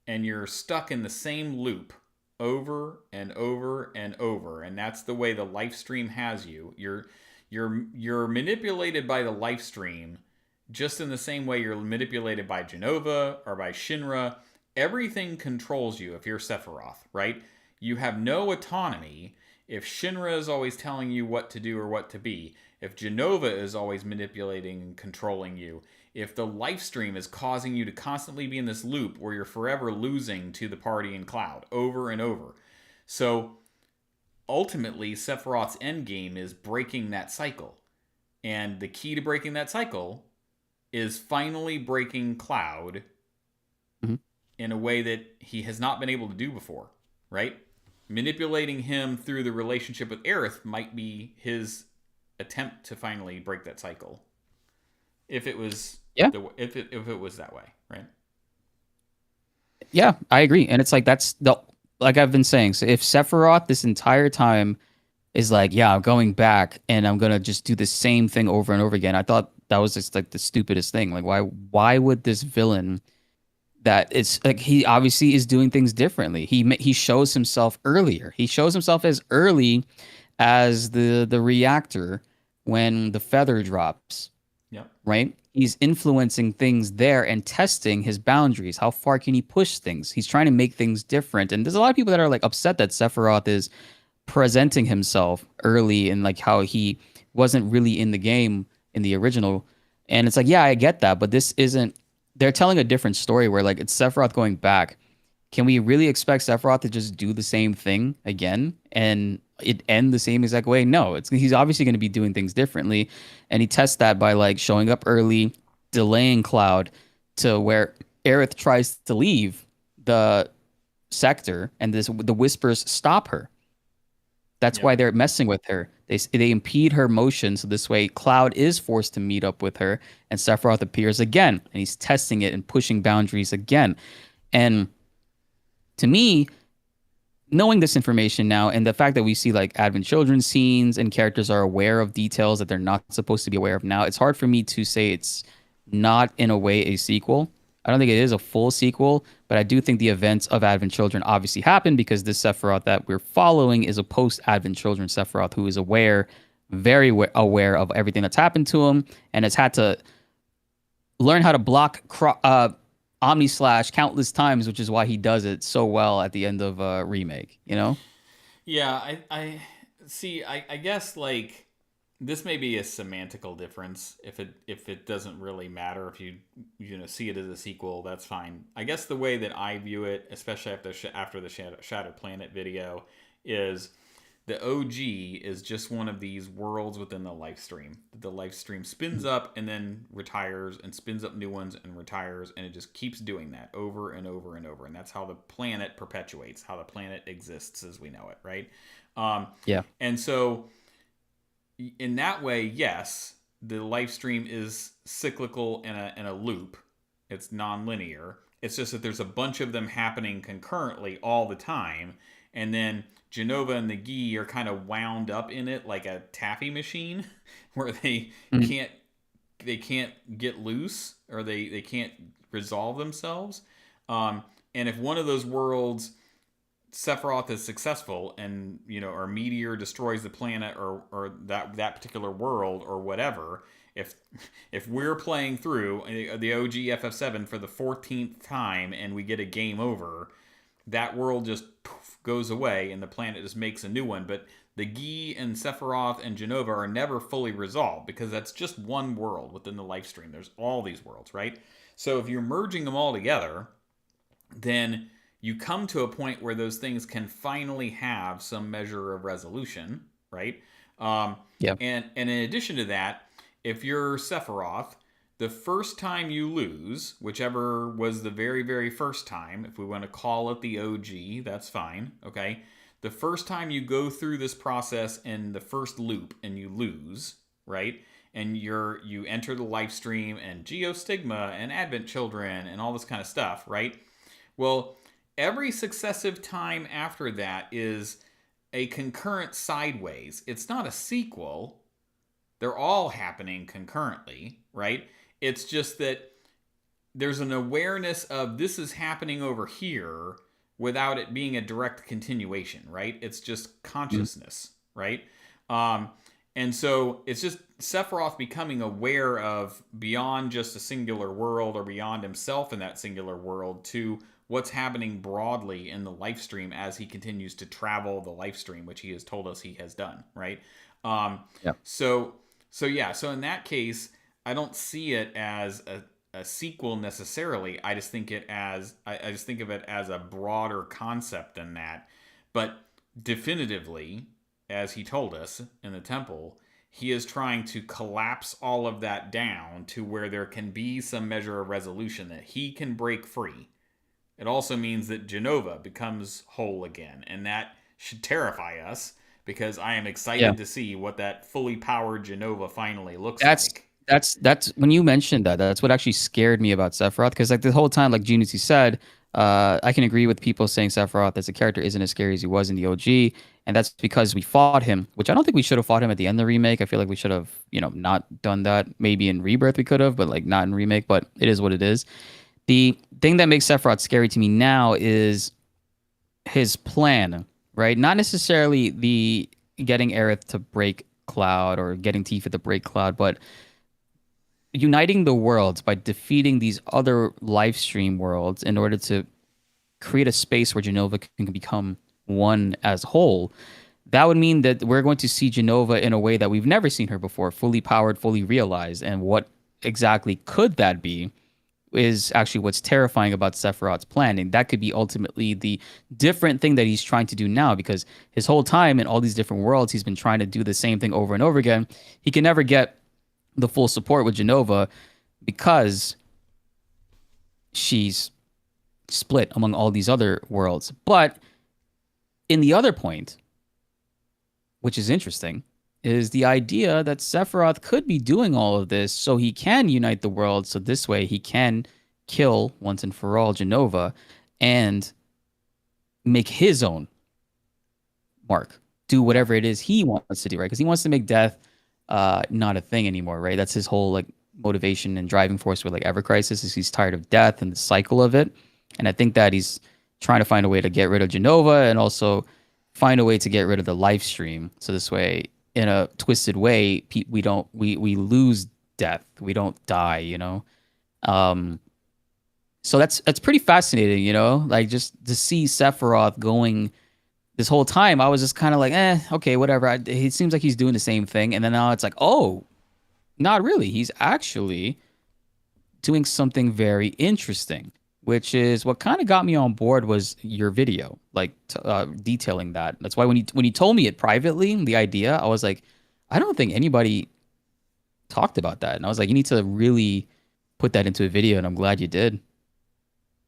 and you're stuck in the same loop over and over and over, and that's the way the live stream has you, you're manipulated by the live stream just in the same way you're manipulated by Jenova or by Shinra. Everything controls you if you're Sephiroth, right? You have no autonomy if Shinra is always telling you what to do or what to be, if Jenova is always manipulating and controlling you, if the live stream is causing you to constantly be in this loop where you're forever losing to the party in Cloud over and over. So ultimately, Sephiroth's endgame is breaking that cycle. And the key to breaking that cycle is finally breaking Cloud in a way that he has not been able to do before, right? manipulating him through the relationship with Aerith might be his attempt to finally break that cycle. If it was if it was that way, right? Yeah, I agree. And it's like that's the like I've been saying. So if Sephiroth this entire time is like, yeah, I'm going back and I'm gonna just do the same thing over and over again. I thought that was just like the stupidest thing. Like why would this villain that it's like he obviously is doing things differently. He shows himself earlier. He shows himself as early as the reactor when the feather drops. Yep. Right? He's influencing things there and testing his boundaries. How far can he push things? He's trying to make things different. And there's a lot of people that are like upset that Sephiroth is presenting himself early and like how he wasn't really in the game in the original. And it's like, yeah, I get that, but this isn't. They're telling a different story where like it's Sephiroth going back. Can we really expect Sephiroth to just do the same thing again and it end the same exact way? No, he's obviously going to be doing things differently, and he tests that by like showing up early, delaying Cloud to where Aerith tries to leave the sector, and the Whispers stop her. That's why they're messing with her. They impede her motion, so this way Cloud is forced to meet up with her, and Sephiroth appears again, and he's testing it and pushing boundaries again. And to me, knowing this information now, and the fact that we see like Advent Children scenes and characters are aware of details that they're not supposed to be aware of now, it's hard for me to say it's not in a way a sequel. I don't think it is a full sequel, but I do think the events of Advent Children obviously happened because this Sephiroth that we're following is a post-Advent Children Sephiroth who is very aware of everything that's happened to him and has had to learn how to block Omni-Slash countless times, which is why he does it so well at the end of Remake, you know? Yeah, I see. I guess like this may be a semantical difference. If it doesn't really matter if you see it as a sequel, that's fine. I guess the way that I view it, especially after the Shattered Planet video, is the OG is just one of these worlds within the life stream. The life stream spins up and then retires and spins up new ones and retires, and it just keeps doing that over and over and over. And that's how the planet perpetuates, how the planet exists as we know it, right? Yeah. And so in that way, yes, the life stream is cyclical in a loop. It's non-linear. It's just that there's a bunch of them happening concurrently all the time, and then Jenova and the Gi are kind of wound up in it like a taffy machine, where they can't get loose, or they can't resolve themselves. And if one of those worlds, Sephiroth is successful, and or a meteor destroys the planet, or that particular world, or whatever. If we're playing through the OG FF7 for the 14th time and we get a game over, that world just goes away and the planet just makes a new one. But the Gi and Sephiroth and Jenova are never fully resolved because that's just one world within the life stream. There's all these worlds, right? So if you're merging them all together, then you come to a point where those things can finally have some measure of resolution, right? Yeah. And in addition to that, if you're Sephiroth, the first time you lose, whichever was the very, very first time, if we want to call it the OG, that's fine, okay? The first time you go through this process in the first loop and you lose, right? And you enter the life stream and Geostigma and Advent Children and all this kind of stuff, right? Well, every successive time after that is a concurrent sideways. It's not a sequel. They're all happening concurrently, right? It's just that there's an awareness of this is happening over here without it being a direct continuation, right? It's just consciousness, right? And so it's just Sephiroth becoming aware of beyond just a singular world or beyond himself in that singular world to what's happening broadly in the life stream as he continues to travel the life stream, which he has told us he has done, right? So in that case, I don't see it as a sequel necessarily. I just think of it as a broader concept than that. But definitively, as he told us in the temple, he is trying to collapse all of that down to where there can be some measure of resolution that he can break free. It also means that Jenova becomes whole again, and that should terrify us because I am excited to see what that fully powered Jenova finally looks like. That's when you mentioned that. That's what actually scared me about Sephiroth, because like the whole time, like Genius said, I can agree with people saying Sephiroth as a character isn't as scary as he was in the OG, and that's because we fought him, which I don't think we should have fought him at the end of the remake. I feel like we should have, not done that. Maybe in Rebirth we could have, but like not in Remake. But it is what it is. The thing that makes Sephiroth scary to me now is his plan, right? Not necessarily the getting Aerith to break Cloud or getting Tifa to break Cloud, but uniting the worlds by defeating these other live stream worlds in order to create a space where Jenova can become one as whole. That would mean that we're going to see Jenova in a way that we've never seen her before, fully powered, fully realized. And what exactly could that be is actually what's terrifying about Sephiroth's plan. And that could be ultimately the different thing that he's trying to do now, because his whole time in all these different worlds, he's been trying to do the same thing over and over again. He can never get the full support with Jenova because she's split among all these other worlds. But in the other point, which is interesting, is the idea that Sephiroth could be doing all of this so he can unite the world, so this way he can kill once and for all Jenova and make his own mark, do whatever it is he wants to do, right? Because he wants to make death not a thing anymore, right? That's his whole like motivation and driving force with like Ever Crisis, is he's tired of death and the cycle of it. And I think that he's trying to find a way to get rid of Jenova and also find a way to get rid of the live stream. So this way, in a twisted way, we lose death. We don't die, So that's pretty fascinating, like just to see Sephiroth going this whole time. I was just kind of like, okay, whatever. It seems like he's doing the same thing. And then now it's like, oh, not really. He's actually doing something very interesting, which is what kind of got me on board was your video, like detailing that. That's why when you told me it privately, the idea, I was like, I don't think anybody talked about that. And I was like, you need to really put that into a video, and I'm glad you did.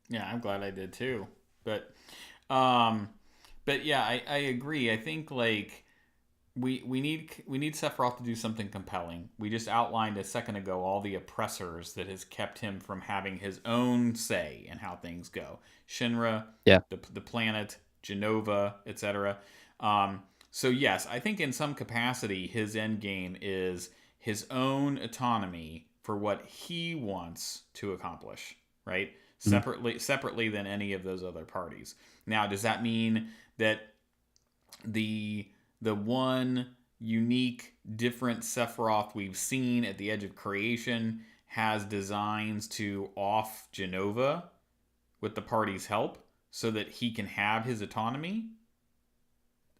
Yeah, I'm glad I did too. But yeah, I agree. I think like we need Sephiroth to do something compelling. We just outlined a second ago all the oppressors that has kept him from having his own say in how things go. Shinra, the planet, Jenova, etc. So yes, I think in some capacity his end game is his own autonomy for what he wants to accomplish, right? Separately than any of those other parties. Now, does that mean that the one unique, different Sephiroth we've seen at the edge of creation has designs to off Jenova with the party's help so that he can have his autonomy?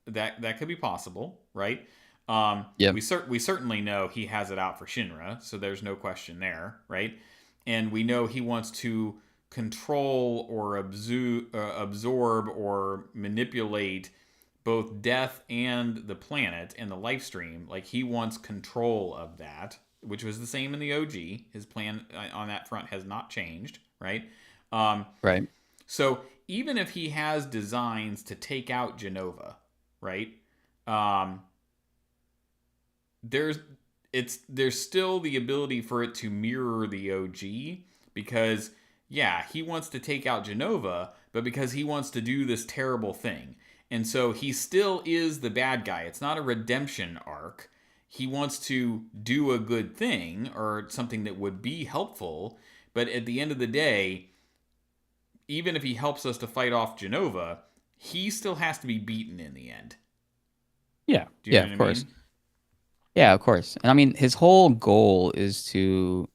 That could be possible, right? We certainly know he has it out for Shinra, so there's no question there, right? And we know he wants to control or absorb or manipulate both death and the planet and the life stream. Like, he wants control of that, which was the same in the OG. His plan on that front has not changed, right? Right. So even if he has designs to take out Jenova, right? There's still the ability for it to mirror the OG, because yeah, he wants to take out Jenova, but because he wants to do this terrible thing. And so he still is the bad guy. It's not a redemption arc. He wants to do a good thing or something that would be helpful. But at the end of the day, even if he helps us to fight off Jenova, he still has to be beaten in the end. Yeah. Do you know of what course. I mean? Yeah, of course. And I mean, his whole goal is to...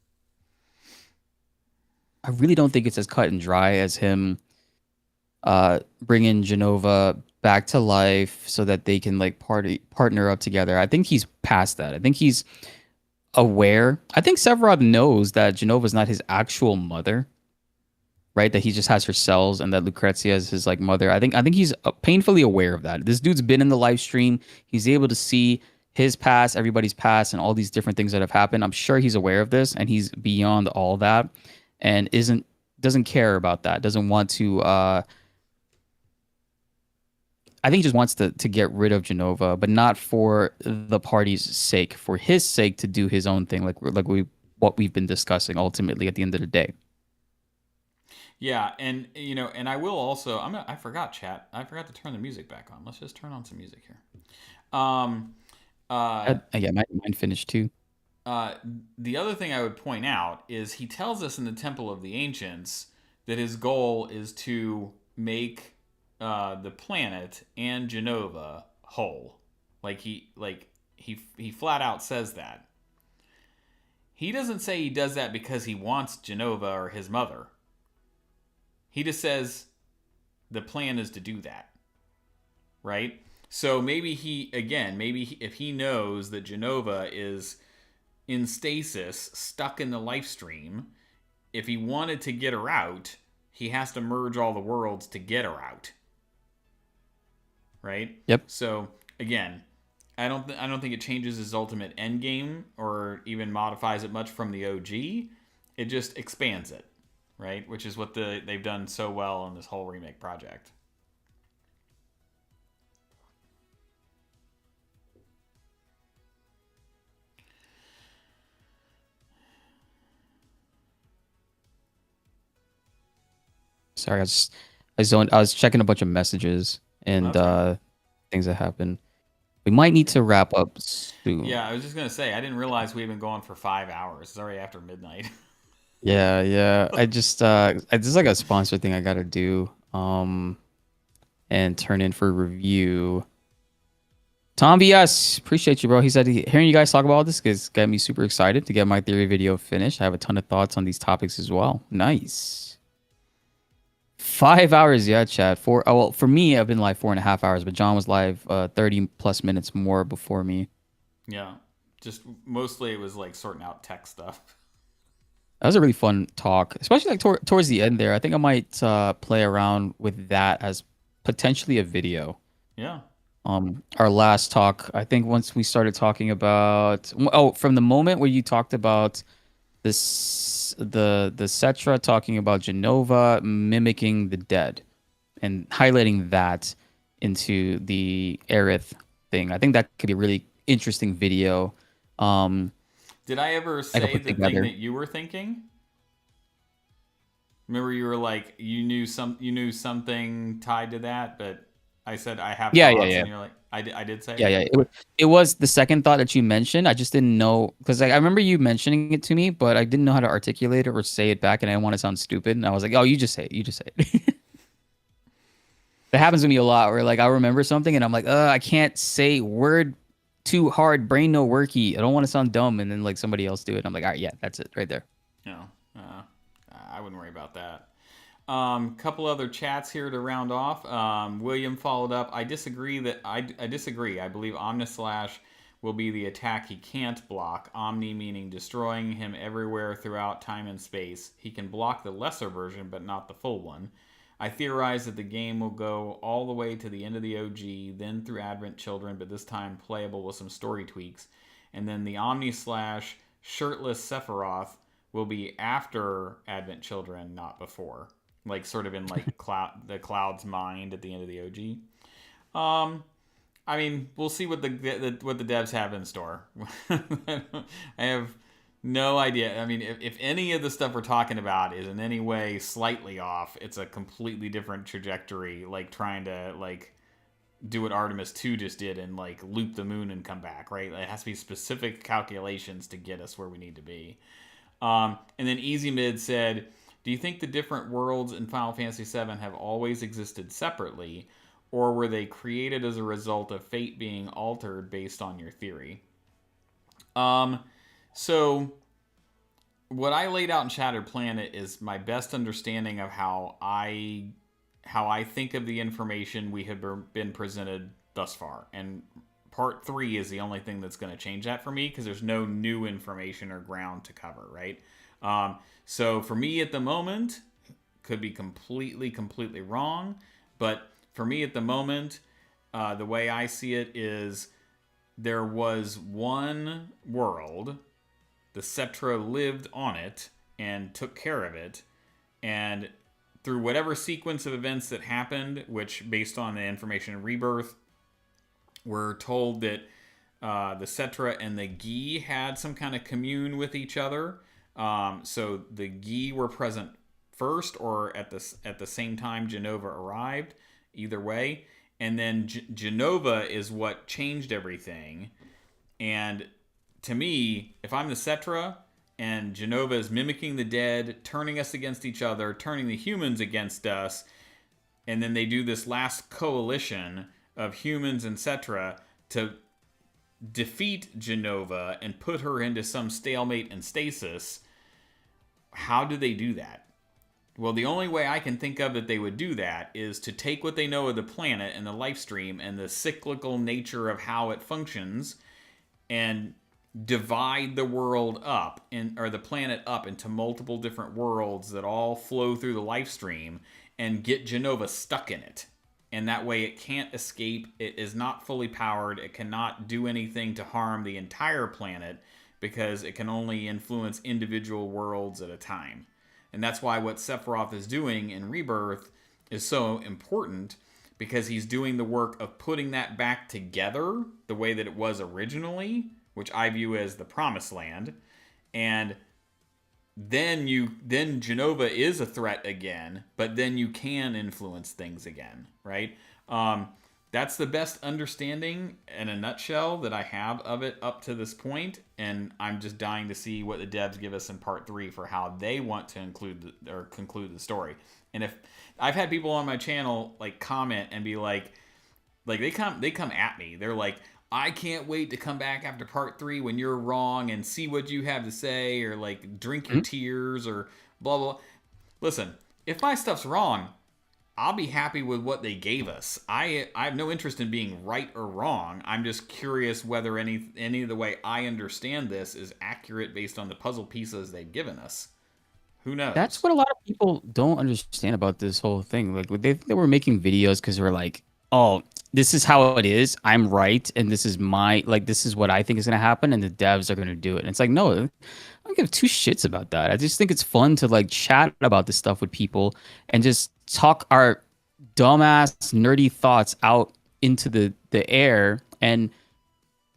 I really don't think it's as cut and dry as him bringing Jenova back to life so that they can like partner up together. I think he's past that. I think he's aware. I think Sephiroth knows that Jenova is not his actual mother, right? That he just has her cells, and that Lucrezia is his like mother. I think he's painfully aware of that. This dude's been in the live stream. He's able to see his past, everybody's past, and all these different things that have happened. I'm sure he's aware of this, and he's beyond all that, and doesn't care about that. Doesn't want to. I think he just wants to get rid of Jenova, but not for the party's sake, for his sake to do his own thing, like what we've been discussing ultimately at the end of the day. Yeah, and and I will also. I forgot, chat. I forgot to turn the music back on. Let's just turn on some music here. Yeah, mine finished too. The other thing I would point out is he tells us in the Temple of the Ancients that his goal is to make the planet and Jenova whole. He flat out says that. He doesn't say he does that because he wants Jenova or his mother. He just says the plan is to do that. Right? So maybe if he knows that Jenova is in stasis, stuck in the life stream, if he wanted to get her out, he has to merge all the worlds to get her out. Right? Yep. So again, I don't think it changes his ultimate end game or even modifies it much from the OG. It just expands it, right? Which is what they've done so well in this whole remake project. Sorry, I was checking a bunch of messages and things that happened. We might need to wrap up soon. Yeah, I was just gonna say I didn't realize we've been going for 5 hours. It's already after midnight. Yeah. I just it's like a sponsor thing I gotta do. And turn in for review. Tom VS, appreciate you, bro. He said hearing you guys talk about this has got me super excited to get my theory video finished. I have a ton of thoughts on these topics as well. Nice. 5 hours, yeah, chat. Well, for me, I've been live 4.5 hours, but John was live 30 plus minutes more before me. Yeah, just mostly it was like sorting out tech stuff. That was a really fun talk, especially like towards the end there. I think I might play around with that as potentially a video. Yeah. Our last talk, I think once we started talking about from the moment where you talked about this the Cetra talking about Jenova mimicking the dead and highlighting that into the Aerith thing. I think that could be a really interesting video. Did I ever say the thing that you were thinking? Remember, you were like you knew something tied to that, but I said I have thoughts, and you're like I did say it was the second thought that you mentioned. I just didn't know because I remember you mentioning it to me, but I didn't know how to articulate it or say it back, and I didn't want to sound stupid. And I was like, oh, you just say it. That happens to me a lot where like I remember something and I'm like, I can't say word too hard, brain no worky. I don't want to sound dumb, and then like somebody else do it. I'm like, all right, yeah, that's it right there. No, I wouldn't worry about that. Couple other chats here to round off. William followed up. I disagree. I disagree. I believe Omnislash will be the attack he can't block. Omni meaning destroying him everywhere throughout time and space. He can block the lesser version, but not the full one. I theorize that the game will go all the way to the end of the OG, then through Advent Children, but this time playable with some story tweaks. And then the Omnislash shirtless Sephiroth will be after Advent Children, not before. Like sort of in like the Cloud's mind at the end of the OG. I mean, we'll see what the devs have in store. I have no idea. I mean, if any of the stuff we're talking about is in any way slightly off, it's a completely different trajectory. Like trying to like do what Artemis 2 just did and like loop the moon and come back, right? It has to be specific calculations to get us where we need to be. And then Easy Mid said, do you think the different worlds in Final Fantasy VII have always existed separately, or were they created as a result of fate being altered based on your theory? So what I laid out in Shattered Planet is my best understanding of how I think of the information we have been presented thus far. And part 3 is the only thing that's going to change that for me because there's no new information or ground to cover, right? So for me at the moment, could be completely wrong, but for me at the moment, the way I see it is there was one world, the Cetra lived on it and took care of it, and through whatever sequence of events that happened, which based on the information in Rebirth, we're told that the Cetra and the Gi had some kind of commune with each other. So the Gi were present first, or at the same time Jenova arrived. Either way, and then Jenova is what changed everything. And to me, if I'm the Cetra and Jenova is mimicking the dead, turning us against each other, turning the humans against us, and then they do this last coalition of humans and Cetra to defeat Jenova and put her into some stalemate and stasis. How do they do that? Well, the only way I can think of that they would do that is to take what they know of the planet and the life stream and the cyclical nature of how it functions and divide the world up, or the planet up, into multiple different worlds that all flow through the life stream, and get Jenova stuck in it. And that way it can't escape. It is not fully powered. It cannot do anything to harm the entire planet because it can only influence individual worlds at a time. And that's why what Sephiroth is doing in Rebirth is so important, because he's doing the work of putting that back together the way that it was originally, which I view as the Promised Land. And then Jenova is a threat again, but then you can influence things again, right? That's the best understanding in a nutshell that I have of it up to this point, and I'm just dying to see what the devs give us in part 3 for how they want to conclude the story. And if I've had people on my channel like comment and be like they come at me, they're like, I can't wait to come back after part 3 when you're wrong and see what you have to say, or like drink your tears or blah blah. Listen, if my stuff's wrong, I'll be happy with what they gave us. I have no interest in being right or wrong. I'm just curious whether any of the way I understand this is accurate based on the puzzle pieces they've given us. Who knows? That's what a lot of people don't understand about this whole thing. Like they were making videos because we're like, oh, this is how it is. I'm right, and this is this is what I think is gonna happen, and the devs are gonna do it. And it's like, no, I don't give two shits about that. I just think it's fun to like chat about this stuff with people and just talk our dumbass nerdy thoughts out into the air, and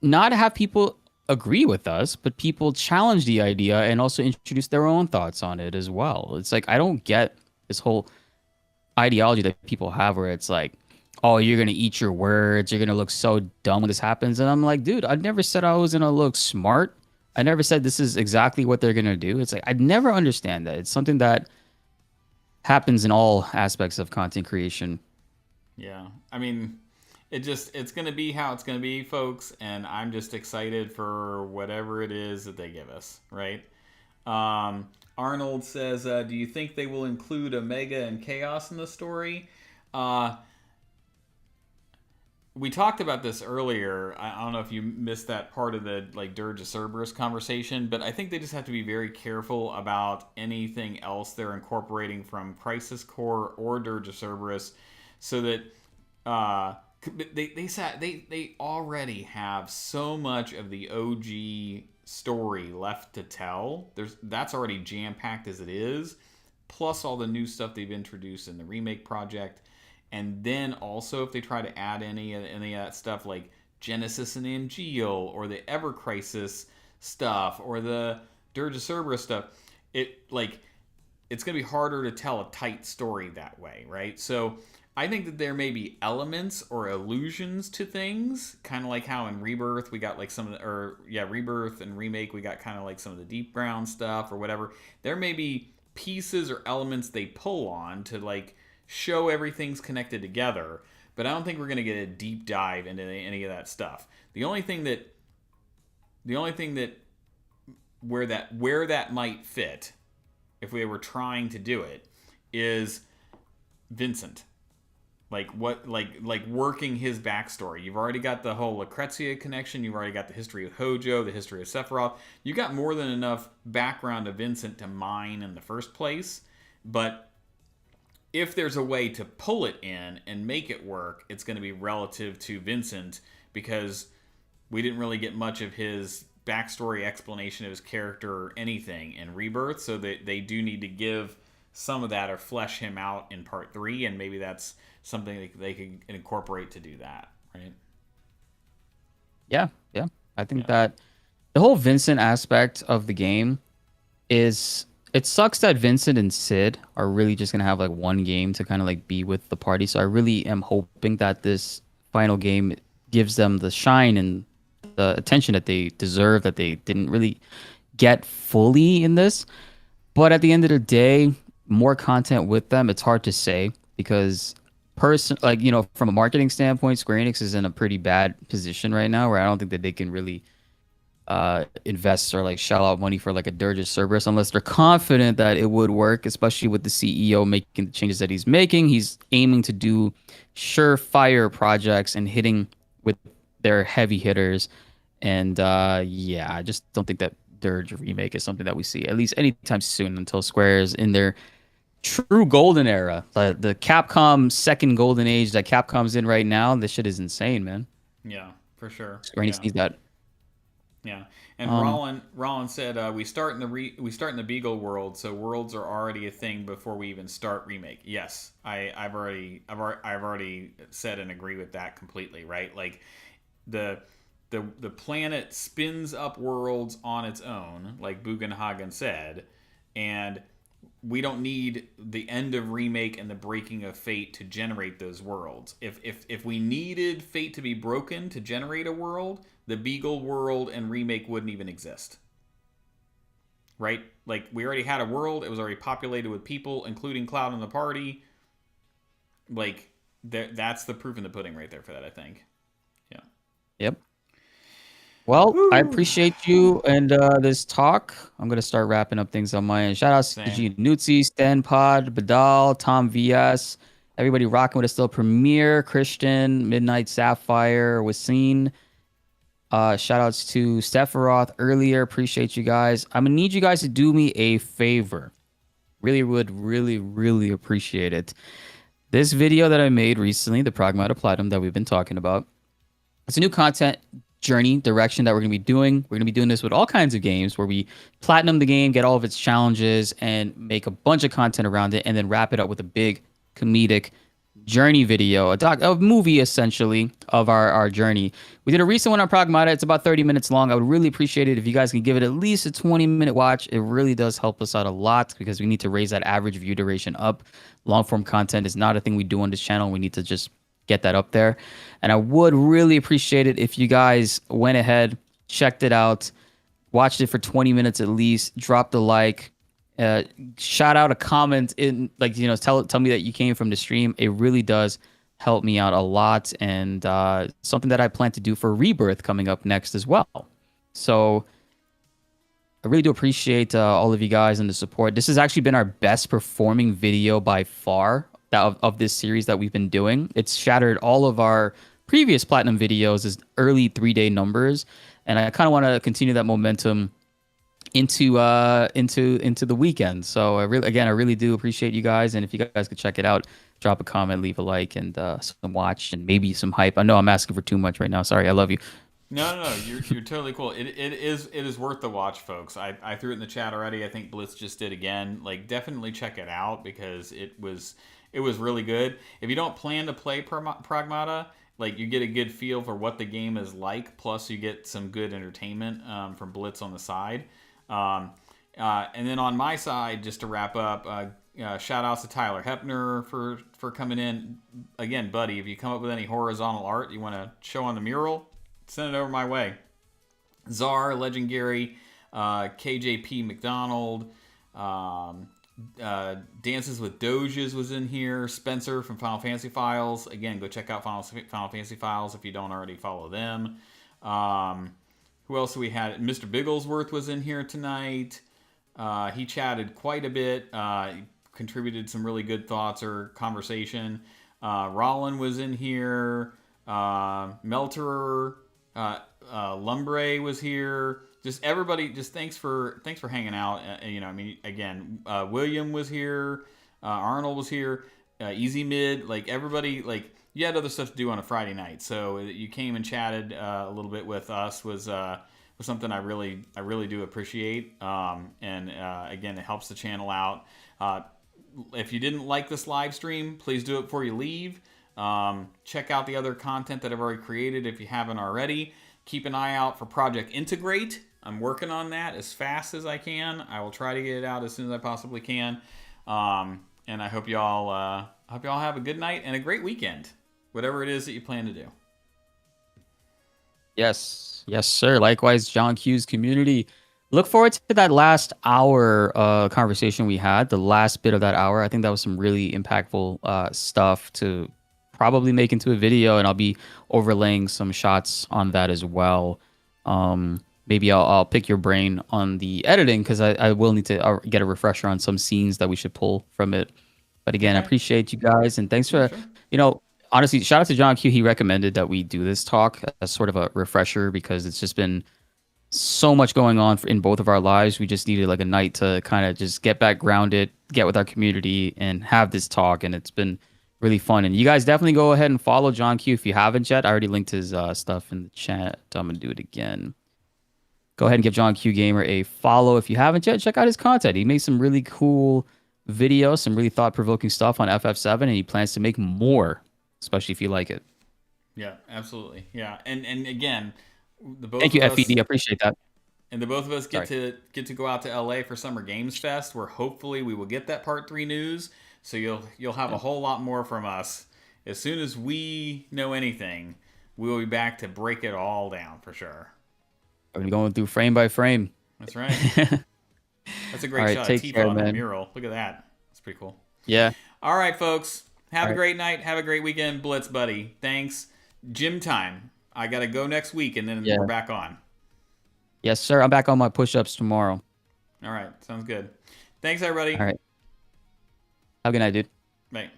not have people agree with us, but people challenge the idea and also introduce their own thoughts on it as well. It's like, I don't get this whole ideology that people have where it's like, oh, you're gonna eat your words, you're gonna look so dumb when this happens. And I'm like, dude, I never said I was gonna look smart. I never said this is exactly what they're gonna do. It's like, I'd never understand that. It's something that happens in all aspects of content creation. Yeah, I mean, it's gonna be how it's gonna be, folks, and I'm just excited for whatever it is that they give us, right? Arnold says, do you think they will include Omega and Chaos in the story? We talked about this earlier. I don't know if you missed that part of the like Dirge of Cerberus conversation, but I think they just have to be very careful about anything else they're incorporating from Crisis Core or Dirge of Cerberus, so that they already have so much of the OG story left to tell. That's already jam-packed as it is, plus all the new stuff they've introduced in the Remake project. And then also, if they try to add any of that stuff like Genesis and Angeal, or the Ever Crisis stuff, or the Dirge of Cerberus stuff, it's going to be harder to tell a tight story that way, right? So I think that there may be elements or allusions to things, kind of like how in Rebirth we got like Rebirth and Remake, we got kind of like some of the deep ground stuff or whatever. There may be pieces or elements they pull on to like show everything's connected together, but I don't think we're going to get a deep dive into any of that stuff. The only thing that where that might fit, if we were trying to do it, is Vincent. Like working his backstory. You've already got the whole Lucrezia connection. You've already got the history of Hojo, the history of Sephiroth. You got more than enough background of Vincent to mine in the first place, but if there's a way to pull it in and make it work, it's going to be relative to Vincent, because we didn't really get much of his backstory explanation of his character or anything in Rebirth, so they do need to give some of that or flesh him out in part 3, and maybe that's something they could incorporate to do that, right? Yeah, yeah. I think that the whole Vincent aspect of the game is, it sucks that Vincent and Sid are really just gonna have like one game to kind of like be with the party. So I really am hoping that this final game gives them the shine and the attention that they deserve, that they didn't really get fully in this. But at the end of the day, more content with them, it's hard to say, because like, you know, from a marketing standpoint, Square Enix is in a pretty bad position right now, where I don't think that they can really invest or like shell out money for like a Dirge Cerberus unless they're confident that it would work, especially with the CEO making the changes that he's making. He's aiming to do surefire projects and hitting with their heavy hitters. And yeah, I just don't think that Dirge Remake is something that we see at least anytime soon, until Square is in their true golden era. The Capcom second golden age that Capcom's in right now. This shit is insane, man. Yeah, for sure. Square Enix needs that. Yeah, and Rollin said we start in the Beagle world, so worlds are already a thing before we even start Remake. Yes, I've already said and agree with that completely. Right, like the planet spins up worlds on its own, like Bugenhagen said, and we don't need the end of Remake and the breaking of Fate to generate those worlds. If we needed Fate to be broken to generate a world, the Beagle world and Remake wouldn't even exist. Right? Like, we already had a world. It was already populated with people, including Cloud and the party. Like, that's the proof in the pudding right there for that, I think. Yeah. Yep. Well, I appreciate you and this talk. I'm going to start wrapping up things on my end. Shout out to G Nutzi, Stan Pod, Badal, Tom VS, everybody rocking with us still. Premiere, Christian, Midnight Sapphire, Wassine. Shout outs to Sephiroth earlier. Appreciate you guys. I'm going to need you guys to do me a favor. Really would really appreciate it. This video that I made recently, the Pragmata Platinum that we've been talking about, it's a new content journey direction that we're going to be doing. We're going to be doing this with all kinds of games where we platinum the game, get all of its challenges, and make a bunch of content around it, and then wrap it up with a big comedic journey video, a movie essentially of our journey. We did a recent one on Pragmata. It's about 30 minutes long. I would really appreciate it if you guys can give it at least a 20-minute watch. It really does help us out a lot, because we need to raise that average view duration up. Long form content is not a thing we do on this channel. We need to just get that up there. And I would really appreciate it if you guys went ahead, checked it out, watched it for 20 minutes at least, dropped a like, shout out a comment in, like, you know, tell me that you came from the stream. It really does help me out a lot, and something that I plan to do for Rebirth coming up next as well. So I really do appreciate all of you guys and the support. This has actually been our best performing video by far of this series that we've been doing. It's shattered all of our previous platinum videos as early 3-day numbers, and I kind of want to continue that momentum into the weekend. So I really do appreciate you guys, and if you guys could check it out, drop a comment, leave a like, and some watch and maybe some hype. I know I'm asking for too much right now. Sorry, I love you. No, you're totally cool. It is worth the watch, folks. I threw it in the chat already. I think Bltzz just did again. Like, definitely check it out, because it was really good. If you don't plan to play Pragmata, like, you get a good feel for what the game is like. Plus, you get some good entertainment from Bltzz on the side. And then on my side, just to wrap up, shout outs to Tyler Hepner for coming in. Again, buddy, if you come up with any horizontal art you want to show on the mural, send it over my way. Czar, Legendary, KJP McDonald, Dances with Doges was in here. Spencer from Final Fantasy Files. Again, go check out Final Fantasy Files if you don't already follow them. Who else we had? Mr. Bigglesworth was in here tonight. He chatted quite a bit. Contributed some really good thoughts or conversation. Rollin was in here. Melterer, Lumbre was here. Just everybody, just thanks for hanging out. You know, I mean, again, William was here. Arnold was here. Easy Mid, like, everybody, like, you had other stuff to do on a Friday night, so you came and chatted a little bit with us was something I really do appreciate. And again, it helps the channel out. if you didn't like this live stream, please do it before you leave. Check out the other content that I've already created if you haven't already. Keep an eye out for Project Integrate. I'm working on that as fast as I can. I will try to get it out as soon as I possibly can. And I hope y'all have a good night and a great weekend, whatever it is that you plan to do. Yes, sir. Likewise, John Q's community. Look forward to that last hour conversation we had, the last bit of that hour. I think that was some really impactful stuff to probably make into a video, and I'll be overlaying some shots on that as well. Maybe I'll pick your brain on the editing, because I will need to get a refresher on some scenes that we should pull from it. But again, I appreciate you guys, and thanks for, honestly, shout out to John Q. He recommended that we do this talk as sort of a refresher, because it's just been so much going on in both of our lives. We just needed like a night to kind of just get back grounded, get with our community, and have this talk. And it's been really fun. And you guys definitely go ahead and follow John Q if you haven't yet. I already linked his stuff in the chat. I'm going to do it again. Go ahead and give John Q Gamer a follow if you haven't yet. Check out his content. He made some really cool videos, some really thought-provoking stuff on FF7, and he plans to make more, especially if you like it. Yeah, absolutely. Yeah, and again, thank you, FED. I appreciate that. And the both of us get to go out to LA for Summer Games Fest, where hopefully we will get that Part 3 news. So you'll have a whole lot more from us. As soon as we know anything, we will be back to break it all down for sure. We're going through frame by frame. That's right. That's a great shot of Tifa on the mural. Look at that. That's pretty cool. Yeah. All right, folks. Have a great night. Have a great weekend, Blitz buddy. Thanks. Gym time. I got to go next week, and then we're back on. Yes, sir. I'm back on my push-ups tomorrow. All right. Sounds good. Thanks, everybody. All right. Have a good night, dude. Bye.